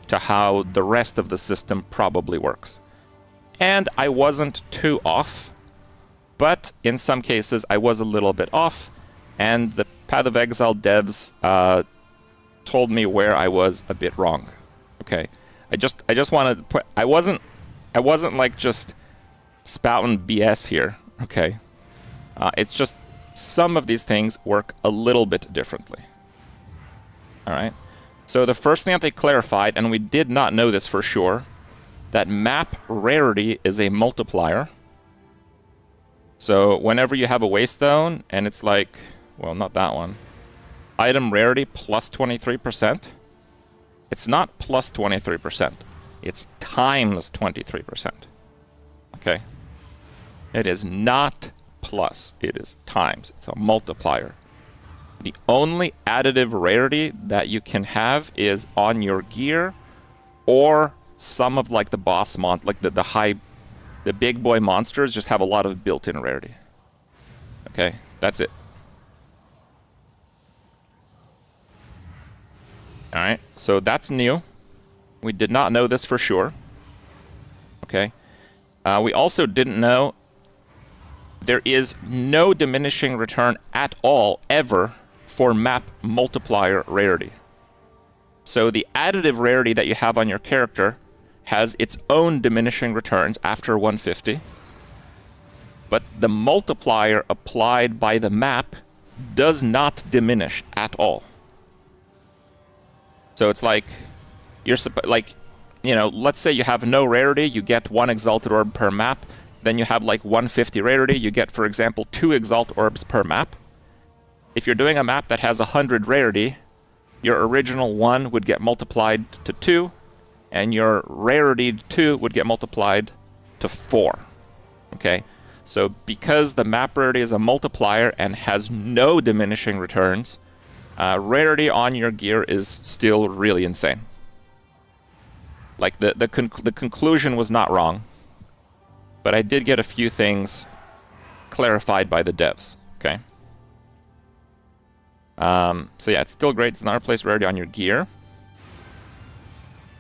to how the rest of the system probably works. And I wasn't too off, but in some cases I was a little bit off, and the Path of Exile devs told me where I was a bit wrong. Okay, I just wanted to put, I wasn't like just spouting BS here. Okay, it's just some of these things work a little bit differently. All right. So the first thing that they clarified, and we did not know this for sure, that map rarity is a multiplier. So whenever you have a waystone, and it's like, well, not that one. item rarity plus 23%. It's not plus 23%. It's times 23%. Okay? It is not plus. It is times. It's a multiplier. The only additive rarity that you can have is on your gear or some of like the boss like the big boy monsters just have a lot of built-in rarity. Okay? That's it. Alright, so that's new. We did not know this for sure. Okay. We also didn't know there is no diminishing return at all, ever, for map multiplier rarity. So the additive rarity that you have on your character has its own diminishing returns after 150. But the multiplier applied by the map does not diminish at all. So it's like, let's say you have no rarity, you get 1 Exalted Orb per map, then you have like 150 rarity, you get, for example, 2 Exalt Orbs per map. If you're doing a map that has 100 rarity, your original 1 would get multiplied to 2, and your rarity 2 would get multiplied to 4. Okay? So because the map rarity is a multiplier and has no diminishing returns, rarity on your gear is still really insane. Like, the conclusion was not wrong, but I did get a few things clarified by the devs, okay? So yeah, it's still great. It's not replace rarity on your gear.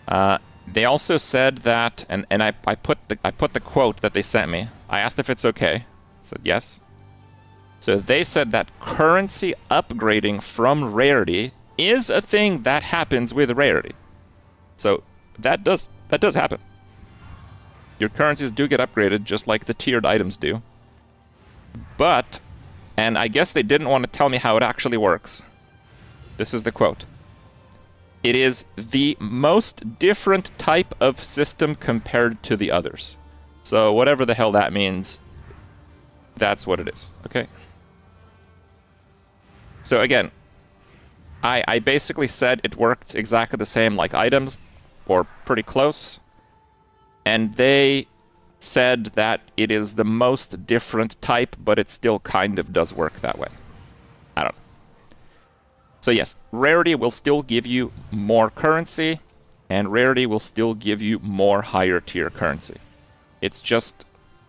They also said that, and I put the quote that they sent me. I asked if it's okay. I said yes. So they said that currency upgrading from rarity is a thing that happens with rarity. So that does happen. Your currencies do get upgraded just like the tiered items do. But, and I guess they didn't want to tell me how it actually works. This is the quote. It is the most different type of system compared to the others. So whatever the hell that means, that's what it is, okay? So again, I basically said it worked exactly the same like items, or pretty close. And they said that it is the most different type, but it still kind of does work that way. I don't know. So yes, rarity will still give you more currency, and rarity will still give you more higher tier currency. It's just,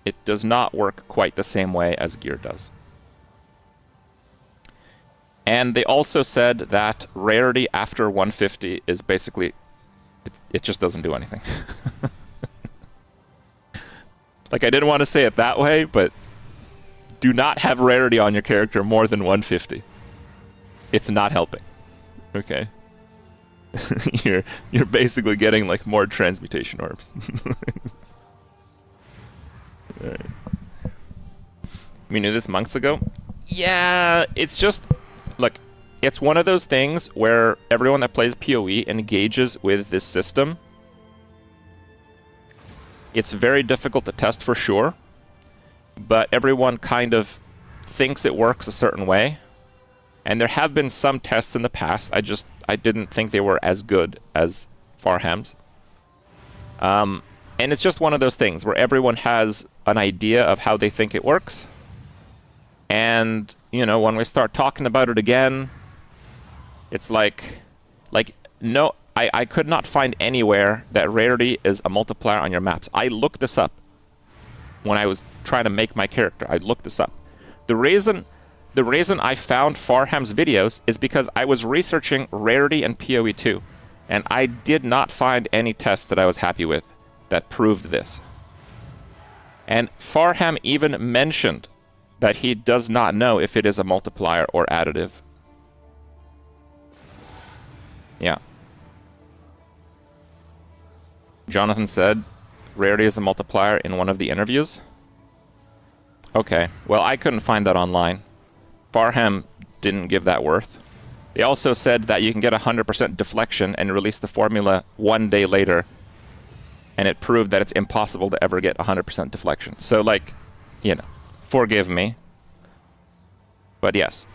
it does not work quite the same way as gear does. And they also said that rarity after 150 is basically, it just doesn't do anything. Like, I didn't want to say it that way, but do not have rarity on your character more than 150. It's not helping. Okay? You're basically getting like more transmutation orbs. Right. We knew this months ago? Yeah, it's just, look, it's one of those things where everyone that plays PoE engages with this system. It's very difficult to test for sure, but everyone kind of thinks it works a certain way. And there have been some tests in the past. I didn't think they were as good as Farham's. And it's just one of those things where everyone has an idea of how they think it works. And, you know, when we start talking about it again, it's like no, I could not find anywhere that rarity is a multiplier on your maps. I looked this up when I was trying to make my character. I looked this up. The reason I found Farham's videos is because I was researching rarity and PoE 2, and I did not find any tests that I was happy with that proved this. And Farham even mentioned that he does not know if it is a multiplier or additive. Yeah. Jonathan said rarity is a multiplier in one of the interviews. Okay, well, I couldn't find that online. Farham didn't give that worth. They also said that you can get 100% deflection and release the formula 1 day later, and it proved that it's impossible to ever get 100% deflection. So, like, you know, forgive me. But yes.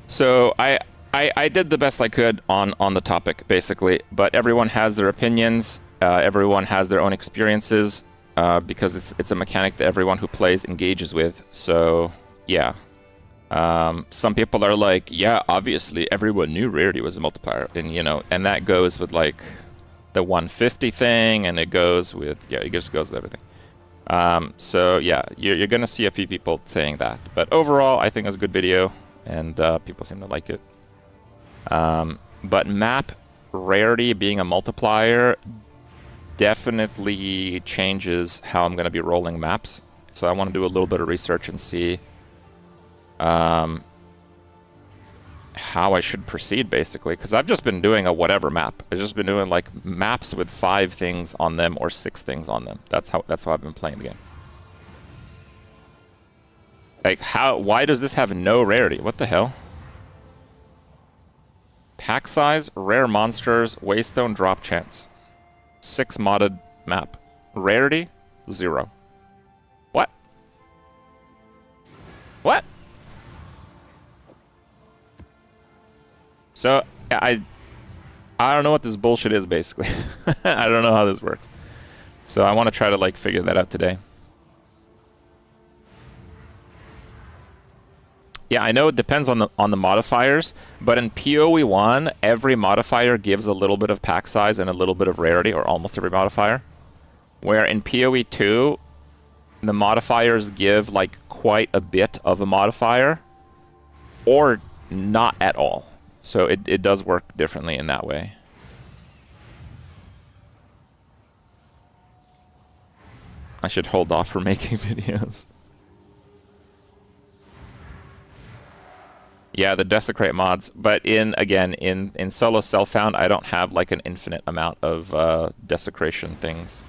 So I did the best I could on the topic, basically, but everyone has their opinions. Everyone has their own experiences because it's a mechanic that everyone who plays engages with. So yeah, some people are like, yeah, obviously everyone knew rarity was a multiplier, and you know, and that goes with like the 150 thing, and it goes with it just goes with everything. So yeah, you're gonna see a few people saying that, but overall, I think it's a good video, and people seem to like it. But map rarity being a multiplier definitely changes how I'm going to be rolling maps. So I want to do a little bit of research and see how I should proceed, basically. Because I've just been doing a whatever map. I've just been doing like maps with 5 things on them or 6 things on them. That's how I've been playing the game. Like why does this have no rarity? What the hell? Pack size, rare monsters, waystone drop chance. 6 modded map. Rarity, 0. What? What? So I don't know what this bullshit is, basically. I don't know how this works. So I want to try to like figure that out today. Yeah, I know it depends on the modifiers, but in PoE 1, every modifier gives a little bit of pack size and a little bit of rarity, or almost every modifier. Where in PoE 2, the modifiers give like quite a bit of a modifier, or not at all. So it does work differently in that way. I should hold off for making videos. Yeah, the desecrate mods, but in solo self-found, I don't have like an infinite amount of desecration things.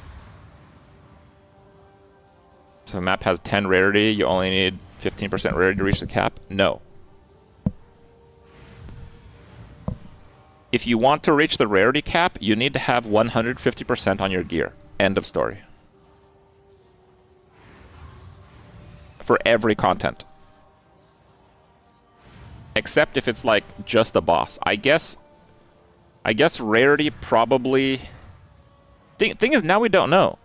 So a map has 10 rarity, you only need 15% rarity to reach the cap? No. If you want to reach the rarity cap, you need to have 150% on your gear. End of story. For every content. Except if it's like just a boss. I guess rarity probably... Thing is, now we don't know.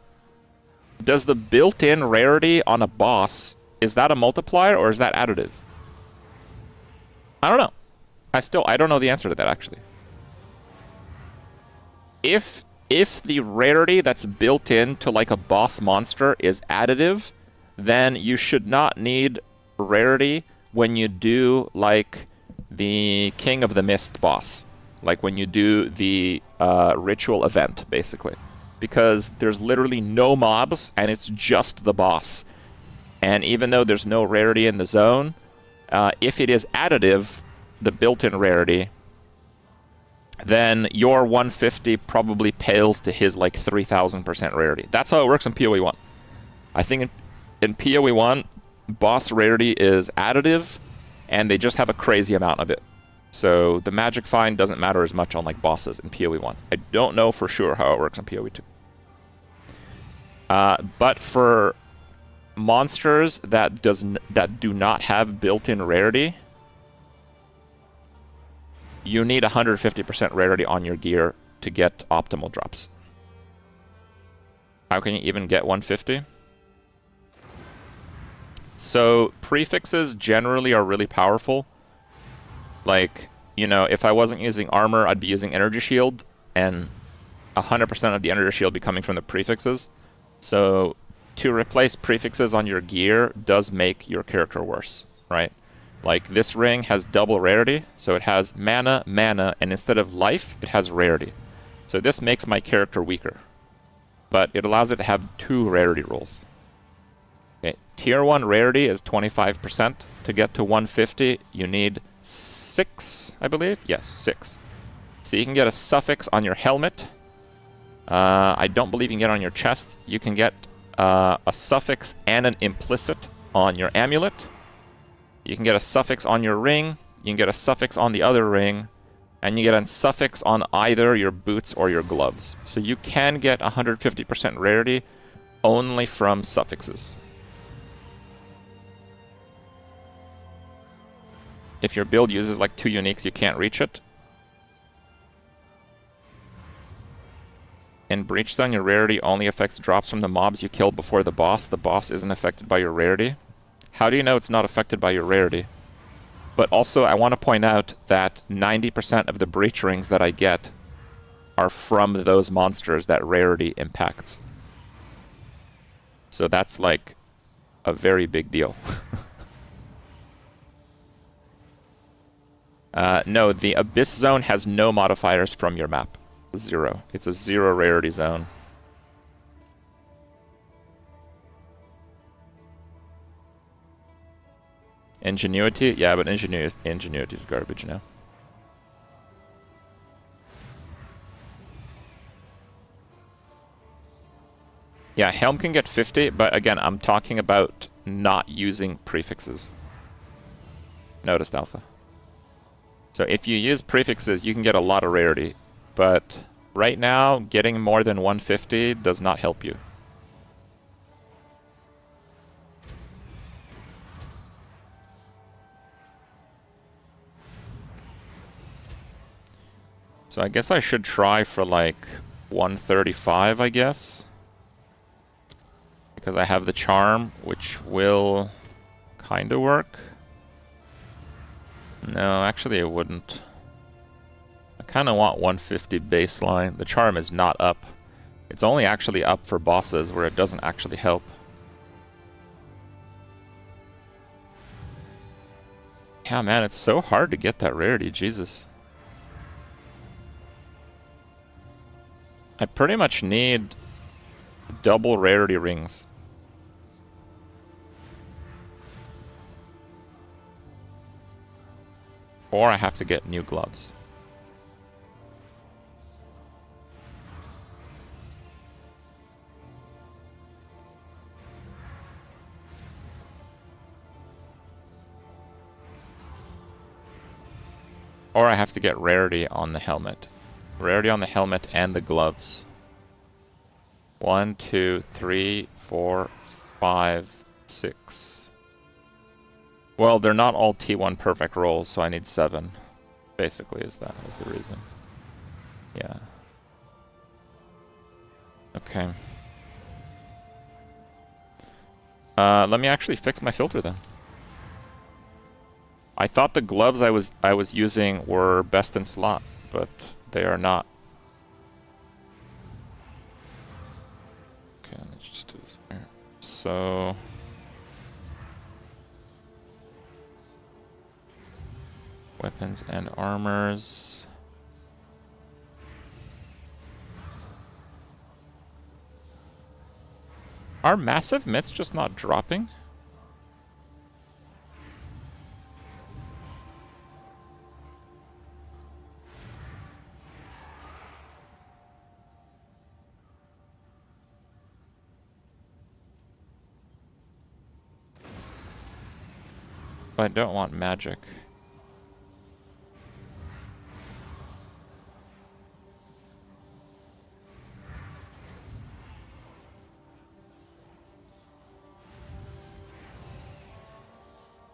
Does the built-in rarity on a boss, is that a multiplier or is that additive? I don't know. I don't know the answer to that, actually. If the rarity that's built into like a boss monster is additive, then you should not need rarity when you do like the King of the Mist boss, like when you do the ritual event, basically, because there's literally no mobs and it's just the boss. And even though there's no rarity in the zone, if it is additive, the built-in rarity, then your 150 probably pales to his like 3000% rarity. That's how it works in PoE 1. I think in PoE 1, boss rarity is additive, and they just have a crazy amount of it. So the magic find doesn't matter as much on like bosses in PoE 1. I don't know for sure how it works in PoE 2. But for monsters that do not have built-in rarity, you need 150% rarity on your gear to get optimal drops. How can you even get 150? So prefixes generally are really powerful. Like, you know, if I wasn't using armor, I'd be using energy shield, and 100% of the energy shield be coming from the prefixes. So to replace prefixes on your gear does make your character worse, right? Like this ring has double rarity, so it has mana, and instead of life, it has rarity. So this makes my character weaker, but it allows it to have 2 rarity rolls. Okay. Tier 1 rarity is 25%. To get to 150, you need 6, I believe? Yes, 6. So you can get a suffix on your helmet. I don't believe you can get on your chest. You can get a suffix and an implicit on your amulet. You can get a suffix on your ring. You can get a suffix on the other ring. And you get a suffix on either your boots or your gloves. So you can get 150% rarity only from suffixes. If your build uses like 2 uniques, you can't reach it. In Breachstone, your rarity only affects drops from the mobs you killed before the boss. The boss isn't affected by your rarity. How do you know it's not affected by your rarity? But also, I want to point out that 90% of the breach rings that I get are from those monsters that rarity impacts. So that's like a very big deal. No, the Abyss Zone has no modifiers from your map. 0. It's a 0 rarity zone. Ingenuity? Yeah, but Ingenuity is garbage now. Yeah, Helm can get 50, but again, I'm talking about not using prefixes. Noticed, Alpha. So if you use prefixes, you can get a lot of rarity. But right now, getting more than 150 does not help you. So I guess I should try for like 135, I guess. Because I have the charm, which will kind of work. No, actually it wouldn't. I kind of want 150 baseline. The charm is not up. It's only actually up for bosses where it doesn't actually help. Yeah, man, it's so hard to get that rarity, Jesus. I pretty much need double rarity rings. Or I have to get new gloves. Or I have to get rarity on the helmet. Rarity on the helmet and the gloves. 1, 2, 3, 4, 5, 6. Well, they're not all T1 perfect rolls, so I need 7. Basically, is the reason. Yeah. Okay. Let me actually fix my filter then. I thought the gloves I was using were best in slot, but they are not. Okay, let's just do this here. So weapons and armors. Are massive myths just not dropping? I don't want magic.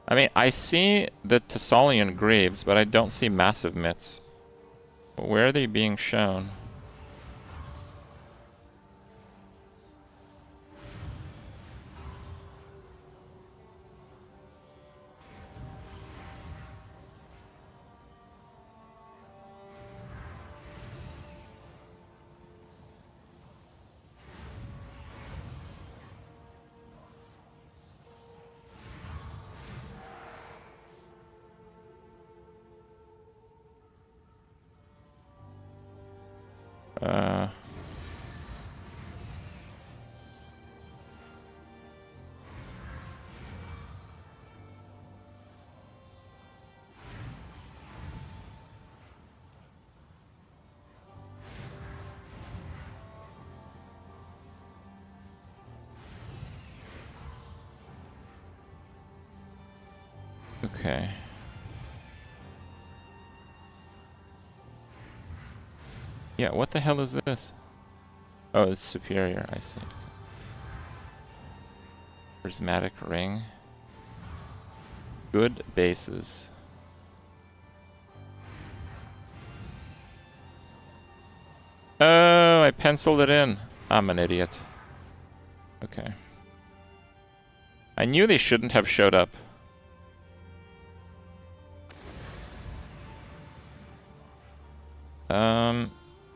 I mean, I see the Thessalian Greaves, but I don't see massive myths. Where are they being shown? Okay. Yeah, what the hell is this? Oh, it's superior, I see. Prismatic ring. Good bases. penciled it in. I'm an idiot. Okay. I knew they shouldn't have showed up.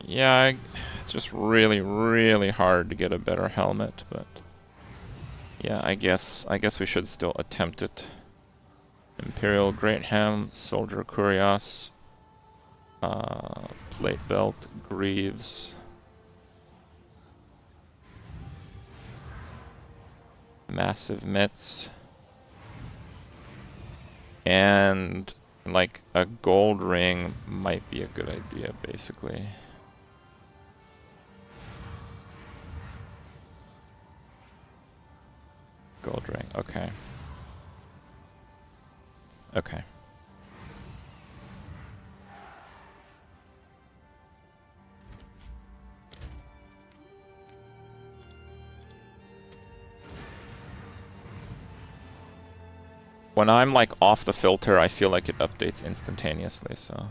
Yeah, it's just really, really hard to get a better helmet, but yeah, I guess we should still attempt it. Imperial Great Helm, Soldier Curios, Plate Belt, Greaves, Massive Mitts, and like a gold ring might be a good idea, basically. Gold ring, okay. Okay. When I'm like off the filter, I feel like it updates instantaneously, so.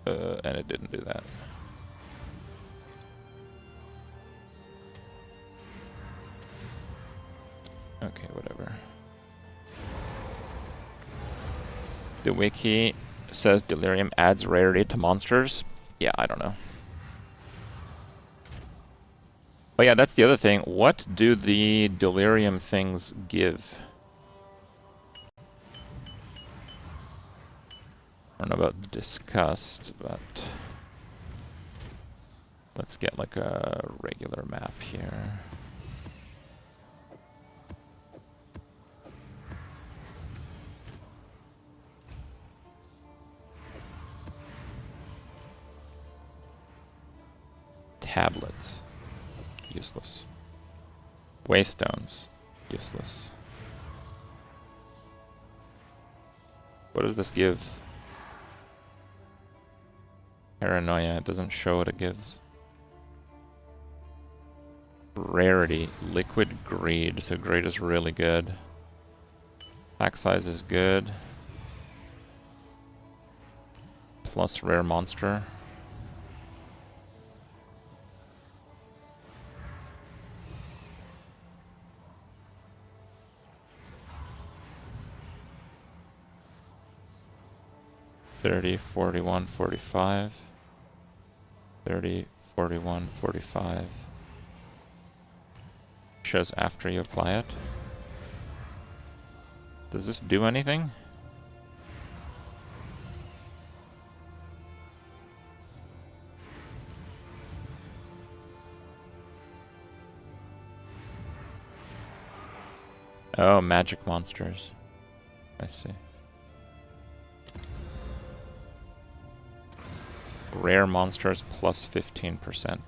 And it didn't do that. Okay, whatever. The wiki says delirium adds rarity to monsters. Yeah, I don't know. Oh yeah, that's the other thing. What do the delirium things give? I don't know about disgust, but let's get like a regular map here. Tablets. Useless. Waystones. Useless. What does this give? Paranoia. It doesn't show what it gives. Rarity. Liquid greed. So greed is really good. Pack size is good. Plus rare monster. $30, $41, $45. $30, $41, $45. Shows after you apply it. Does this do anything? Oh, magic monsters. I see. Rare monsters plus 15%. So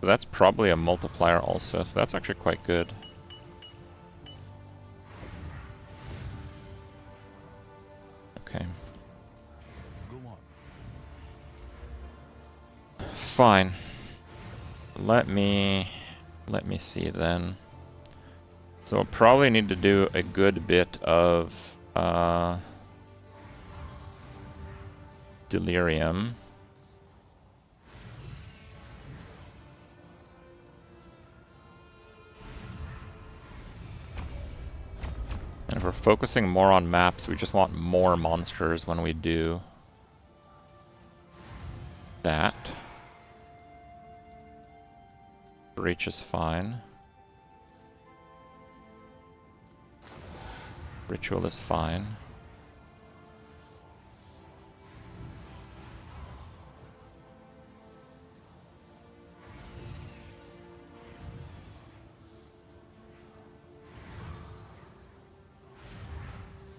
that's probably a multiplier also, so that's actually quite good. Okay. Go on. Fine. Let me see then. So we'll probably need to do a good bit of delirium. And if we're focusing more on maps, we just want more monsters when we do that. Breach is fine. Ritual is fine.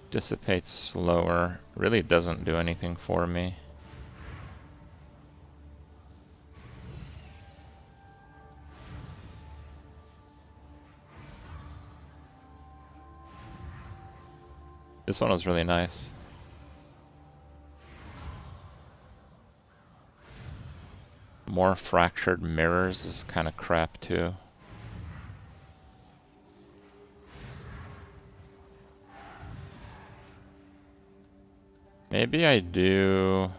Dissipates slower. Really doesn't do anything for me. This one was really nice. More fractured mirrors is kind of crap too. Maybe I do...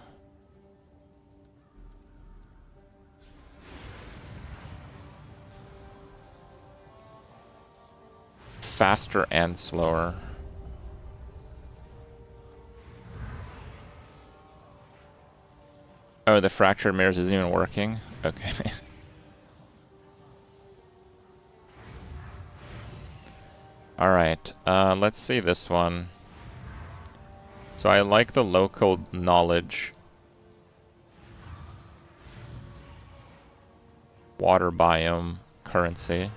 faster and slower. Oh, the fractured mirrors isn't even working? Okay. Alright, let's see this one. So I like the local knowledge. Water biome currency.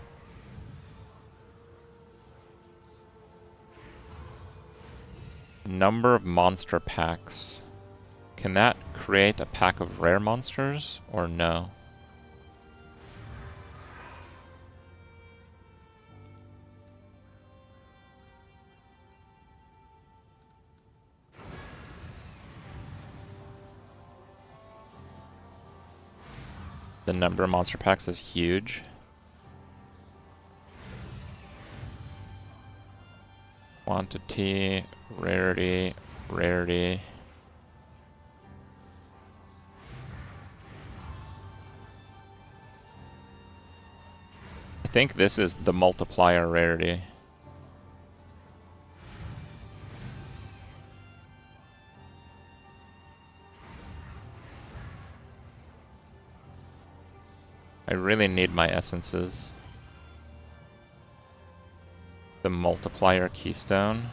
Number of monster packs. Can that create a pack of rare monsters or no? The number of monster packs is huge. Quantity, rarity, rarity. I think this is the multiplier rarity. I really need my essences. The multiplier keystone.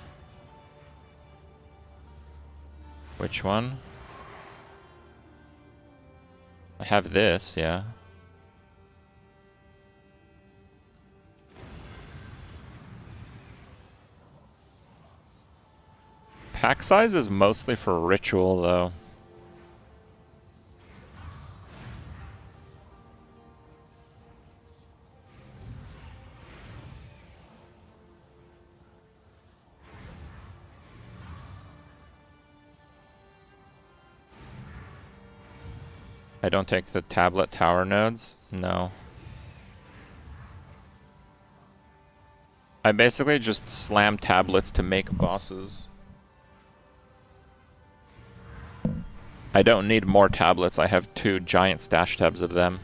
Which one? I have this, yeah. Pack size is mostly for ritual, though. I don't take the tablet tower nodes? No. I basically just slam tablets to make bosses. I don't need more tablets, I have 2 giant stash tabs of them.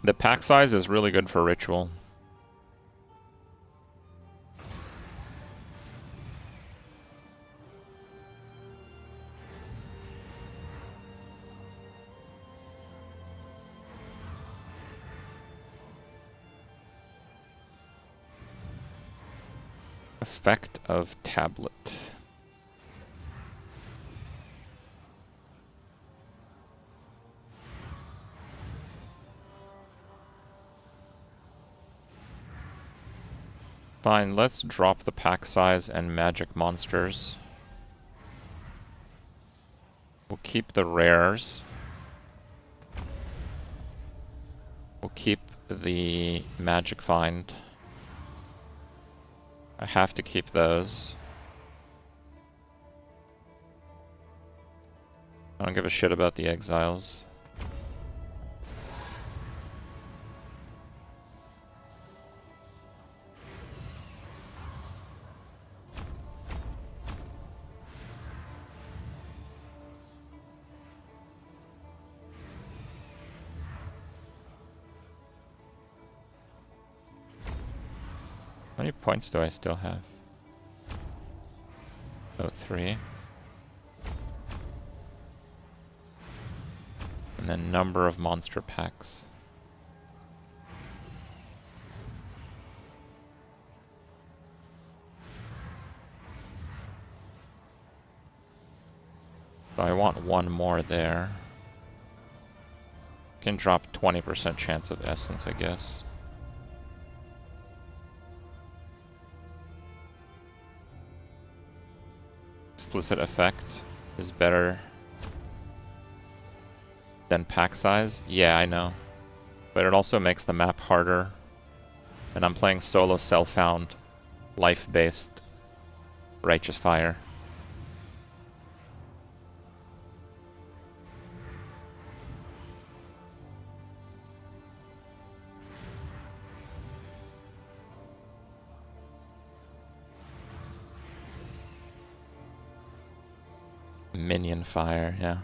The pack size is really good for ritual. Effect of tablet. Fine, let's drop the pack size and magic monsters. We'll keep the rares. We'll keep the magic find. I have to keep those. I don't give a shit about the exiles. How many points do I still have? Oh, 3. And then number of monster packs. So I want 1 more there. Can drop 20% chance of essence, I guess. Explicit effect is better than pack size. Yeah, I know. But it also makes the map harder. And I'm playing solo self-found, life-based Righteous Fire. Minion fire, yeah.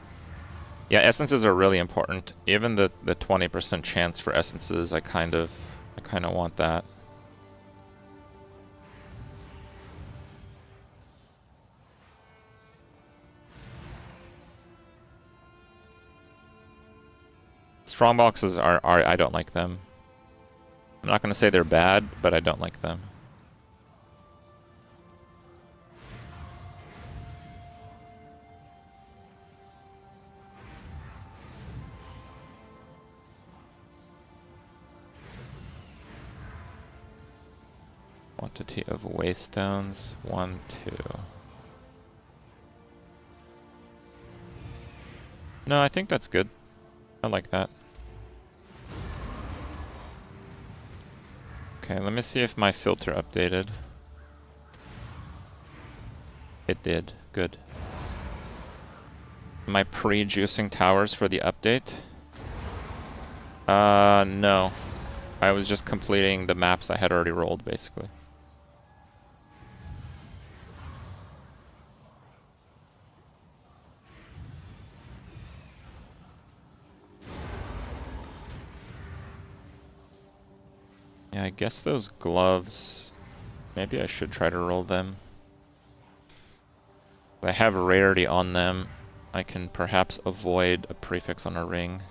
Yeah, essences are really important. Even the 20% chance for essences, I kind of want that. Strongboxes are I don't like them. I'm not gonna say they're bad, but I don't like them. Quantity of waystones, 1, 2. No, I think that's good. I like that. Okay, let me see if my filter updated. It did. Good. Am I pre-juicing towers for the update? No. I was just completing the maps I had already rolled, basically. Yeah, I guess those gloves, maybe I should try to roll them. If I have a rarity on them, I can perhaps avoid a prefix on a ring.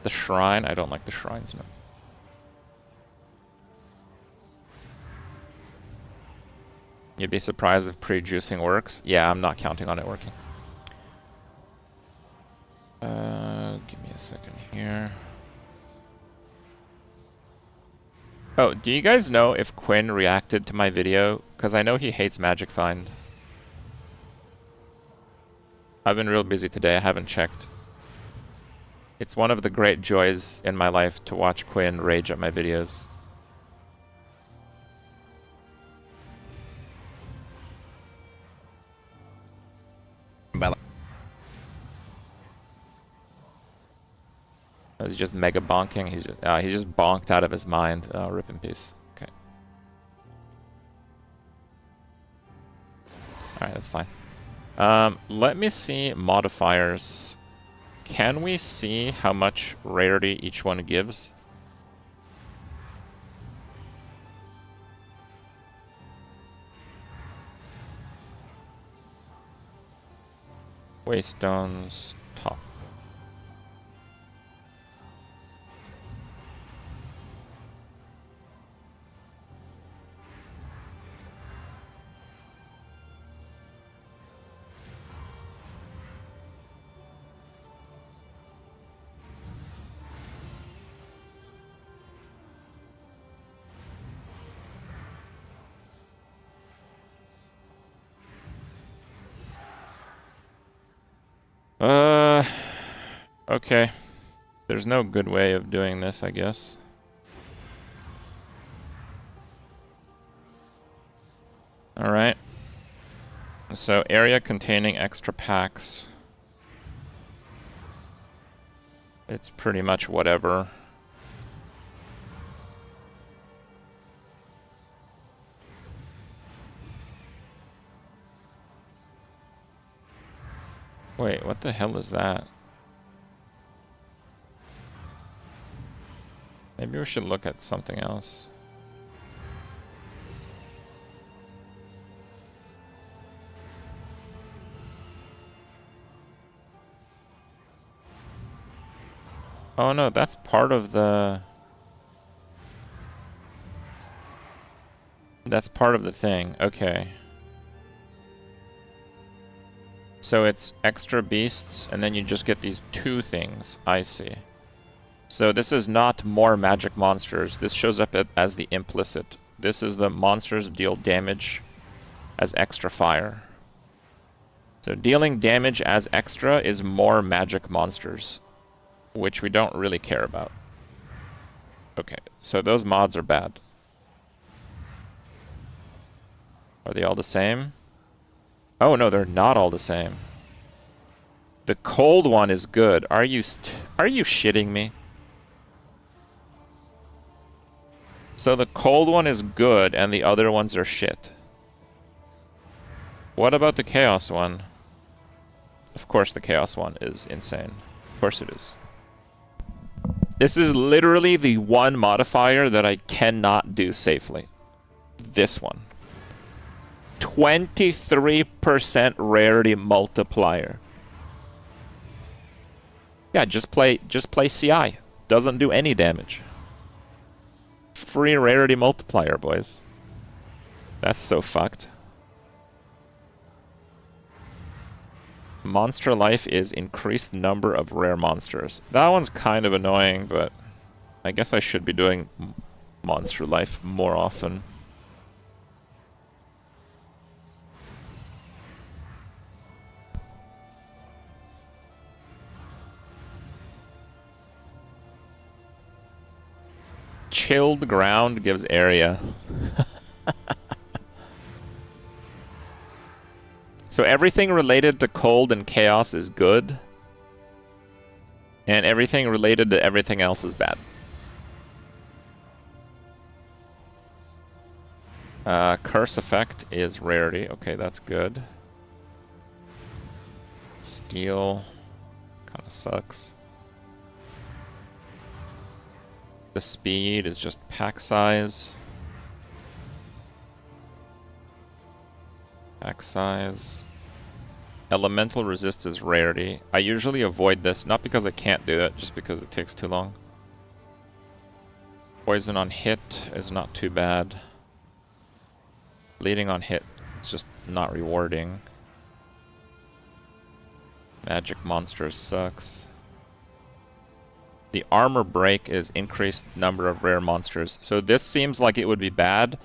The shrine, I don't like the shrines, no. You'd be surprised if pre-juicing works. Yeah, I'm not counting on it working. Give me a second here. Oh, do you guys know if Quinn reacted to my video? Because I know he hates Magic Find. I've been real busy today, I haven't checked. It's one of the great joys in my life to watch Quinn rage at my videos. He's just mega bonking. He just bonked out of his mind. Rip in peace. Okay. Alright, that's fine. Let me see modifiers. Can we see how much rarity each one gives? Waystones, top. Okay. There's no good way of doing this, I guess. Alright. So, area containing extra packs. It's pretty much whatever. Wait, what the hell is that? Maybe we should look at something else. Oh no, that's part of the... That's part of the thing, okay. So it's extra beasts, and then you just get these 2 things. I see. So this is not more magic monsters. This shows up as the implicit. This is the monsters deal damage as extra fire. So dealing damage as extra is more magic monsters, which we don't really care about. Okay, so those mods are bad. Are they all the same? Oh no, they're not all the same. The cold one is good. Are you shitting me? So the cold one is good, and the other ones are shit. What about the chaos one? Of course the chaos one is insane. Of course it is. This is literally the one modifier that I cannot do safely. This one. 23% rarity multiplier. Yeah, just play CI. Doesn't do any damage. Free rarity multiplier, boys. That's so fucked. Monster life is increased number of rare monsters. That one's kind of annoying, but I guess I should be doing monster life more often. Chilled ground gives area. So everything related to cold and chaos is good. And everything related to everything else is bad. Curse effect is rarity. Okay, that's good. Steel kind of sucks. The speed is just pack size. Pack size. Elemental resist is rarity. I usually avoid this, not because I can't do it, just because it takes too long. Poison on hit is not too bad. Bleeding on hit is just not rewarding. Magic monsters sucks. The armor break is increased number of rare monsters. So this seems like it would be bad,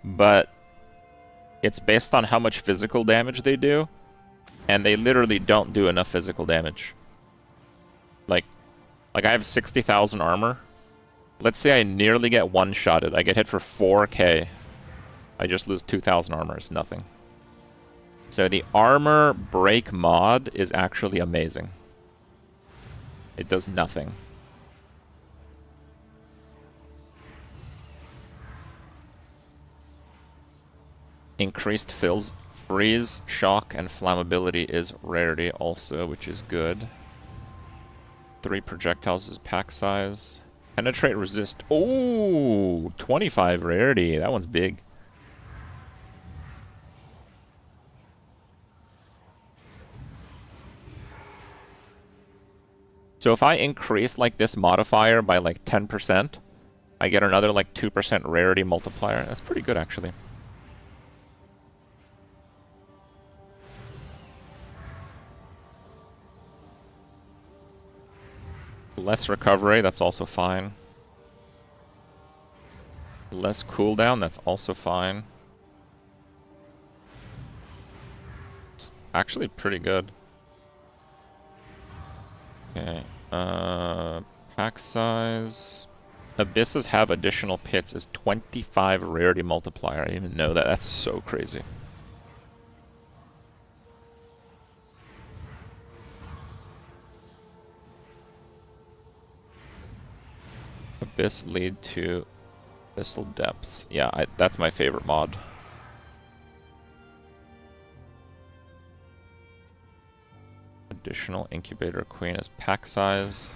but it's based on how much physical damage they do, and they literally don't do enough physical damage. Like I have 60,000 armor. Let's say I nearly get one-shotted. I get hit for 4k. I just lose 2,000 armor. It's nothing. So the armor break mod is actually amazing. It does nothing. Increased freeze, shock, and flammability is rarity also, which is good. 3 projectiles is pack size. Penetrate resist. Oh, 25 rarity. That one's big. So if I increase like this modifier by like 10%, I get another like 2% rarity multiplier. That's pretty good actually. Less recovery, that's also fine. Less cooldown, that's also fine. It's actually pretty good. Okay, pack size. Abysses have additional pits is 25 rarity multiplier. I didn't even know that. That's so crazy. Abyss lead to abyssal depths. Yeah, that's my favorite mod. Additional incubator queen is pack size.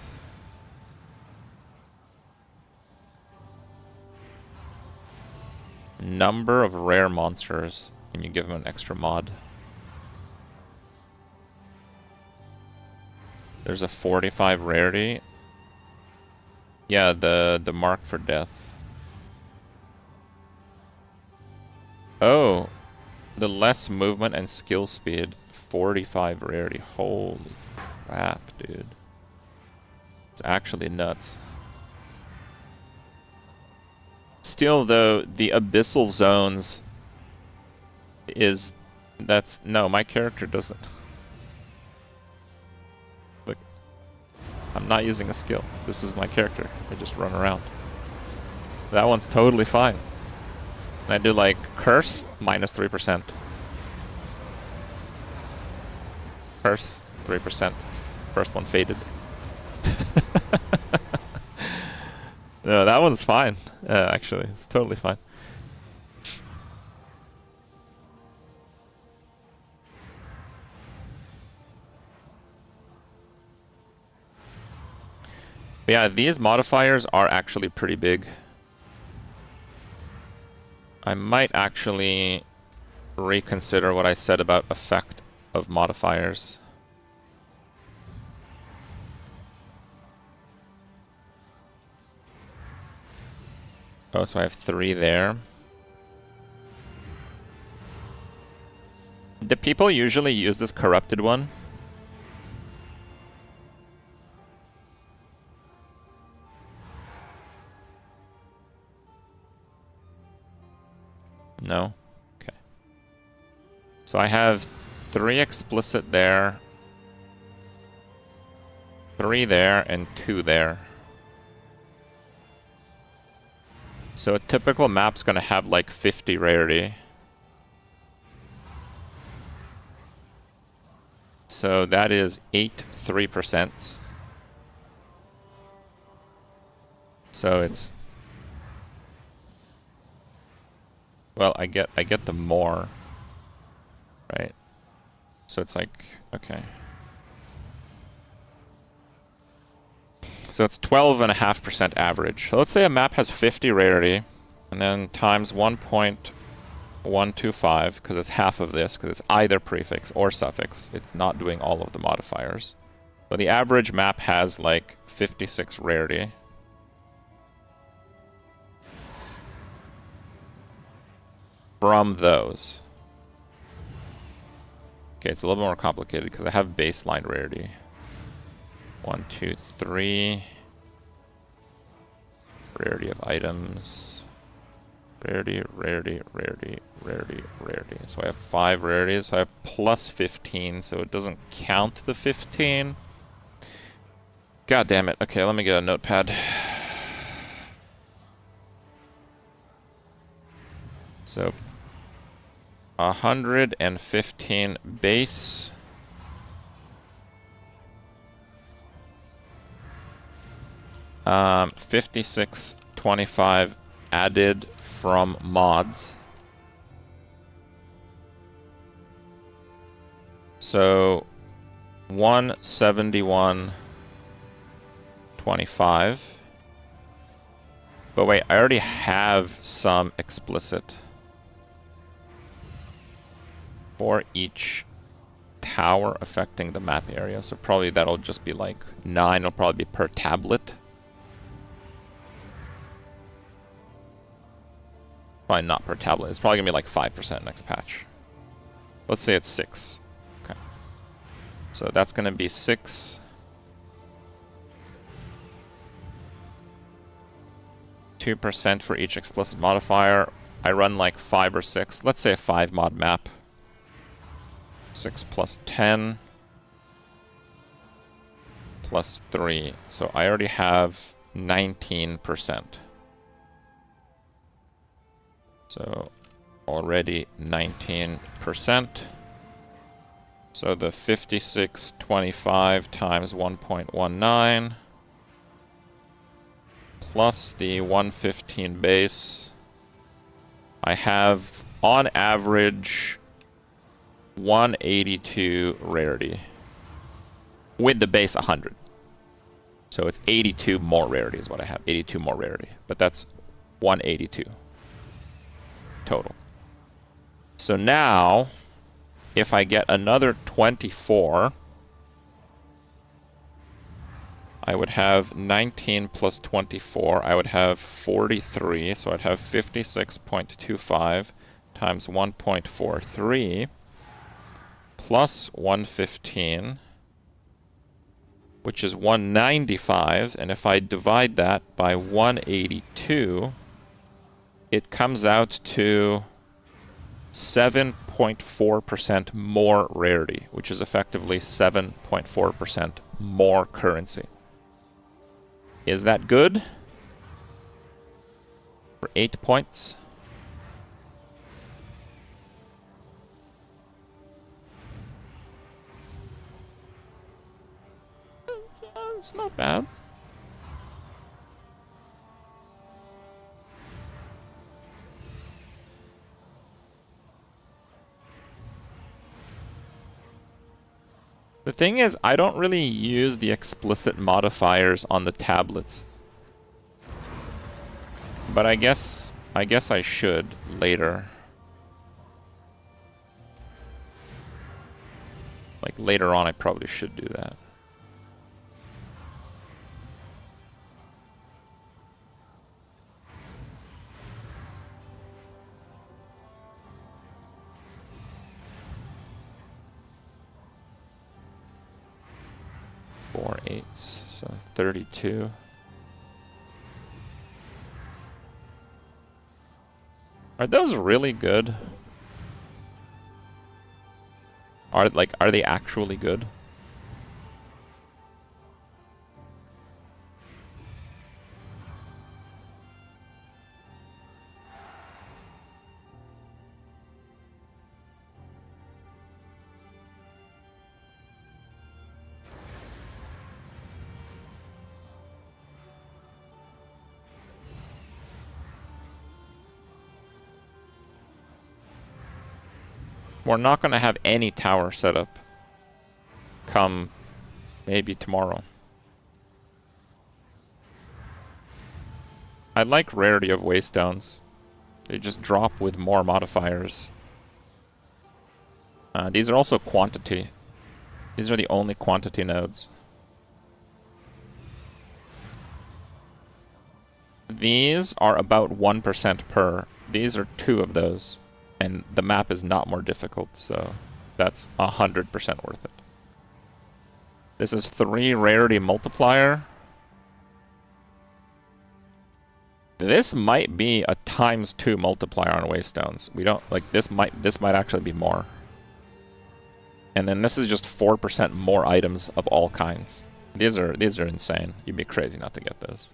Number of rare monsters, and you give them an extra mod. There's a 45 rarity. Yeah, the mark for death. Oh, the less movement and skill speed. 45 rarity. Holy crap, dude. It's actually nuts. Still, though, the abyssal zones is... No, my character doesn't... Look. I'm not using a skill. This is my character. I just run around. That one's totally fine. And I do, like, curse, minus 3%. Curse, 3%. First one faded. No, that one's fine. Actually, it's totally fine. But yeah, these modifiers are actually pretty big. I might actually reconsider what I said about effect of modifiers. Oh, so I have 3 there. Do people usually use this corrupted one? No? Okay. So I have 3 explicit there, 3 there, and 2 there. So a typical map's gonna have like 50 rarity. So that is 8 3%. So it's, well, I get the more, right? So it's like, okay. So it's 12.5% average. So let's say a map has 50 rarity, and then times 1.125, because it's half of this, because it's either prefix or suffix. It's not doing all of the modifiers. But the average map has like 56 rarity. From those. Okay, it's a little more complicated because I have baseline rarity. 1, 2, 3. Rarity of items. Rarity, rarity, rarity, rarity, rarity. So I have 5 rarities. So I have plus 15, so it doesn't count the 15. God damn it. Okay, let me get a notepad. So 115 base. Um, 56.25 added from mods. So 171.25. But wait, I already have some explicit for each tower affecting the map area. So probably that'll just be like 9. It'll probably be per tablet. Probably not per tablet. It's probably gonna be like 5% next patch. Let's say it's 6. Okay. So that's gonna be 6. 2% for each explicit modifier. I run like 5 or 6. Let's say a 5 mod map. 6 plus 10 plus 3. So I already have 19%. So already 19%. So the 56.25 times 1.19 plus the 115 base. I have on average 182 rarity with the base 100. So it's 82 more rarity is what I have. 82 more rarity, but that's 182 total. So now if I get another 24, I would have 19 plus 24. I would have 43. So I'd have 56.25 times 1.43 plus 115, which is 195. And if I divide that by 182, it comes out to 7.4% more rarity, which is effectively 7.4% more currency. Is that good? For 8 points? It's not bad. thing is, I don't really use the explicit modifiers on the tablets. But I guess I should later. Like later on I probably should do that. Four eights, so 32. Are those really good? Are they actually good? We're not going to have any tower set up come maybe tomorrow. I like rarity of waystones. They just drop with more modifiers. These are also quantity. These are the only quantity nodes. These are about 1% per. These are 2 of those. And the map is not more difficult, so that's 100% worth it. This is 3 rarity multiplier. This might be a ×2 multiplier on waystones. We don't like this might actually be more. And then this is just 4% more items of all kinds. These are insane. You'd be crazy not to get those.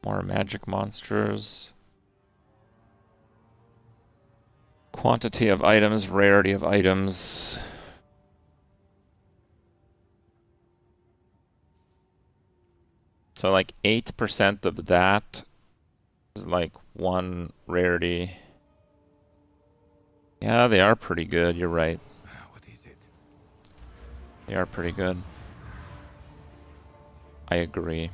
More magic monsters. Quantity of items, rarity of items. So like 8% of that is like 1 rarity. Yeah, they are pretty good, you're right. What is it? They are pretty good. I agree.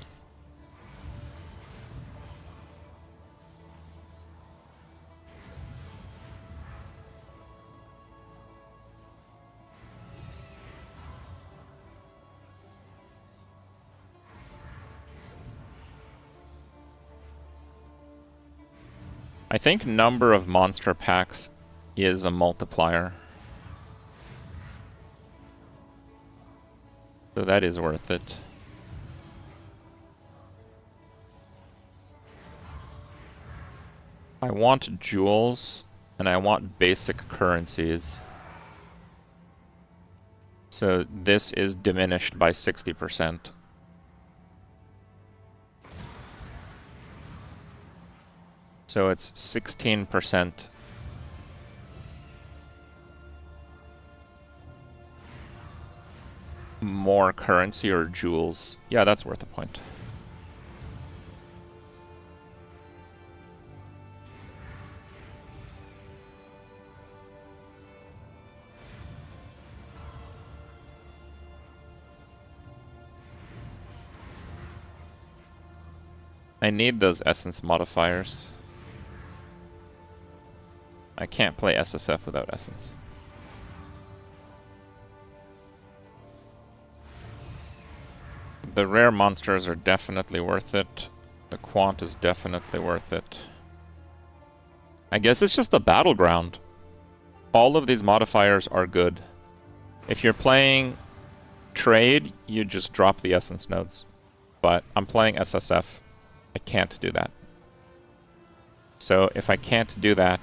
I think number of monster packs is a multiplier. So that is worth it. I want jewels, and I want basic currencies. So this is diminished by 60%. So it's 16% more currency or jewels. Yeah, that's worth a point. I need those essence modifiers. I can't play SSF without essence. The rare monsters are definitely worth it. The quant is definitely worth it. I guess it's just a battleground. All of these modifiers are good. If you're playing trade, you just drop the essence nodes. But I'm playing SSF. I can't do that. So if I can't do that,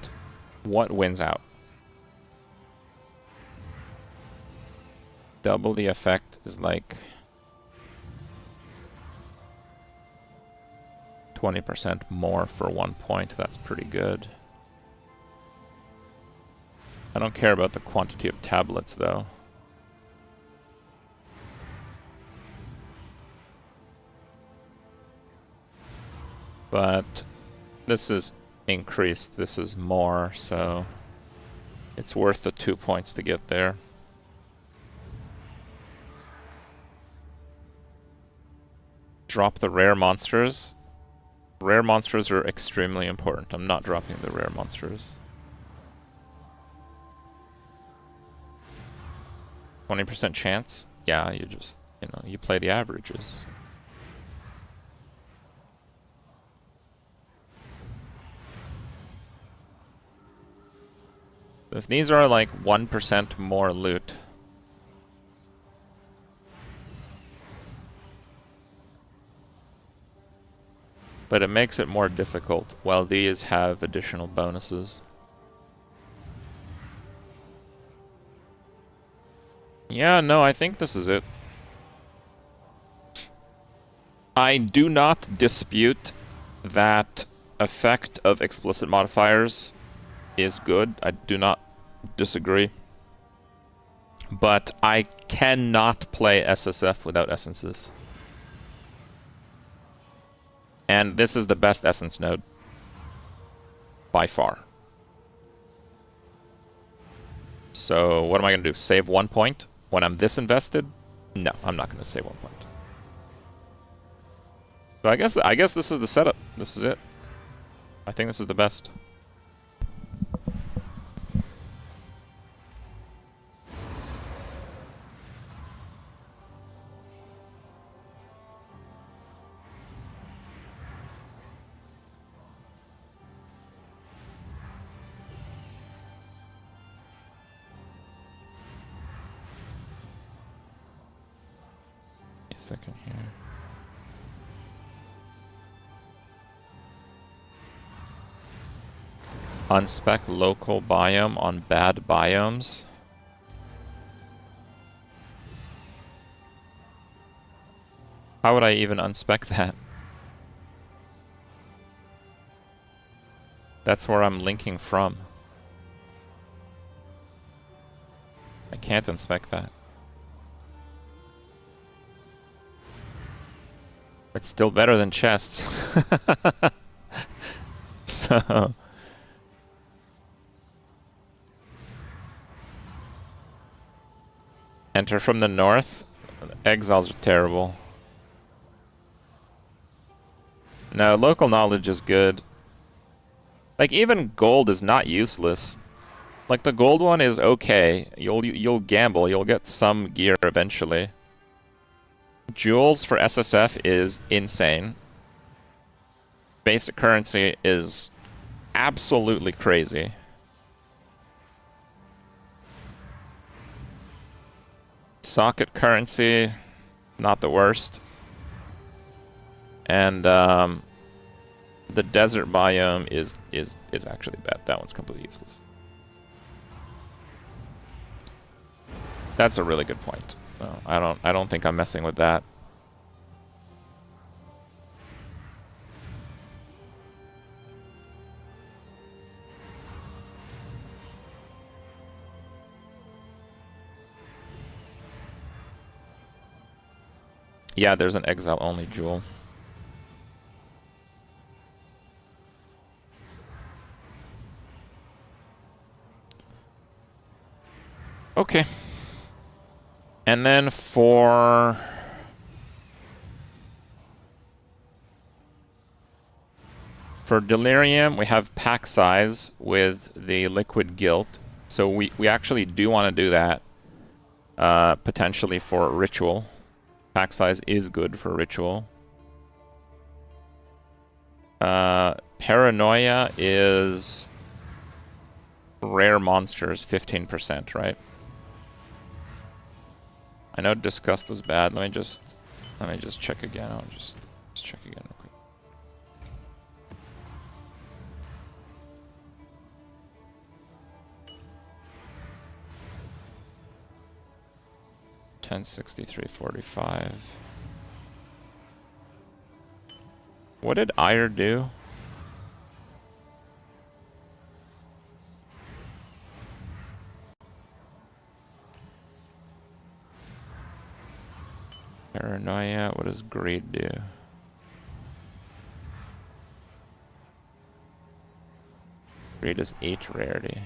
what wins out? Double the effect is like 20% more for 1 point. That's pretty good. I don't care about the quantity of tablets, though. But this is increased. This is more, so it's worth the 2 points to get there. Drop the rare monsters. Rare monsters are extremely important. I'm not dropping the rare monsters. 20% chance? Yeah, you just, you know, you play the averages. If these are like 1% more loot, but it makes it more difficult, while these have additional bonuses. Yeah, no, I think this is it. I do not dispute that effect of explicit modifiers is good. I do not disagree. But I cannot play SSF without essences. And this is the best essence node. By far. So what am I going to do? Save 1 point when I'm this invested? No, I'm not going to save 1 point. So I guess this is the setup. This is it. I think this is the best. Second here. Unspec local biome on bad biomes. How would I even unspec that? That's where I'm linking from. I can't unspec that. It's still better than chests. So enter from the north. Exiles are terrible. No, local knowledge is good. Like, even gold is not useless. Like, the gold one is okay. You'll gamble. You'll get some gear eventually. Jewels for SSF is insane. Basic currency is absolutely crazy. Socket currency, not the worst. And the desert biome is actually bad. That one's completely useless. That's a really good point. No, I don't think I'm messing with that. Yeah, there's an exile only jewel. Okay. And then for Delirium, we have pack size with the liquid guilt. So we actually do want to do that potentially for ritual. Pack size is good for ritual. Paranoia is rare monsters, 15%, right? I know disgust was bad. Let me just check again. I'll just check again real quick. $1063.45. What did IRL do? Paranoia, what does greed do? Greed is 8 rarity.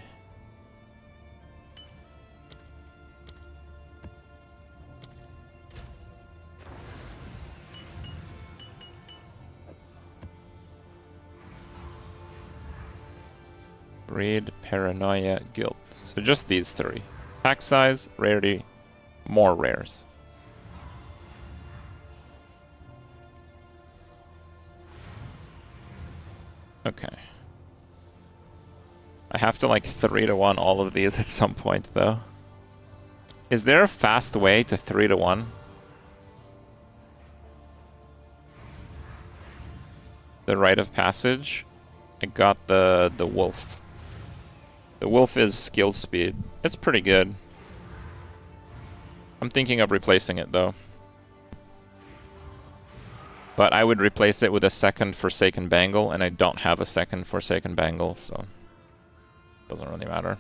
Greed, paranoia, guilt. So just these 3. Pack size, rarity, more rares. Okay. I have to like 3-to-1 all of these at some point though. Is there a fast way to 3-to-1? The rite of passage? I got the wolf. The wolf is skill speed. It's pretty good. I'm thinking of replacing it though. But I would replace it with a second Forsaken Bangle, and I don't have a second Forsaken Bangle, so doesn't really matter.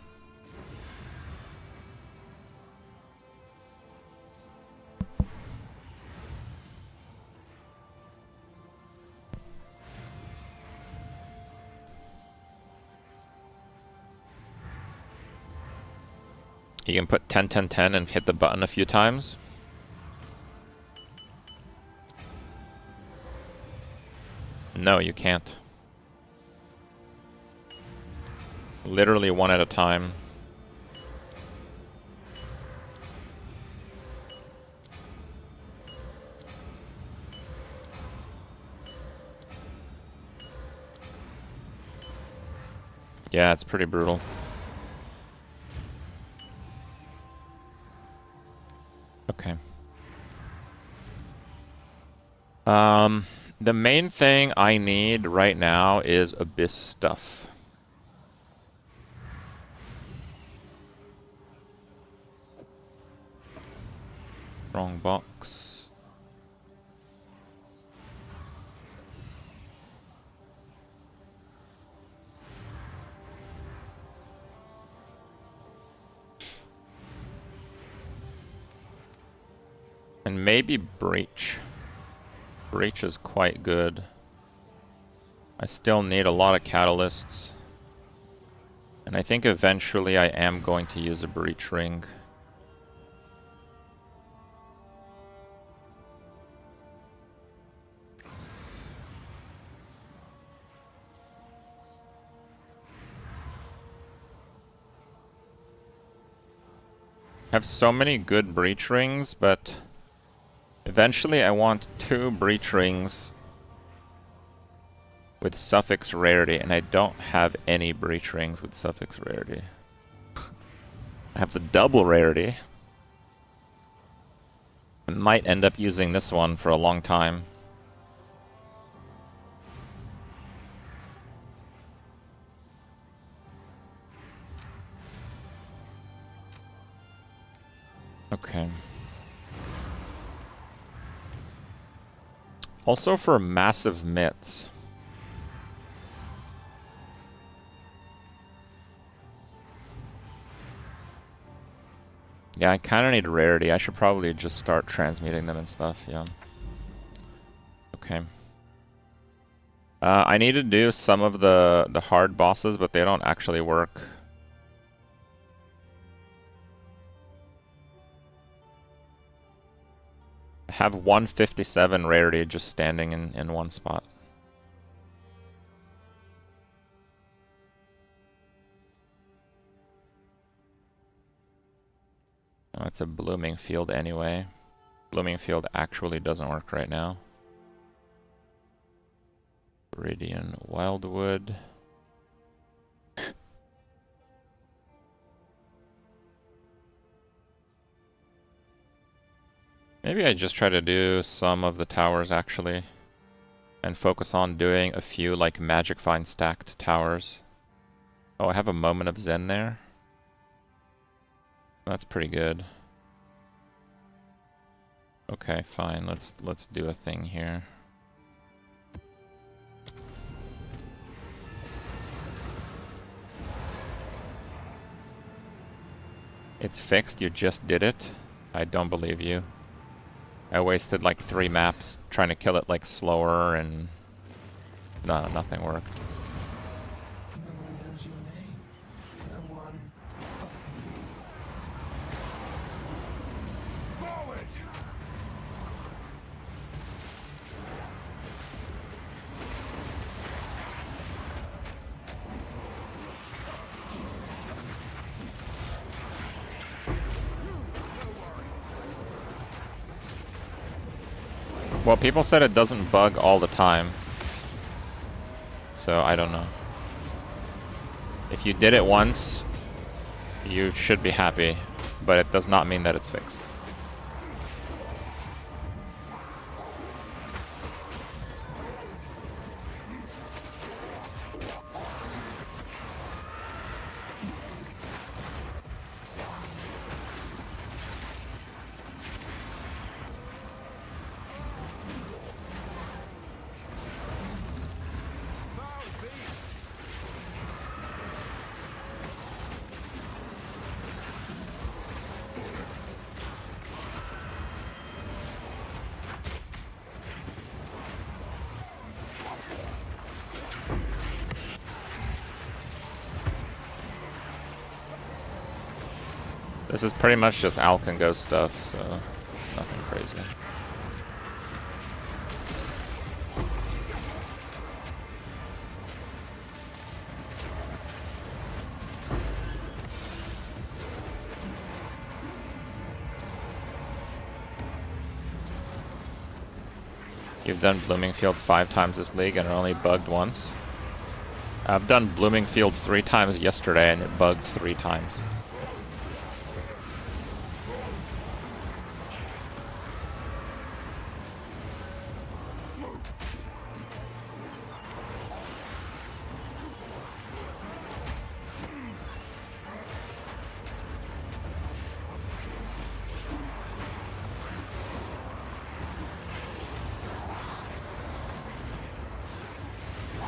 You can put 10, 10, 10 and hit the button a few times. No, you can't. Literally one at a time. Yeah, it's pretty brutal. Okay. The main thing I need right now is Abyss stuff. Wrong box. And maybe Breach. Breach is quite good. I still need a lot of catalysts. And I think eventually I am going to use a Breach Ring. I have so many good Breach Rings, but eventually I want 2 Breach Rings with suffix rarity, and I don't have any Breach Rings with suffix rarity. I have the double rarity. I might end up using this one for a long time. Okay. Also for massive mitts. Yeah, I kind of need rarity. I should probably just start transmuting them and stuff, yeah. Okay. I need to do some of the hard bosses, but they don't actually work. I have 157 rarity just standing in one spot. Oh, it's a blooming field anyway. Blooming field actually doesn't work right now. Viridian Wildwood. Maybe I just try to do some of the towers actually, and focus on doing a few like Magic Find stacked towers. Oh, I have a Moment of Zen there. That's pretty good. Okay, fine. Let's do a thing here. It's fixed, you just did it? I don't believe you. I wasted like 3 maps trying to kill it like slower and... No, nothing worked. Well, people said it doesn't bug all the time. So, I don't know. If you did it once, you should be happy, but it does not mean that it's fixed. This is pretty much just Alk and Ghost stuff, so nothing crazy. You've done Bloomingfield 5 times this league and are only bugged once. I've done Bloomingfield 3 times yesterday and it bugged 3 times.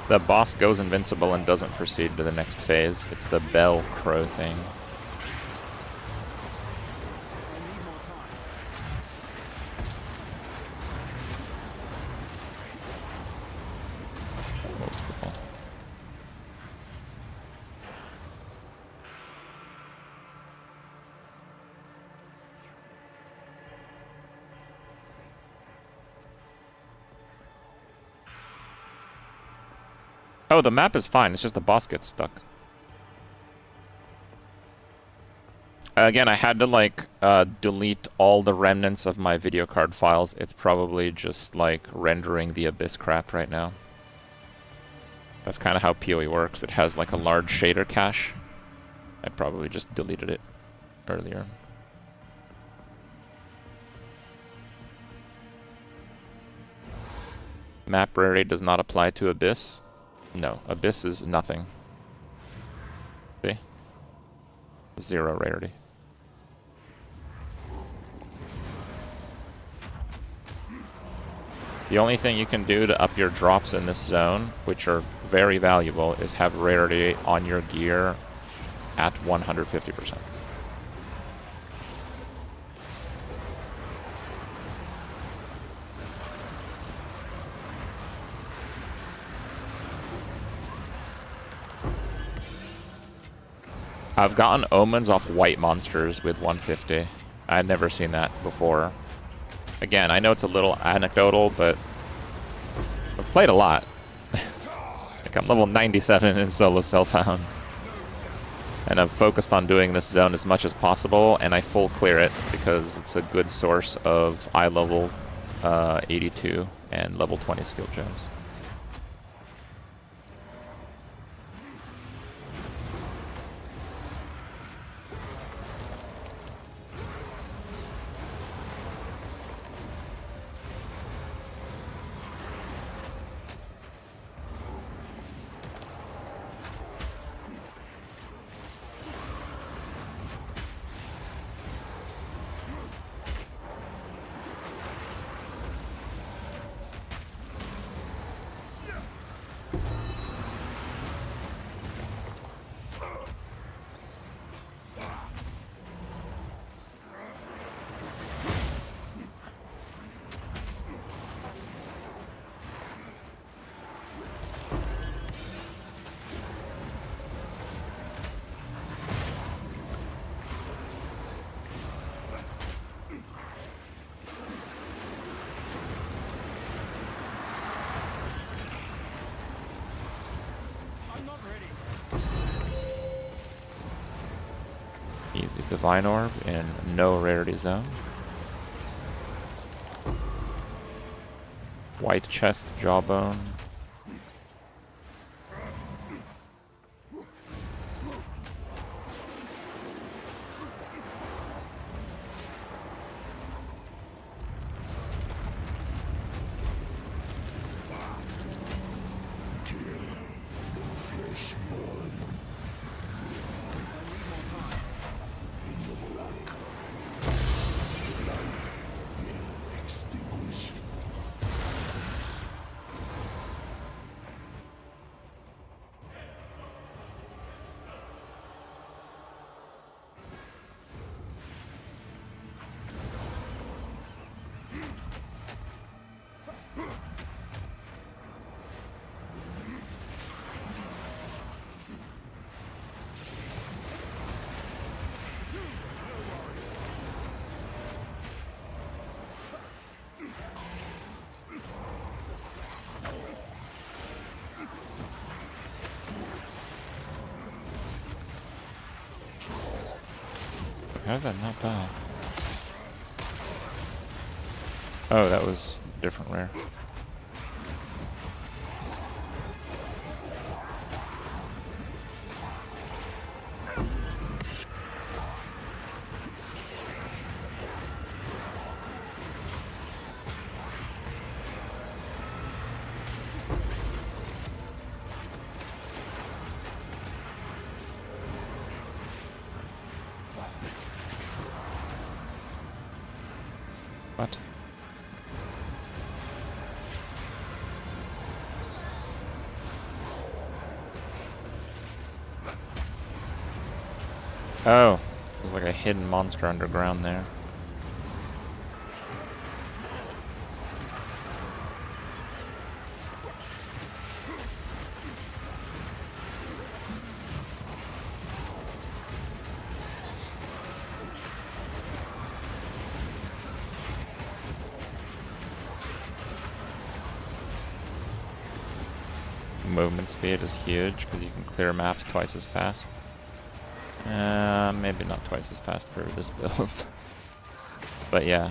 The boss goes invincible and doesn't proceed to the next phase. It's the Bell Crow thing. Oh, the map is fine, it's just the boss gets stuck. Again, I had to like delete all the remnants of my video card files. It's probably just like rendering the Abyss crap right now. That's kind of how PoE works. It has like a large shader cache. I probably just deleted it earlier. Map rarity does not apply to Abyss. No, Abyss is nothing. See? 0 rarity. The only thing you can do to up your drops in this zone, which are very valuable, is have rarity on your gear at 150%. I've gotten omens off white monsters with 150. I'd never seen that before. Again, I know it's a little anecdotal, but I've played a lot. Like I'm level 97 in solo self-found. And I've focused on doing this zone as much as possible, and I full clear it because it's a good source of eye level 82 and level 20 skill gems. Easy Divine Orb in no rarity zone. White chest, jawbone. How did that not die? Oh, that was different rare. What? Oh, there's like a hidden monster underground there. Movement speed is huge because you can clear maps twice as fast. Maybe not twice as fast for this build. But yeah.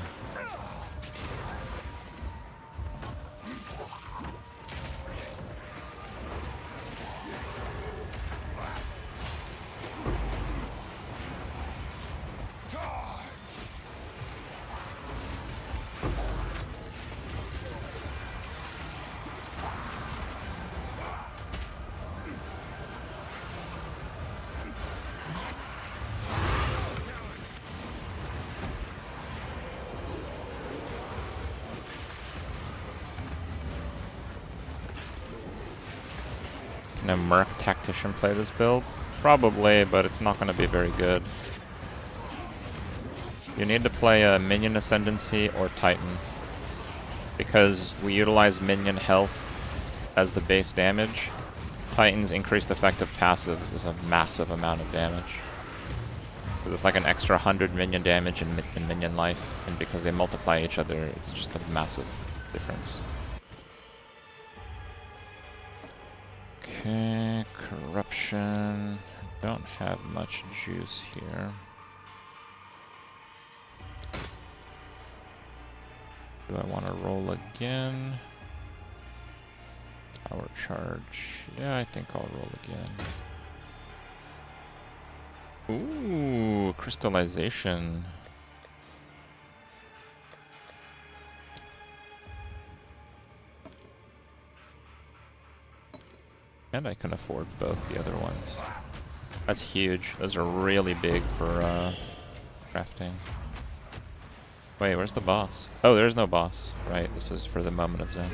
Can a Merc Tactician play this build? Probably, but it's not going to be very good. You need to play a Minion Ascendancy or Titan, because we utilize minion health as the base damage. Titan's increased effective passives is a massive amount of damage. Because it's like an extra 100 minion damage in minion life, and because they multiply each other, it's just a massive difference. Okay, corruption. Don't have much juice here. Do I want to roll again? Power charge. Yeah, I think I'll roll again. Ooh, crystallization. And I can afford both the other ones. That's huge. Those are really big for crafting. Wait, where's the boss? Oh, there's no boss. Right, this is for the moment of Zen.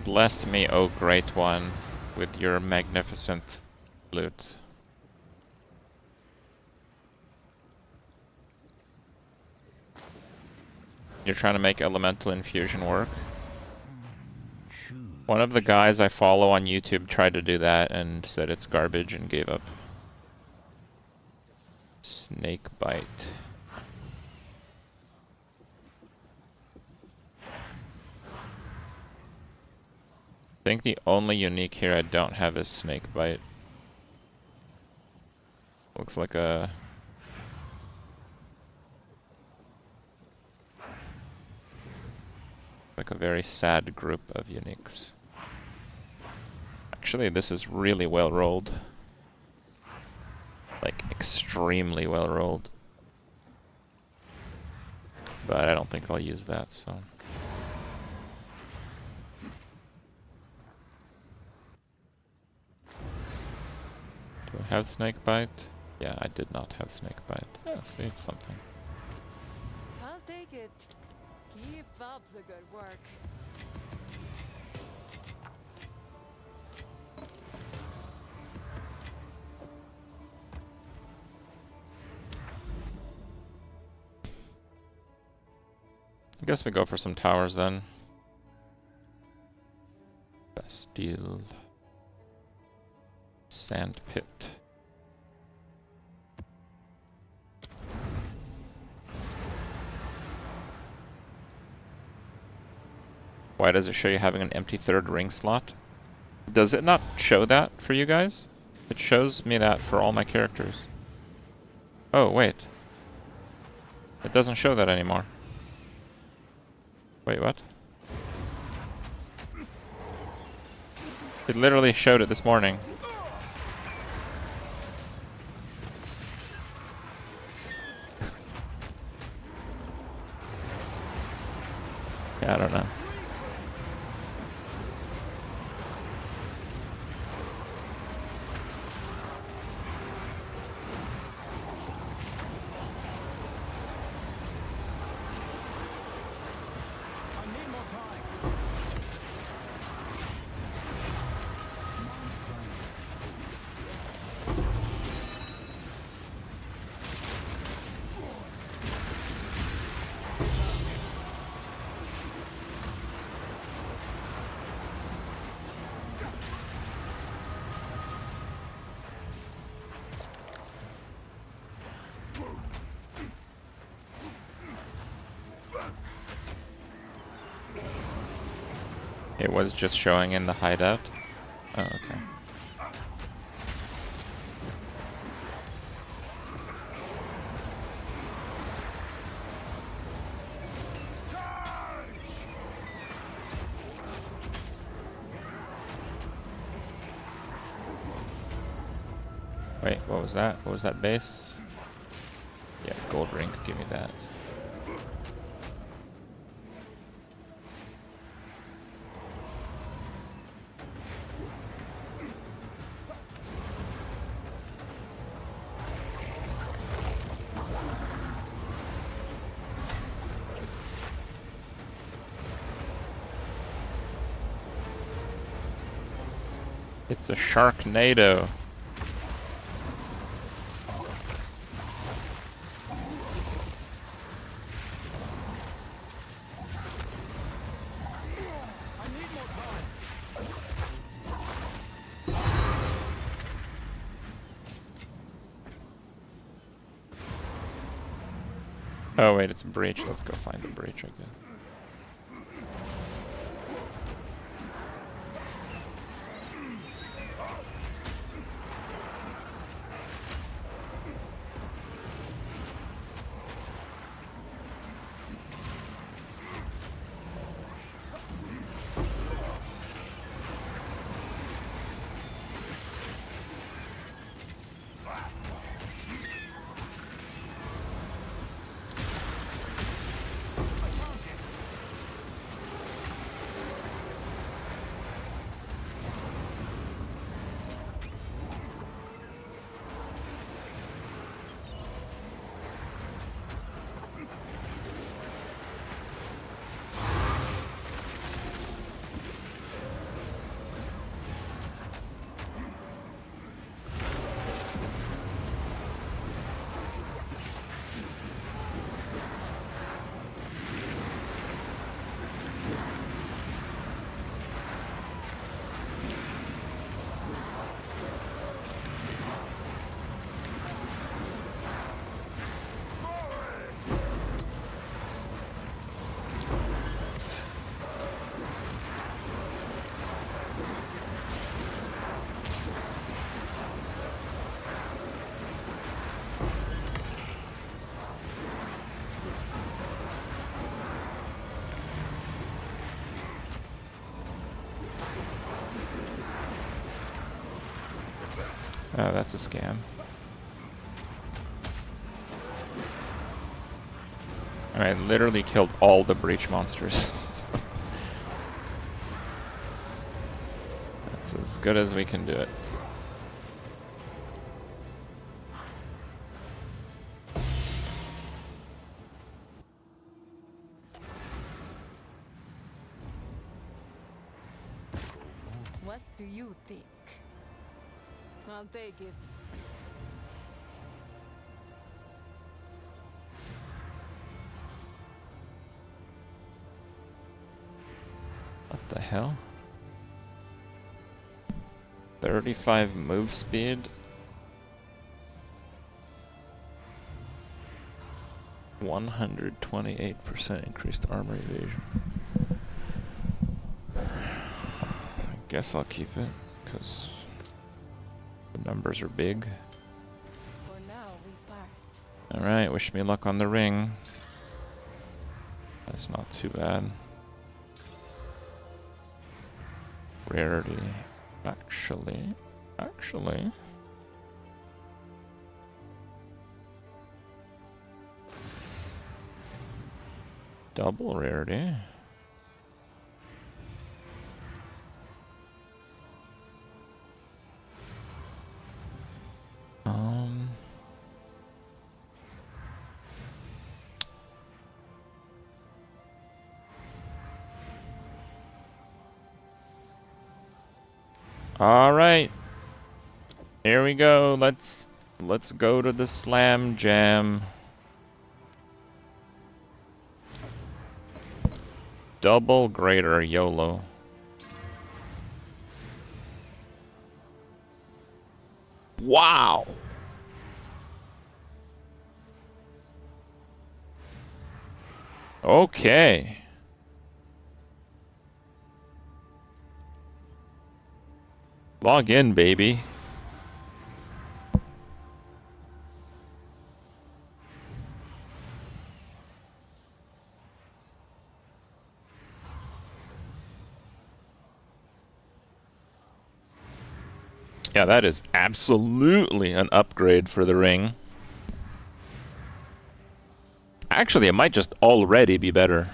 Bless me, O Great One, with your magnificent loot. You're trying to make elemental infusion work? One of the guys I follow on YouTube tried to do that and said it's garbage and gave up. snake bite. I think the only unique here I don't have is snake bite. Looks like a very sad group of uniques. Actually, this is really well rolled. Like, extremely well rolled. But I don't think I'll use that, so. Do I have snake bite? Yeah, I did not have snake bite. Yeah, see, it's something. I'll take it. Keep up the good work. I guess we go for some towers then. Bastille. Sand pit. Why does it show you having an empty third ring slot? Does it not show that for you guys? It shows me that for all my characters. Oh, wait. It doesn't show that anymore. Wait, what? It literally showed it this morning. Yeah, I don't know. It was just showing in the hideout? Oh, okay. Wait, what was that? What was that base? Yeah, gold ring, give me that. It's a Sharknado. Oh wait, it's a breach. Let's go find the breach, I guess. Oh, that's a scam. I literally killed all the breach monsters. That's as good as we can do it. What do you think? I'll take it. What the hell? 35 move speed? 128% increased armor evasion. I guess I'll keep it, because the numbers are big. For now, we part. Alright, wish me luck on the ring. That's not too bad. Rarity. Actually. Double rarity. All right. Here we go. Let's go to the slam jam. Double greater YOLO. Wow. Okay. Log in, baby. Yeah, that is absolutely an upgrade for the ring. Actually, it might just already be better.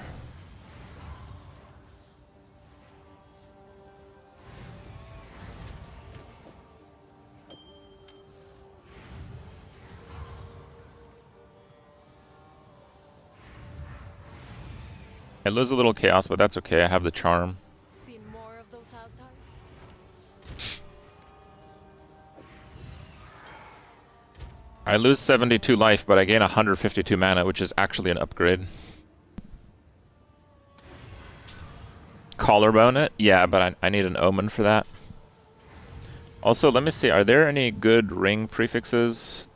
I lose a little chaos, but that's okay. I have the charm. Seen more of those altars? I lose 72 life, but I gain 152 mana, which is actually an upgrade. Collarbone it? Yeah, but I need an omen for that. Also, let me see. Are there any good ring prefixes?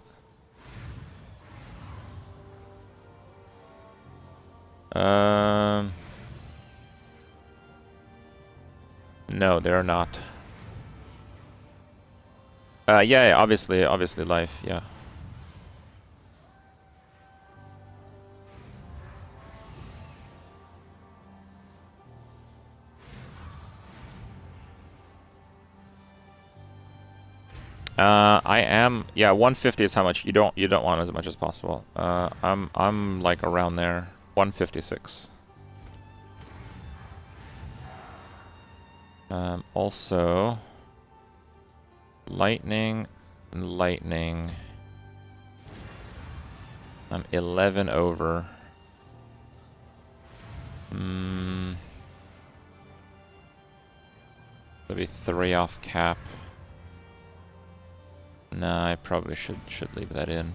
No, there are not. Yeah, obviously life, yeah. I am, yeah, 150 is how much you don't want as much as possible. I'm like around there, 156. Also, lightning and lightning. I'm 11 over. Maybe 3 off cap. Nah, I probably should leave that in.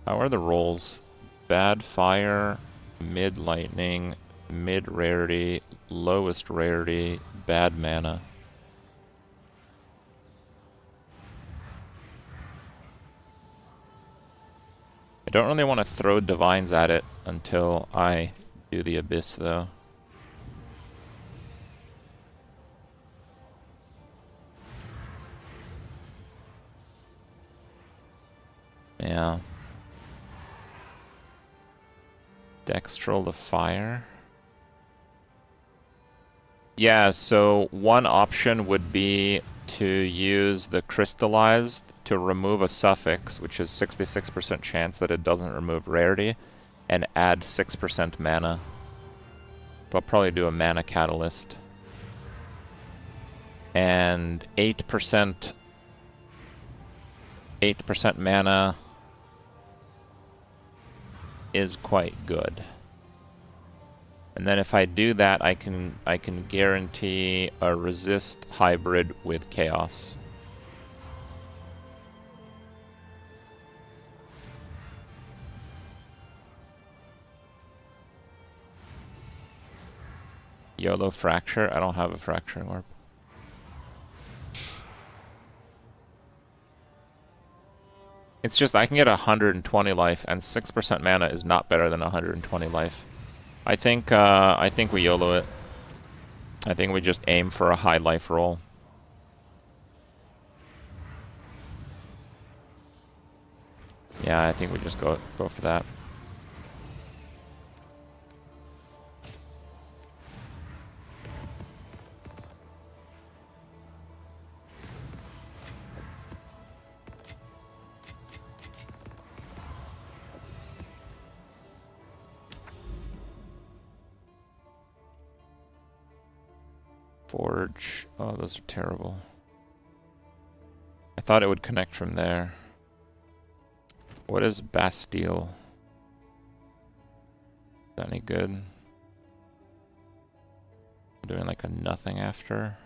How are the rolls? Bad fire, mid lightning, mid rarity, lowest rarity, bad mana. I don't really want to throw divines at it until I do the abyss, though. Yeah. Dextral the fire. Yeah, so one option would be to use the crystallized to remove a suffix, which is 66% chance that it doesn't remove rarity, and add 6% mana. I'll probably do a mana catalyst. And 8% mana is quite good. And then if I do that, I can guarantee a resist hybrid with chaos. YOLO fracture. I don't have a fracturing orb. It's just I can get 120 life, and 6% mana is not better than 120 life. I think we YOLO it. I think we just aim for a high life roll. Yeah, I think we just go for that. Forge. Oh, those are terrible. I thought it would connect from there. What is Bastille? Is that any good? I'm doing like a nothing after.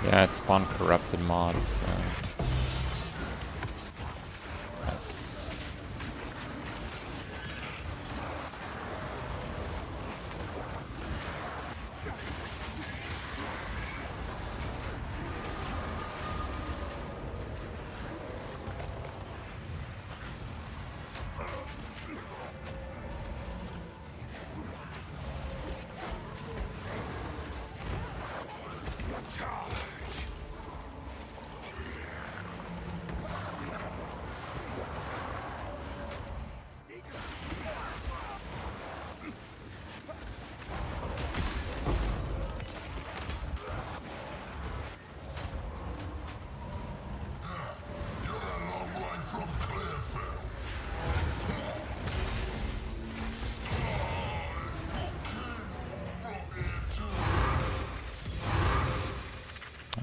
Yeah, it spawned corrupted mods, so. Nice.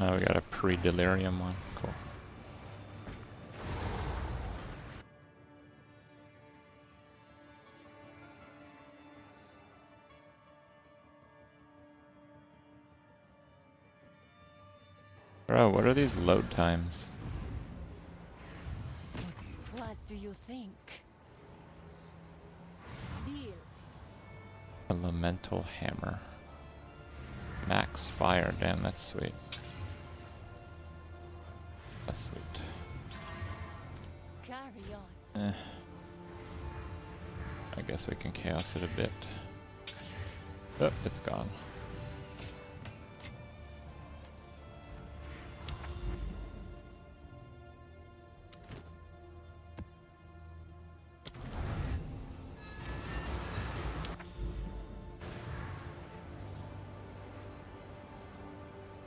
We got a pre-delirium one. Cool. Bro, what are these load times? What do you think? Deal. Elemental hammer. Max fire, damn, that's sweet. That's sweet. Carry on. I guess we can chaos it a bit. Oh, it's gone.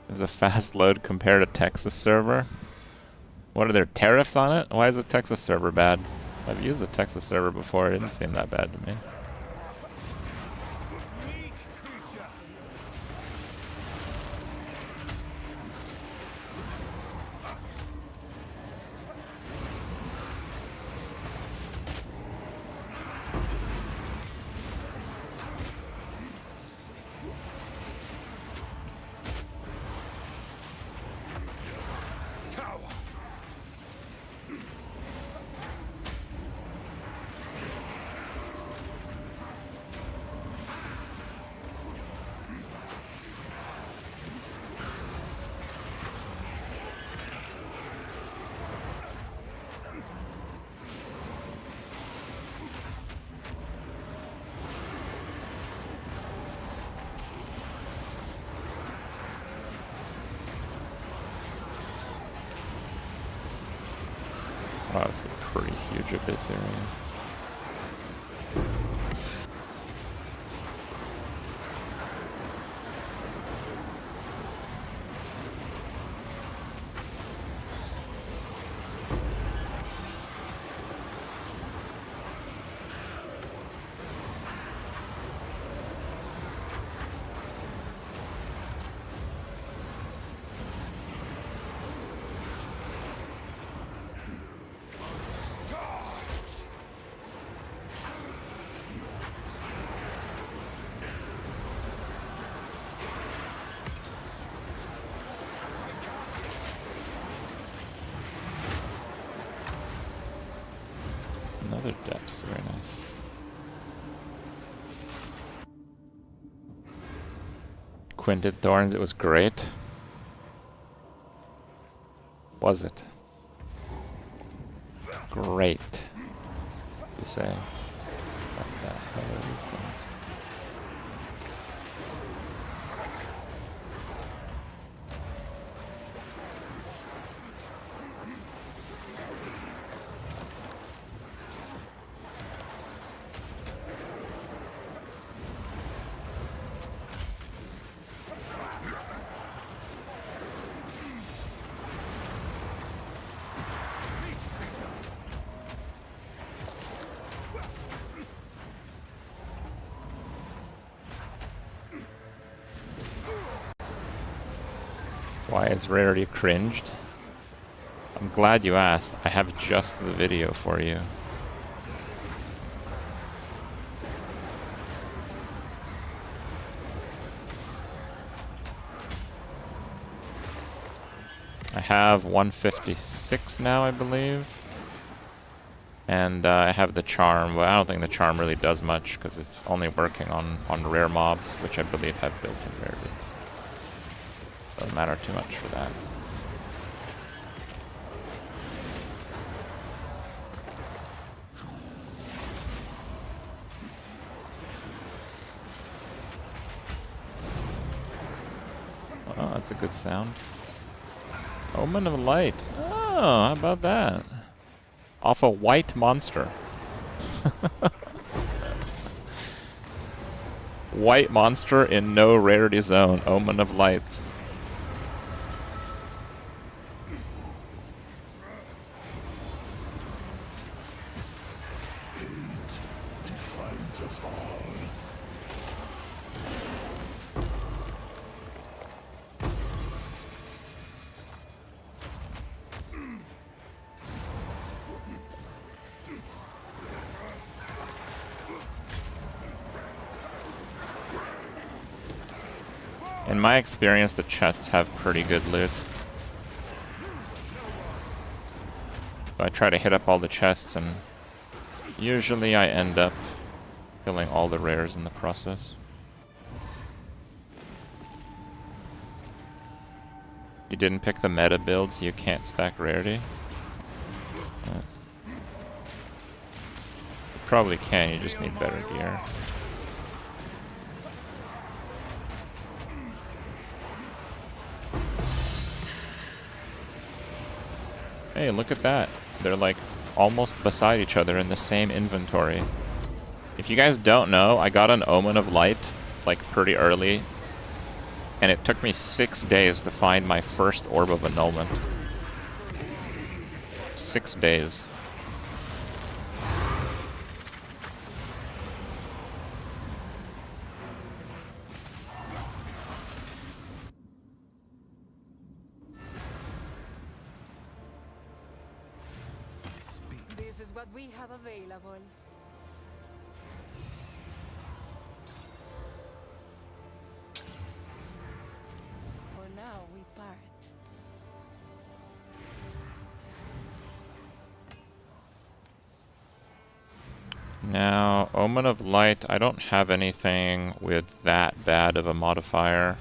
There's a fast load compared to Texas server. What are there tariffs on it? Why is the Texas server bad? I've used the Texas server before. It didn't seem that bad to me. Wow, that's a pretty huge abyss area. Another depths, very nice. Quinted Thorns, it was great. Was it? Great. You say? What the hell are these things? Why is rarity cringed? I'm glad you asked. I have just the video for you. I have 156 now, I believe. And I have the charm, but I don't think the charm really does much because it's only working on rare mobs, which I believe have built-in rarities. Doesn't matter too much for that. Oh, that's a good sound. Omen of Light. Oh, how about that? Off a white monster. White monster in no rarity zone. Omen of Light. In my experience, the chests have pretty good loot. So I try to hit up all the chests, and usually I end up killing all the rares in the process. You didn't pick the meta build, so you can't stack rarity. You probably can, you just need better gear. Hey, look at that. They're like almost beside each other in the same inventory. If you guys don't know, I got an Omen of Light like pretty early, and it took me 6 days to find my first Orb of Annulment. 6 days. This is what we have available. For now, we part. Now, Omen of Light, I don't have anything with that bad of a modifier.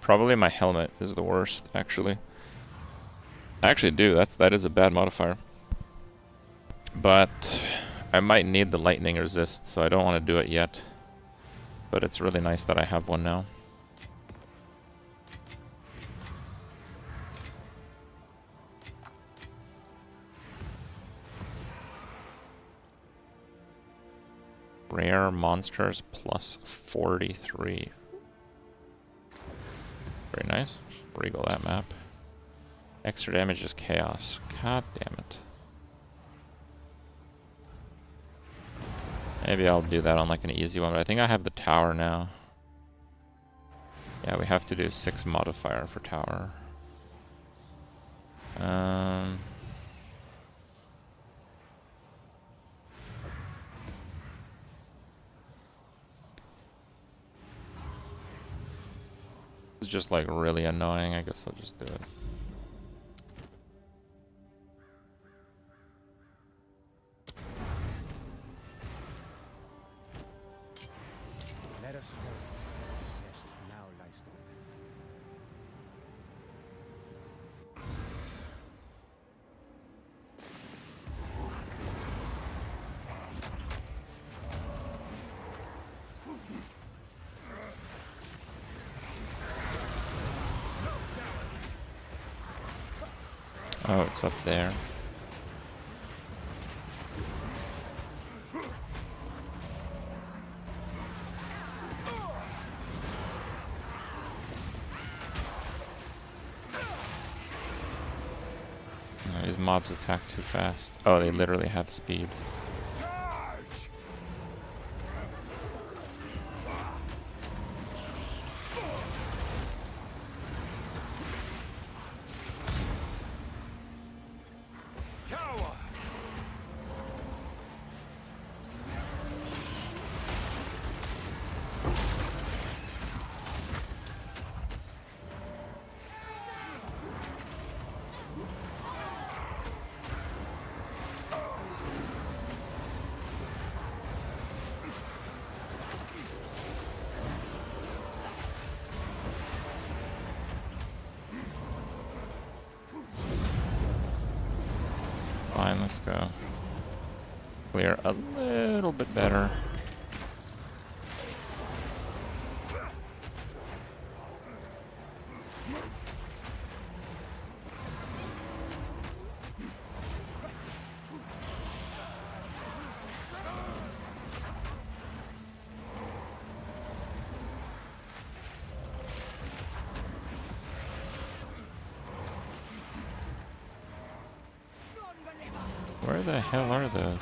Probably my helmet is the worst, actually. I actually do, that is a bad modifier. But I might need the lightning resist, so I don't want to do it yet. But it's really nice that I have one now. Rare monsters plus 43. Very nice. Regal that map. Extra damage is chaos. God damn it. Maybe I'll do that on like an easy one, but I think I have the tower now. Yeah, we have to do 6 modifier for tower. It's just like really annoying. I guess I'll just do it. Let us go. Yes, now lies open. Oh, it's up there. No, these mobs attack too fast. Oh, they literally have speed. Fine, let's go. Clear a little bit better. Where the hell are those?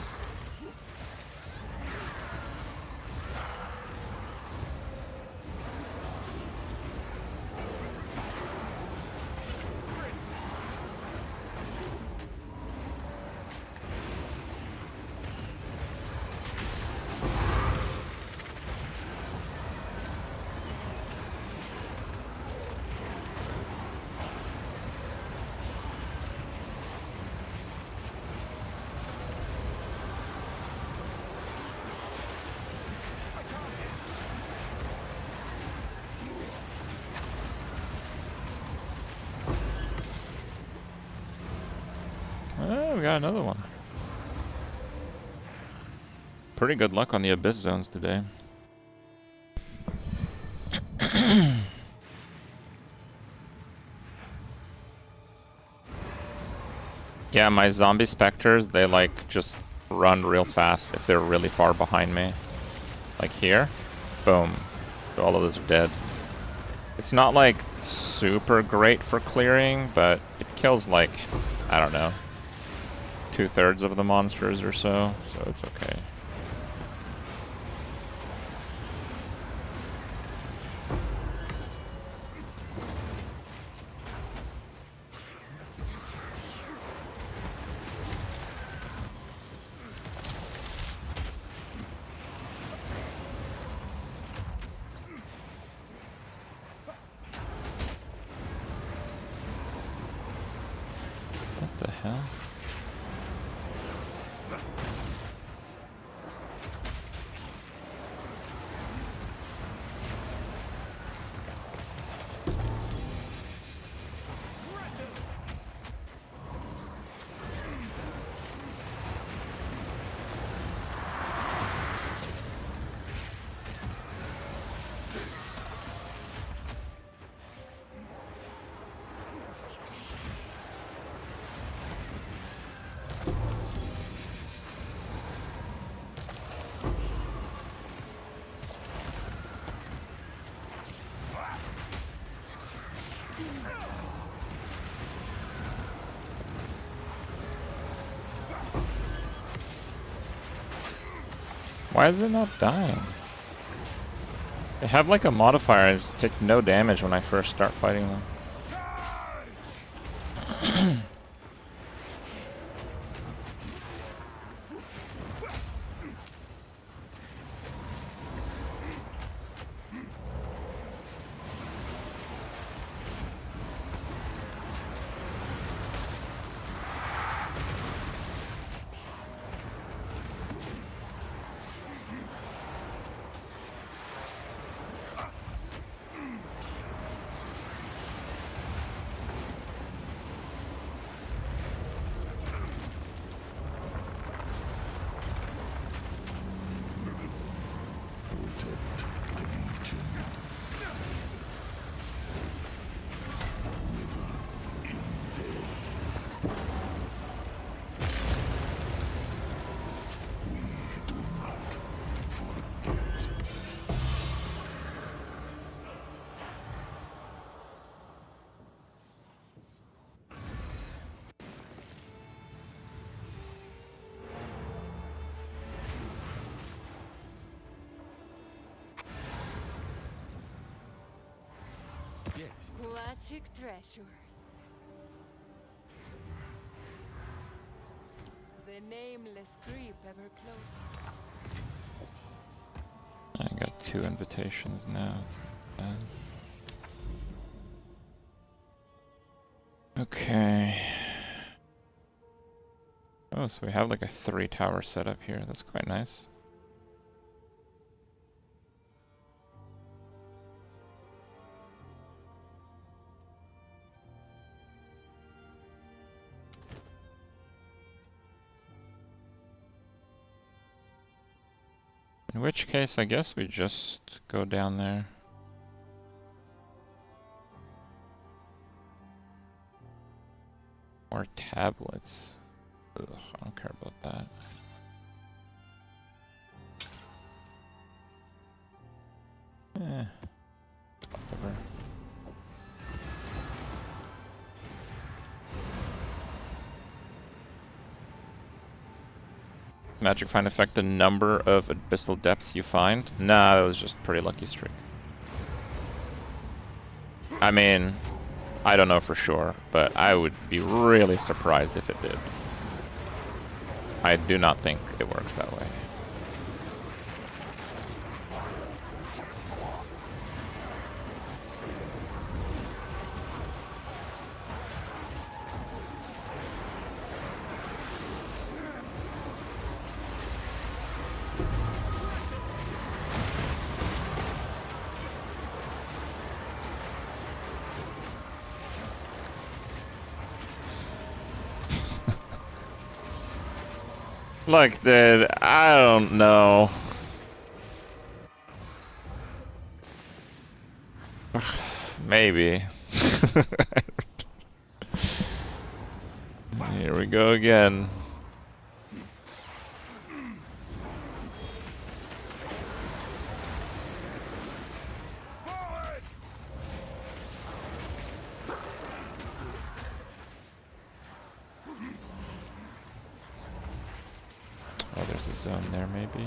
Oh, we got another one. Pretty good luck on the Abyss zones today. Yeah, my zombie specters, they like just run real fast if they're really far behind me. Like here, boom. All of those are dead. It's not like super great for clearing, but it kills like, I don't know, 2/3 of the monsters or so it's okay. What the hell? Why is it not dying? They have like a modifier, I just take no damage when I first start fighting them. Magic treasures. The nameless creep ever closer. I got 2 invitations now, it's not bad. Okay. Oh, so we have like a 3-tower setup here, that's quite nice. In which case, I guess we just go down there. More tablets. Ugh, I don't care about that. Whatever. Magic find affect the number of abyssal depths you find? Nah, that was just pretty lucky streak. I mean, I don't know for sure, but I would be really surprised if it did. I do not think it works that way. Look, dude, I don't know. Maybe. Here we go again. zone there, maybe.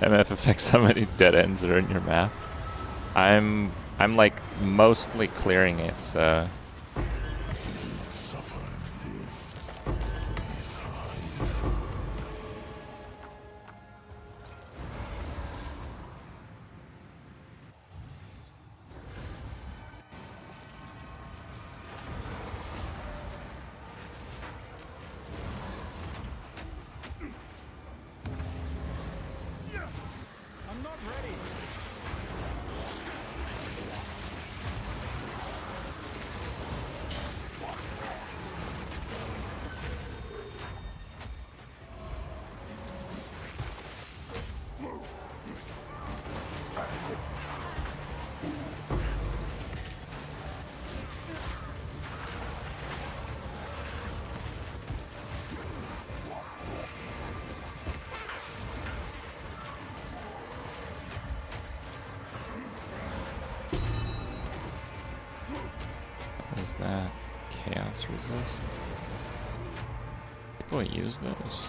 MFFX, how many dead ends are in your map? I'm like mostly clearing it, so what is that? Chaos resist? People use those.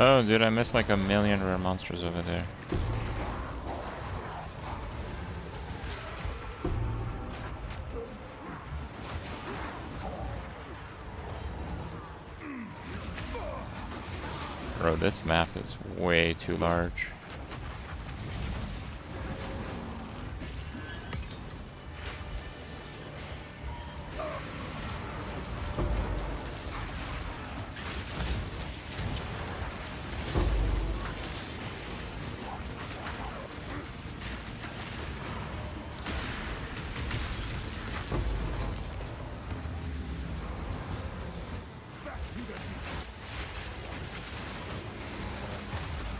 Oh, dude, I missed like a million rare monsters over there. Bro, this map is way too large.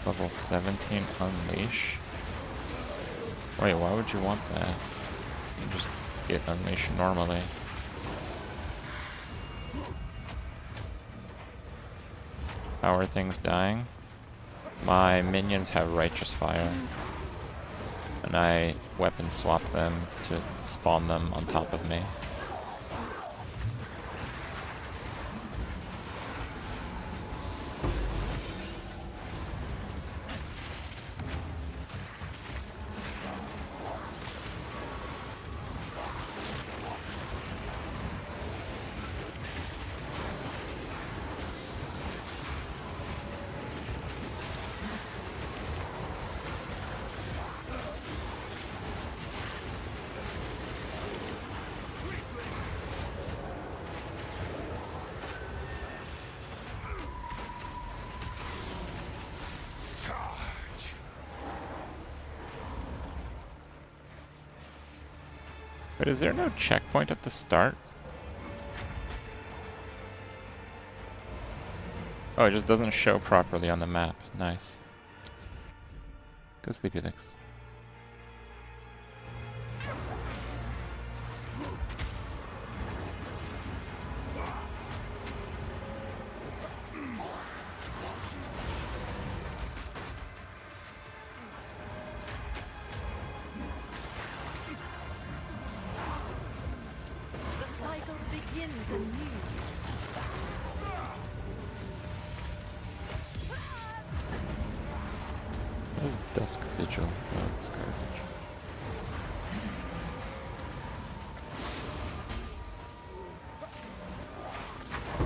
Level 17 Unleash? Wait, why would you want that? You just get Unleash normally. How are things dying? My minions have Righteous Fire, and I weapon swap them to spawn them on top of me. But is there no checkpoint at the start? Oh, it just doesn't show properly on the map. Nice. Go Sleepy Dicks. The cycle begins anew. What is Dusk Vigil? Oh, it's garbage.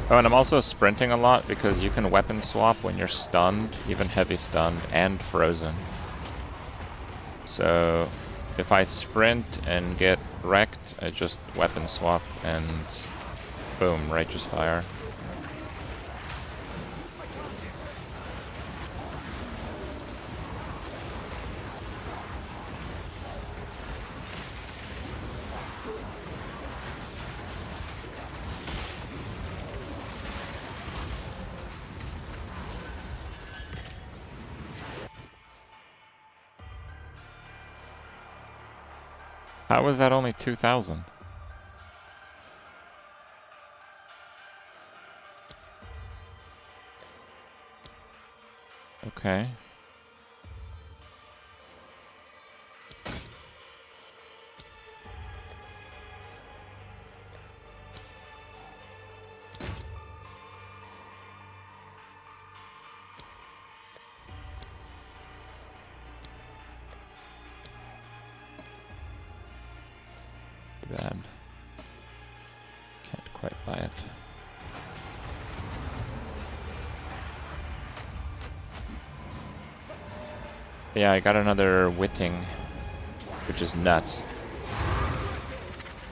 Oh, and I'm also sprinting a lot because you can weapon swap when you're stunned, even heavy stunned, and frozen. So if I sprint and get wrecked, I just weapon swap and boom, Righteous Fire. How was that only 2,000? Okay. Bad. Can't quite buy it. Yeah, I got another Witting, which is nuts.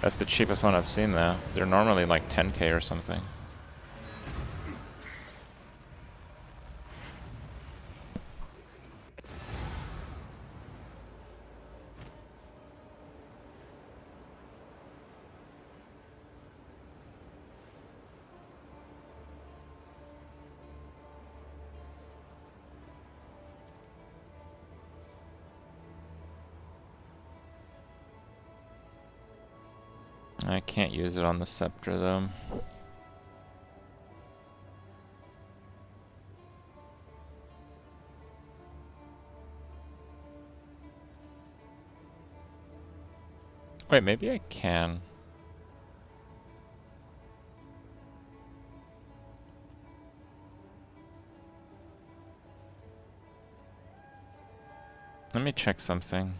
That's the cheapest one I've seen though. They're normally like 10k or something. I can't use it on the scepter though. Wait, maybe I can. Let me check something.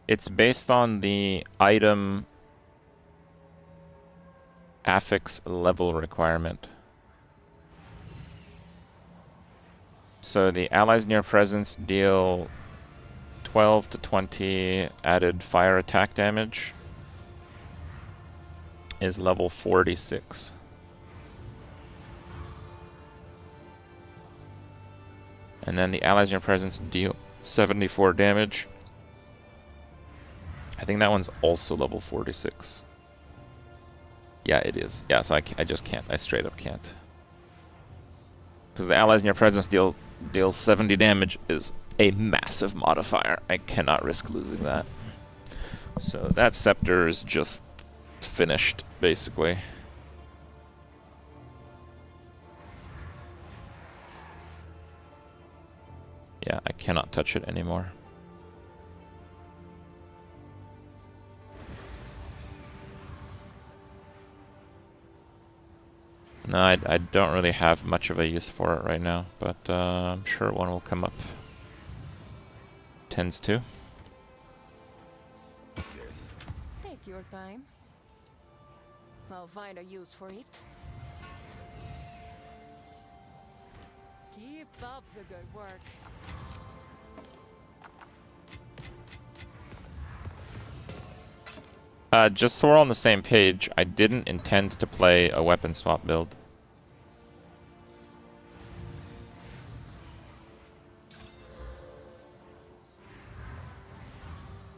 It's based on the item affix level requirement. So the allies near presence deal 12 to 20 added fire attack damage is level 46. And then the allies in your presence deal 74 damage. I think that one's also level 46. Yeah, it is. Yeah, so I just can't. I straight up can't. Because the allies in your presence deal 70 damage is a massive modifier. I cannot risk losing that. So that scepter is just finished, basically. Yeah, I cannot touch it anymore. No, I don't really have much of a use for it right now, but I'm sure one will come up. Tends to. Take your time. I'll find a use for it. Keep up the good work. Just so we're on the same page, I didn't intend to play a weapon swap build.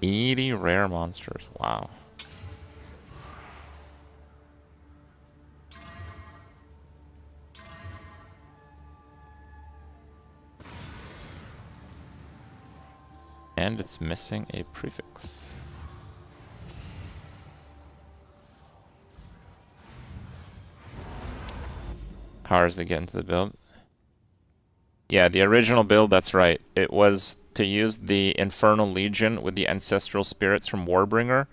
80 rare monsters. Wow. And it's missing a prefix. How hard is to get into the build? Yeah, the original build, that's right. It was to use the Infernal Legion with the Ancestral Spirits from Warbringer,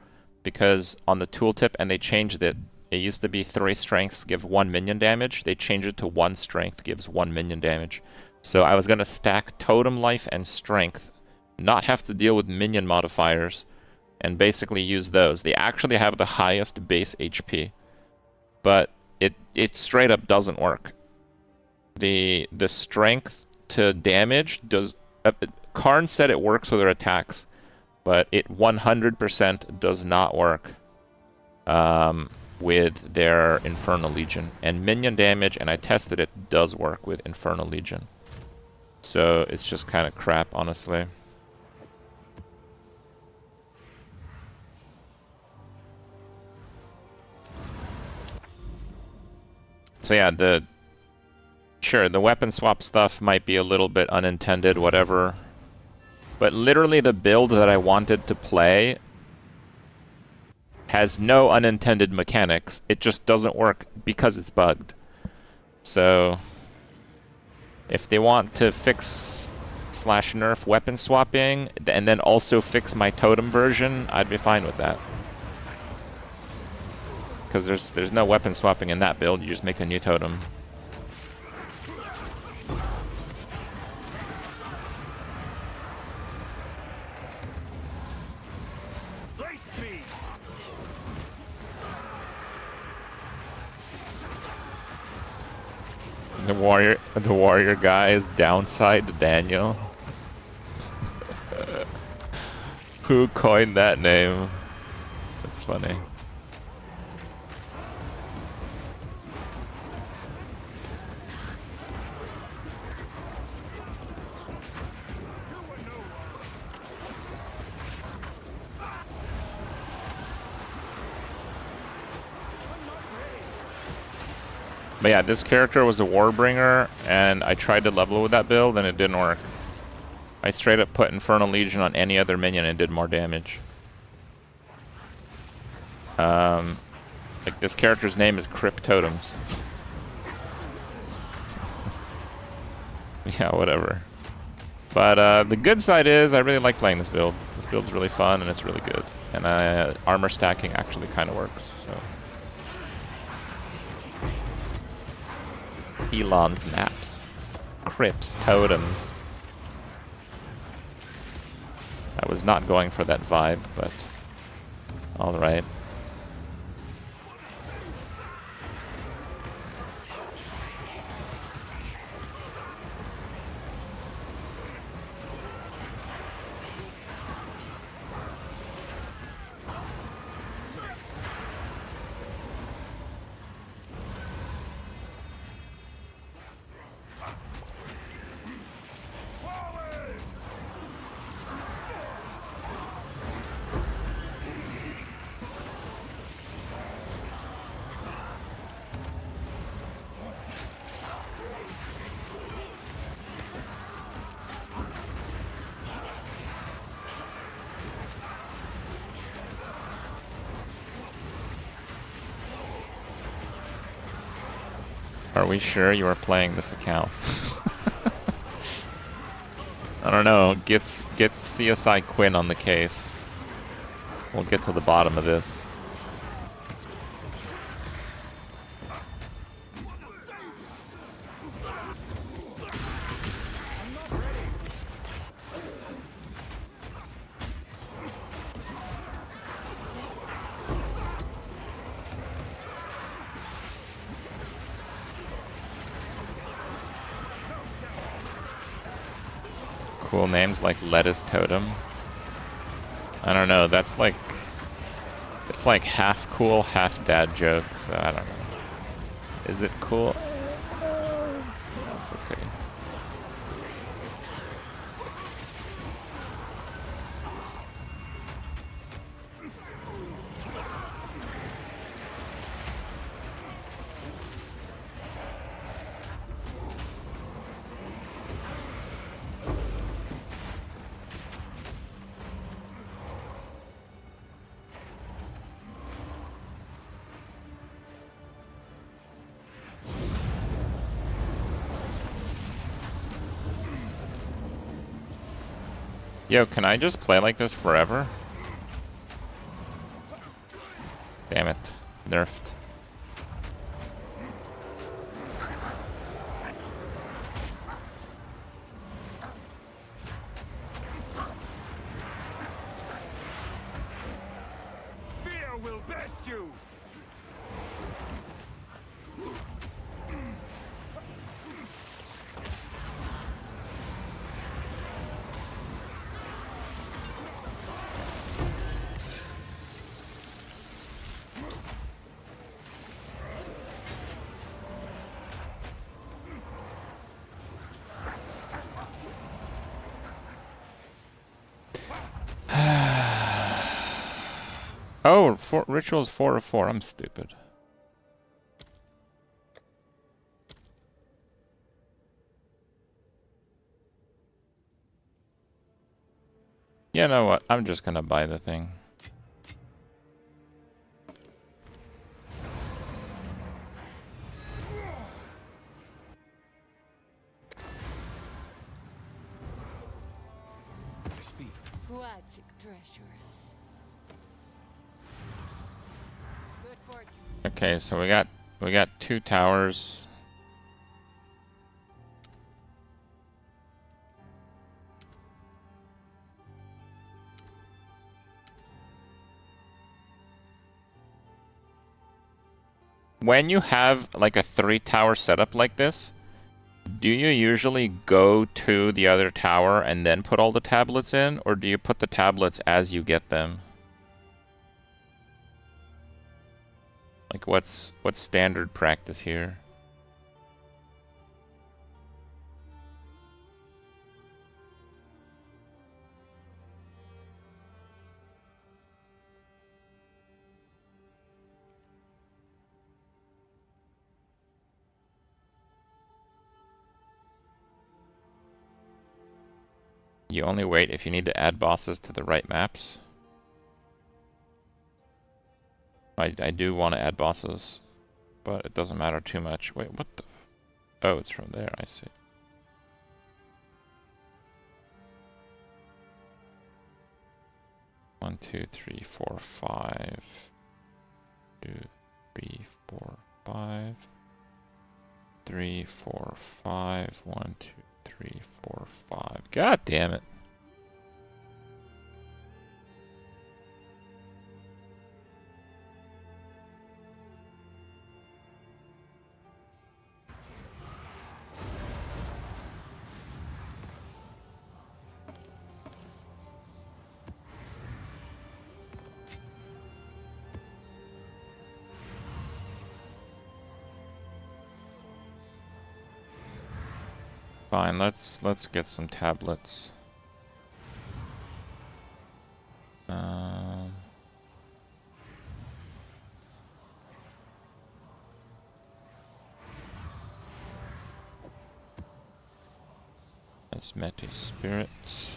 because on the tooltip, and they changed it. It used to be 3 strengths give 1 minion damage. They changed it to 1 strength gives 1 minion damage. So I was going to stack Totem Life and Strength, not have to deal with minion modifiers, and basically use those. They actually have the highest base HP, but it straight up doesn't work. The strength to damage does... Karn said it works with their attacks, but it 100% does not work with their Infernal Legion. And minion damage, and I tested it, does work with Infernal Legion. So it's just kind of crap, honestly. So yeah, the weapon swap stuff might be a little bit unintended, whatever. But literally the build that I wanted to play has no unintended mechanics. It just doesn't work because it's bugged. So if they want to fix / nerf weapon swapping and then also fix my totem version, I'd be fine with that. Because there's no weapon swapping in that build, you just make a new totem. The warrior guy is downside to Daniel. Who coined that name? That's funny. But yeah, this character was a Warbringer, and I tried to level with that build, and it didn't work. I straight up put Infernal Legion on any other minion and it did more damage. Like, this character's name is Crypt Totems. Yeah, whatever. But the good side is, I really like playing this build. This build's really fun, and it's really good. And armor stacking actually kind of works, so... Elon's maps. Crypts, totems. I was not going for that vibe, but alright. Are we sure you are playing this account? I don't know. Get CSI Quinn on the case. We'll get to the bottom of this. Cool names like Lettuce Totem. I don't know, that's like... It's like half cool, half dad jokes, so I don't know. Is it cool? It's okay. Yo, can I just play like this forever? Damn it. Nerfed. Fear will best you! Oh, ritual's 4 of 4. I'm stupid. You know what? I'm just gonna buy the thing. Tragic treasures. Good fortune. Okay, so we got 2 towers. When you have like a 3-tower setup like this, do you usually go to the other tower and then put all the tablets in, or do you put the tablets as you get them? Like what's standard practice here? You only wait if you need to add bosses to the right maps. I do want to add bosses, but it doesn't matter too much. Wait, what the? Oh, it's from there, I see. One, 2, 3, 4, 5. 2, 3, 4, 5. 3, 4, 5. 1, 2, 3, 4, 5. God damn it. Fine, let's get some tablets. Mete spirits.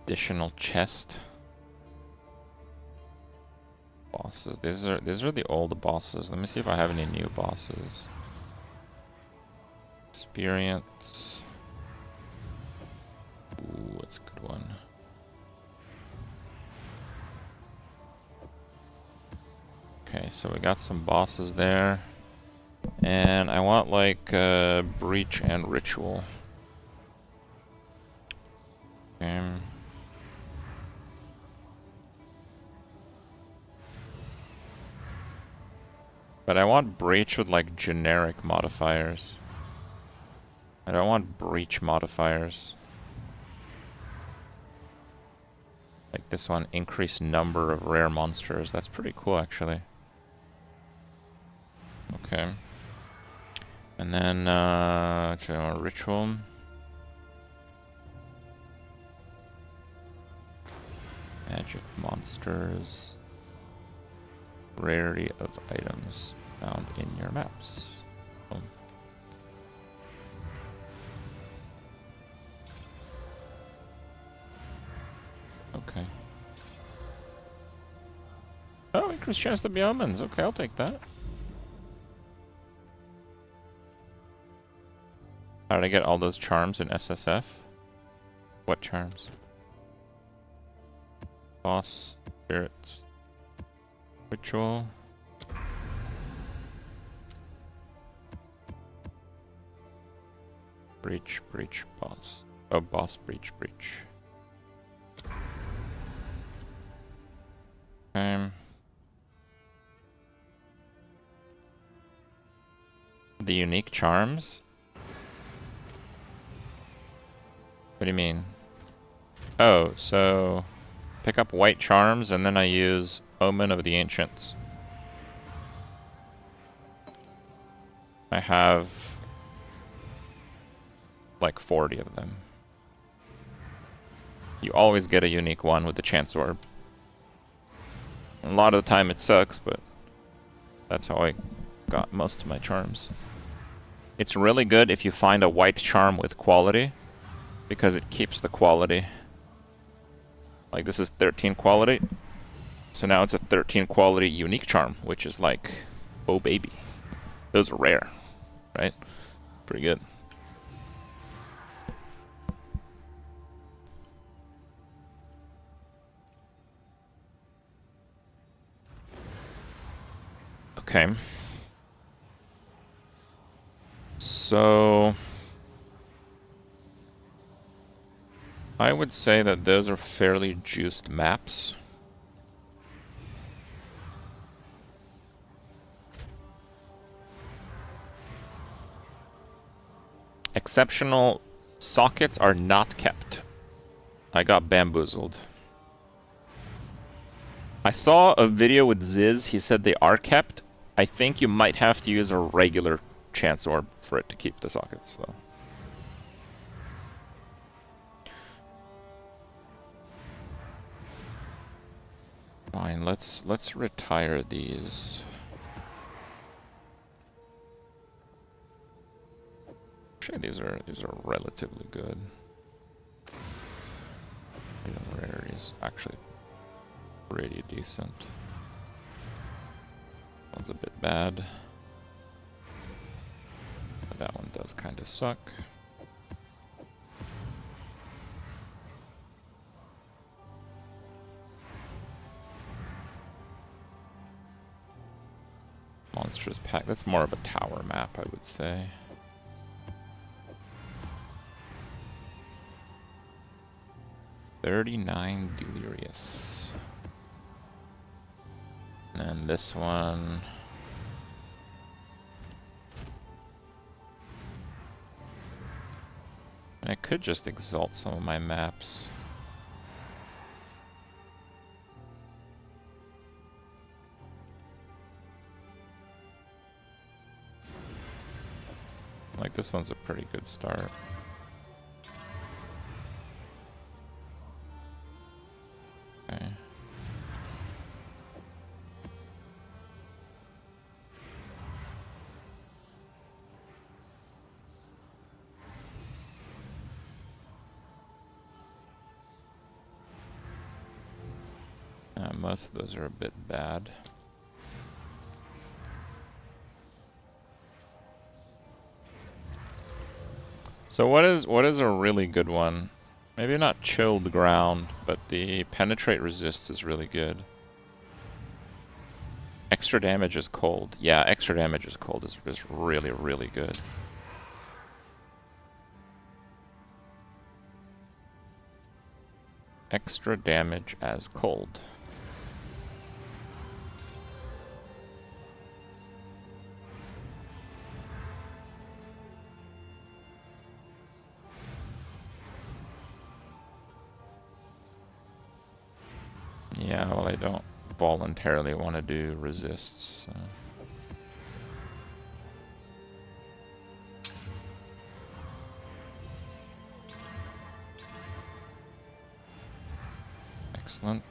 Additional chest. Bosses. These are the old bosses. Let me see if I have any new bosses. Experience. Ooh, that's a good one. Okay, so we got some bosses there. And I want like Breach and Ritual. Okay. But I want Breach with like generic modifiers. I don't want Breach modifiers. Like this one, increased number of rare monsters. That's pretty cool actually. Okay. And then Ritual. Magic monsters. Rarity of items found in your maps. Boom. Okay. increased chance to be omens. Okay, I'll take that. How did I get all those charms in SSF? What charms? Boss, spirits, ritual. Breach, breach, boss. Oh, boss, breach, breach. The unique charms? What do you mean? Oh, so pick up white charms and then I use Omen of the Ancients. I have like 40 of them. You always get a unique one with the Chance Orb. A lot of the time it sucks, but that's how I got most of my charms. It's really good if you find a white charm with quality, because it keeps the quality. Like this is 13 quality, so now it's a 13 quality unique charm, which is like, oh baby. Those are rare, right? Pretty good. Okay. So I would say that those are fairly juiced maps. Exceptional sockets are not kept. I got bamboozled. I saw a video with Ziz, he said they are kept. I think you might have to use a regular Chance Orb for it to keep the sockets, though. Fine, let's retire these. Actually, these are relatively good. Rarities actually pretty decent. One's a bit bad. But that one does kind of suck. Monstrous Pack. That's more of a tower map, I would say. $39 Delirious. And this one. And I could just exalt some of my maps. Like this one's a pretty good start. Okay. Most of those are a bit bad. So what is a really good one? Maybe not Chilled Ground, but the Penetrate Resist is really good. Extra Damage is Cold. Yeah, Extra Damage is Cold is really, really good. Extra Damage as Cold. Yeah, well, I don't voluntarily want to do resists. So. Excellent.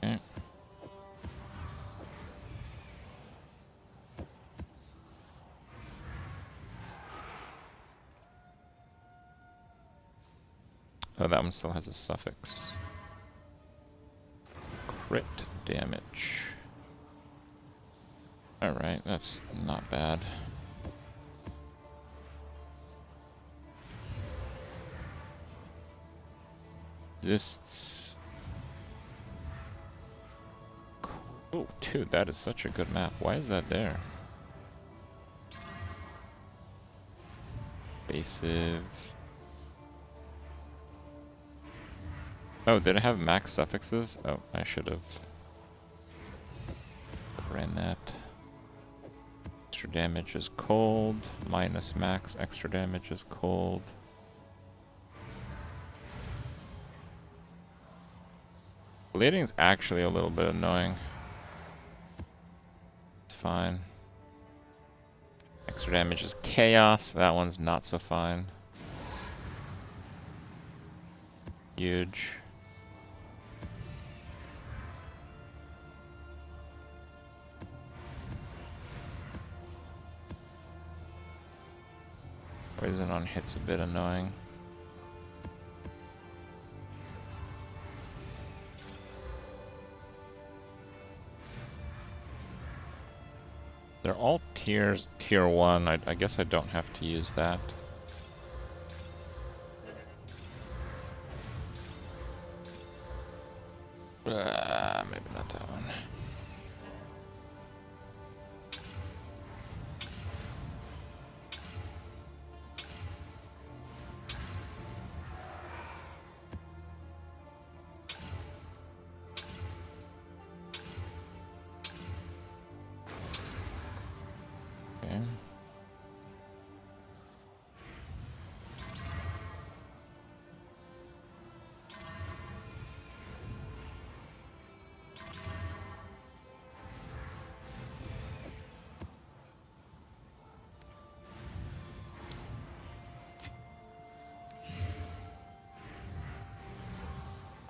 Okay. Oh, that one still has a suffix. Crit damage. Alright, that's not bad. Exists. Oh, dude, that is such a good map. Why is that there? Evasive. Oh, did it have max suffixes? Oh, I should have ran that. Extra damage is cold. Minus max extra damage is cold. Bleeding's actually a little bit annoying. It's fine. Extra damage is chaos. That one's not so fine. Huge. Poison on hit's a bit annoying. They're all tier 1. I guess I don't have to use that. Maybe not that one. Okay.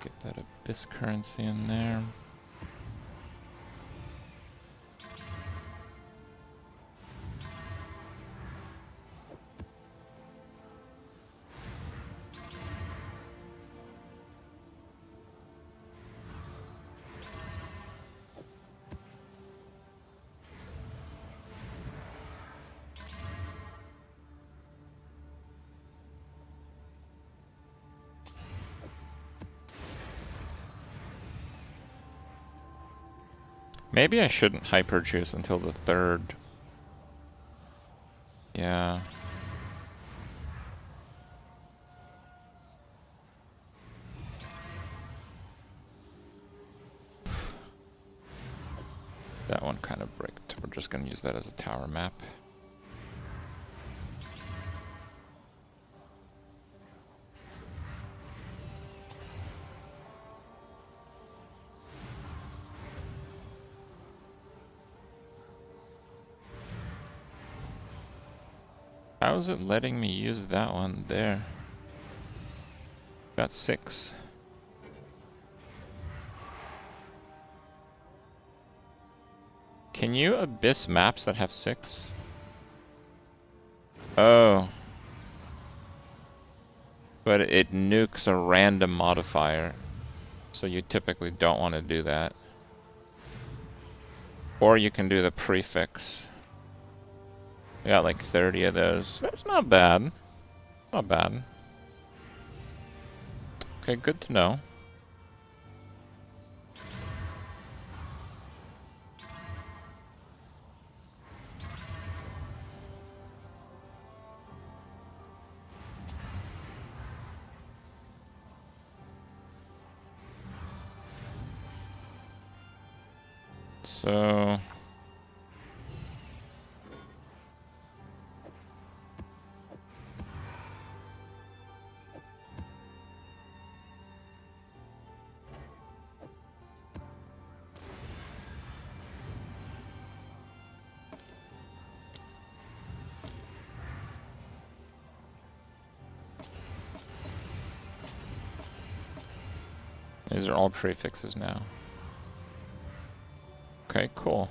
Get that abyss currency in there. Maybe I shouldn't hyper juice until the 3rd. Yeah. That one kind of bricked. We're just going to use that as a tower map. How is it letting me use that one there? Got 6. Can you abyss maps that have 6? Oh. But it nukes a random modifier. So you typically don't want to do that. Or you can do the prefix. I got like 30 of those. That's not bad. Not bad. Okay, good to know. So these are all prefixes now. Okay, cool.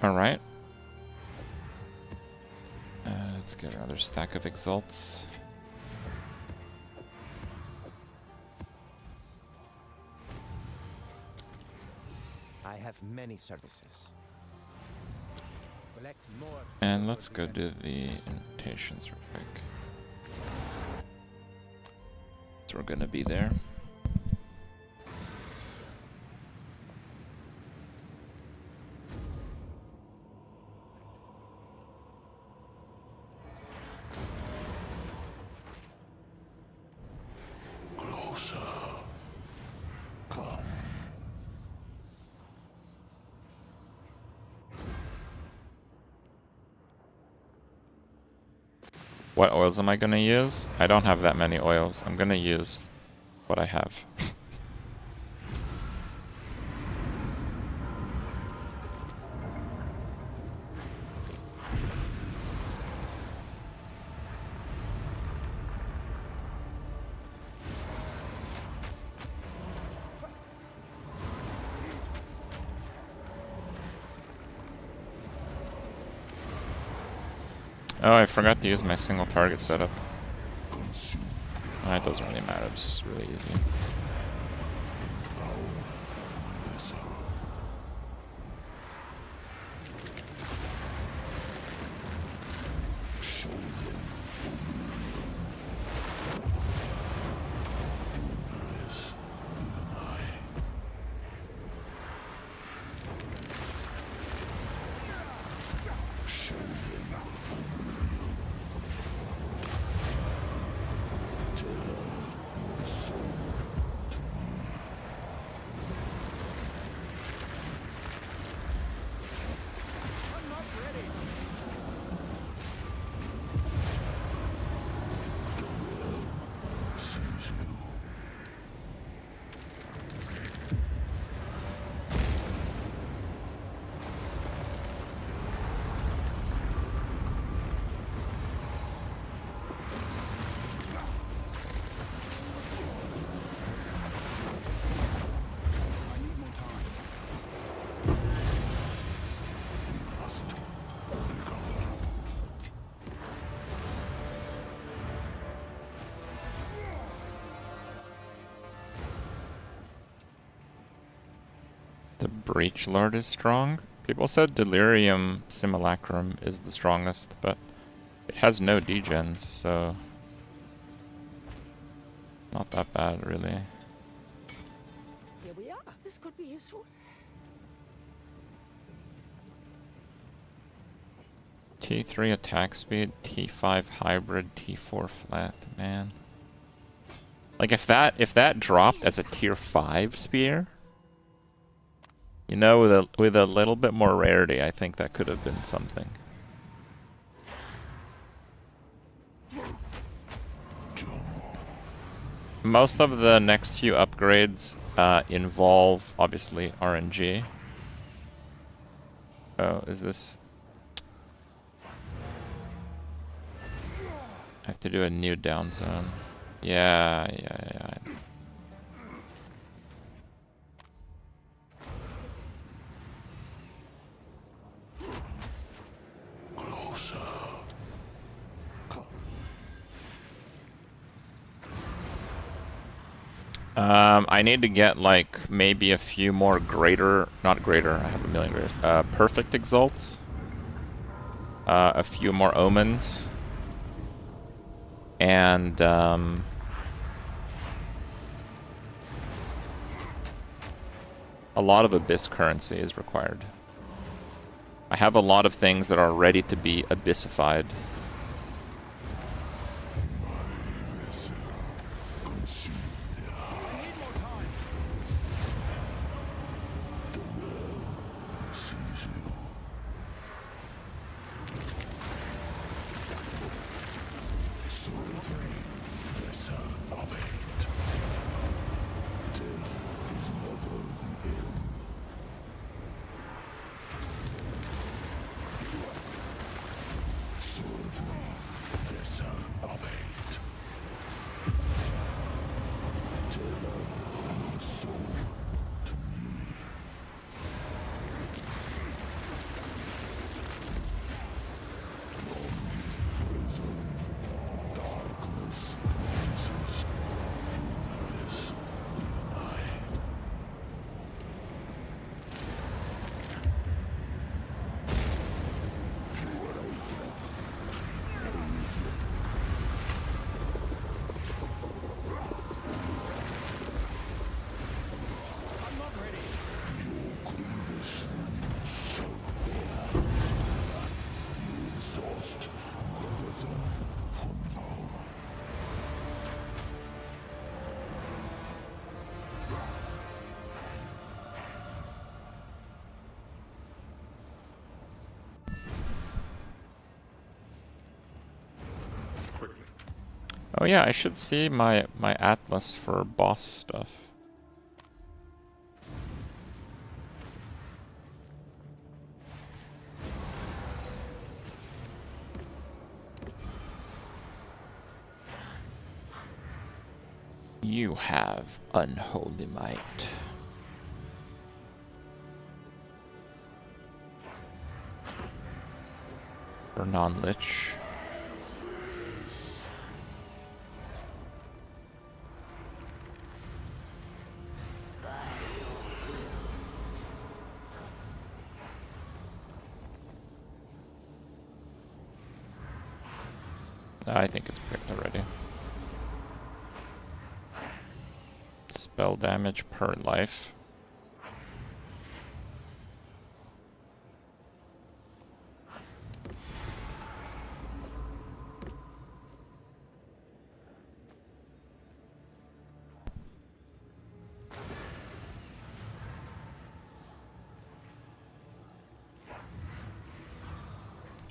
Alright. Let's get another stack of exalts. I have many services. Collect more. And let's go do the invitations real quick. So we're gonna be there. Closer. Come. What oils am I gonna use? I don't have that many oils. I'm gonna use what I have. Oh, I forgot to use my single target setup. It doesn't really matter, it's really easy. The Breach Lord is strong. People said Delirium Simulacrum is the strongest, but it has no degens, so not that bad, really. Here we are. This could be useful. T3 attack speed, T5 hybrid, T4 flat, man. Like if that dropped as a tier 5 spear, you know, with a little bit more rarity, I think that could have been something. Most of the next few upgrades involve, obviously, RNG. Oh, is this... I have to do a new down zone. Yeah. I need to get like maybe a few more greater, not greater, I have a million greater, perfect exalts, a few more omens, and a lot of abyss currency is required. I have a lot of things that are ready to be abyssified. Oh yeah, I should see my atlas for boss stuff. You have unholy might. For non-lich. I think it's picked already. Spell damage per life.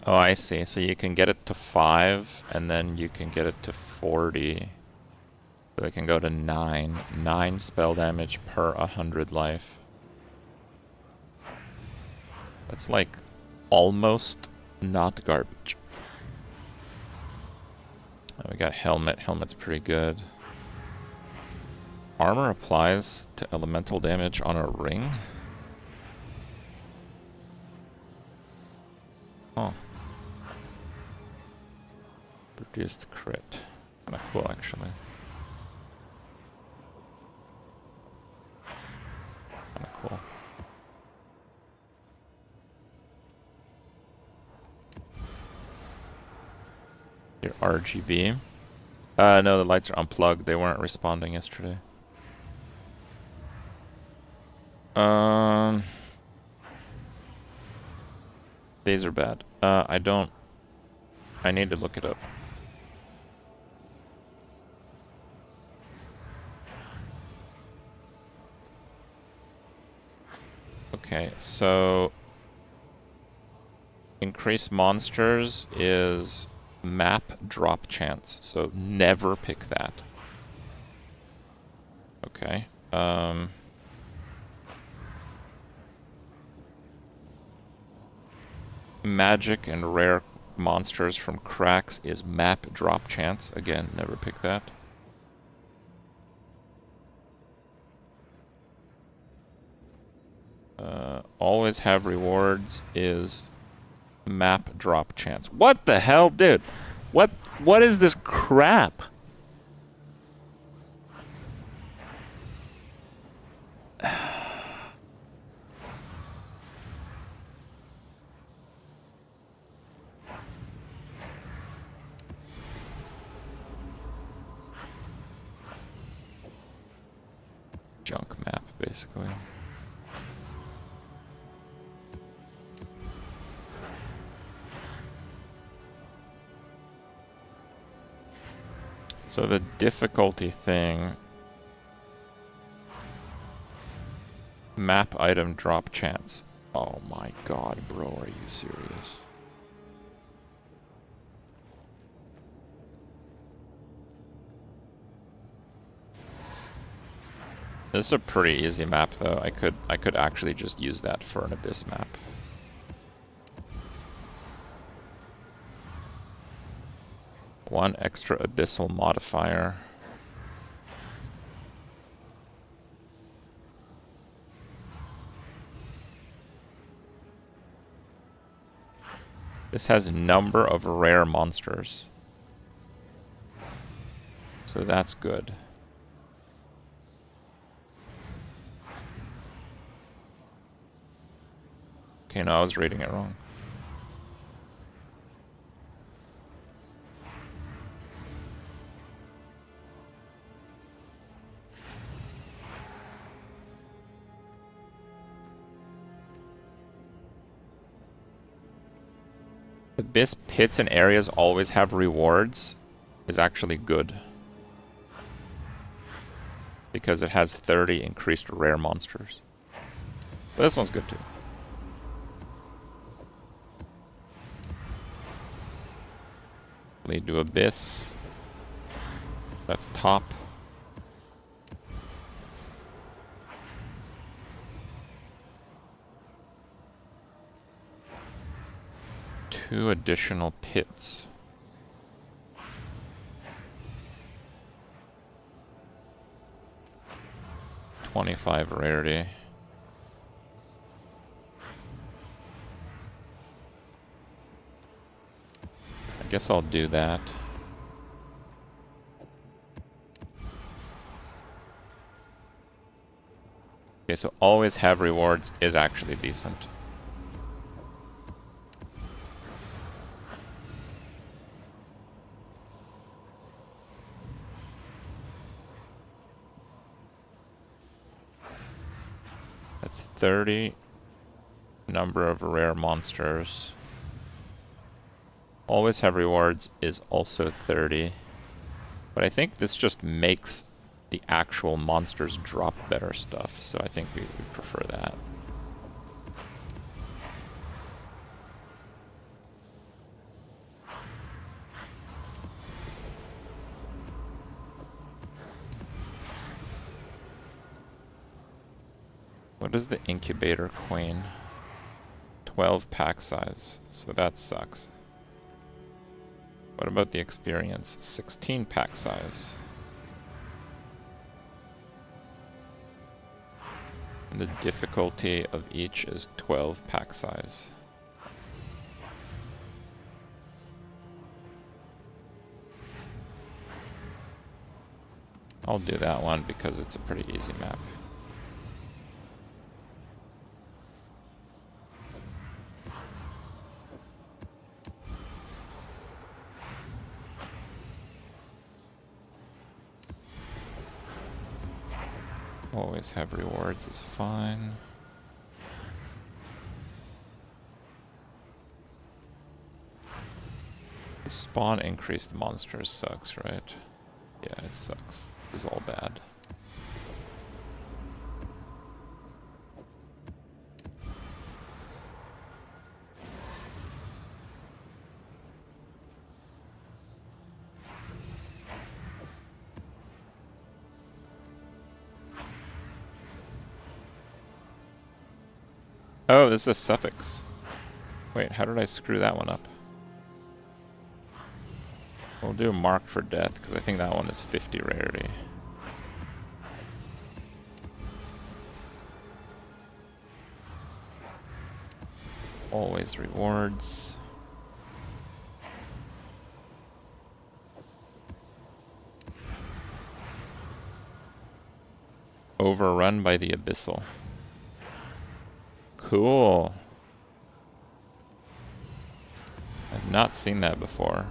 Oh, I see. So you can get it to 5, and then you can get it to 40. So it can go to 9. 9 spell damage per 100 life. That's like almost not garbage. Oh, we got helmet. Helmet's pretty good. Armor applies to elemental damage on a ring. Oh. Reduced crit. Kinda cool, actually. Kinda cool. Your RGB. No, the lights are unplugged. They weren't responding yesterday. These are bad. I need to look it up. Okay, so increase monsters is map drop chance, so never pick that. Okay. Magic and rare monsters from cracks is map drop chance. Again, never pick that. Always have rewards is map drop chance. What the hell, dude? What is this crap? Junk map, basically. So the difficulty thing, map item drop chance. Oh my god, bro, are you serious? This is a pretty easy map though. I could actually just use that for an abyss map. One extra abyssal modifier. This has a number of rare monsters. So that's good. Okay, no, I was reading it wrong. Abyss pits and areas always have rewards is actually good. Because it has 30 increased rare monsters. But this one's good too. Lead to Abyss. That's top. Two additional pits. $25 rarity. I guess I'll do that. Okay, so always have rewards is actually decent. That's 30 number of rare monsters. Always have rewards is also 30. But I think this just makes the actual monsters drop better stuff, so I think we prefer that. What is the incubator queen? 12 pack size, so that sucks. What about the experience? 16 pack size. And the difficulty of each is 12 pack size. I'll do that one because it's a pretty easy map. Always have rewards is fine. The spawn increased monsters sucks, right? Yeah, it sucks. It's all bad. Oh, this is a suffix. Wait, how did I screw that one up? We'll do a mark for death, because I think that one is 50 rarity. Always rewards. Overrun by the Abyssal. Cool. I've not seen that before.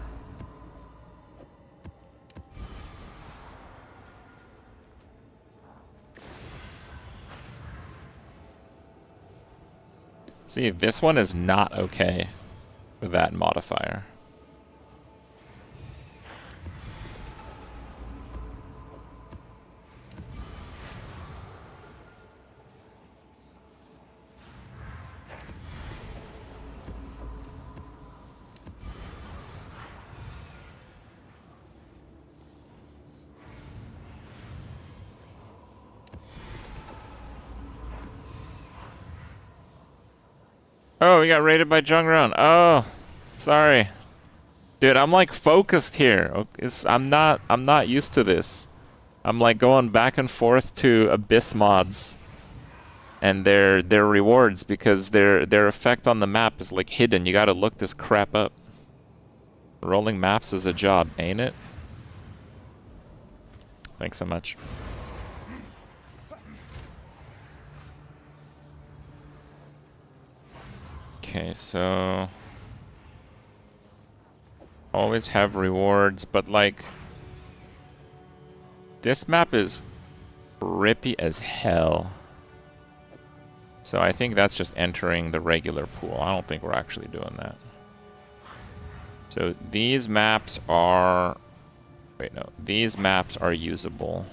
See, this one is not okay with that modifier. Oh, we got raided by Jungron. Oh, sorry. Dude, I'm like focused here. I'm not used to this. I'm like going back and forth to Abyss mods and their rewards because their effect on the map is like hidden. You gotta look this crap up. Rolling maps is a job, ain't it? Thanks so much. Okay, so always have rewards, but like this map is rippy as hell. So I think that's just entering the regular pool. I don't think we're actually doing that. So these maps are... Wait, no. These maps are usable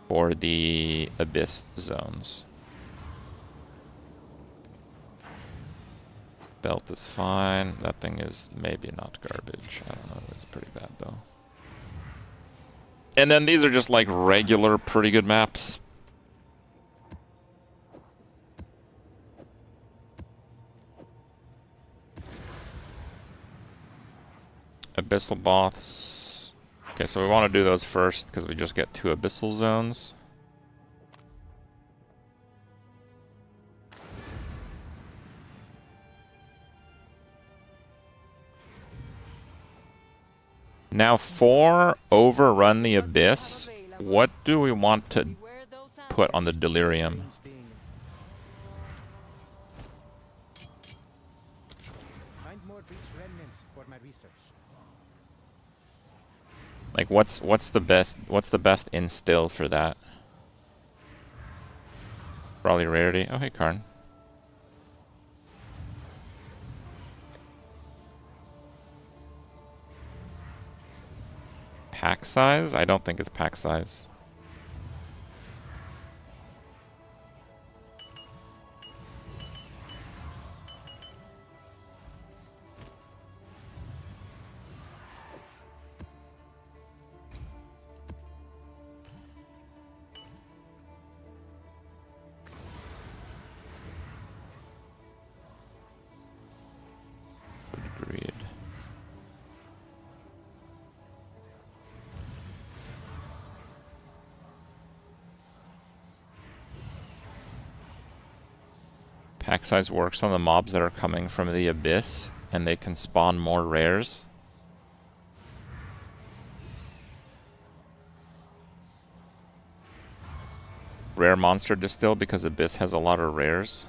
for the Abyss zones. Belt is fine. That thing is maybe not garbage. I don't know. It's pretty bad though. And then these are just like regular pretty good maps. Abyssal boss. Okay, so we want to do those first because we just get 2 abyssal zones. Now for Overrun the Abyss, what do we want to put on the Delirium? Find more breach remnants for my research. Like what's the best instill for that? Probably rarity. Oh hey Karn. Pack size? I don't think it's pack size. Agreed. Pack size works on the mobs that are coming from the Abyss, and they can spawn more rares. Rare monster distill because Abyss has a lot of rares.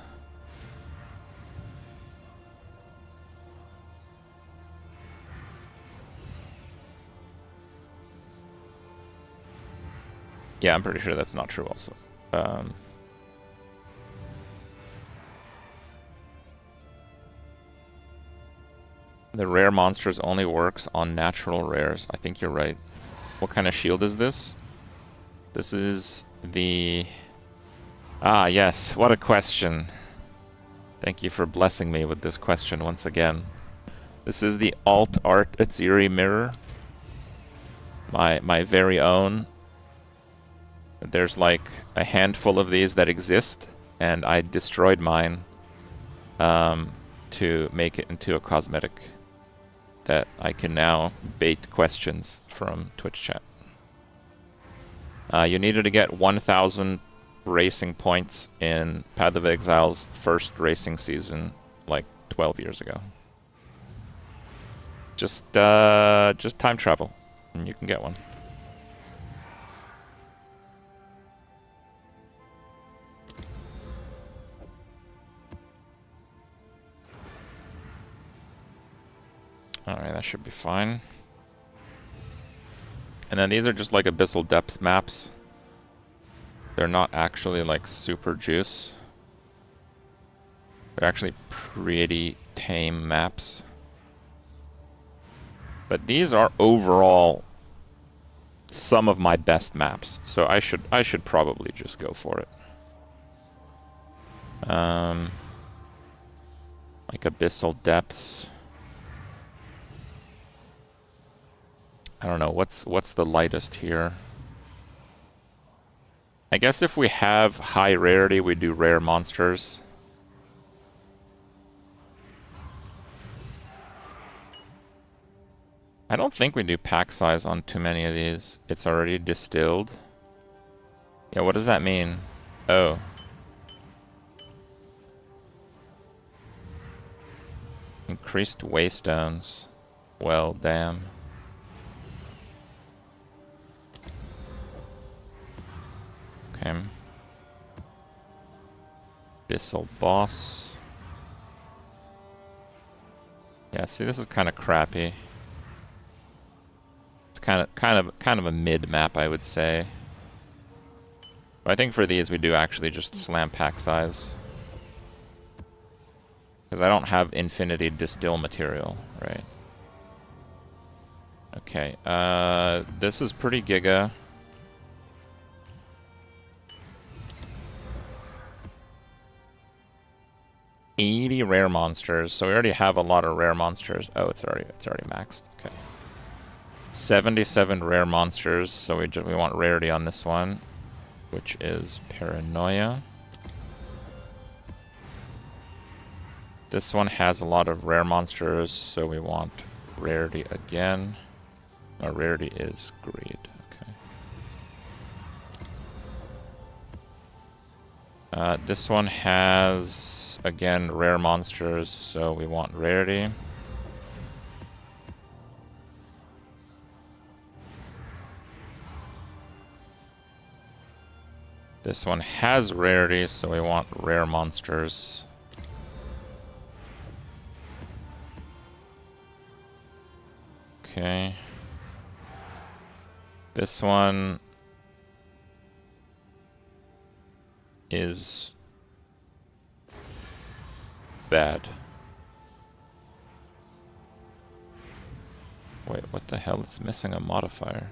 Yeah, I'm pretty sure that's not true also. The rare monsters only works on natural rares. I think you're right. What kind of shield is this? This is the... Ah, yes. What a question. Thank you for blessing me with this question once again. This is the Alt Art Atziri mirror. My very own. There's like a handful of these that exist, and I destroyed mine to make it into a cosmetic that I can now bait questions from Twitch chat. You needed to get 1,000 racing points in Path of Exile's first racing season, like 12 years ago. Just time travel, and you can get one. Alright, that should be fine. And then these are just like Abyssal Depths maps. They're not actually like super juice. They're actually pretty tame maps. But these are overall some of my best maps. So I should probably just go for it. Like Abyssal Depths. I don't know, what's the lightest here? I guess if we have high rarity, we do rare monsters. I don't think we do pack size on too many of these. It's already distilled. Yeah, what does that mean? Oh. Increased waystones. Well, damn. Okay. Abyssal boss. Yeah, see, this is kind of crappy. It's kind of a mid map, I would say. But I think for these we do actually just slam pack size, because I don't have infinity distill material, right? Okay, this is pretty giga. $80 rare monsters, so we already have a lot of rare monsters. Oh, it's already maxed. Okay. 77 rare monsters, so we want rarity on this one, which is Paranoia. This one has a lot of rare monsters, so we want rarity again. No, rarity is Greed. Okay. This one has, again, rare monsters, so we want rarity. This one has rarity, so we want rare monsters. Okay. This one is bad. Wait, what the hell? It's missing a modifier.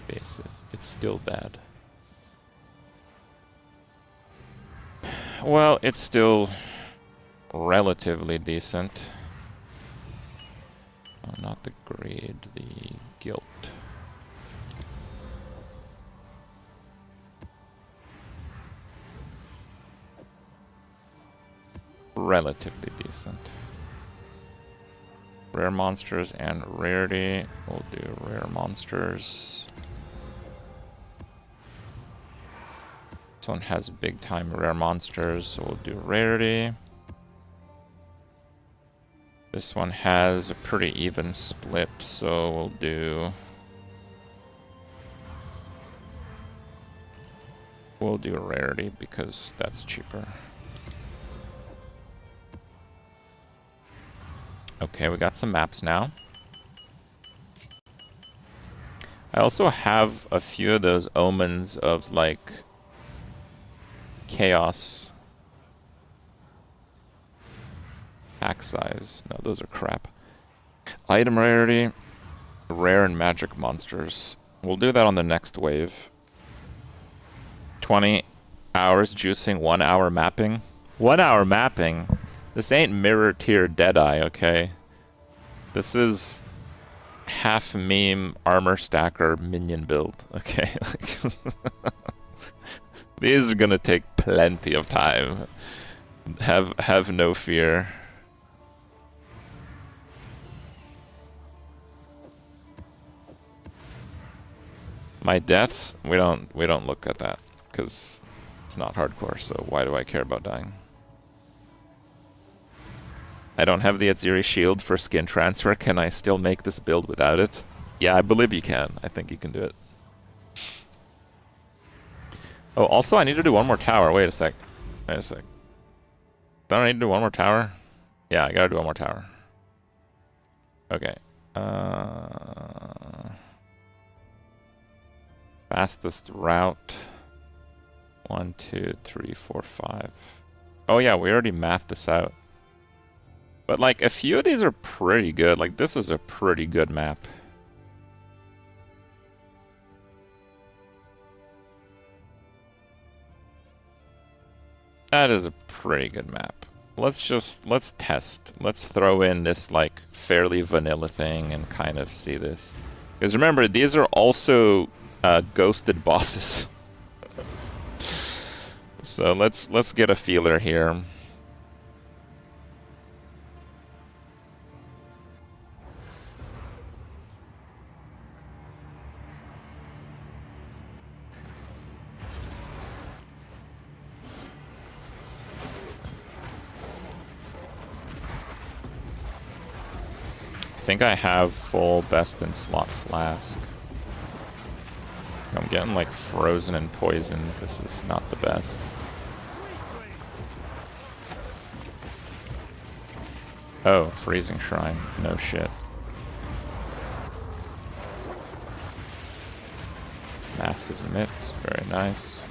Basic. It's still bad. Well, it's still relatively decent. Oh, not the greed, the guilt. Relatively decent. Rare monsters and rarity. We'll do rare monsters. This one has big time rare monsters, so we'll do rarity. This one has a pretty even split, so we'll do rarity because that's cheaper. Okay, we got some maps now. I also have a few of those omens of like chaos. Pack size. No, those are crap. Item rarity, rare and magic monsters. We'll do that on the next wave. 20 hours juicing, 1 hour mapping. 1 hour mapping? This ain't mirror tier Deadeye, okay? This is half meme armor stacker minion build, okay? These are gonna take plenty of time. Have no fear. My deaths, we don't look at that because it's not hardcore, so why do I care about dying? I don't have the Atziri shield for skin transfer. Can I still make this build without it? Yeah, I believe you can. I think you can do it. Oh, also I need to do one more tower. Wait a sec. Wait a sec. Don't I need to do one more tower? Yeah, I gotta do one more tower. Okay. Fastest route. 1, 2, 3, 4, 5. Oh yeah, we already mathed this out. But like a few of these are pretty good. Like this is a pretty good map. That is a pretty good map. Let's test. Let's throw in this like fairly vanilla thing and kind of see this. Because remember, these are also ghosted bosses. So let's get a feeler here. I think I have full best in slot flask. I'm getting like frozen and poisoned. This is not the best. Oh, freezing shrine. No shit. Massive mitts. Very nice.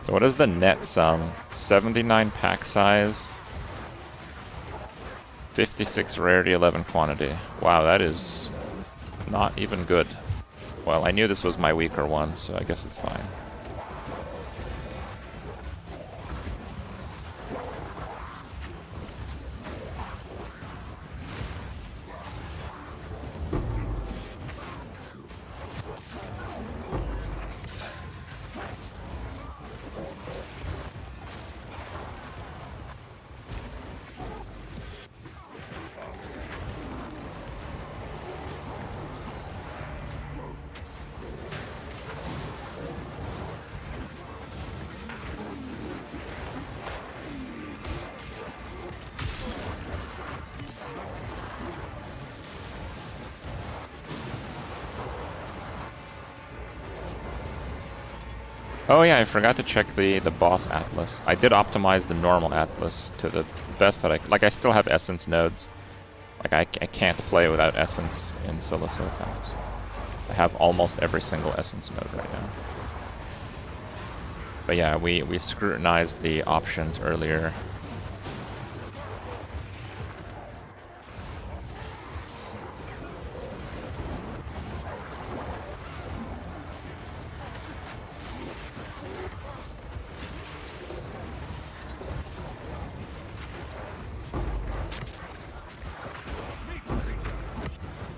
So what is the net sum? 79 pack size, 56 rarity, 11 quantity. Wow, that is not even good. Well, I knew this was my weaker one, so I guess it's fine. Oh yeah, I forgot to check the boss atlas. I did optimize the normal atlas to the best that I still have essence nodes. Like I can't play without essence in Solo Sophouse. I have almost every single essence node right now. But yeah, we scrutinized the options earlier.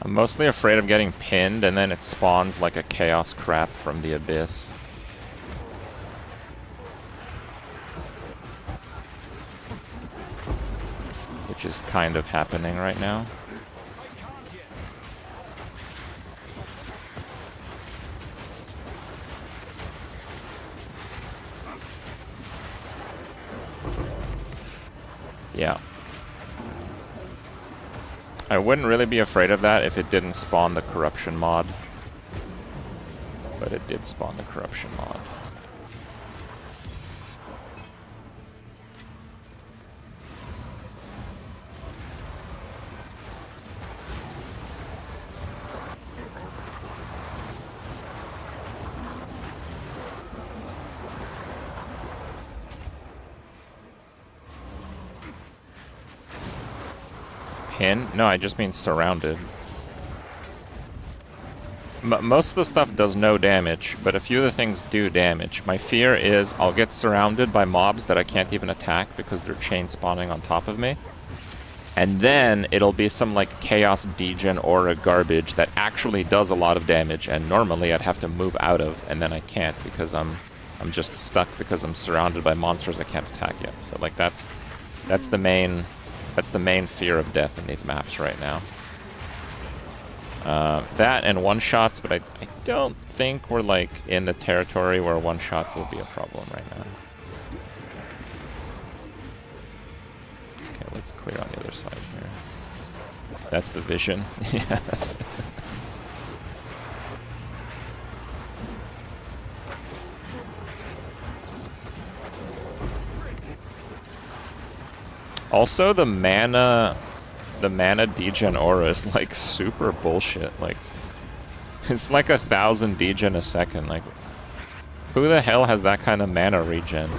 I'm mostly afraid of getting pinned and then it spawns like a chaos crap from the abyss. Which is kind of happening right now. Yeah. I wouldn't really be afraid of that if it didn't spawn the corruption mod. But it did spawn the corruption mod. Pin? No, I just mean surrounded. Most of the stuff does no damage, but a few of the things do damage. My fear is I'll get surrounded by mobs that I can't even attack because they're chain spawning on top of me. And then it'll be some like chaos degen aura garbage that actually does a lot of damage, and normally I'd have to move out of, and then I can't because I'm just stuck because I'm surrounded by monsters I can't attack yet. So like that's the main fear of death in these maps right now. That and one-shots, but I don't think we're like in the territory where one-shots will be a problem right now. Okay, let's clear on the other side here. That's the vision. Yeah. Also, the mana degen aura is like super bullshit. Like, it's like 1,000 degen a second. Like, who the hell has that kind of mana regen?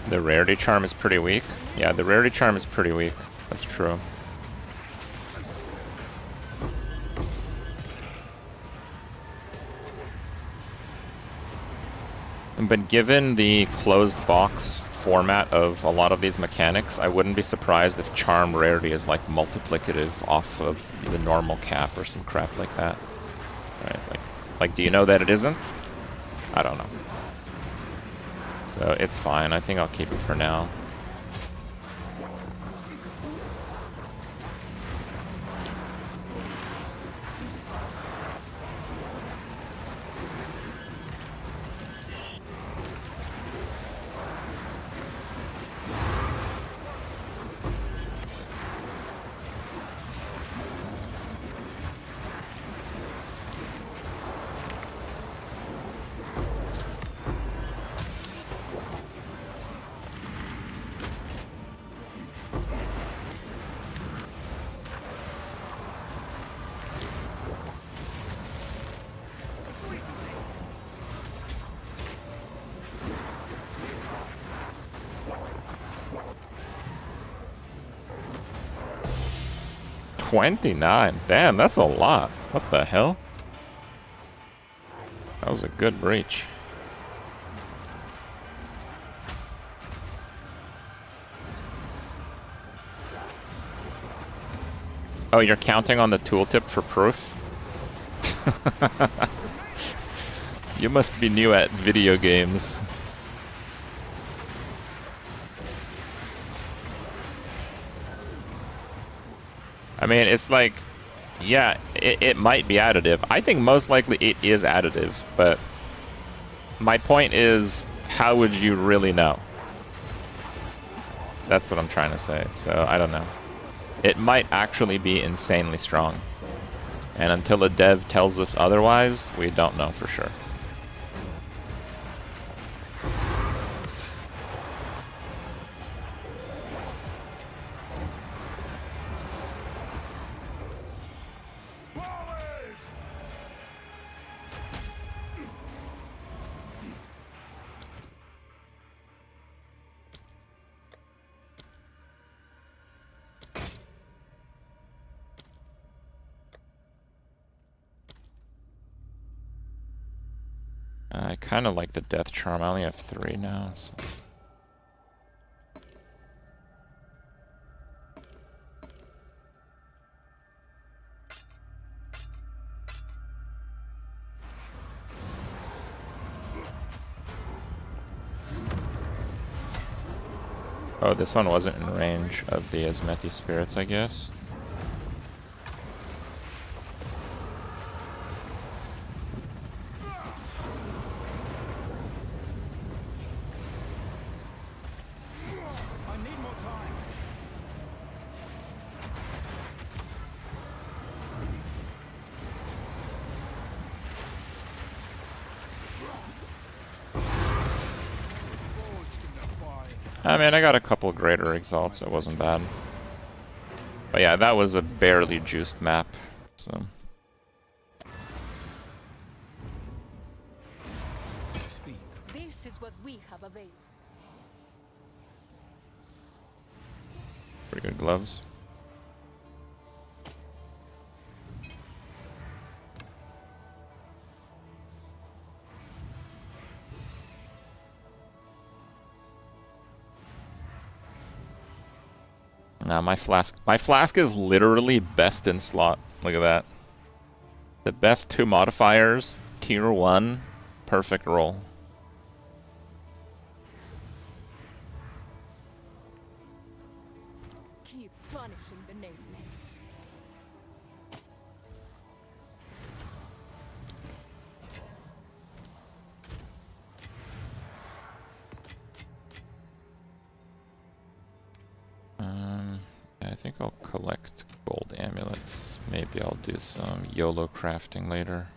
The rarity charm is pretty weak. Yeah, the rarity charm is pretty weak. That's true. But given the closed box format of a lot of these mechanics, I wouldn't be surprised if charm rarity is like multiplicative off of the normal cap or some crap like that. Right? Like, do you know that it isn't? I don't know. So it's fine. I think I'll keep it for now. 29. Damn, that's a lot. What the hell? That was a good breach. Oh, you're counting on the tooltip for proof? You must be new at video games. I mean, it's like, yeah, it might be additive. I think most likely it is additive, but my point is, how would you really know? That's what I'm trying to say, so I don't know. It might actually be insanely strong. And until a dev tells us otherwise, we don't know for sure. I kind of like the death charm. I only have 3 now. So. Oh, this one wasn't in range of the Asmethi spirits, I guess. I mean, I got a couple greater exalts, so it wasn't bad. But yeah, that was a barely juiced map, so... This is what we have available. Pretty good gloves. Nah, my flask is literally best in slot. Look at that. The best 2 modifiers, tier 1, perfect roll. Keep punishing the nameless. I think I'll collect gold amulets. Maybe I'll do some YOLO crafting later.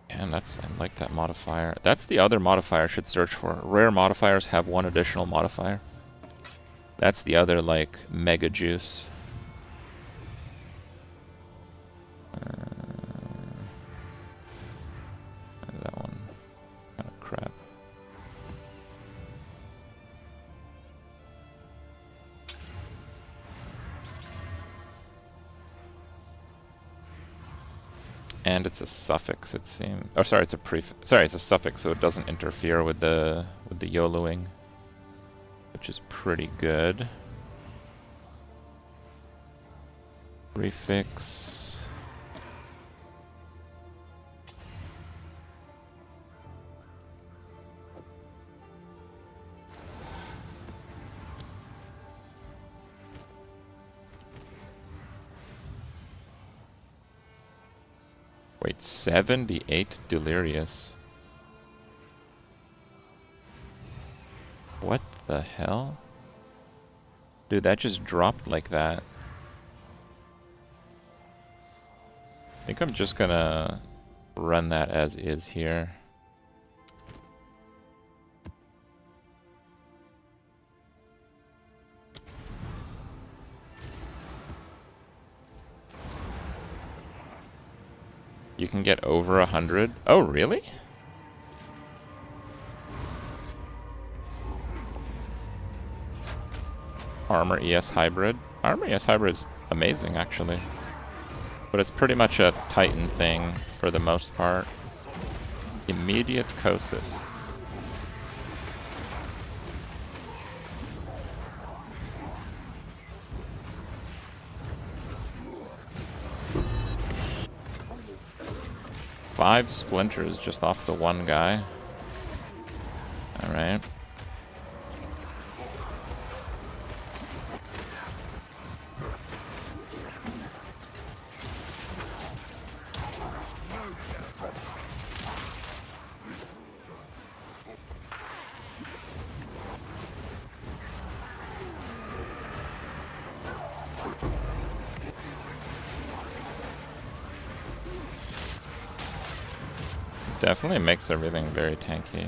And I like that modifier. That's the other modifier I should search for. Rare modifiers have 1 additional modifier. That's the other, like, mega juice. That one. Kind of crap. And it's a suffix, it seems. Oh, sorry, it's a sorry, it's a suffix, so it doesn't interfere with the YOLOing, which is pretty good. Prefix. Wait, 78 Delirious. What the hell? Dude, that just dropped like that. I think I'm just gonna run that as is here. You can get over 100. Oh, really? Armor ES Hybrid. Armor ES Hybrid is amazing, actually. But it's pretty much a Titan thing for the most part. Immediate Kosis. Five splinters just off the one guy. Alright. Definitely makes everything very tanky.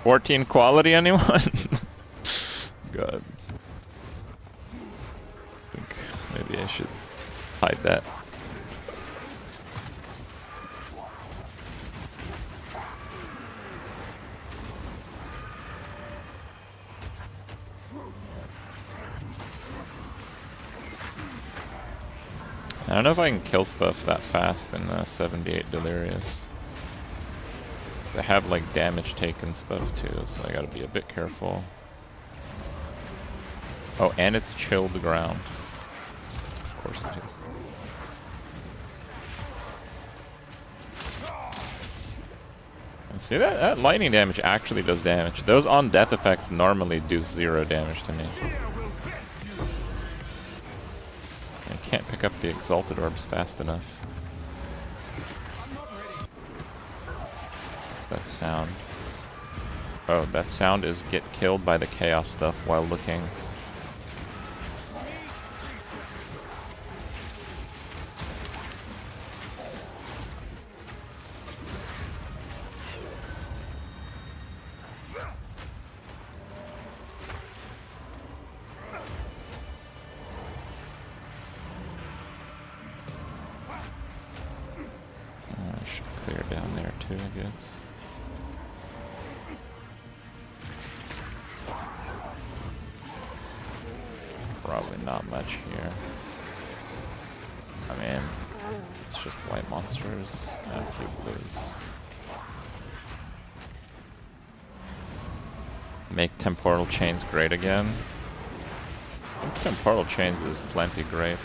$14 quality, anyone? God. I think maybe I should hide that. I don't know if I can kill stuff that fast in 78 Delirious. They have like damage taken stuff too, so I gotta be a bit careful. Oh, and it's chilled the ground. Of course it is. And see that lightning damage actually does damage. Those on death effects normally do 0 damage to me. I can't pick up the exalted orbs fast enough. What's that sound? Oh, that sound is get killed by the chaos stuff while looking. Down there too, I guess. Probably not much here. I mean, it's just white monsters and a few blues. Make temporal chains great again. I think temporal chains is plenty great.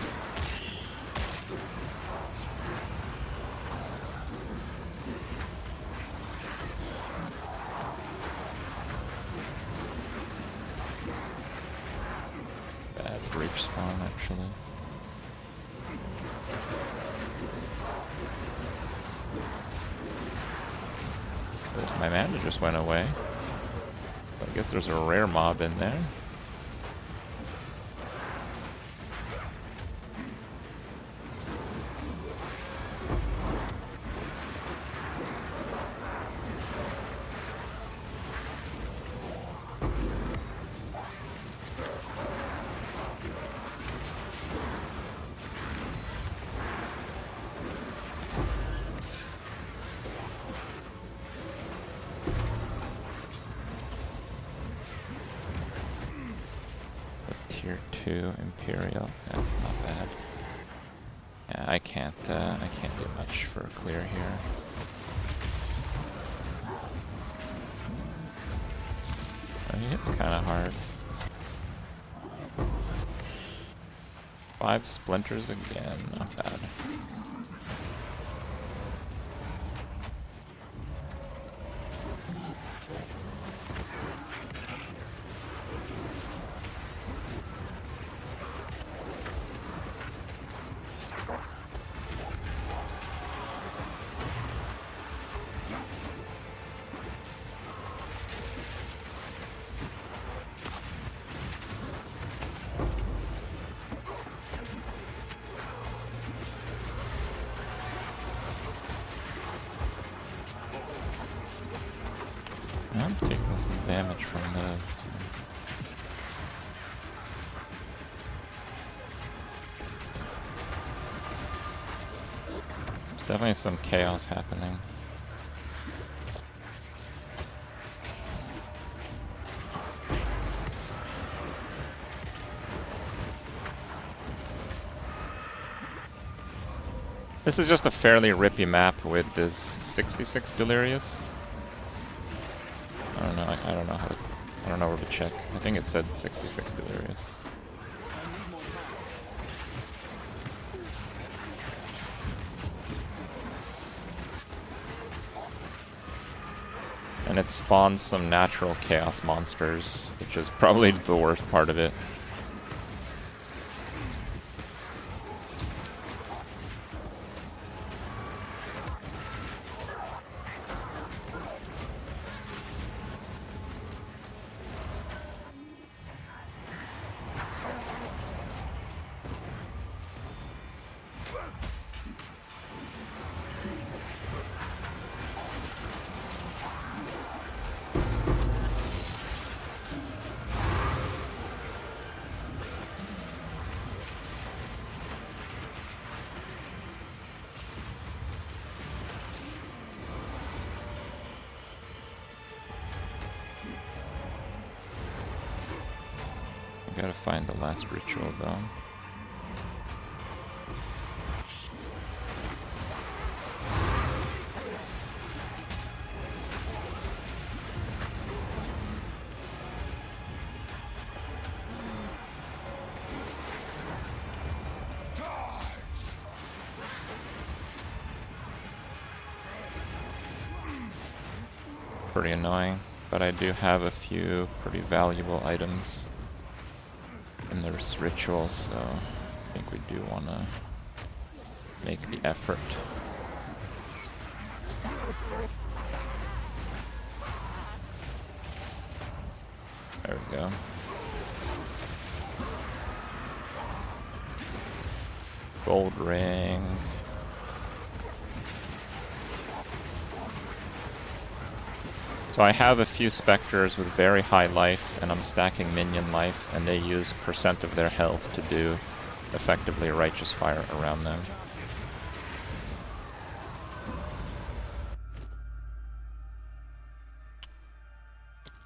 Spawn actually. My mana just went away. I guess there's a rare mob in there. Tier 2 Imperial, that's not bad. Yeah, I can't do much for a clear here. I mean, it's kind of hard. 5 splinters again, not bad. I'm taking some damage from those. There's definitely some chaos happening. This is just a fairly rippy map with this 66 Delirious. I don't know. I don't know how to. I don't know where to check. I think it said 66 Delirious. And it spawns some natural chaos monsters, which is probably the worst part of it. Gotta find the last ritual though. Pretty annoying, but I do have a few pretty valuable items in this ritual, so I think we do want to make the effort. There we go. Gold ring. So I have a few specters with very high life, and I'm stacking minion life, and they use % of their health to do effectively righteous fire around them.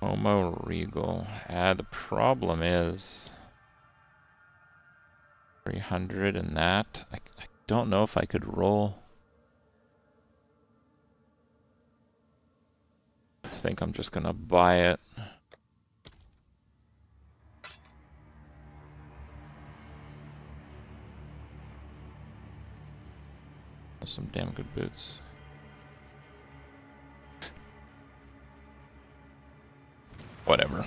Homo Regal. The problem is 300 and that. I don't know if I could roll. I think I'm just gonna buy it. Some damn good boots. Whatever.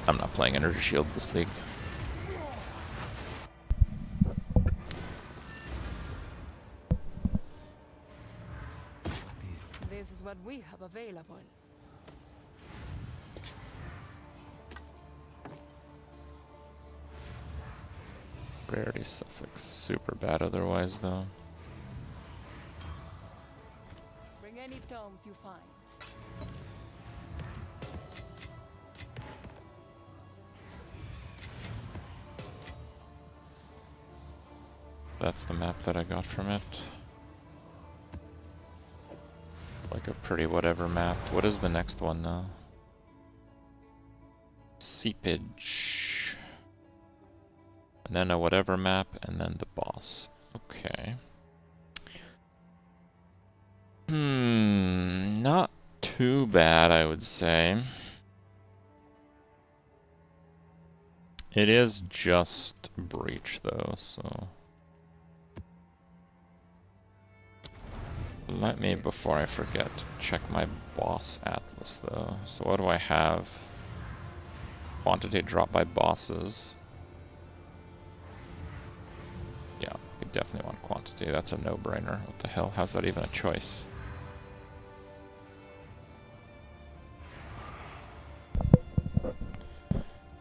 I'm not playing Energy Shield this league. This is what we have available. Rarity suffix super bad otherwise though. Bring any tomes you find. That's the map that I got from it. Like a pretty whatever map. What is the next one though? Seepage. And then a whatever map, and then the boss. Okay. Not too bad, I would say. It is just Breach though, so... Let me, before I forget, check my boss atlas though. So what do I have? Quantity drop by bosses. Yeah, we definitely want quantity. That's a no-brainer. What the hell? How's that even a choice?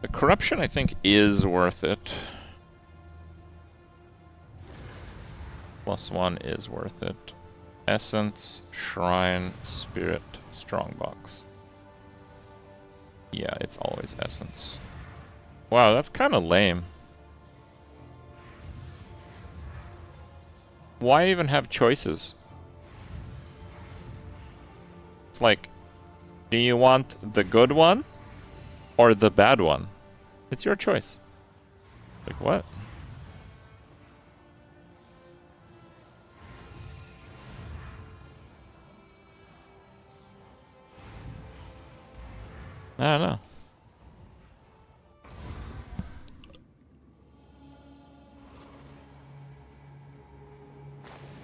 The corruption, I think, is worth it. +1 is worth it. Essence, Shrine, Spirit, Strongbox. Yeah, it's always essence. Wow, that's kind of lame. Why even have choices? It's like, do you want the good one or the bad one? It's your choice. Like, what? I don't know.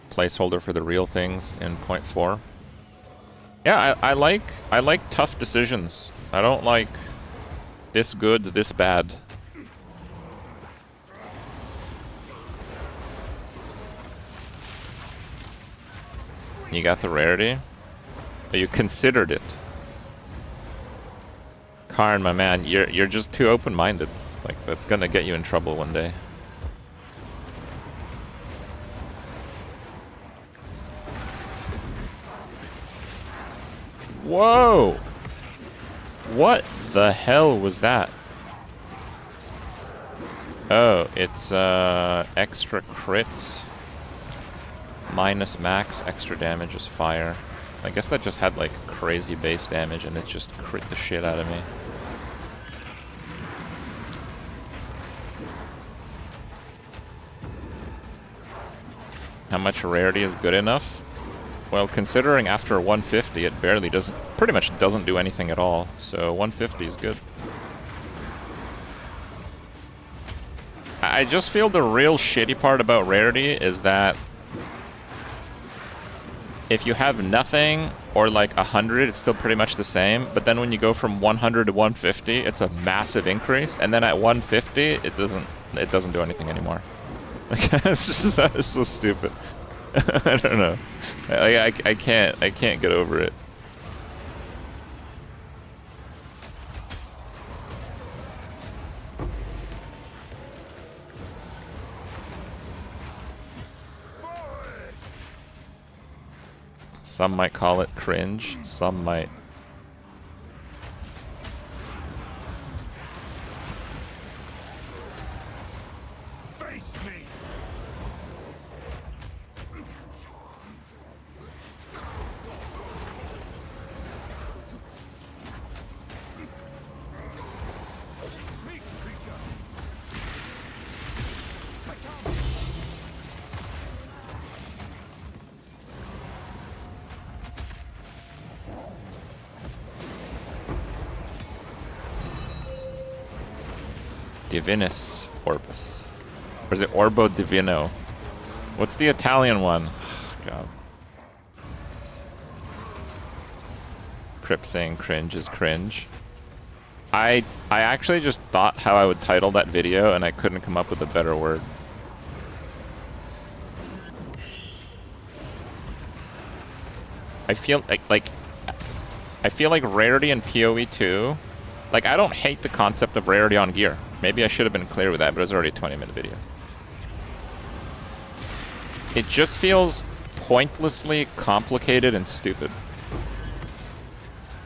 Placeholder for the real things in 0.4. Yeah, I like tough decisions. I don't like this good, this bad. You got the rarity? But you considered it. Karn, my man, you're just too open-minded. Like, that's gonna get you in trouble one day. Whoa! What the hell was that? Oh, it's extra crits. Minus max extra damage is fire. I guess that just had like crazy base damage and it just crit the shit out of me. How much rarity is good enough? Well, considering after 150 it barely doesn't, pretty much doesn't do anything at all, so 150 is good. I just feel the real shitty part about rarity is that if you have nothing or like 100, it's still pretty much the same, but then when you go from 100 to 150, it's a massive increase, and then at 150, it doesn't do anything anymore. Like, it's so stupid. I don't know. I can't get over it. Some might call it cringe, some might. Divinus Orbis. Or is it Orbo Divino? What's the Italian one? God. Crip saying cringe is cringe. I actually just thought how I would title that video and I couldn't come up with a better word. I feel like I feel like rarity in PoE2. Like, I don't hate the concept of rarity on gear. Maybe I should have been clear with that, but it was already a 20-minute video. It just feels pointlessly complicated and stupid.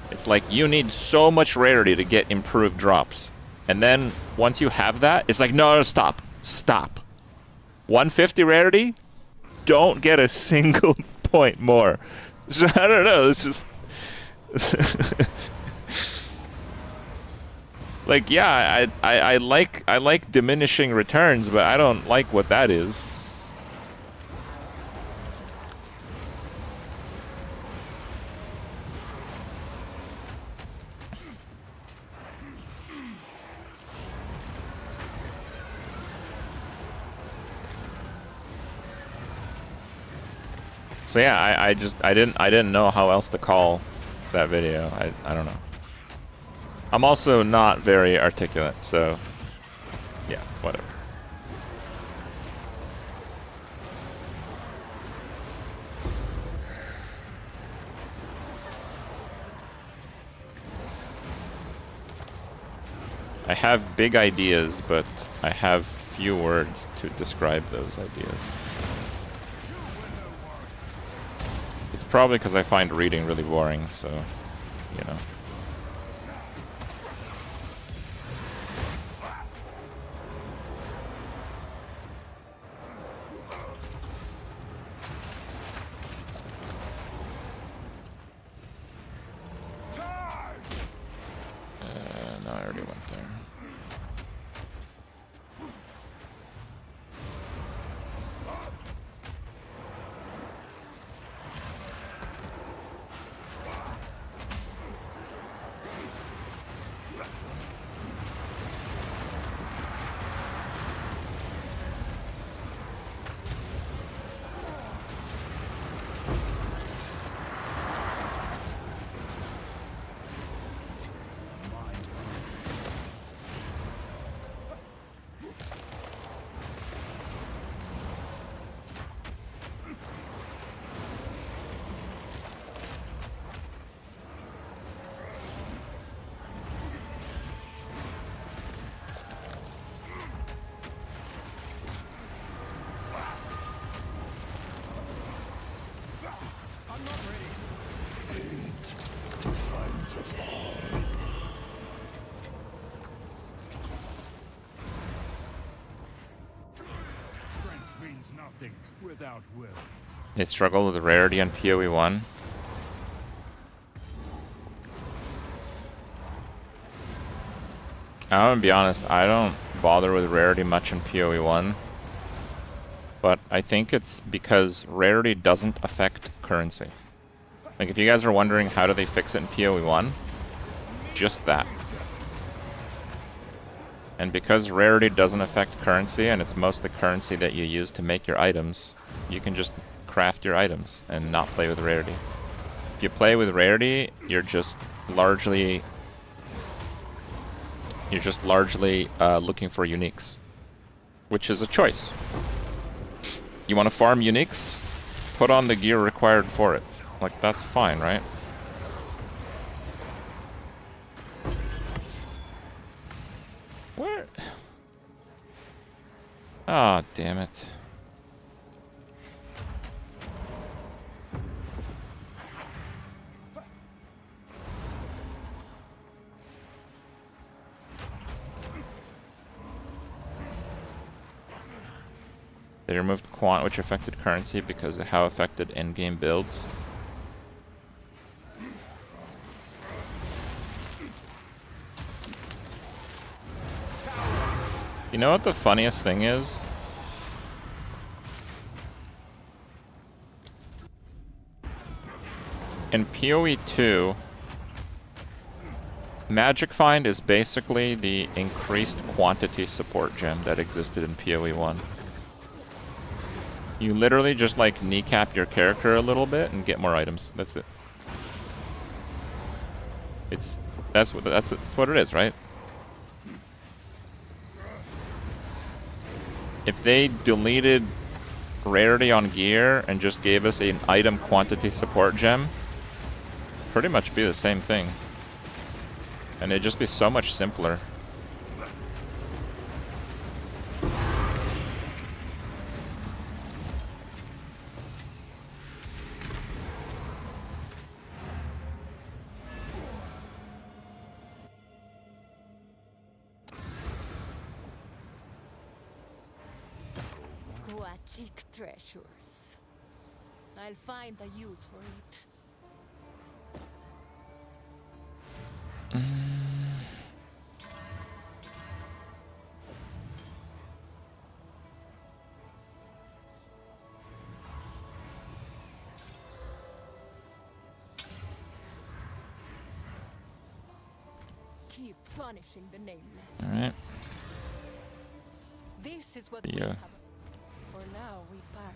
It's like, you need so much rarity to get improved drops. And then, once you have that, it's like, no, stop. Stop. 150 rarity? Don't get a single point more. So, I don't know, it's just... Like, yeah, I like diminishing returns, but I don't like what that is. So yeah, I didn't know how else to call that video. I don't know. I'm also not very articulate, so yeah, whatever. I have big ideas, but I have few words to describe those ideas. It's probably because I find reading really boring, so, you know. already went there. Strength means nothing without will. They struggle with rarity on PoE 1. I'm gonna be honest, I don't bother with rarity much in PoE 1. But I think it's because rarity doesn't affect currency. Like, if you guys are wondering how do they fix it in PoE 1, just that. And because rarity doesn't affect currency, and it's mostly currency that you use to make your items, you can just craft your items and not play with rarity. If you play with rarity, you're just largely looking for uniques, which is a choice. You want to farm uniques? Put on the gear required for it. Like, that's fine, right? Where? Ah, damn it. They removed quant, which affected currency because of how it affected endgame builds. You know what the funniest thing is? In PoE 2, Magic Find is basically the increased quantity support gem that existed in PoE 1. You literally just like kneecap your character a little bit and get more items. That's it. That's what it is, right? If they deleted rarity on gear and just gave us an item quantity support gem, pretty much be the same thing. And it'd just be so much simpler. Cheek treasures. I'll find a use for it. Keep punishing the nameless. Alright. This is what we have. For now, we part.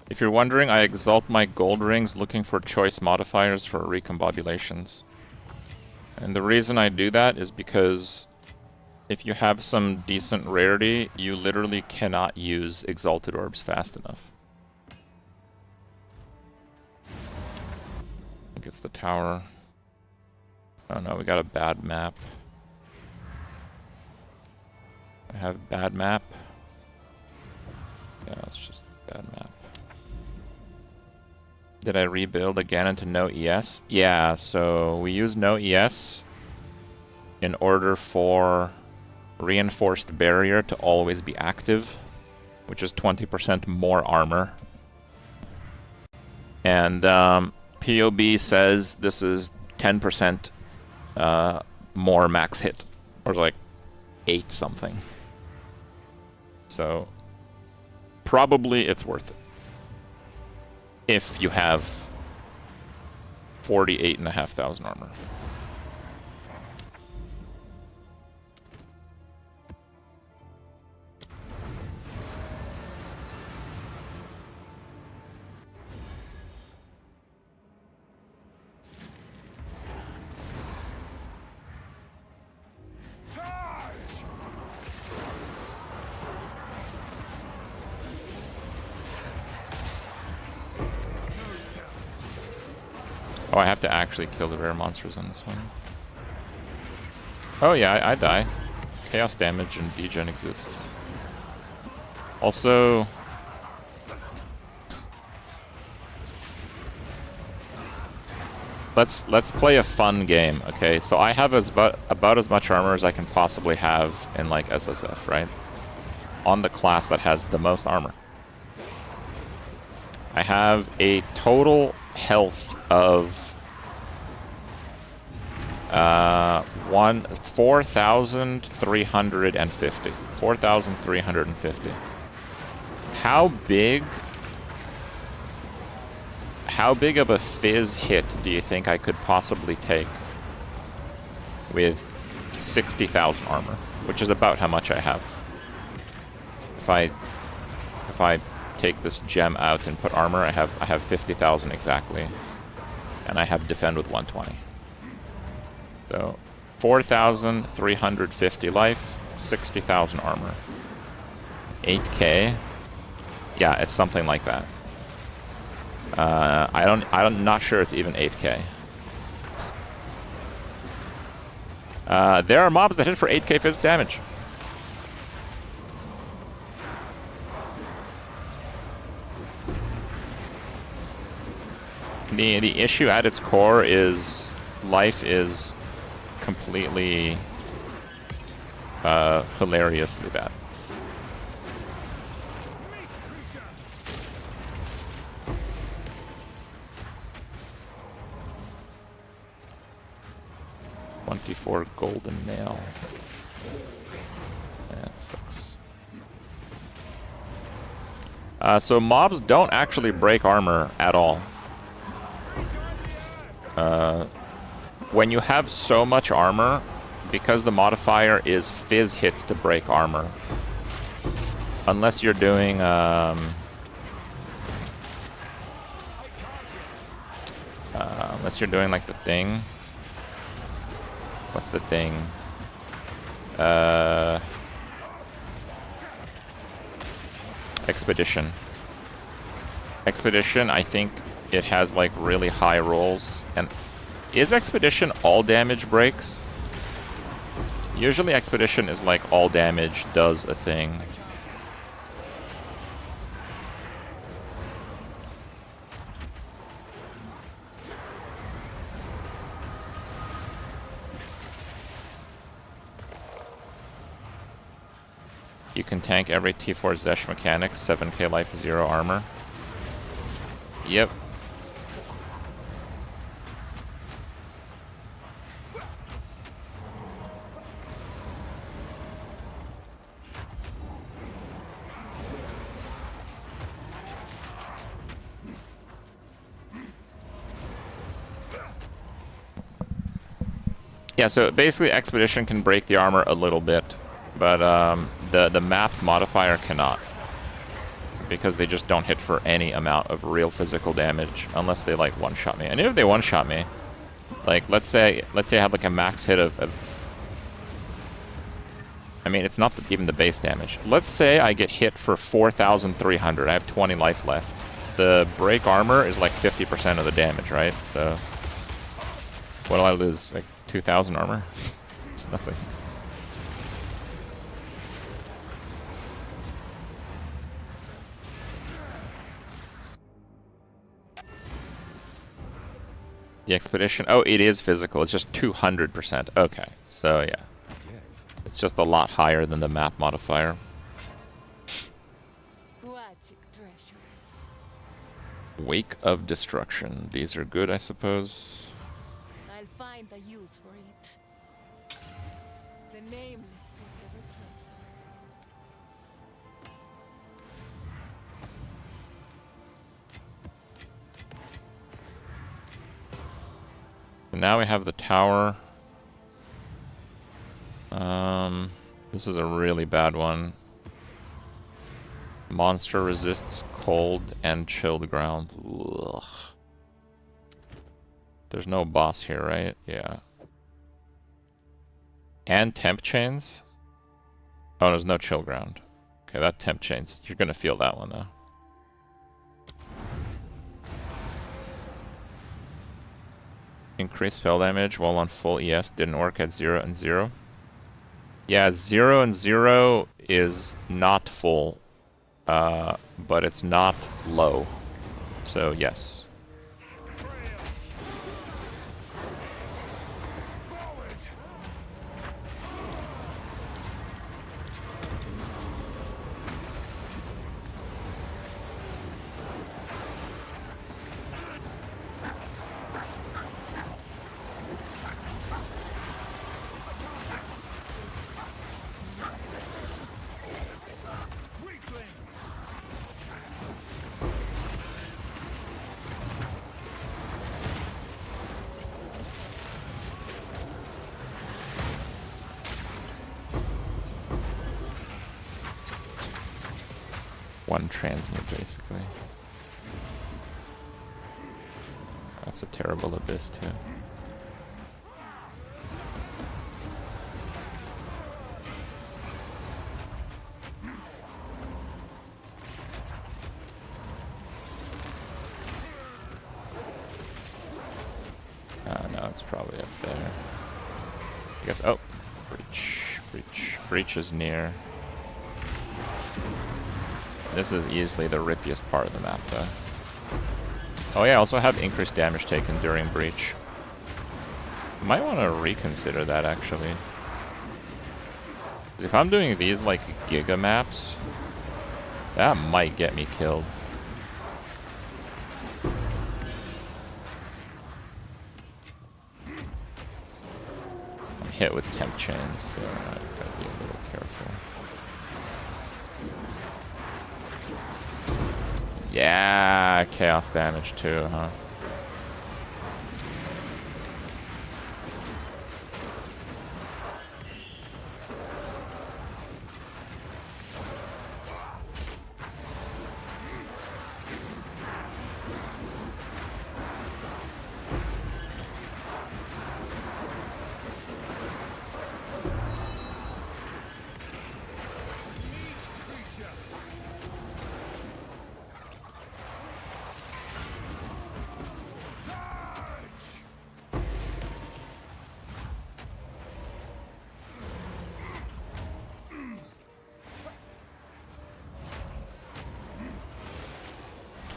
If you're wondering, I exalt my gold rings looking for choice modifiers for recombobulations. And the reason I do that is because if you have some decent rarity, you literally cannot use exalted orbs fast enough. I think it's the tower. Oh no, we got a bad map. I have bad map. Yeah, it's just bad map. Did I rebuild again into no ES? Yeah, so we use no ES in order for reinforced barrier to always be active, which is 20% more armor. And POB says this is 10% more max hit, or like 8 something. So probably it's worth it if you have 48,500 armor. Oh, I have to actually kill the rare monsters on this one. Oh yeah, I die. Chaos damage and degen exists. Also, let's play a fun game, okay? So I have about as much armor as I can possibly have in like SSF, right? On the class that has the most armor. I have a total health of 4,350. 4,350. How big of a fizz hit do you think I could possibly take with 60,000 armor, which is about how much I have? If I take this gem out and put armor, I have 50,000 exactly, and I have defend with 120. So 4,350 life, 60,000 armor, 8k. Yeah, it's something like that. I'm not sure it's even 8k. There are mobs that hit for 8k fizz damage. The issue at its core is life is completely hilariously bad. $24 golden nail. That sucks. So mobs don't actually break armor at all. When you have so much armor, because the modifier is fizz hits to break armor, unless you're doing like the thing. What's the thing? Expedition. Expedition, I think it has like really high rolls. And is Expedition all damage breaks? Usually Expedition is like all damage does a thing. You can tank every T4 Zesh mechanic, 7k life, 0 armor. Yep. Yeah, so basically Expedition can break the armor a little bit, but the map modifier cannot, because they just don't hit for any amount of real physical damage unless they like one-shot me. And if they one-shot me, like let's say I have like a max hit of I mean, it's not even the base damage. Let's say I get hit for 4,300. I have 20 life left. The break armor is like 50% of the damage, right? So what'll I lose? Like 2,000 armor? It's nothing. The Expedition, oh, it is physical. It's just 200%. Okay, so yeah. It's just a lot higher than the map modifier. Wake of Destruction. These are good, I suppose. I'll find find a use for it. The nameless grew ever closer. Now we have the tower. This is a really bad one. Monster resists cold and chilled ground. Ugh. There's no boss here, right? Yeah. And temp chains? Oh, there's no chill ground. Okay, that temp chains. You're gonna feel that one though. Increased spell damage while on full ES didn't work at 0 and 0. Yeah, 0 and 0 is not full, but it's not low. So yes. One transmute, basically. That's a terrible abyss, too. No, it's probably up there. I guess, oh! Breach is near. This is easily the rippiest part of the map, though. Oh yeah, I also have increased damage taken during Breach. Might want to reconsider that, actually. If I'm doing these, like, Giga maps, that might get me killed. I'm hit with temp chains, so I gotta be a little careful. Yeah, chaos damage too, huh?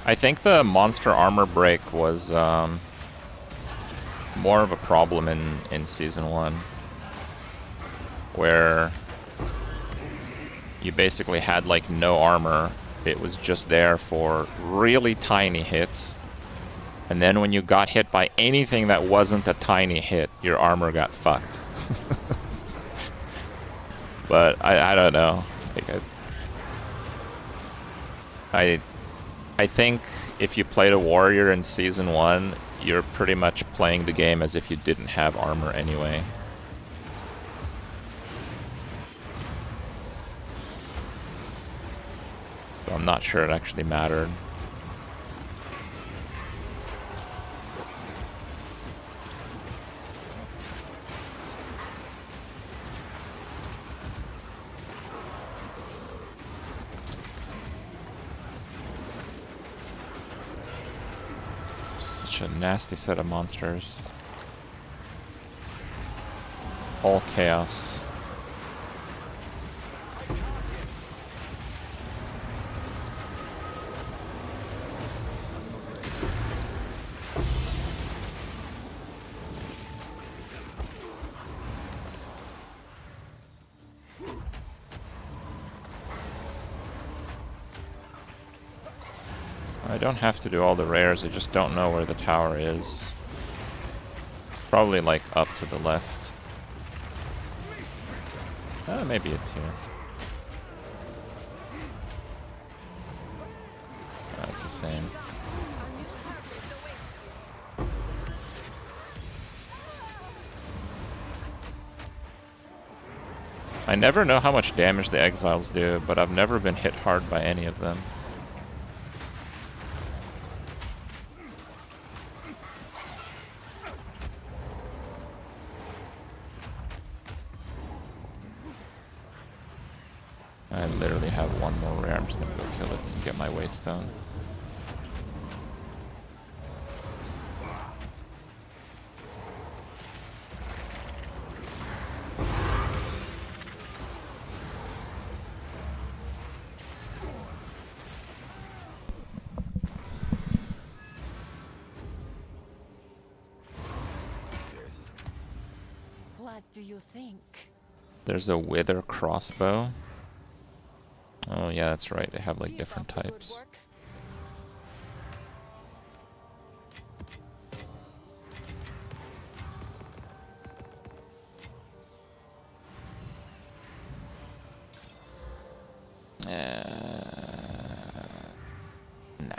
I think the monster armor break was more of a problem in Season 1, where you basically had like no armor. It was just there for really tiny hits, and then when you got hit by anything that wasn't a tiny hit, your armor got fucked. But I don't know. Like I think if you played a warrior in Season 1, you're pretty much playing the game as if you didn't have armor anyway. So I'm not sure it actually mattered. A nasty set of monsters. All chaos. I don't have to do all the rares, I just don't know where the tower is. Probably like up to the left. Maybe it's here. Oh, it's the same. I never know how much damage the exiles do, but I've never been hit hard by any of them. I literally have one more rare. I'm just gonna go kill it and get my waystone. What do you think? There's a wither crossbow. Oh yeah, that's right. They have like different types. Nah.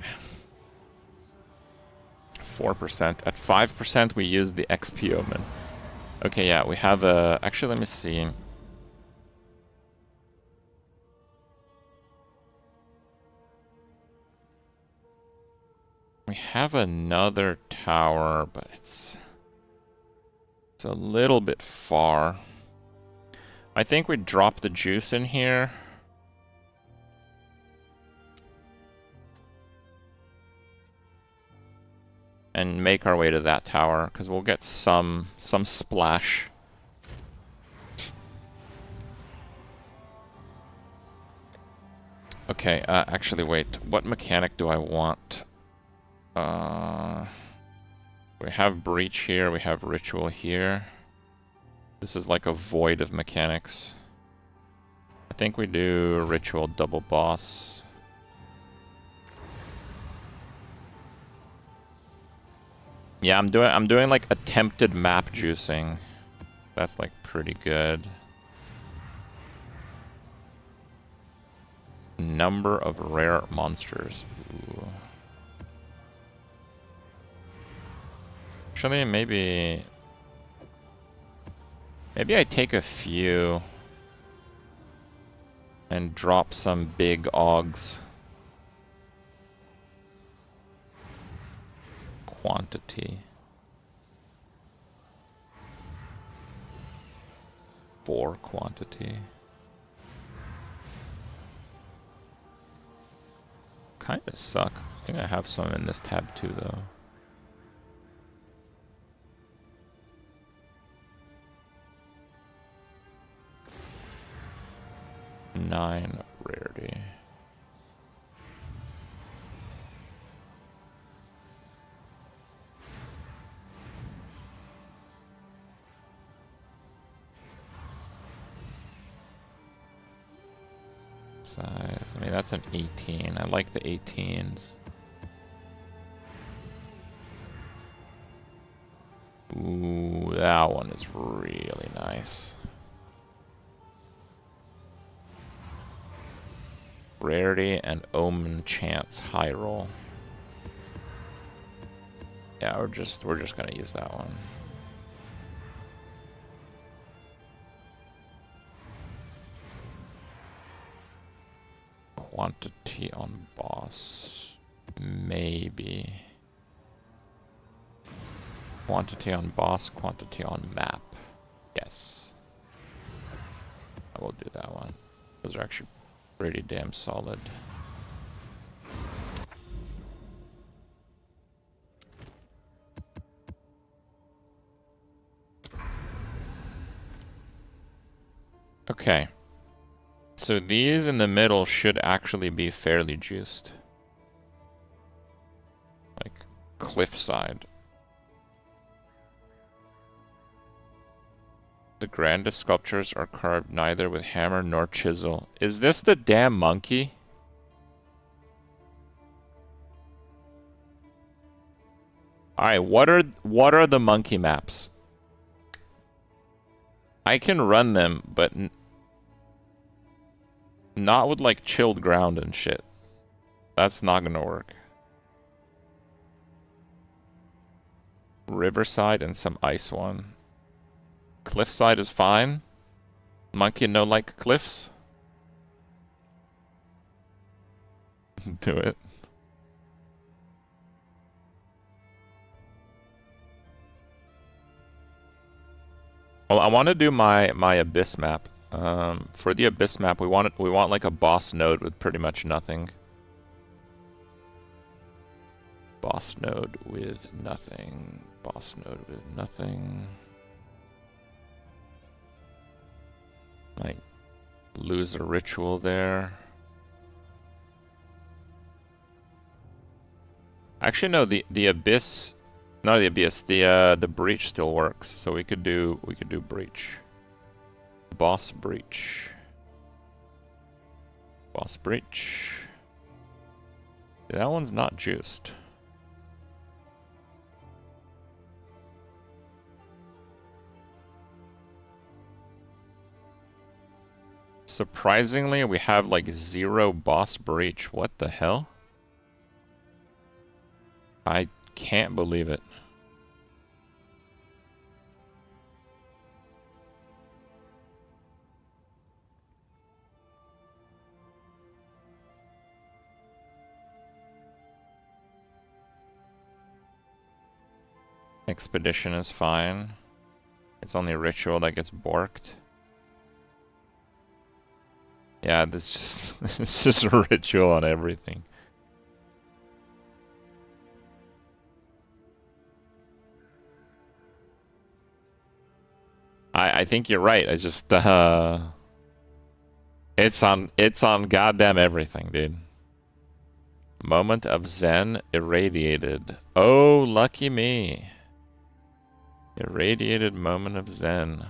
4%. At 5%, we use the XP omen. Okay, yeah, we have a... Actually, let me see. We have another tower, but it's a little bit far. I think we drop the juice in here. And make our way to that tower, because we'll get some splash. Okay, actually wait, what mechanic do I want? We have breach here, we have ritual here. This is like a void of mechanics. I think we do ritual double boss. Yeah, I'm doing like attempted map juicing. That's like pretty good. Number of rare monsters. Ooh. Actually, maybe I take a few and drop some big augs. Quantity. 4 quantity. Kinda suck. I think I have some in this tab too though. Nine rarity. Size. I mean, that's an 18. I like the 18s. Ooh, that one is really nice. Rarity and Omen Chance high roll. Yeah, we're just gonna use that one. Quantity on boss. Maybe. Quantity on boss, quantity on map. Yes. I will do that one. Those are actually pretty damn solid. Okay. So these in the middle should actually be fairly juiced. Like cliffside. The grandest sculptures are carved neither with hammer nor chisel. Is this the damn monkey? Alright, what are the monkey maps? I can run them, but not with like chilled ground and shit. That's not gonna work. Riverside and some ice one. Cliffside is fine. Monkey no like cliffs. Do it. Well, I want to do my abyss map. For the abyss map, we want like a boss node with pretty much nothing. Boss node with nothing. Boss node with nothing. Might lose a ritual there. Actually, no. The abyss, not the abyss. The breach still works, so we could do breach. Boss breach. Boss breach. That one's not juiced. Surprisingly, we have like 0 boss breach. What the hell? I can't believe it. Expedition is fine. It's only ritual that gets borked. Yeah, this just it's just a ritual on everything. I think you're right. I just it's on goddamn everything, dude. Moment of Zen irradiated. Oh, lucky me. Irradiated moment of Zen.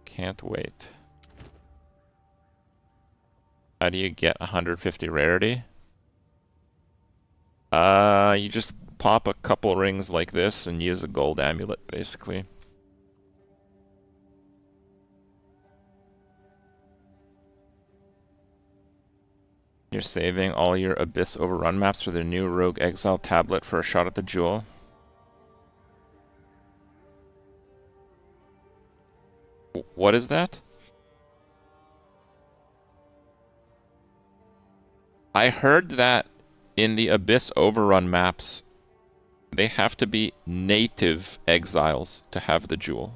Can't wait. How do you get 150 rarity? You just pop a couple rings like this and use a gold amulet, basically. You're saving all your Abyss Overrun maps for the new Rogue Exile tablet for a shot at the jewel. What is that? I heard that in the Abyss Overrun maps, they have to be native exiles to have the jewel.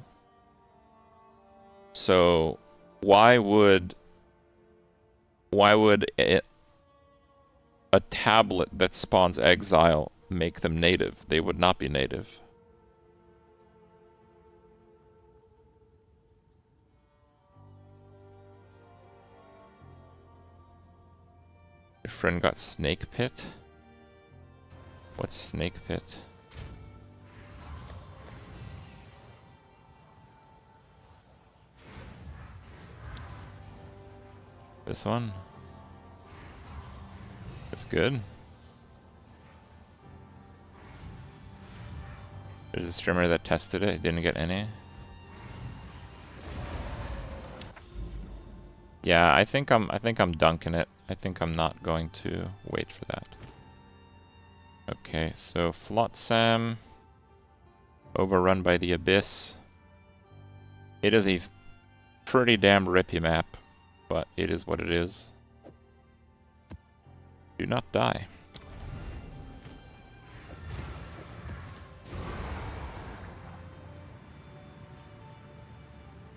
So, why would a tablet that spawns exile make them native? They would not be native. Your friend got Snake Pit? What's Snake Pit? This one? It's good. There's a streamer that tested it, didn't get any. Yeah, I think I'm dunking it. I think I'm not going to wait for that. Okay, so Flotsam, overrun by the Abyss. It is a pretty damn rippy map, but it is what it is. Do not die.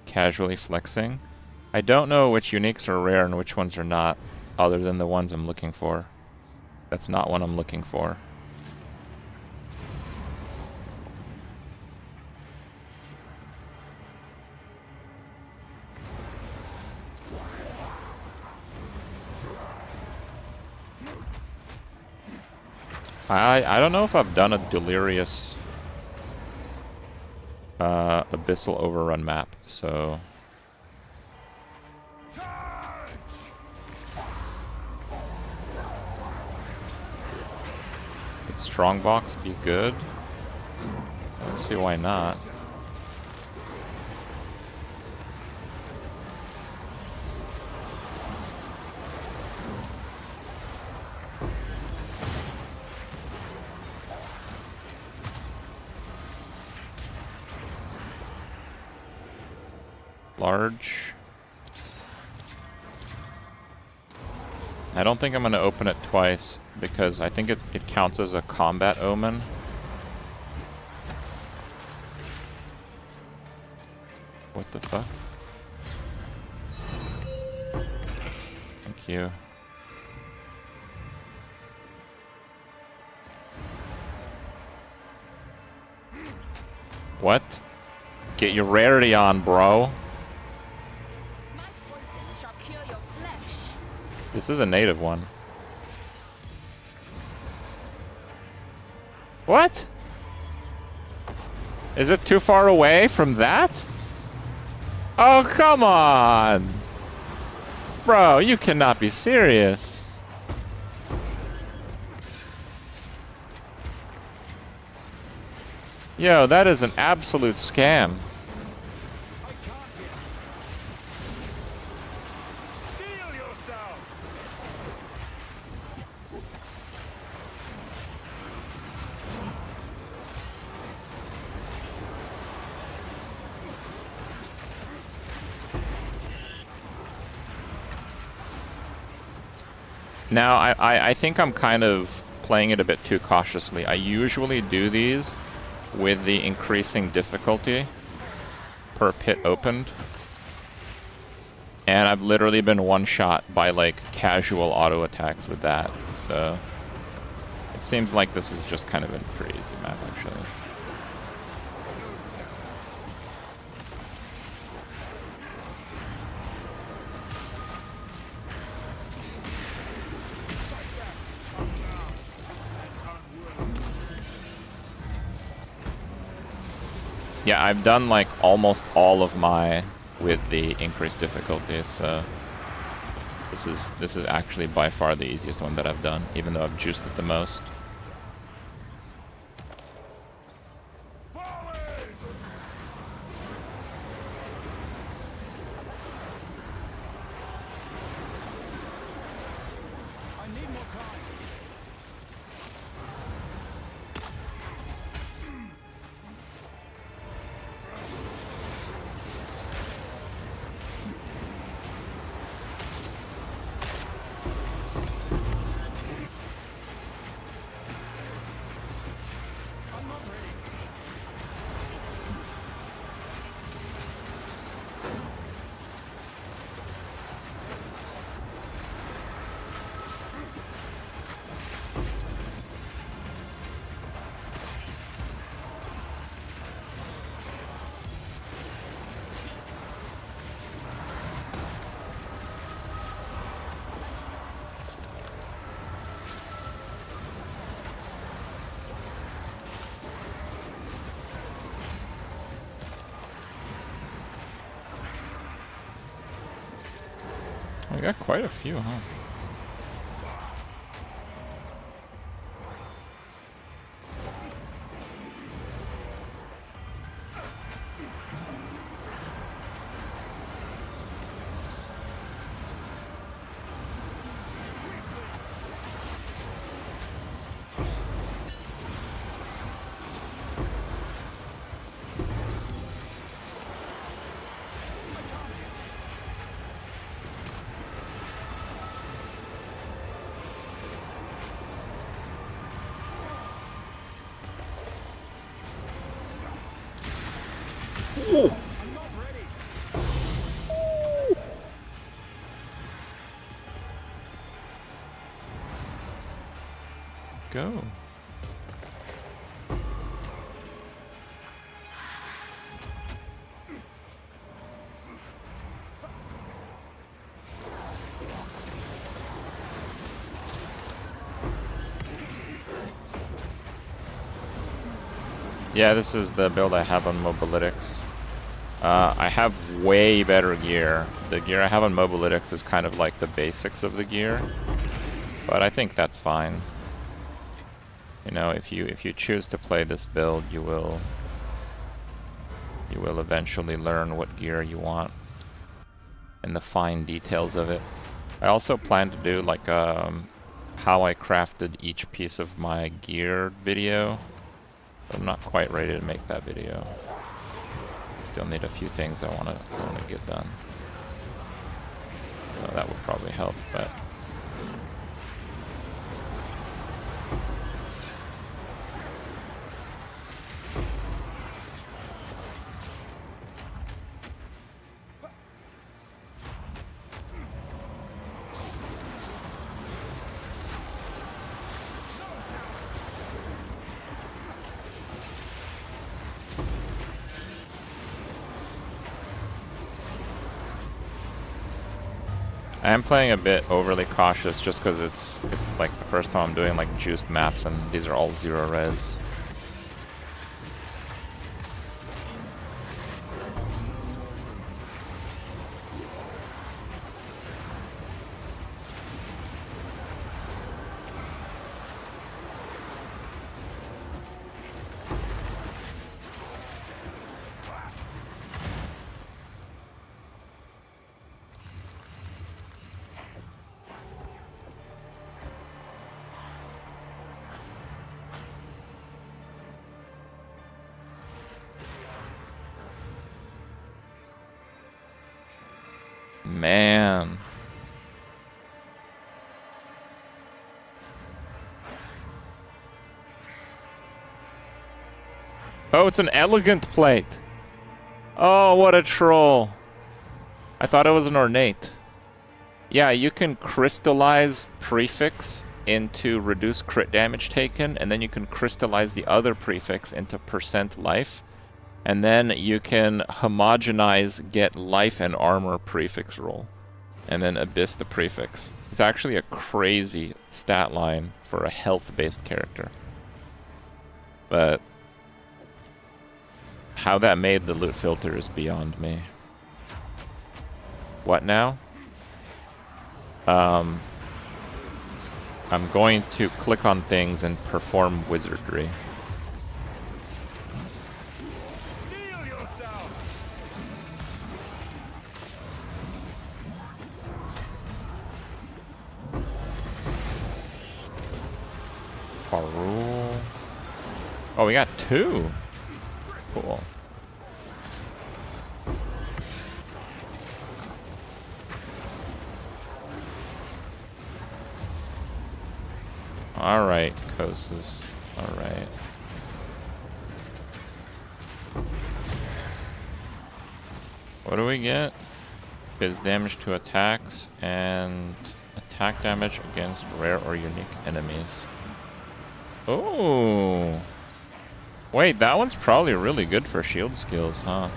Casually flexing. I don't know which uniques are rare and which ones are not, other than the ones I'm looking for. That's not what I'm looking for. I don't know if I've done a delirious Abyssal Overrun map, so... Could Strongbox be good? I don't see why not. large. I don't think I'm going to open it twice because I think it counts as a combat omen. What the fuck? Thank you. What? Get your rarity on, bro. This is a native one. What? Is it too far away from that? Oh, come on! Bro, you cannot be serious. Yo, that is an absolute scam. Now, I think I'm kind of playing it a bit too cautiously. I usually do these with the increasing difficulty per pit opened. And I've literally been one-shot by, like, casual auto attacks with that. So, it seems like this is just kind of a pretty easy map, actually. Yeah, I've done like almost all of my with the increased difficulty, so this is actually by far the easiest one that I've done, even though I've juiced it the most. We got quite a few, huh? Go. Yeah, this is the build I have on Mobalytics. I have way better gear. The gear I have on Mobalytics is kind of like the basics of the gear, but I think that's fine. You know, if you choose to play this build, you will eventually learn what gear you want and the fine details of it. I also plan to do like how I crafted each piece of my gear video. I'm not quite ready to make that video. Still need a few things I wanna get done. So that would probably help, but. I am playing a bit overly cautious just because it's like the first time I'm doing like juiced maps and these are all 0 res. Man. Oh, it's an elegant plate. Oh, what a troll. I thought it was an ornate. Yeah, you can crystallize prefix into reduce crit damage taken, and then you can crystallize the other prefix into % life. And then you can homogenize get life and armor prefix roll. And then abyss the prefix. It's actually a crazy stat line for a health-based character. But how that made the loot filter is beyond me. What now? I'm going to click on things and perform wizardry. Rule. Oh, we got 2. Cool. Alright, Kosis. Alright. What do we get? Is damage to attacks and attack damage against rare or unique enemies. Oh. Wait, that one's probably really good for shield skills, huh?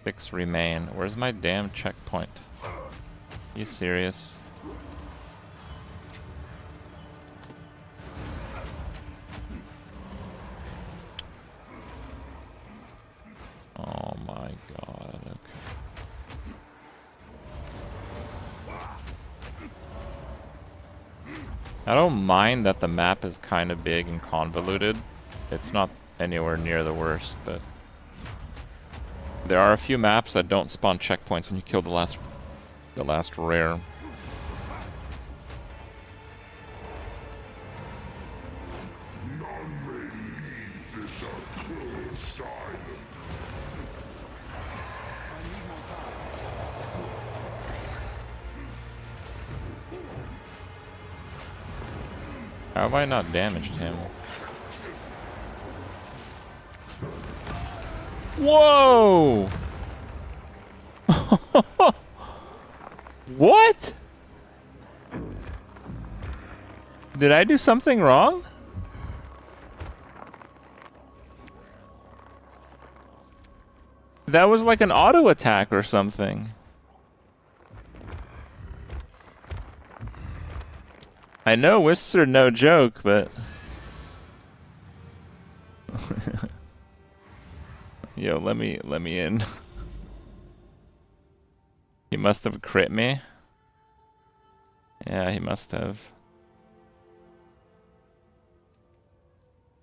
Six remain. Where's my damn checkpoint? You serious? Oh my god, okay. I don't mind that the map is kind of big and convoluted. It's not anywhere near the worst, but there are a few maps that don't spawn checkpoints when you kill the last rare. How have I not damaged him? Whoa! What? Did I do something wrong? That was like an auto attack or something. I know wisps are no joke, but yo, let me in. He must have crit me. Yeah, he must have.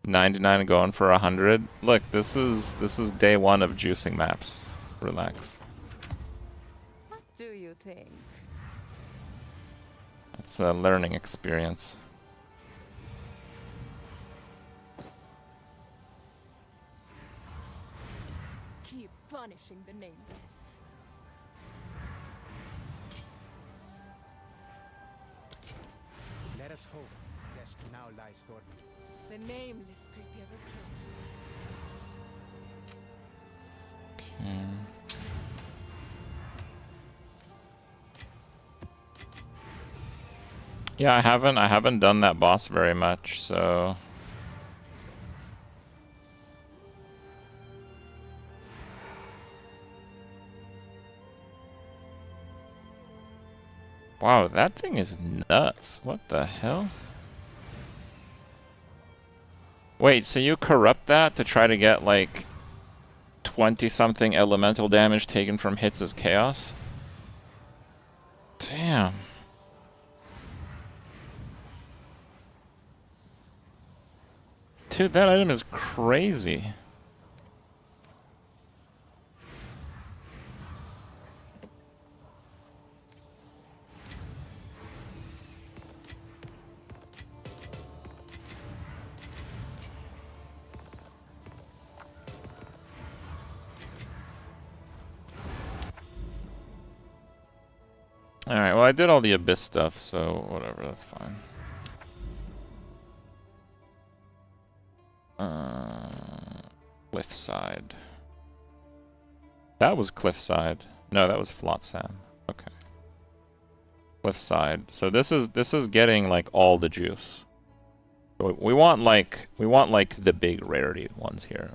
99 going for 100. Look, this is day one of juicing maps. Relax. What do you think? It's a learning experience. Keep punishing the nameless. Let us hope death now lies dormant. The nameless creep ever closer. Yeah, I haven't done that boss very much, so wow, that thing is nuts. What the hell? Wait, so you corrupt that to try to get like 20-something elemental damage taken from hits as chaos? Damn. Dude, that item is crazy. Alright, well I did all the Abyss stuff, so whatever, that's fine. Cliffside. That was Cliffside. No, that was Flotsam. Okay. Cliffside. So this is getting like all the juice. We want like the big rarity ones here.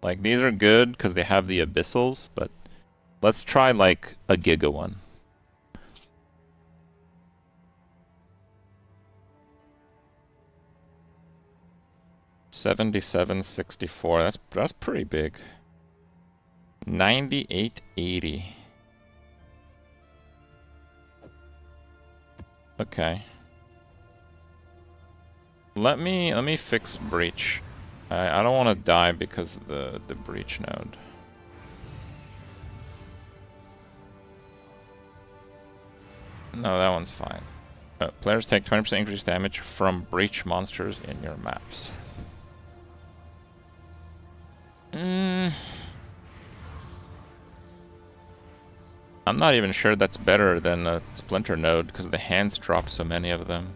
Like these are good because they have the abyssals, but let's try like a giga one. $77.64. That's pretty big. $98.80. Okay. Let me fix breach. I don't want to die because of the breach node. No, that one's fine. Players take 20% increased damage from breach monsters in your maps. I'm not even sure that's better than a splinter node because the hands drop so many of them.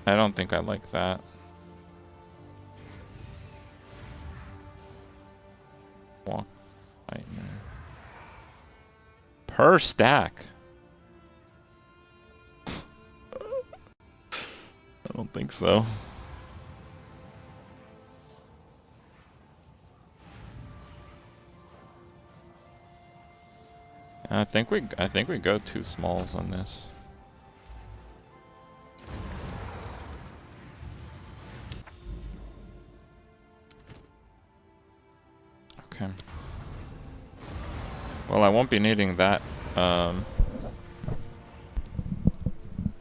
I don't think I like that. Walk nightmare. Per stack. I don't think so. I think we go 2 smalls on this. Okay. Well, I won't be needing that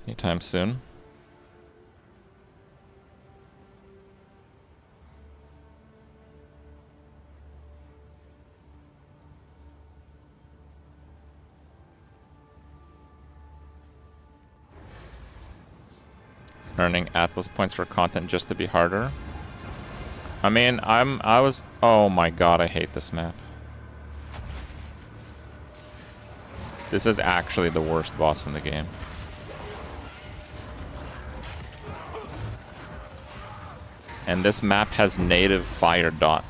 anytime soon. Earning Atlas points for content just to be harder. I mean, oh my god, I hate this map. This is actually the worst boss in the game. And this map has native fire dot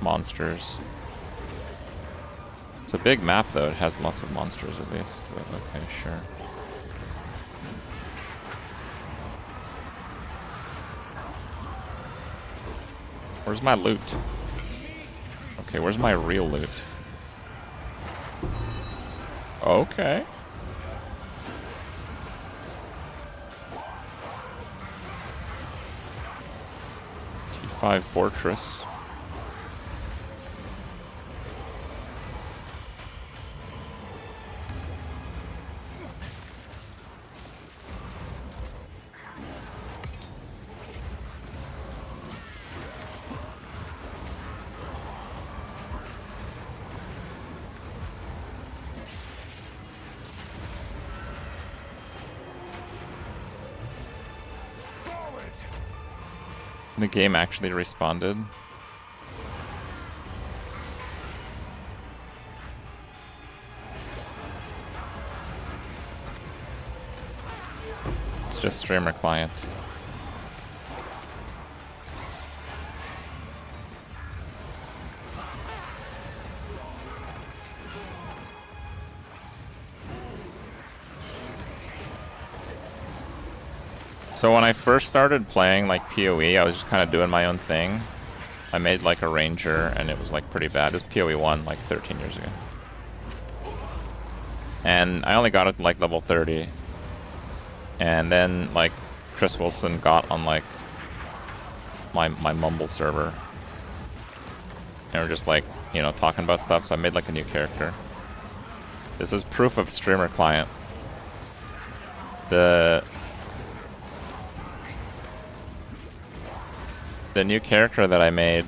monsters. It's a big map though, it has lots of monsters at least, but okay, sure. Where's my loot? Okay, where's my real loot? Okay. T5 Fortress. The game actually responded. It's just streamer client. So when I first started playing like PoE, I was just kind of doing my own thing. I made like a ranger and it was like pretty bad. It was PoE 1 like 13 years ago. And I only got it to like level 30. And then like Chris Wilson got on like my Mumble server. And we're just like, you know, talking about stuff, so I made like a new character. This is proof of streamer client. The new character that I made,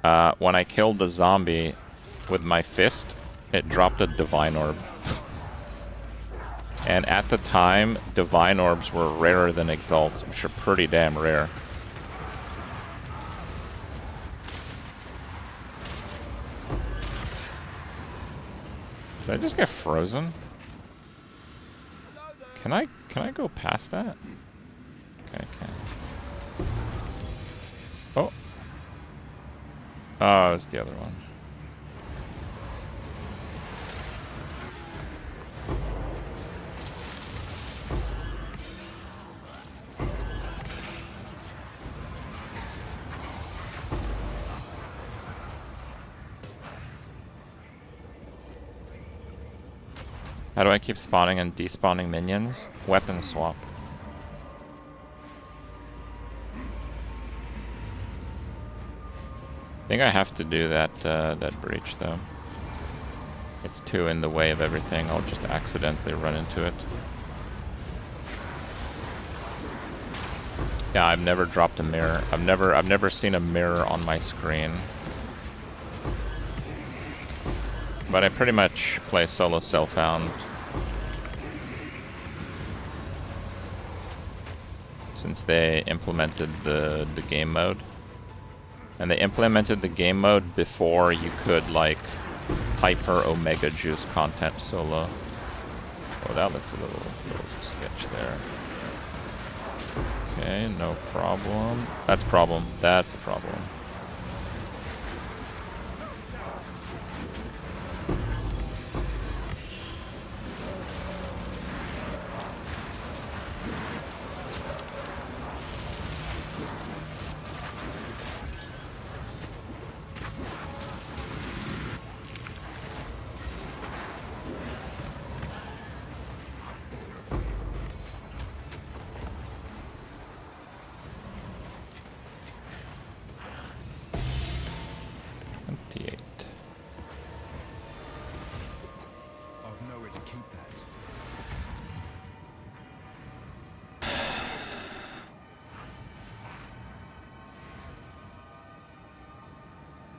when I killed the zombie with my fist, it dropped a divine orb. And at the time, divine orbs were rarer than exalts, which are pretty damn rare. Did I just get frozen? Can I go past that? Okay, I can. Oh. Oh, it's the other one. How do I keep spawning and despawning minions? Weapon swap. I think I have to do that that breach though. It's too in the way of everything. I'll just accidentally run into it. Yeah, I've never dropped a mirror. I've never seen a mirror on my screen. But I pretty much play solo self-found since they implemented the game mode. And they implemented the game mode before you could, like, hyper omega juice content solo. Oh, that looks a little sketch there. Okay, no problem. That's a problem. That's a problem.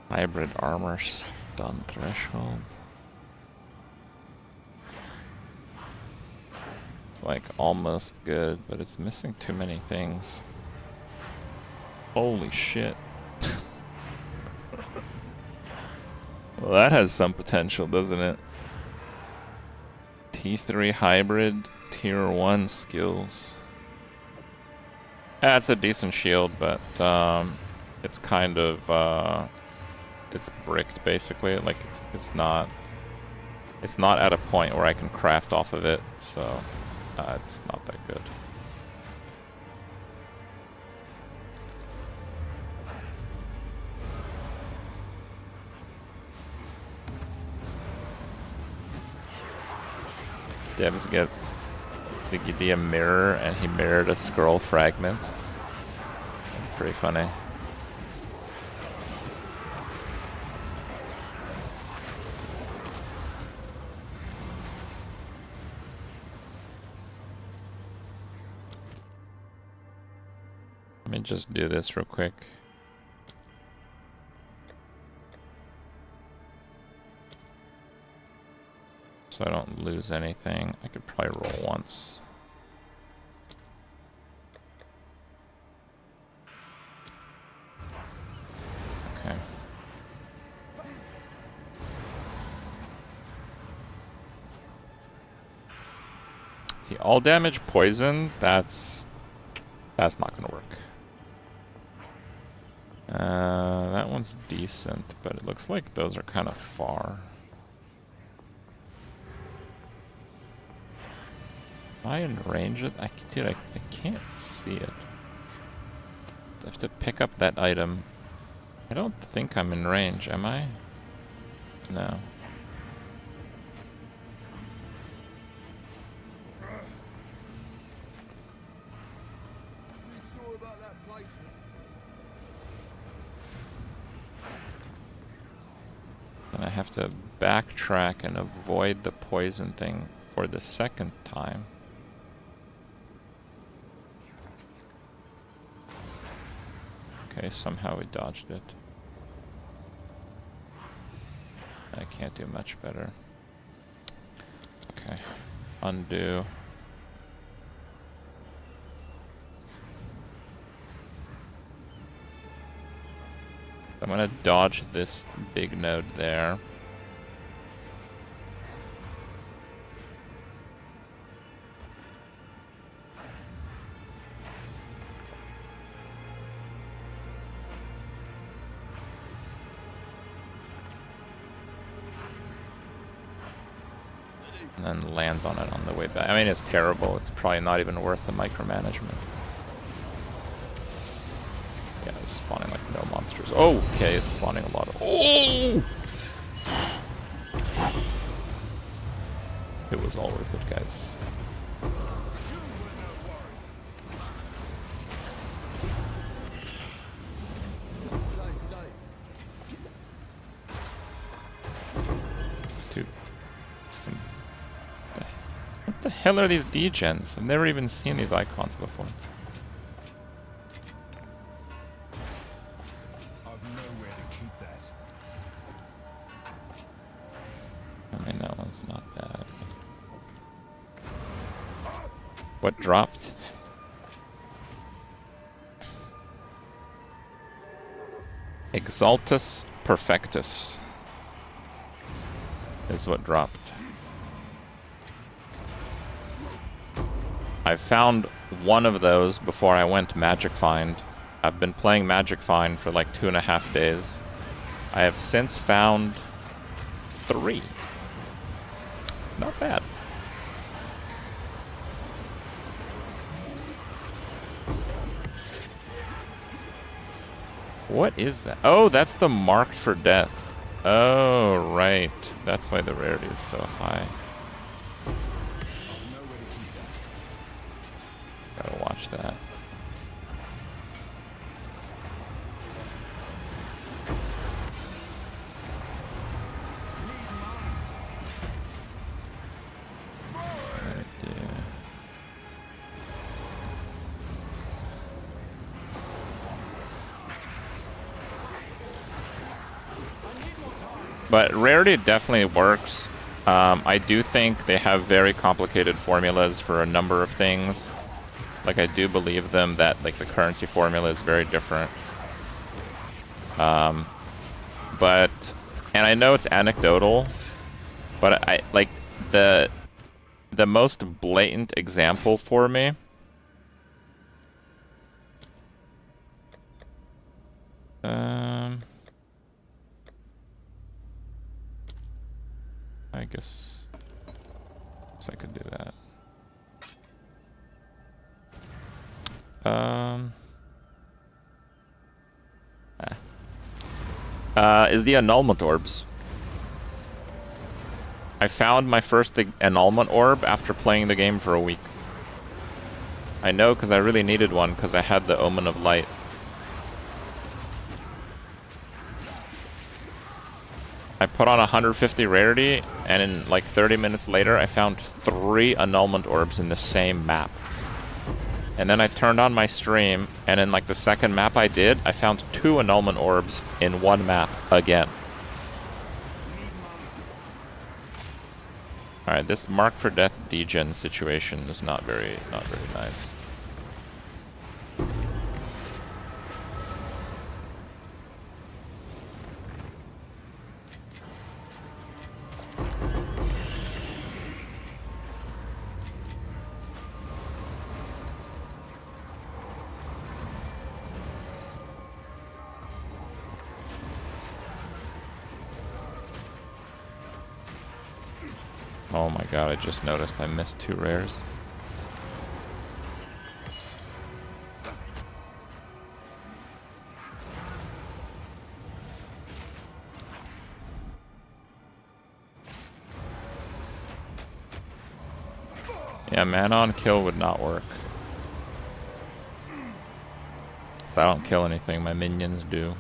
Hybrid armor stun threshold. It's like almost good, but it's missing too many things. Holy shit. Well, that has some potential, doesn't it? T3 hybrid, tier 1 skills. Yeah, it's a decent shield, but it's kind of it's bricked basically. Like it's not at a point where I can craft off of it, so it's not that good. Devs get Ziggy a mirror and he mirrored a scroll fragment. That's pretty funny. Let me just do this real quick. So I don't lose anything. I could probably roll once. See, all damage poison, that's not gonna work. That one's decent, but it looks like those are kind of far. Am I in range of it? Dude, I can't see it. I have to pick up that item. I don't think I'm in range, am I? No. And I have to backtrack and avoid the poison thing for the second time. Okay, somehow we dodged it. I can't do much better. Okay, undo. I'm gonna dodge this big node there. And then land on it on the way back. I mean, it's terrible. It's probably not even worth the micromanagement. Yeah, it's spawning like no monsters. Oh, okay, it's spawning a lot of... Oh! It was all worth it, guys. Dude. What the hell are these degens? I've never even seen these icons before. I mean, that one's not bad. What dropped? Exaltus Perfectus is what dropped. I found one of those before I went Magic Find. I've been playing Magic Find for like 2.5 days. I have since found 3. Not bad. What is that? Oh, that's the marked for death. Oh, right. That's why the rarity is so high. Gotta watch that. But rarity definitely works. I do think they have very complicated formulas for a number of things. Like, I do believe them that like the currency formula is very different. But, and I know it's anecdotal, but I like the most blatant example for me. I guess I could do that. Is the annulment orbs. I found my first annulment orb after playing the game for a week. I know because I really needed one because I had the Omen of Light. I put on 150 rarity, and in like 30 minutes later, I found 3 annulment orbs in the same map. And then I turned on my stream, and in like the second map I did, I found 2 annulment orbs in one map again. Alright, this mark for death degen situation is not very nice. Oh my god, I just noticed I missed 2 rares. Yeah, mana on kill would not work. So I don't kill anything, my minions do.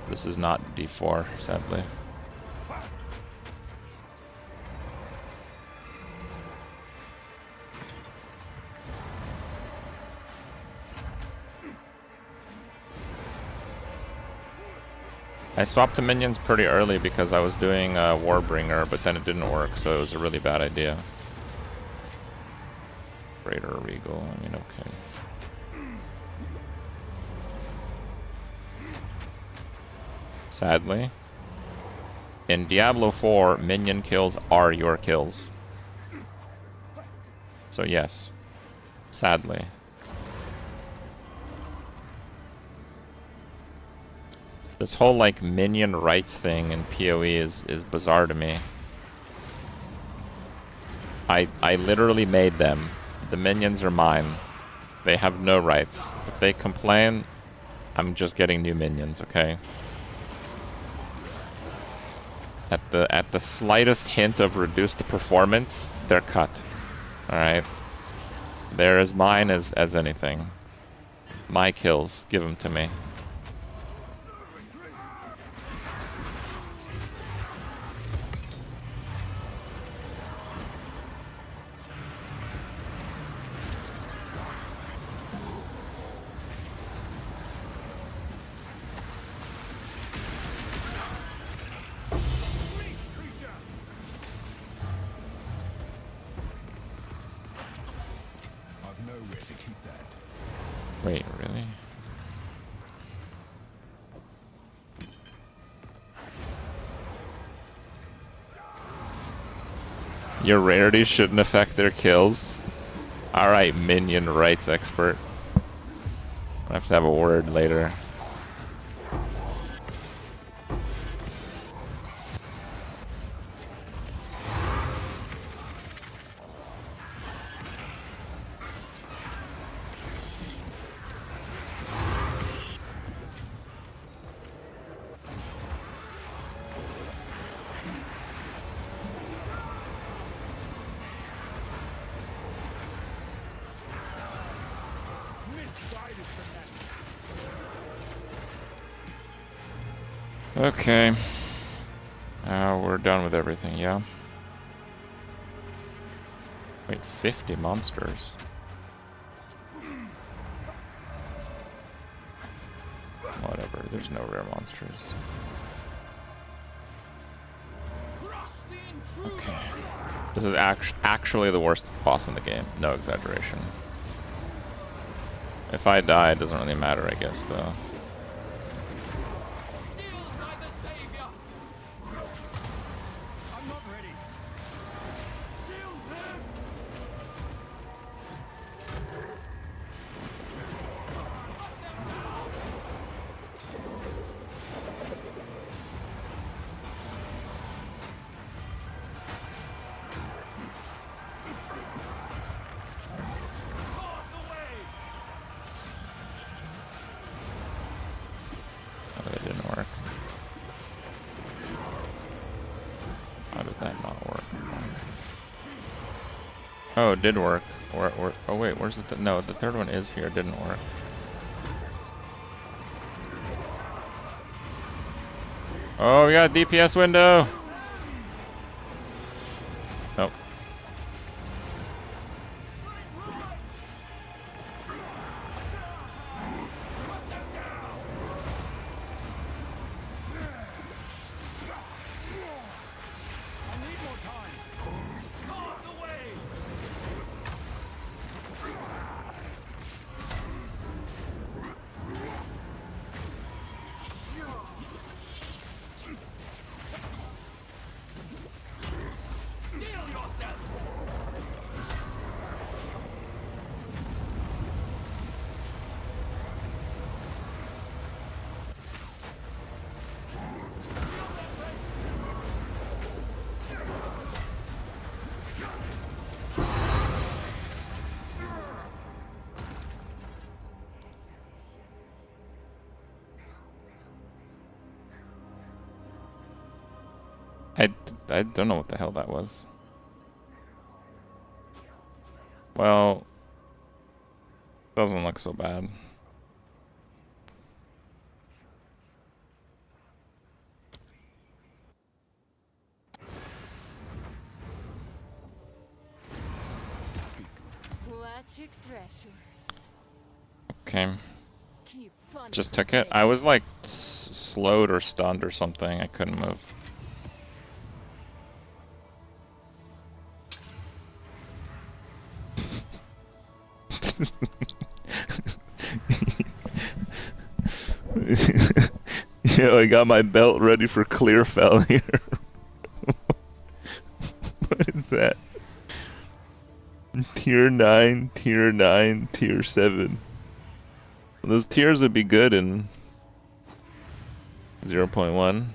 This is not D4, sadly. I swapped to minions pretty early because I was doing Warbringer, but then it didn't work, so it was a really bad idea. Raider Regal, I mean, okay. Sadly, in Diablo 4, minion kills are your kills. So yes, sadly. This whole like minion rights thing in PoE is bizarre to me. I literally made them. The minions are mine. They have no rights. If they complain, I'm just getting new minions, okay? At the slightest hint of reduced performance, they're cut. Alright? They're as mine as anything. My kills, give them to me. Wait, really? Your rarities shouldn't affect their kills. Alright, minion rights expert. I have to have a word later. Okay. We're done with everything, yeah? Wait, 50 monsters? Whatever, there's no rare monsters. Okay. This is actually the worst boss in the game, no exaggeration. If I die, it doesn't really matter, I guess, though. Oh, it did work. Oh wait, where's the no, the third one is here, it didn't work. Oh, we got a DPS window! Nope. I don't know what the hell that was. Well, doesn't look so bad. Okay. Just took it. I was like slowed or stunned or something. I couldn't move. Yeah, I got my belt ready for clear failure. What is that? Tier 9, Tier 9, Tier 7. Those tiers would be good in 0.1.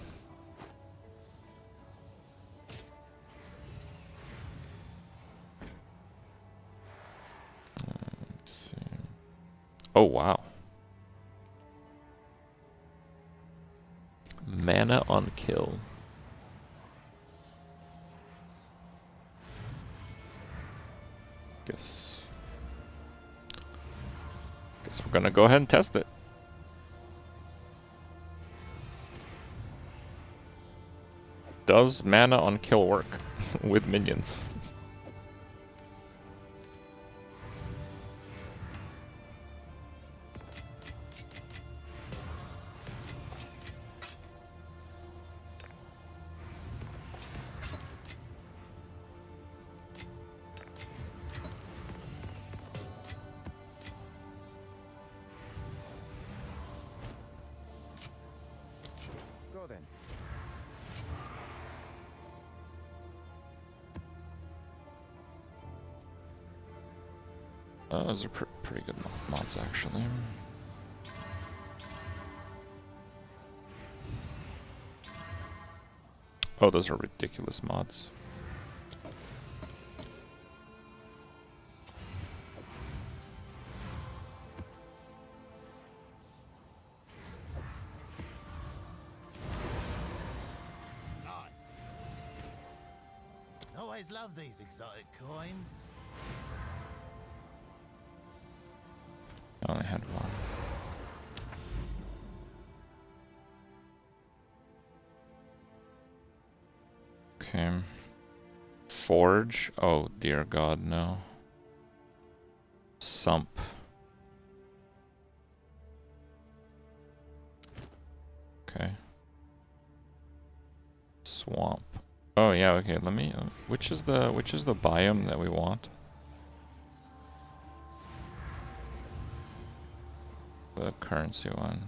Let's see. Oh, wow. Mana on kill. Guess we're gonna go ahead and test it. Does mana on kill work with minions? Go then. Those are pretty good mods, actually. Oh, those are ridiculous mods. Always love these exotic coins. I only had one. Okay. Forge? Oh, dear God, no. Sump. Okay. Swamp. Oh yeah, okay, let me which is the biome that we want? The currency one.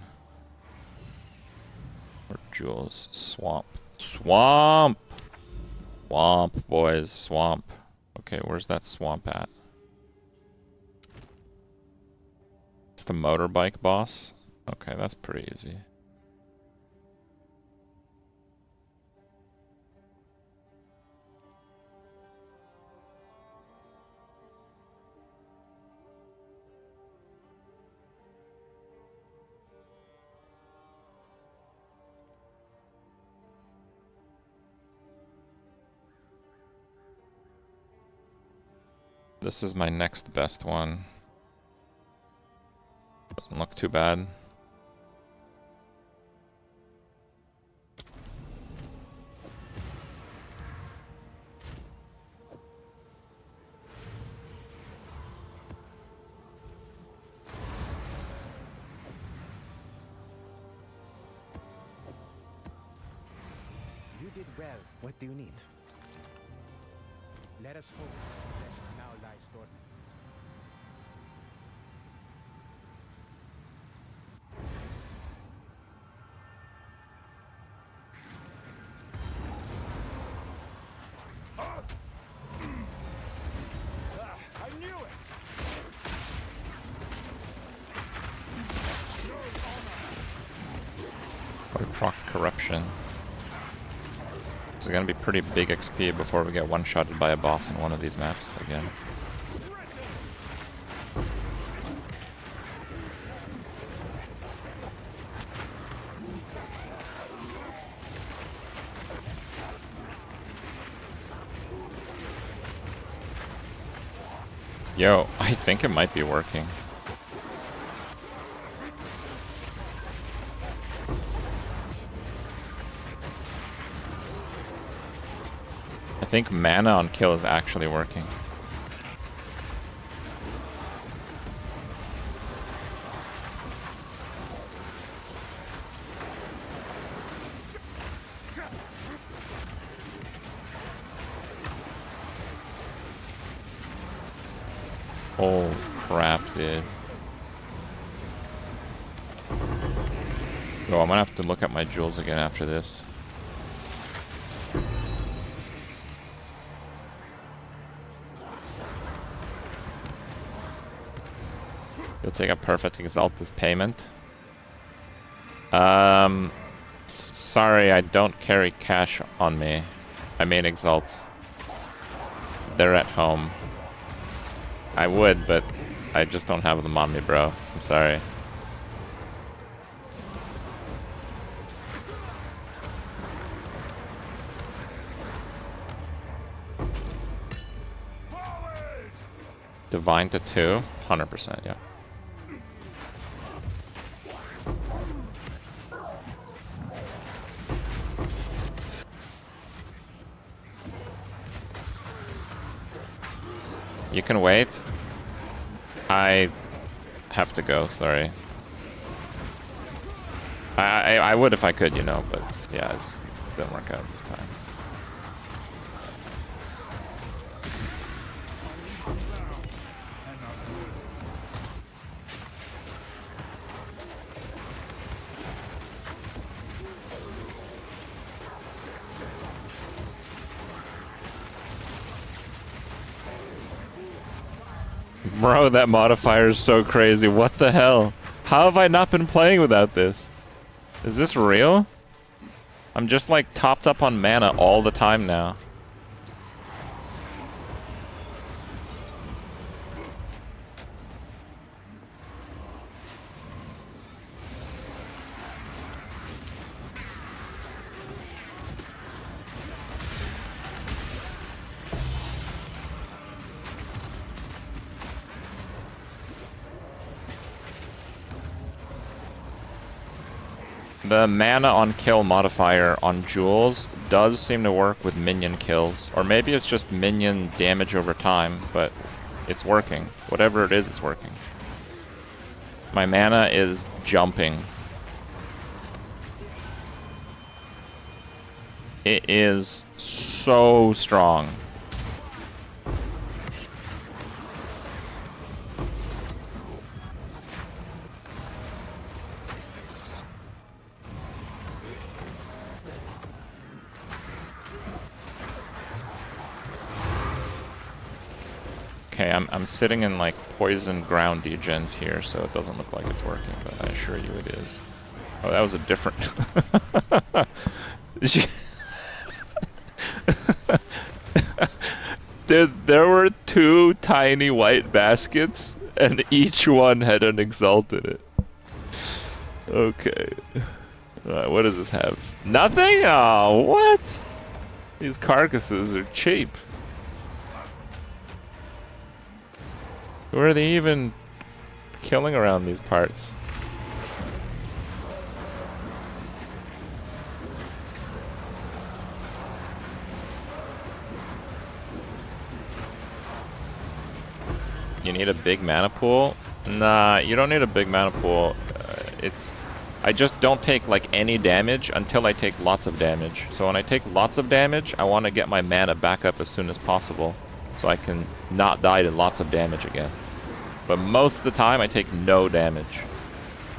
Or jewels. Swamp. Swamp! Swamp, boys. Swamp. Okay, where's that swamp at? It's the motorbike boss? Okay, that's pretty easy. This is my next best one. Doesn't look too bad. You did well. What do you need? Let us hope that now lies dormant. I knew it! Probably proc corruption. This is gonna be pretty big XP before we get one-shotted by a boss in one of these maps again. Yo, I think it might be working. I think mana on kill is actually working. Oh crap, dude. Oh, I'm gonna have to look at my jewels again after this. You'll take a perfect exalt as payment. Sorry, I don't carry cash on me. I mean exalts. They're at home. I would, but I just don't have them on me, bro. I'm sorry. Divine to 2? 100%, yeah. You can wait. I have to go, sorry. I would if I could, you know, but yeah, it just didn't work out this time. Bro, that modifier is so crazy. What the hell? How have I not been playing without this? Is this real? I'm just like topped up on mana all the time now. The mana on kill modifier on jewels does seem to work with minion kills. Or maybe it's just minion damage over time, but it's working. Whatever it is, it's working. My mana is jumping. It is so strong. Okay, I'm sitting in like poison ground degens here, so it doesn't look like it's working, but I assure you it is. Oh, that was a different... There were 2 tiny white baskets, and each one had an exalt in it. Okay. Alright, what does this have? Nothing? Oh, what? These carcasses are cheap. Who are they even killing around these parts? You need a big mana pool? Nah, you don't need a big mana pool. I just don't take like any damage until I take lots of damage. So when I take lots of damage, I want to get my mana back up as soon as possible, so I can not die to lots of damage again. But most of the time, I take no damage.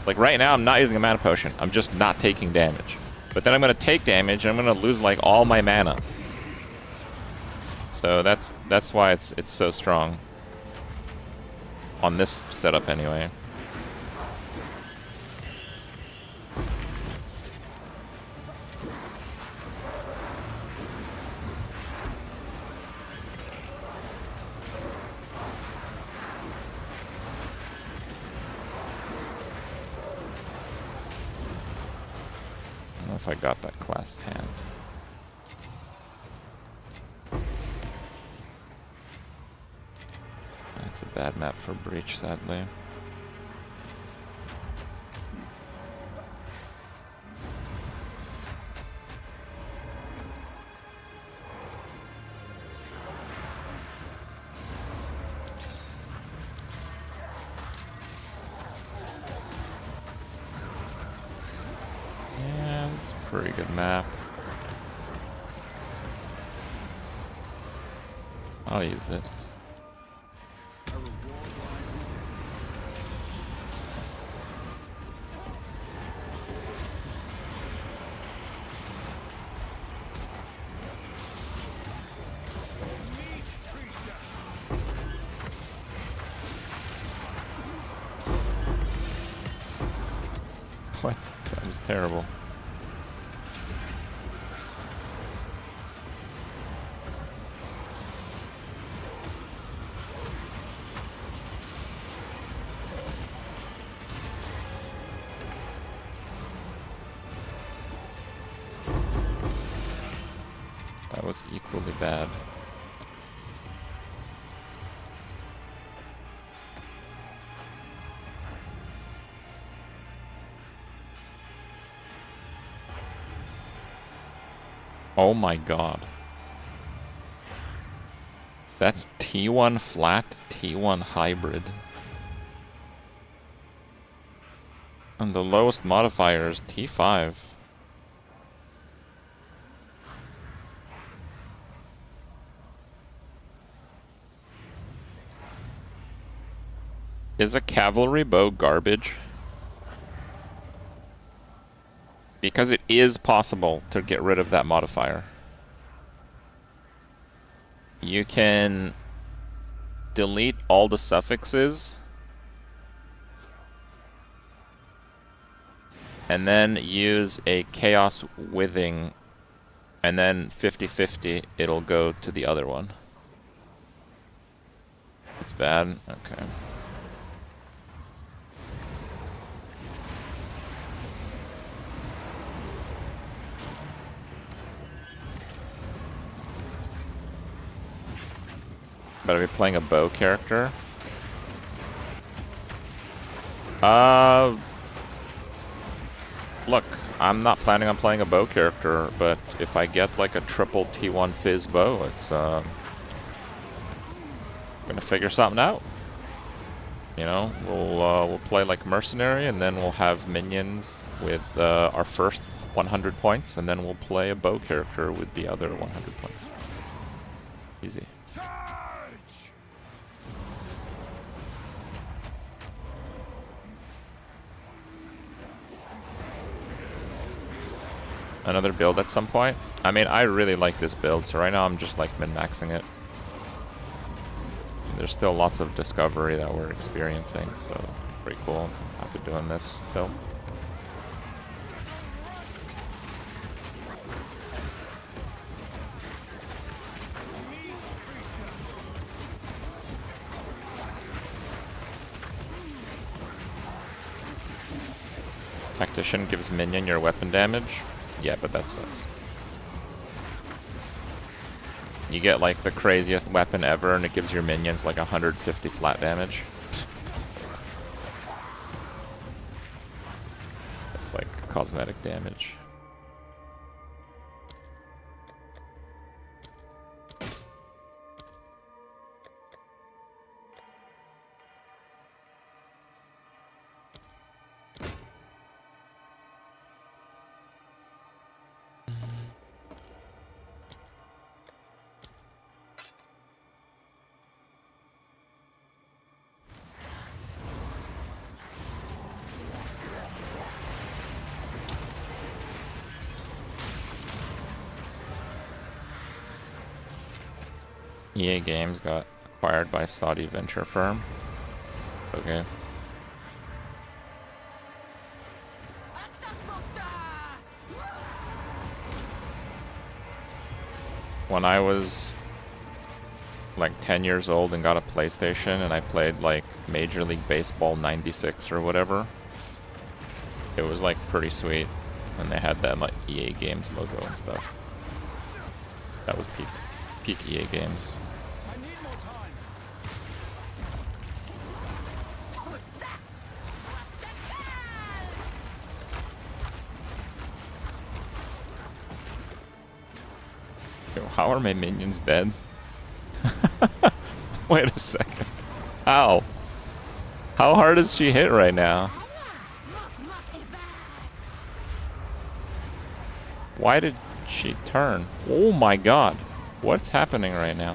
Like right now, I'm not using a mana potion. I'm just not taking damage. But then I'm going to take damage, and I'm going to lose like all my mana. So that's why it's so strong. On this setup anyway. If I got that clasped hand. It's a bad map for Breach, sadly. Yeah, it's a pretty good map. I'll use it. What? That was terrible. That was equally bad. Oh my god. That's T1 flat, T1 hybrid. And the lowest modifier is T5. Is a cavalry bow garbage? Because it is possible to get rid of that modifier. You can delete all the suffixes and then use a chaos withing, and then 50-50 it'll go to the other one. It's bad? Okay. Better be playing a bow character. Look, I'm not planning on playing a bow character, but if I get like a triple T1 Fizz bow, it's gonna figure something out. You know, we'll play like mercenary, and then we'll have minions with our first 100 points, and then we'll play a bow character with the other 100 points. Easy. Another build at some point. I mean, I really like this build, so right now I'm just like min-maxing it. There's still lots of discovery that we're experiencing, so it's pretty cool after doing this build. Tactician gives minion your weapon damage. Yeah, but that sucks. You get like the craziest weapon ever and it gives your minions like 150 flat damage. That's like cosmetic damage. EA Games got acquired by Saudi venture firm. Okay. When I was like 10 years old and got a PlayStation and I played like Major League Baseball 96 or whatever, it was like pretty sweet. And they had that like EA Games logo and stuff. That was peak EA Games. How are my minions dead? Wait a second. How? How hard is she hit right now? Why did she turn? Oh my god. What's happening right now?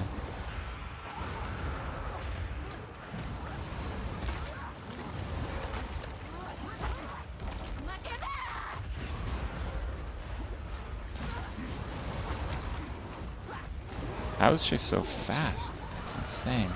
How is she so fast? That's insane.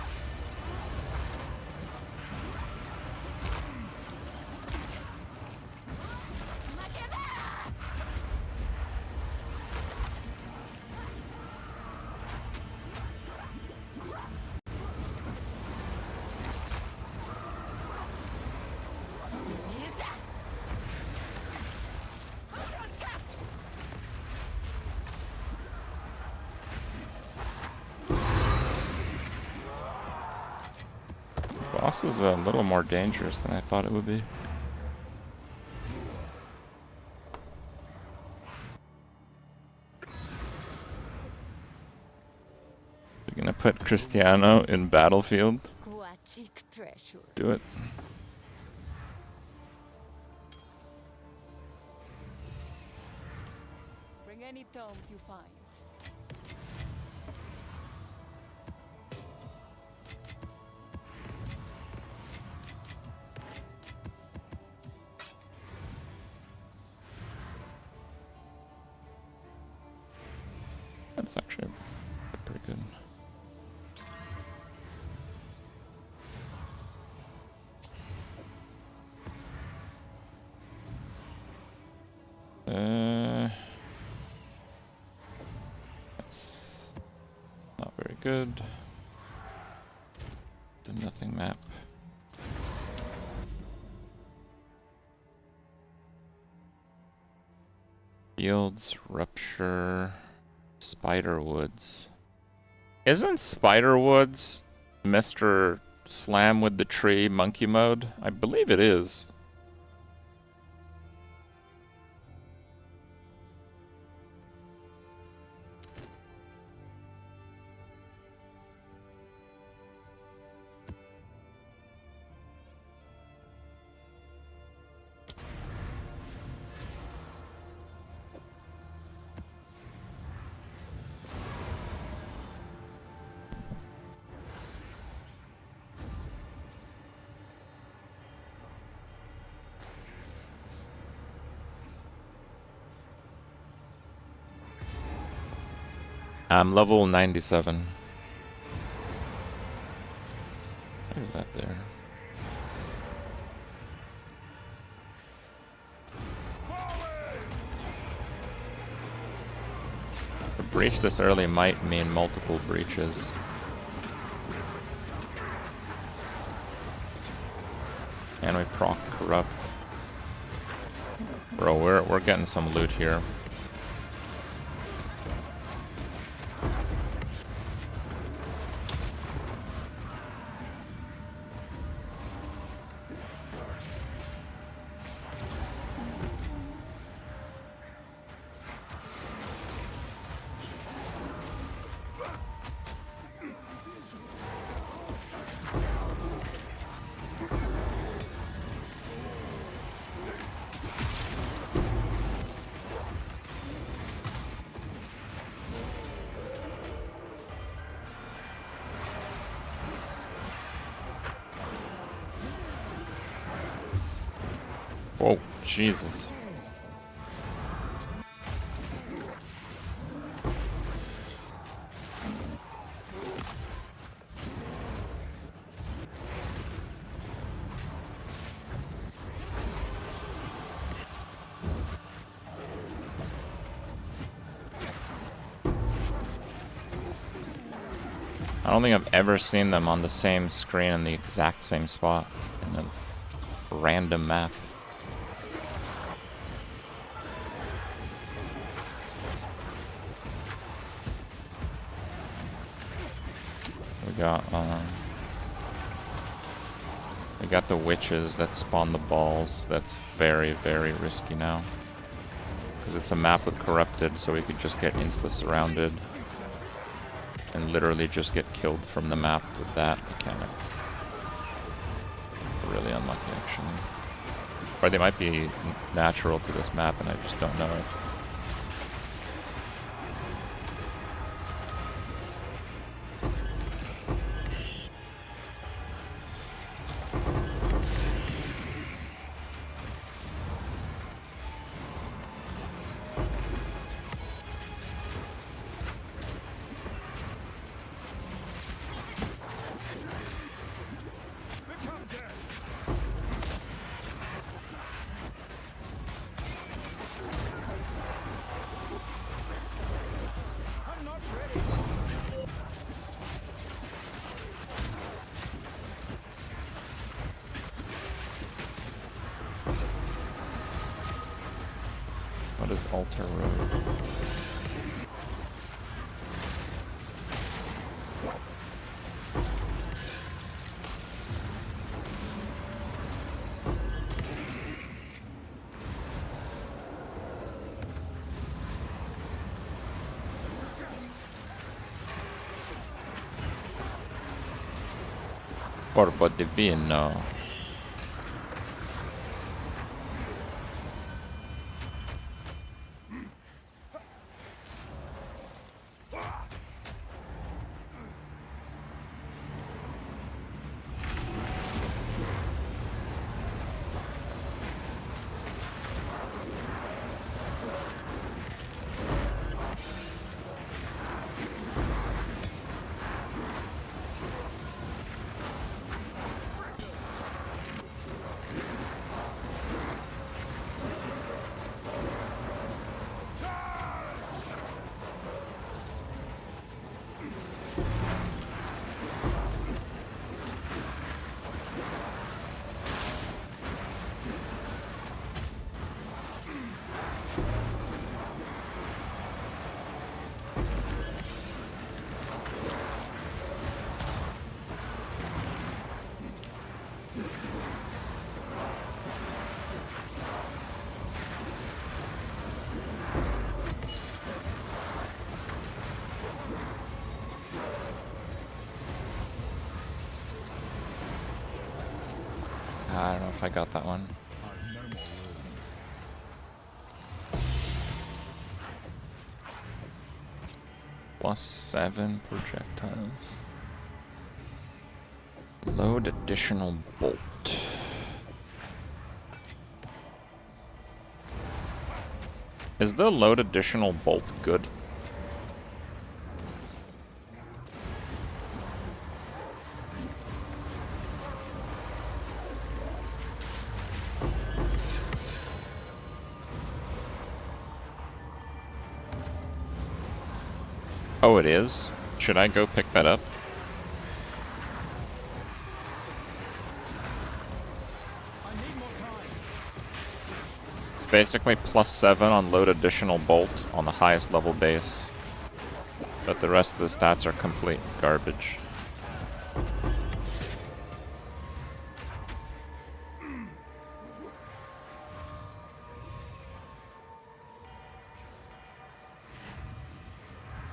Boss is a little more dangerous than I thought it would be. You're gonna put Cristiano in Battlefield? Do it. Bring any tomes you find. That's actually pretty good. That's not very good. It's a nothing map. Fields, Rupture, Spiderwoods. Isn't Spiderwoods Mr. Slam with the Tree monkey mode? I believe it is. I'm level 97. Why is that there? A breach this early might mean multiple breaches. And we proc Corrupt. Bro, we're getting some loot here. Whoa, Jesus. I don't think I've ever seen them on the same screen in the exact same spot in a random map. We got the witches that spawn the balls. That's very, very risky now. Because it's a map with corrupted, so we could just get insta-surrounded. and literally just get killed from the map with that mechanic. Really unlucky, actually. Or they might be natural to this map and I just don't know it. What is Altar Road? Corpo Divino. I don't know if I got that one. +7 projectiles. Load additional bolt. Is the load additional bolt good? Oh, it is? Should I go pick that up? It's basically +7 on load additional bolt on the highest level base. But the rest of the stats are complete garbage.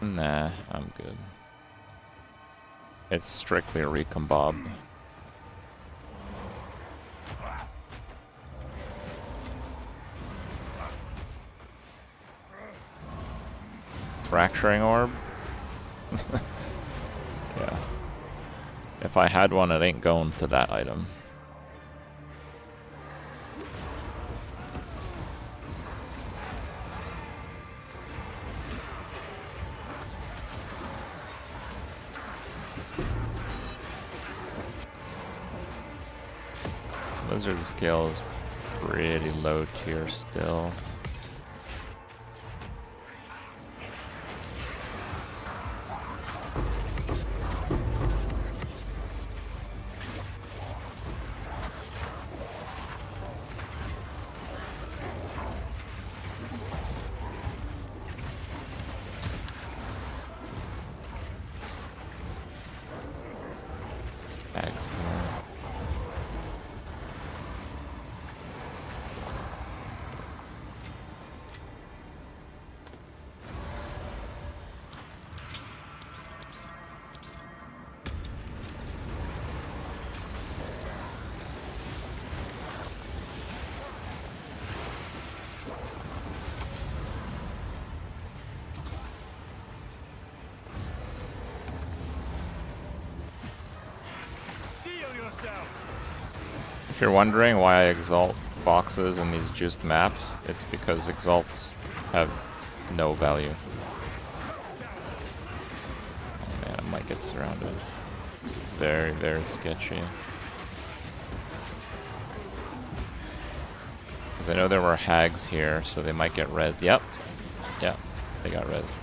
Nah, I'm good. It's strictly a recon bob. Fracturing orb? Yeah. If I had one, it ain't going to that item. Lizard skill is pretty low tier still. Bags here. If you're wondering why I exalt boxes in these juiced maps, it's because exalts have no value. Oh man, I might get surrounded. This is very, very sketchy. Because I know there were hags here, so they might get rezzed. Yep. Yep, they got rezzed.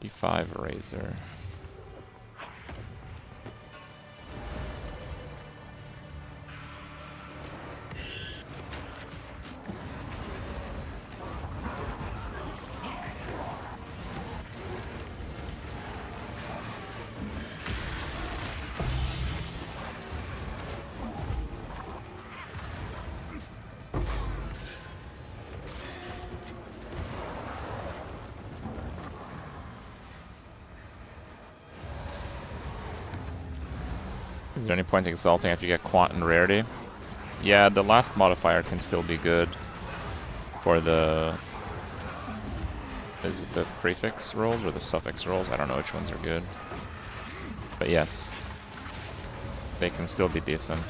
D5 Razor. Is there any point exalting after you get quant and rarity? Yeah, the last modifier can still be good for the... Is it the prefix rolls or the suffix rolls? I don't know which ones are good. But yes, they can still be decent.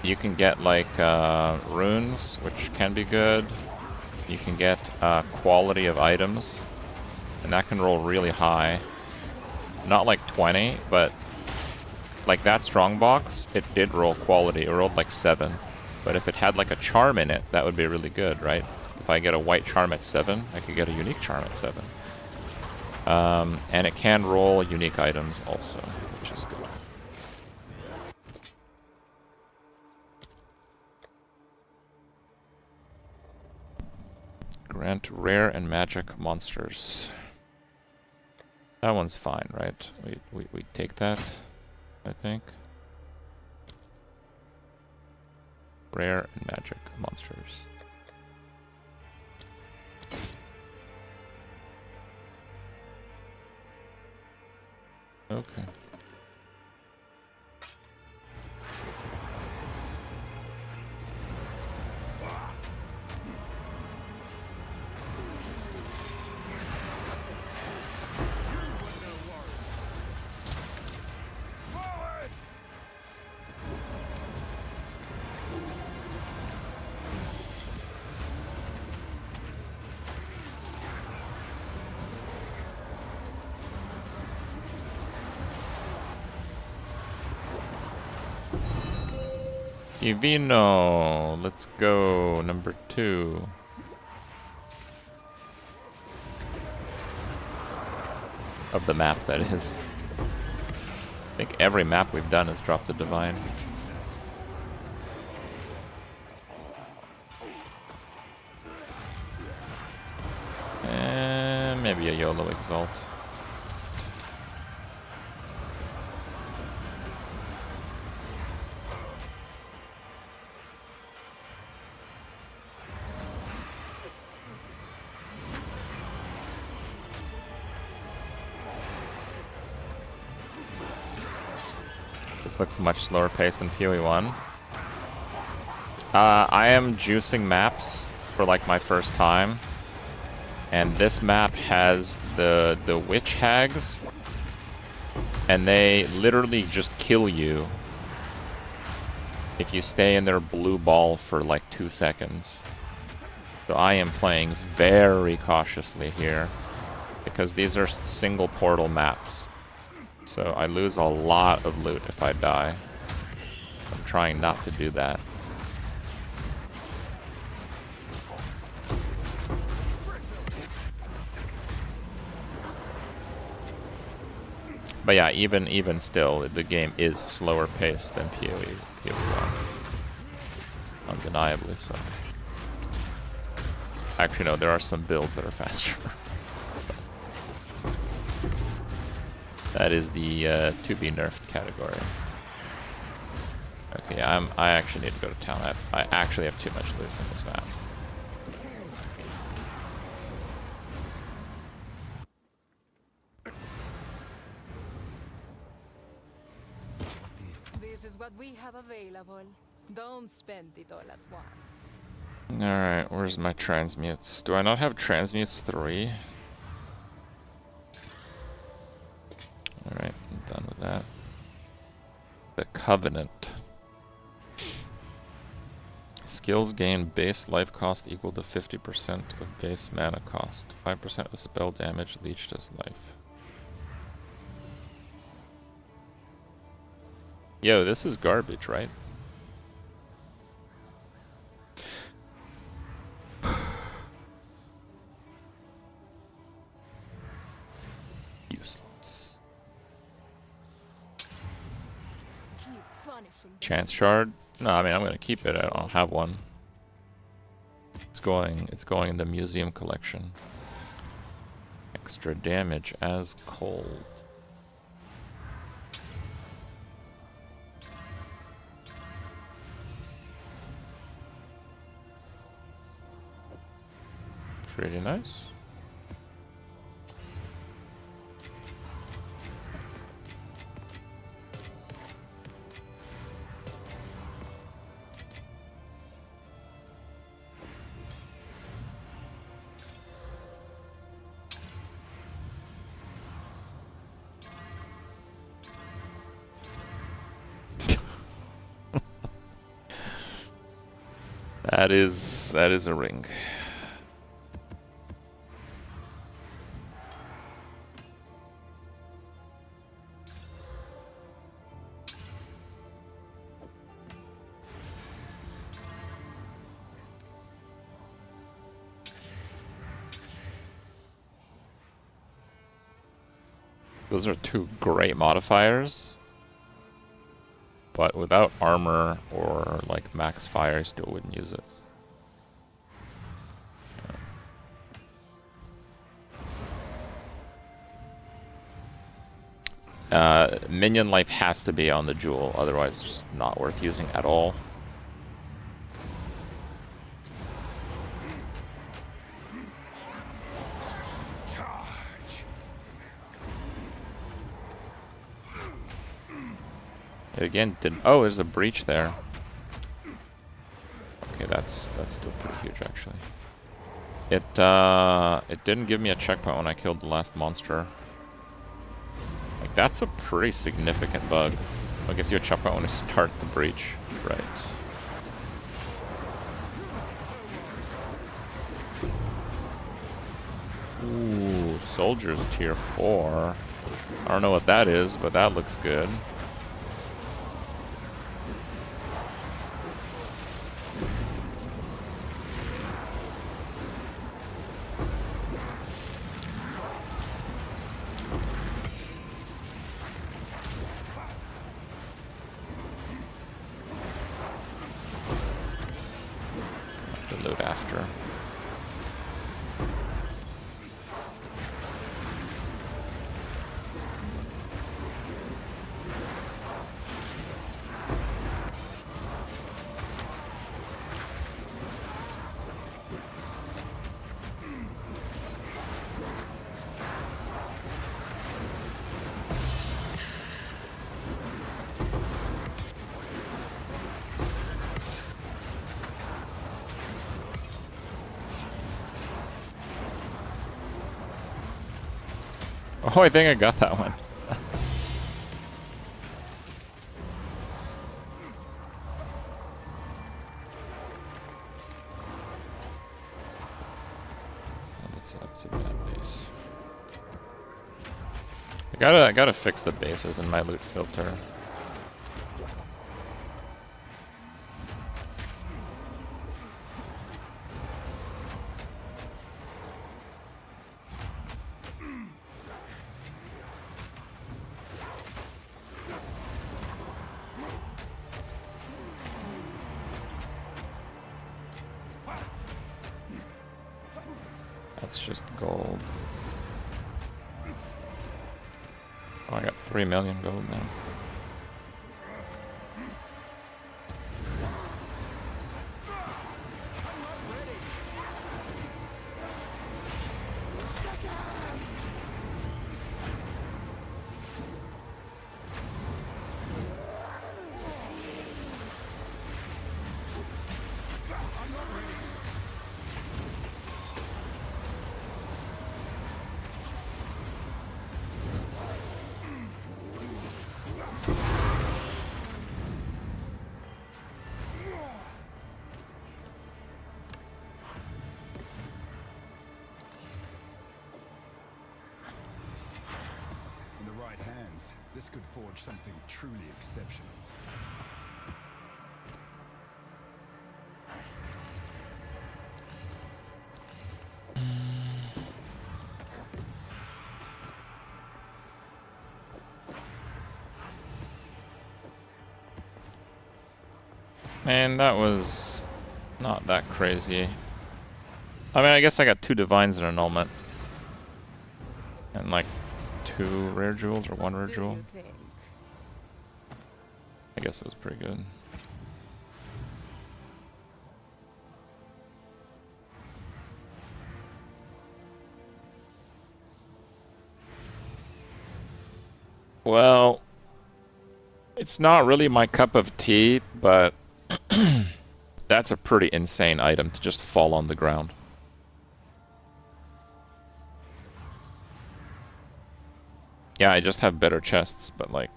You can get like runes, which can be good. You can get quality of items, and that can roll really high. Not like 20, but like that strong box, it did roll quality. It rolled like 7. But if it had like a charm in it, that would be really good, right? If I get a white charm at 7, I could get a unique charm at 7. And it can roll unique items also, which is good. Grant rare and magic monsters. That one's fine, right? We take that, I think. Rare and magic monsters. Okay. Ivino, let's go, number 2. Of the map, that is. I think every map we've done has dropped a divine. And maybe a YOLO exalt. This looks much slower paced than PoE1. I am juicing maps for like my first time, and this map has the witch hags, and they literally just kill you if you stay in their blue ball for like 2 seconds. So I am playing very cautiously here because these are single portal maps. So I lose a lot of loot if I die. I'm trying not to do that. But yeah, even still, the game is slower paced than PoE1. Undeniably so. Actually, no, there are some builds that are faster. That is the to be nerfed category. Okay, I actually need to go to town. I actually have too much loot on this map. This is what we have available. Don't spend it all at once. Alright, where's my transmutes? Do I not have transmutes 3? Alright, I'm done with that. The Covenant. Skills gain base life cost equal to 50% of base mana cost. 5% of spell damage leached as life. Yo, this is garbage, right? Useless. Chance shard? No, I mean I'm gonna keep it. I don't have one. It's going in the museum collection. Extra damage as cold. Pretty nice. That is a ring. Those are two great modifiers, but without armor or like max fire, I still wouldn't use it. Minion life has to be on the jewel, otherwise it's just not worth using at all. It again didn't. Oh, there's a breach there. Okay, that's still pretty huge actually. It didn't give me a checkpoint when I killed the last monster. Like that's a pretty significant bug. I guess you a checkpoint when you start the breach, right? Ooh, soldiers tier 4. I don't know what that is, but that looks good. Load after. Oh, I think I got that one. That's a bad base. I gotta fix the bases in my loot filter. That's just gold. Oh, I got 3 million gold now. This could forge something truly exceptional. Man, that was not that crazy. I mean, I guess I got 2 divines and annulment. And like 2 rare jewels or 1 rare jewel. I guess it was pretty good. Well, it's not really my cup of tea, but that's a pretty insane item to just fall on the ground. Yeah, I just have better chests, but like,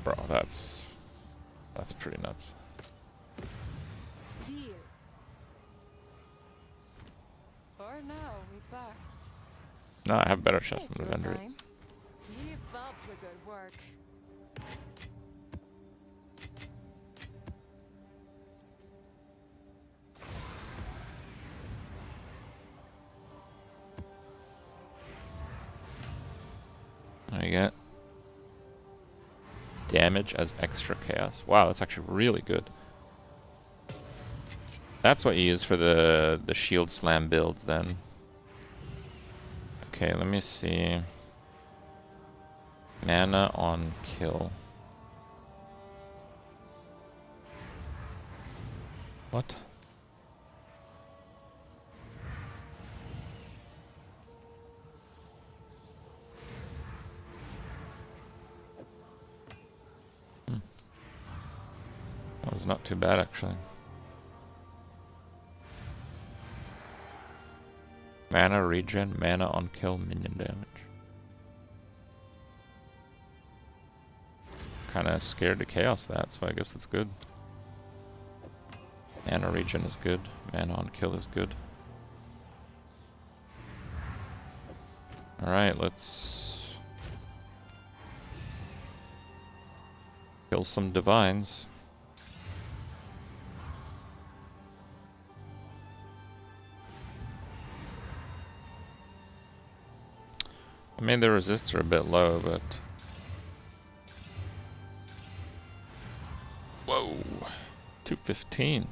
bro, that's pretty nuts. Here. For now, we back. No, I have better chests than Revendry. Keep up the good work. I get damage as extra chaos. Wow, that's actually really good. That's what you use for the shield slam builds then. Okay, let me see. Mana on kill. What? That was not too bad, actually. Mana regen, mana on kill, minion damage. Kinda scared to chaos that, so I guess it's good. Mana regen is good, mana on kill is good. Alright, let's kill some divines. I mean, the resists are a bit low, but... Whoa! 215.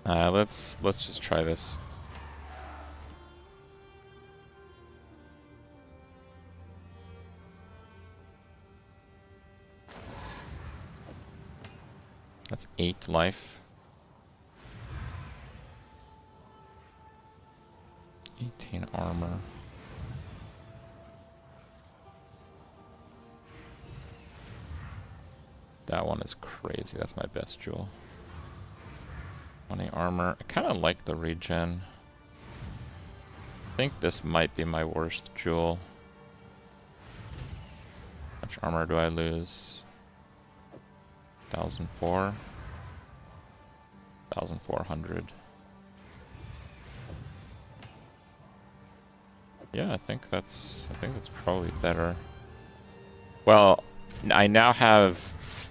Let's just try this. That's 8 life. 18 armor. That one is crazy. That's my best jewel. 20 armor. I kind of like the regen. I think this might be my worst jewel. How much armor do I lose? 1,004. 1,400. Yeah, I think that's probably better. Well, I now have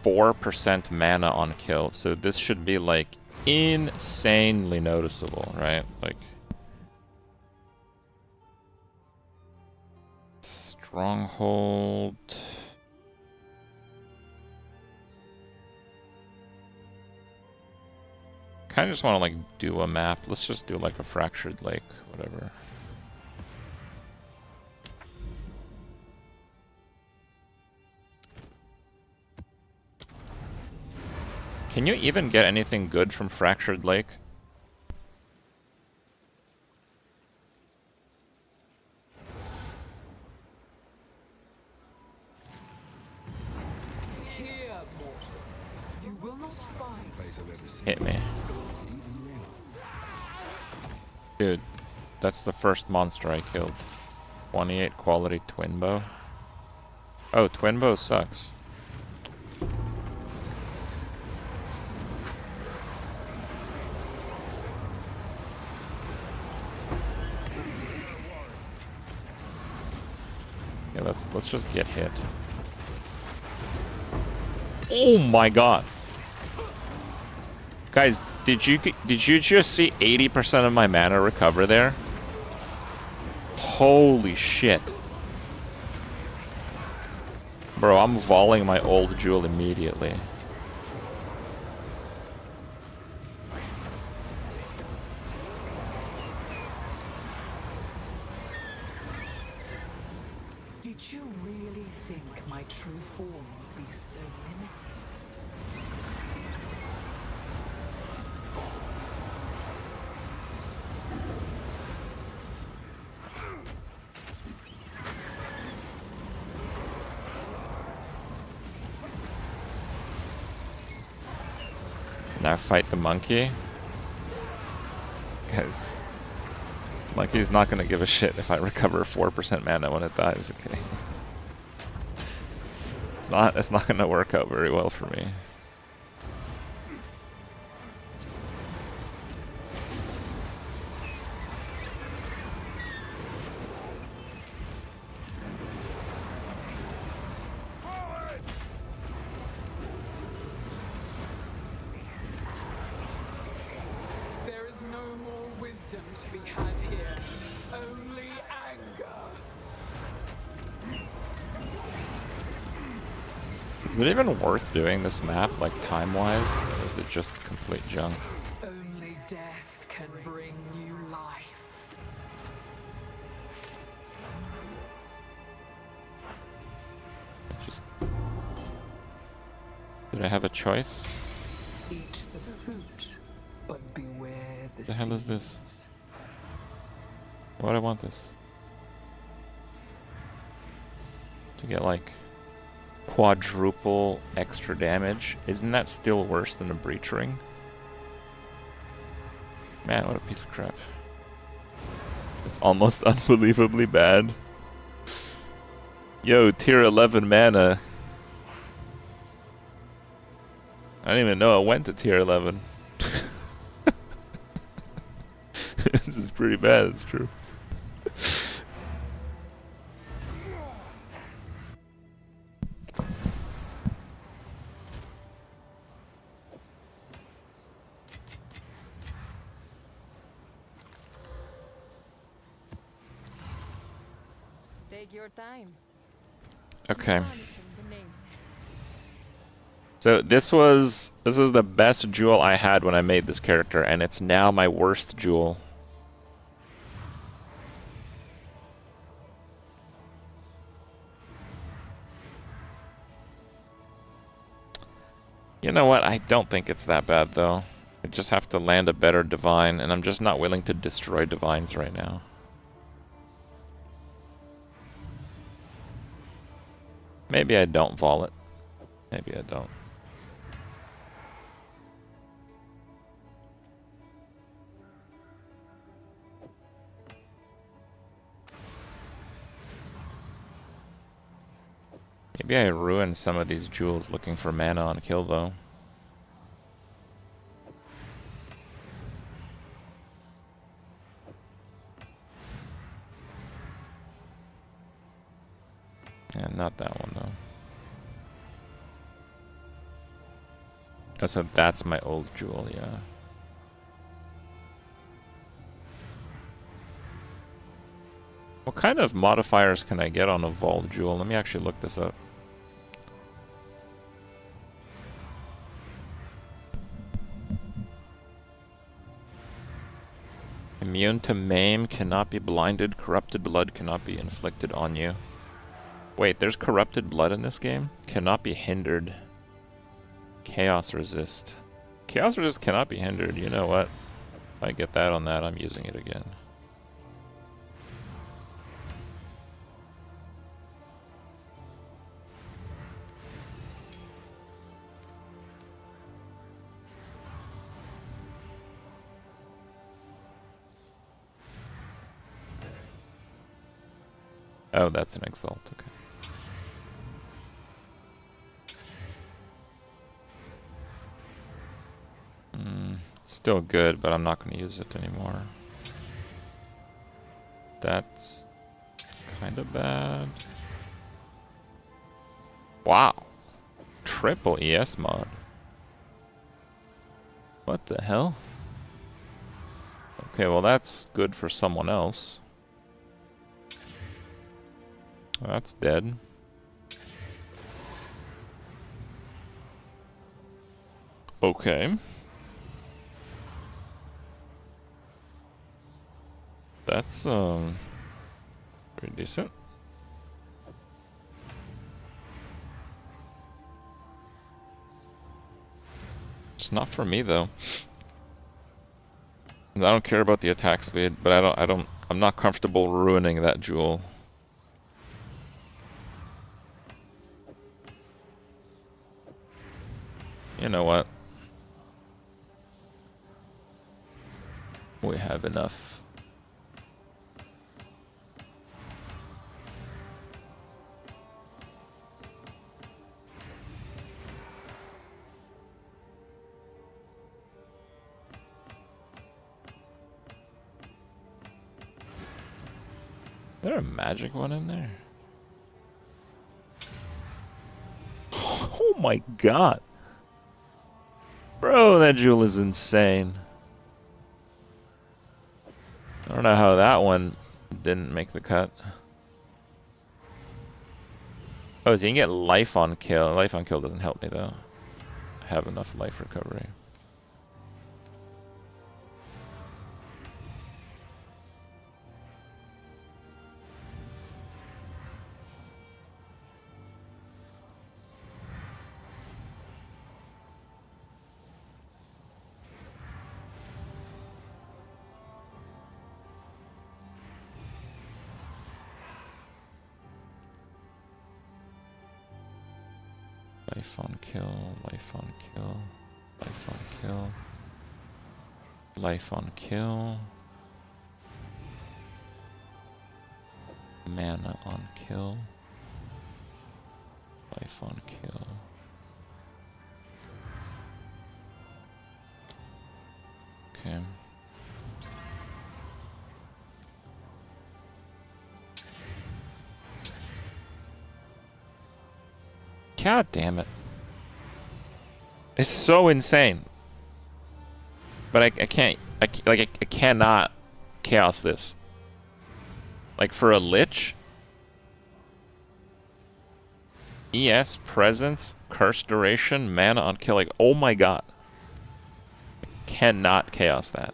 4% mana on kill, so this should be like insanely noticeable, right? Like stronghold. Kind of just want to like do a map. Let's just do like a fractured lake, whatever. Can you even get anything good from Fractured Lake? Hit me. Dude, that's the first monster I killed. 28 quality twin bow. Oh, twin bow sucks. let's just get hit. Oh my god. Guys, did you just see 80% of my mana recover there? Holy shit. Bro, I'm volleying my old jewel immediately. Did you really think my true form would be so limited? Now fight the monkey. Guys, monkey's not gonna give a shit if I recover 4% mana when it dies, okay? It's not gonna work out very well for me. There is no more wisdom to be had here. Only anger. Is it even worth doing this map, like time-wise, or is it just complete junk? Only death can bring new life. Just... Did I have a choice? Eat the fruit, but beware the The hell is this? Why do I want this? To get like quadruple extra damage? Isn't that still worse than a breach ring? Man, what a piece of crap. It's almost unbelievably bad. Yo, tier 11 mana. I didn't even know I went to tier 11. This is pretty bad, it's true. Take your time. Okay. So this is the best jewel I had when I made this character, and it's now my worst jewel. You know what? I don't think it's that bad though. I just have to land a better divine, and I'm just not willing to destroy divines right now. Maybe I don't vol it. Maybe I don't. Maybe I ruined some of these jewels looking for mana on kill though. Yeah, not that one though. Oh, so that's my old jewel, yeah. What kind of modifiers can I get on a Vol jewel? Let me actually look this up. Immune to maim, cannot be blinded, corrupted blood cannot be inflicted on you. Wait, there's corrupted blood in this game? Cannot be hindered. Chaos resist. Chaos resist cannot be hindered. You know what? If I get that on that, I'm using it again. Oh, that's an exalt, okay. It's still good, but I'm not going to use it anymore. That's kind of bad. Wow. Triple ES mod. What the hell? Okay, well that's good for someone else. That's dead. Okay. That's pretty decent. It's not for me though. I don't care about the attack speed, but I'm not comfortable ruining that jewel. You know what? We have enough. Is there a magic one in there? Oh my god. Bro, that jewel is insane. I don't know how that one didn't make the cut. Oh, so you can get life on kill. Life on kill doesn't help me though. I have enough life recovery. Life on kill, life on kill, life on kill, life on kill, mana on kill, life on kill. Okay. God damn it. It's so insane. But I can't, I cannot chaos this. Like for a lich? ES, presence, curse duration, mana on kill, like, oh my god. Cannot chaos that.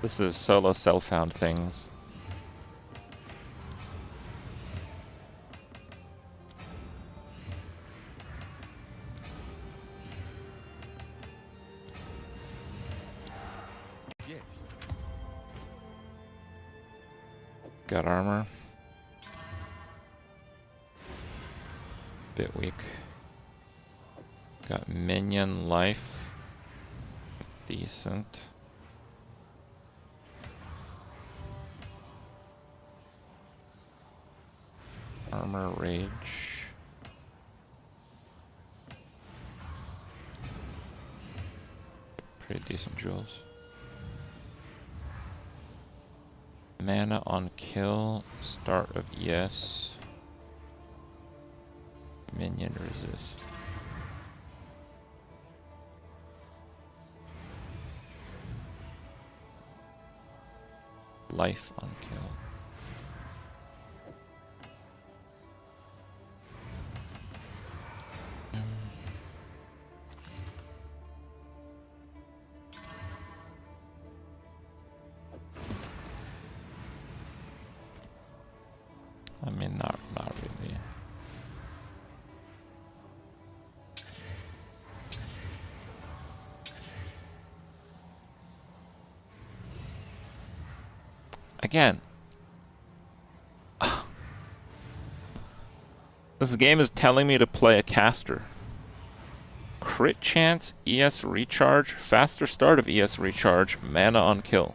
This is solo self-found things. Yes. Got armor. Bit weak. Got minion life. Decent. Armor, rage. Pretty decent jewels. Mana on kill, start of ES. Minion resist. Life on kill. I mean, not really. Again. This game is telling me to play a caster. Crit chance, ES recharge, faster start of ES recharge, mana on kill.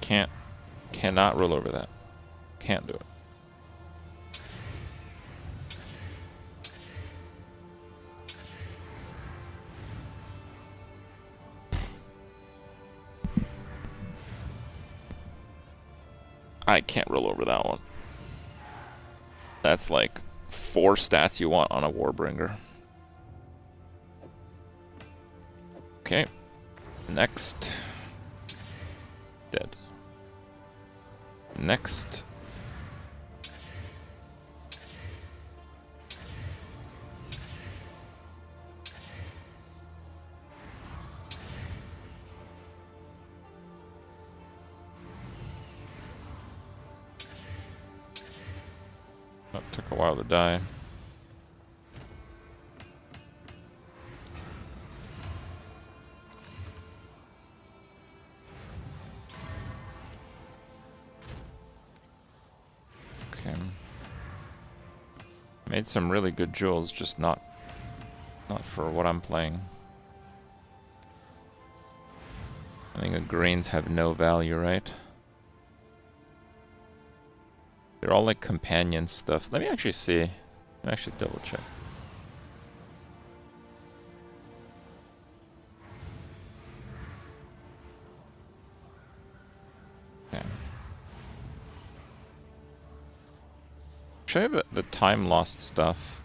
Cannot roll over that. Can't do it. I can't roll over that one. That's like 4 stats you want on a Warbringer. Okay. Next. Dead. Next. That took a while to die. Okay. Made some really good jewels, just not for what I'm playing. I think the greens have no value, right? They're all like companion stuff. Let me actually see. Let me actually double check. Okay. Show you the time lost stuff.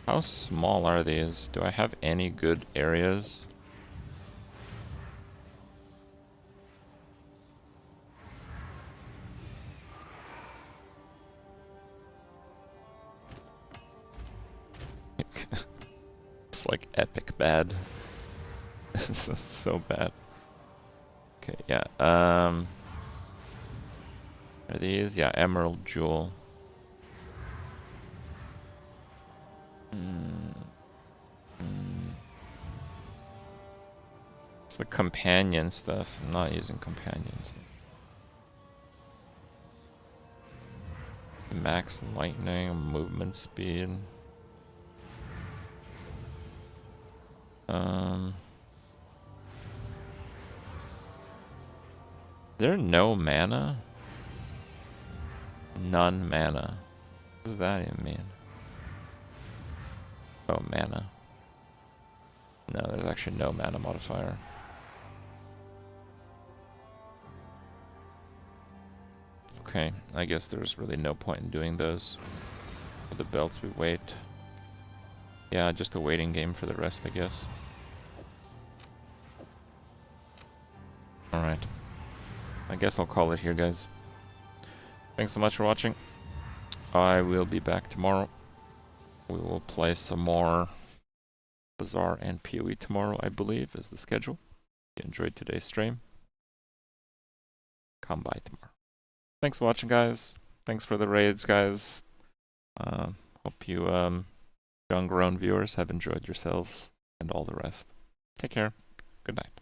How small are these? Do I have any good areas? It's like epic bad. This is so bad. Okay, yeah. Are these? Yeah, emerald jewel. It's the companion stuff. I'm not using companions. Max lightning, movement speed. There no mana? None mana. What does that even mean? Oh, mana. No, there's actually no mana modifier. Okay, I guess there's really no point in doing those. For the belts we wait. Yeah, just a waiting game for the rest, I guess. Alright. I guess I'll call it here, guys. Thanks so much for watching. I will be back tomorrow. We will play some more Bazaar and PoE tomorrow, I believe, is the schedule. If you enjoyed today's stream, come by tomorrow. Thanks for watching, guys. Thanks for the raids, guys. Hope you, young grown viewers, have enjoyed yourselves and all the rest. Take care. Good night.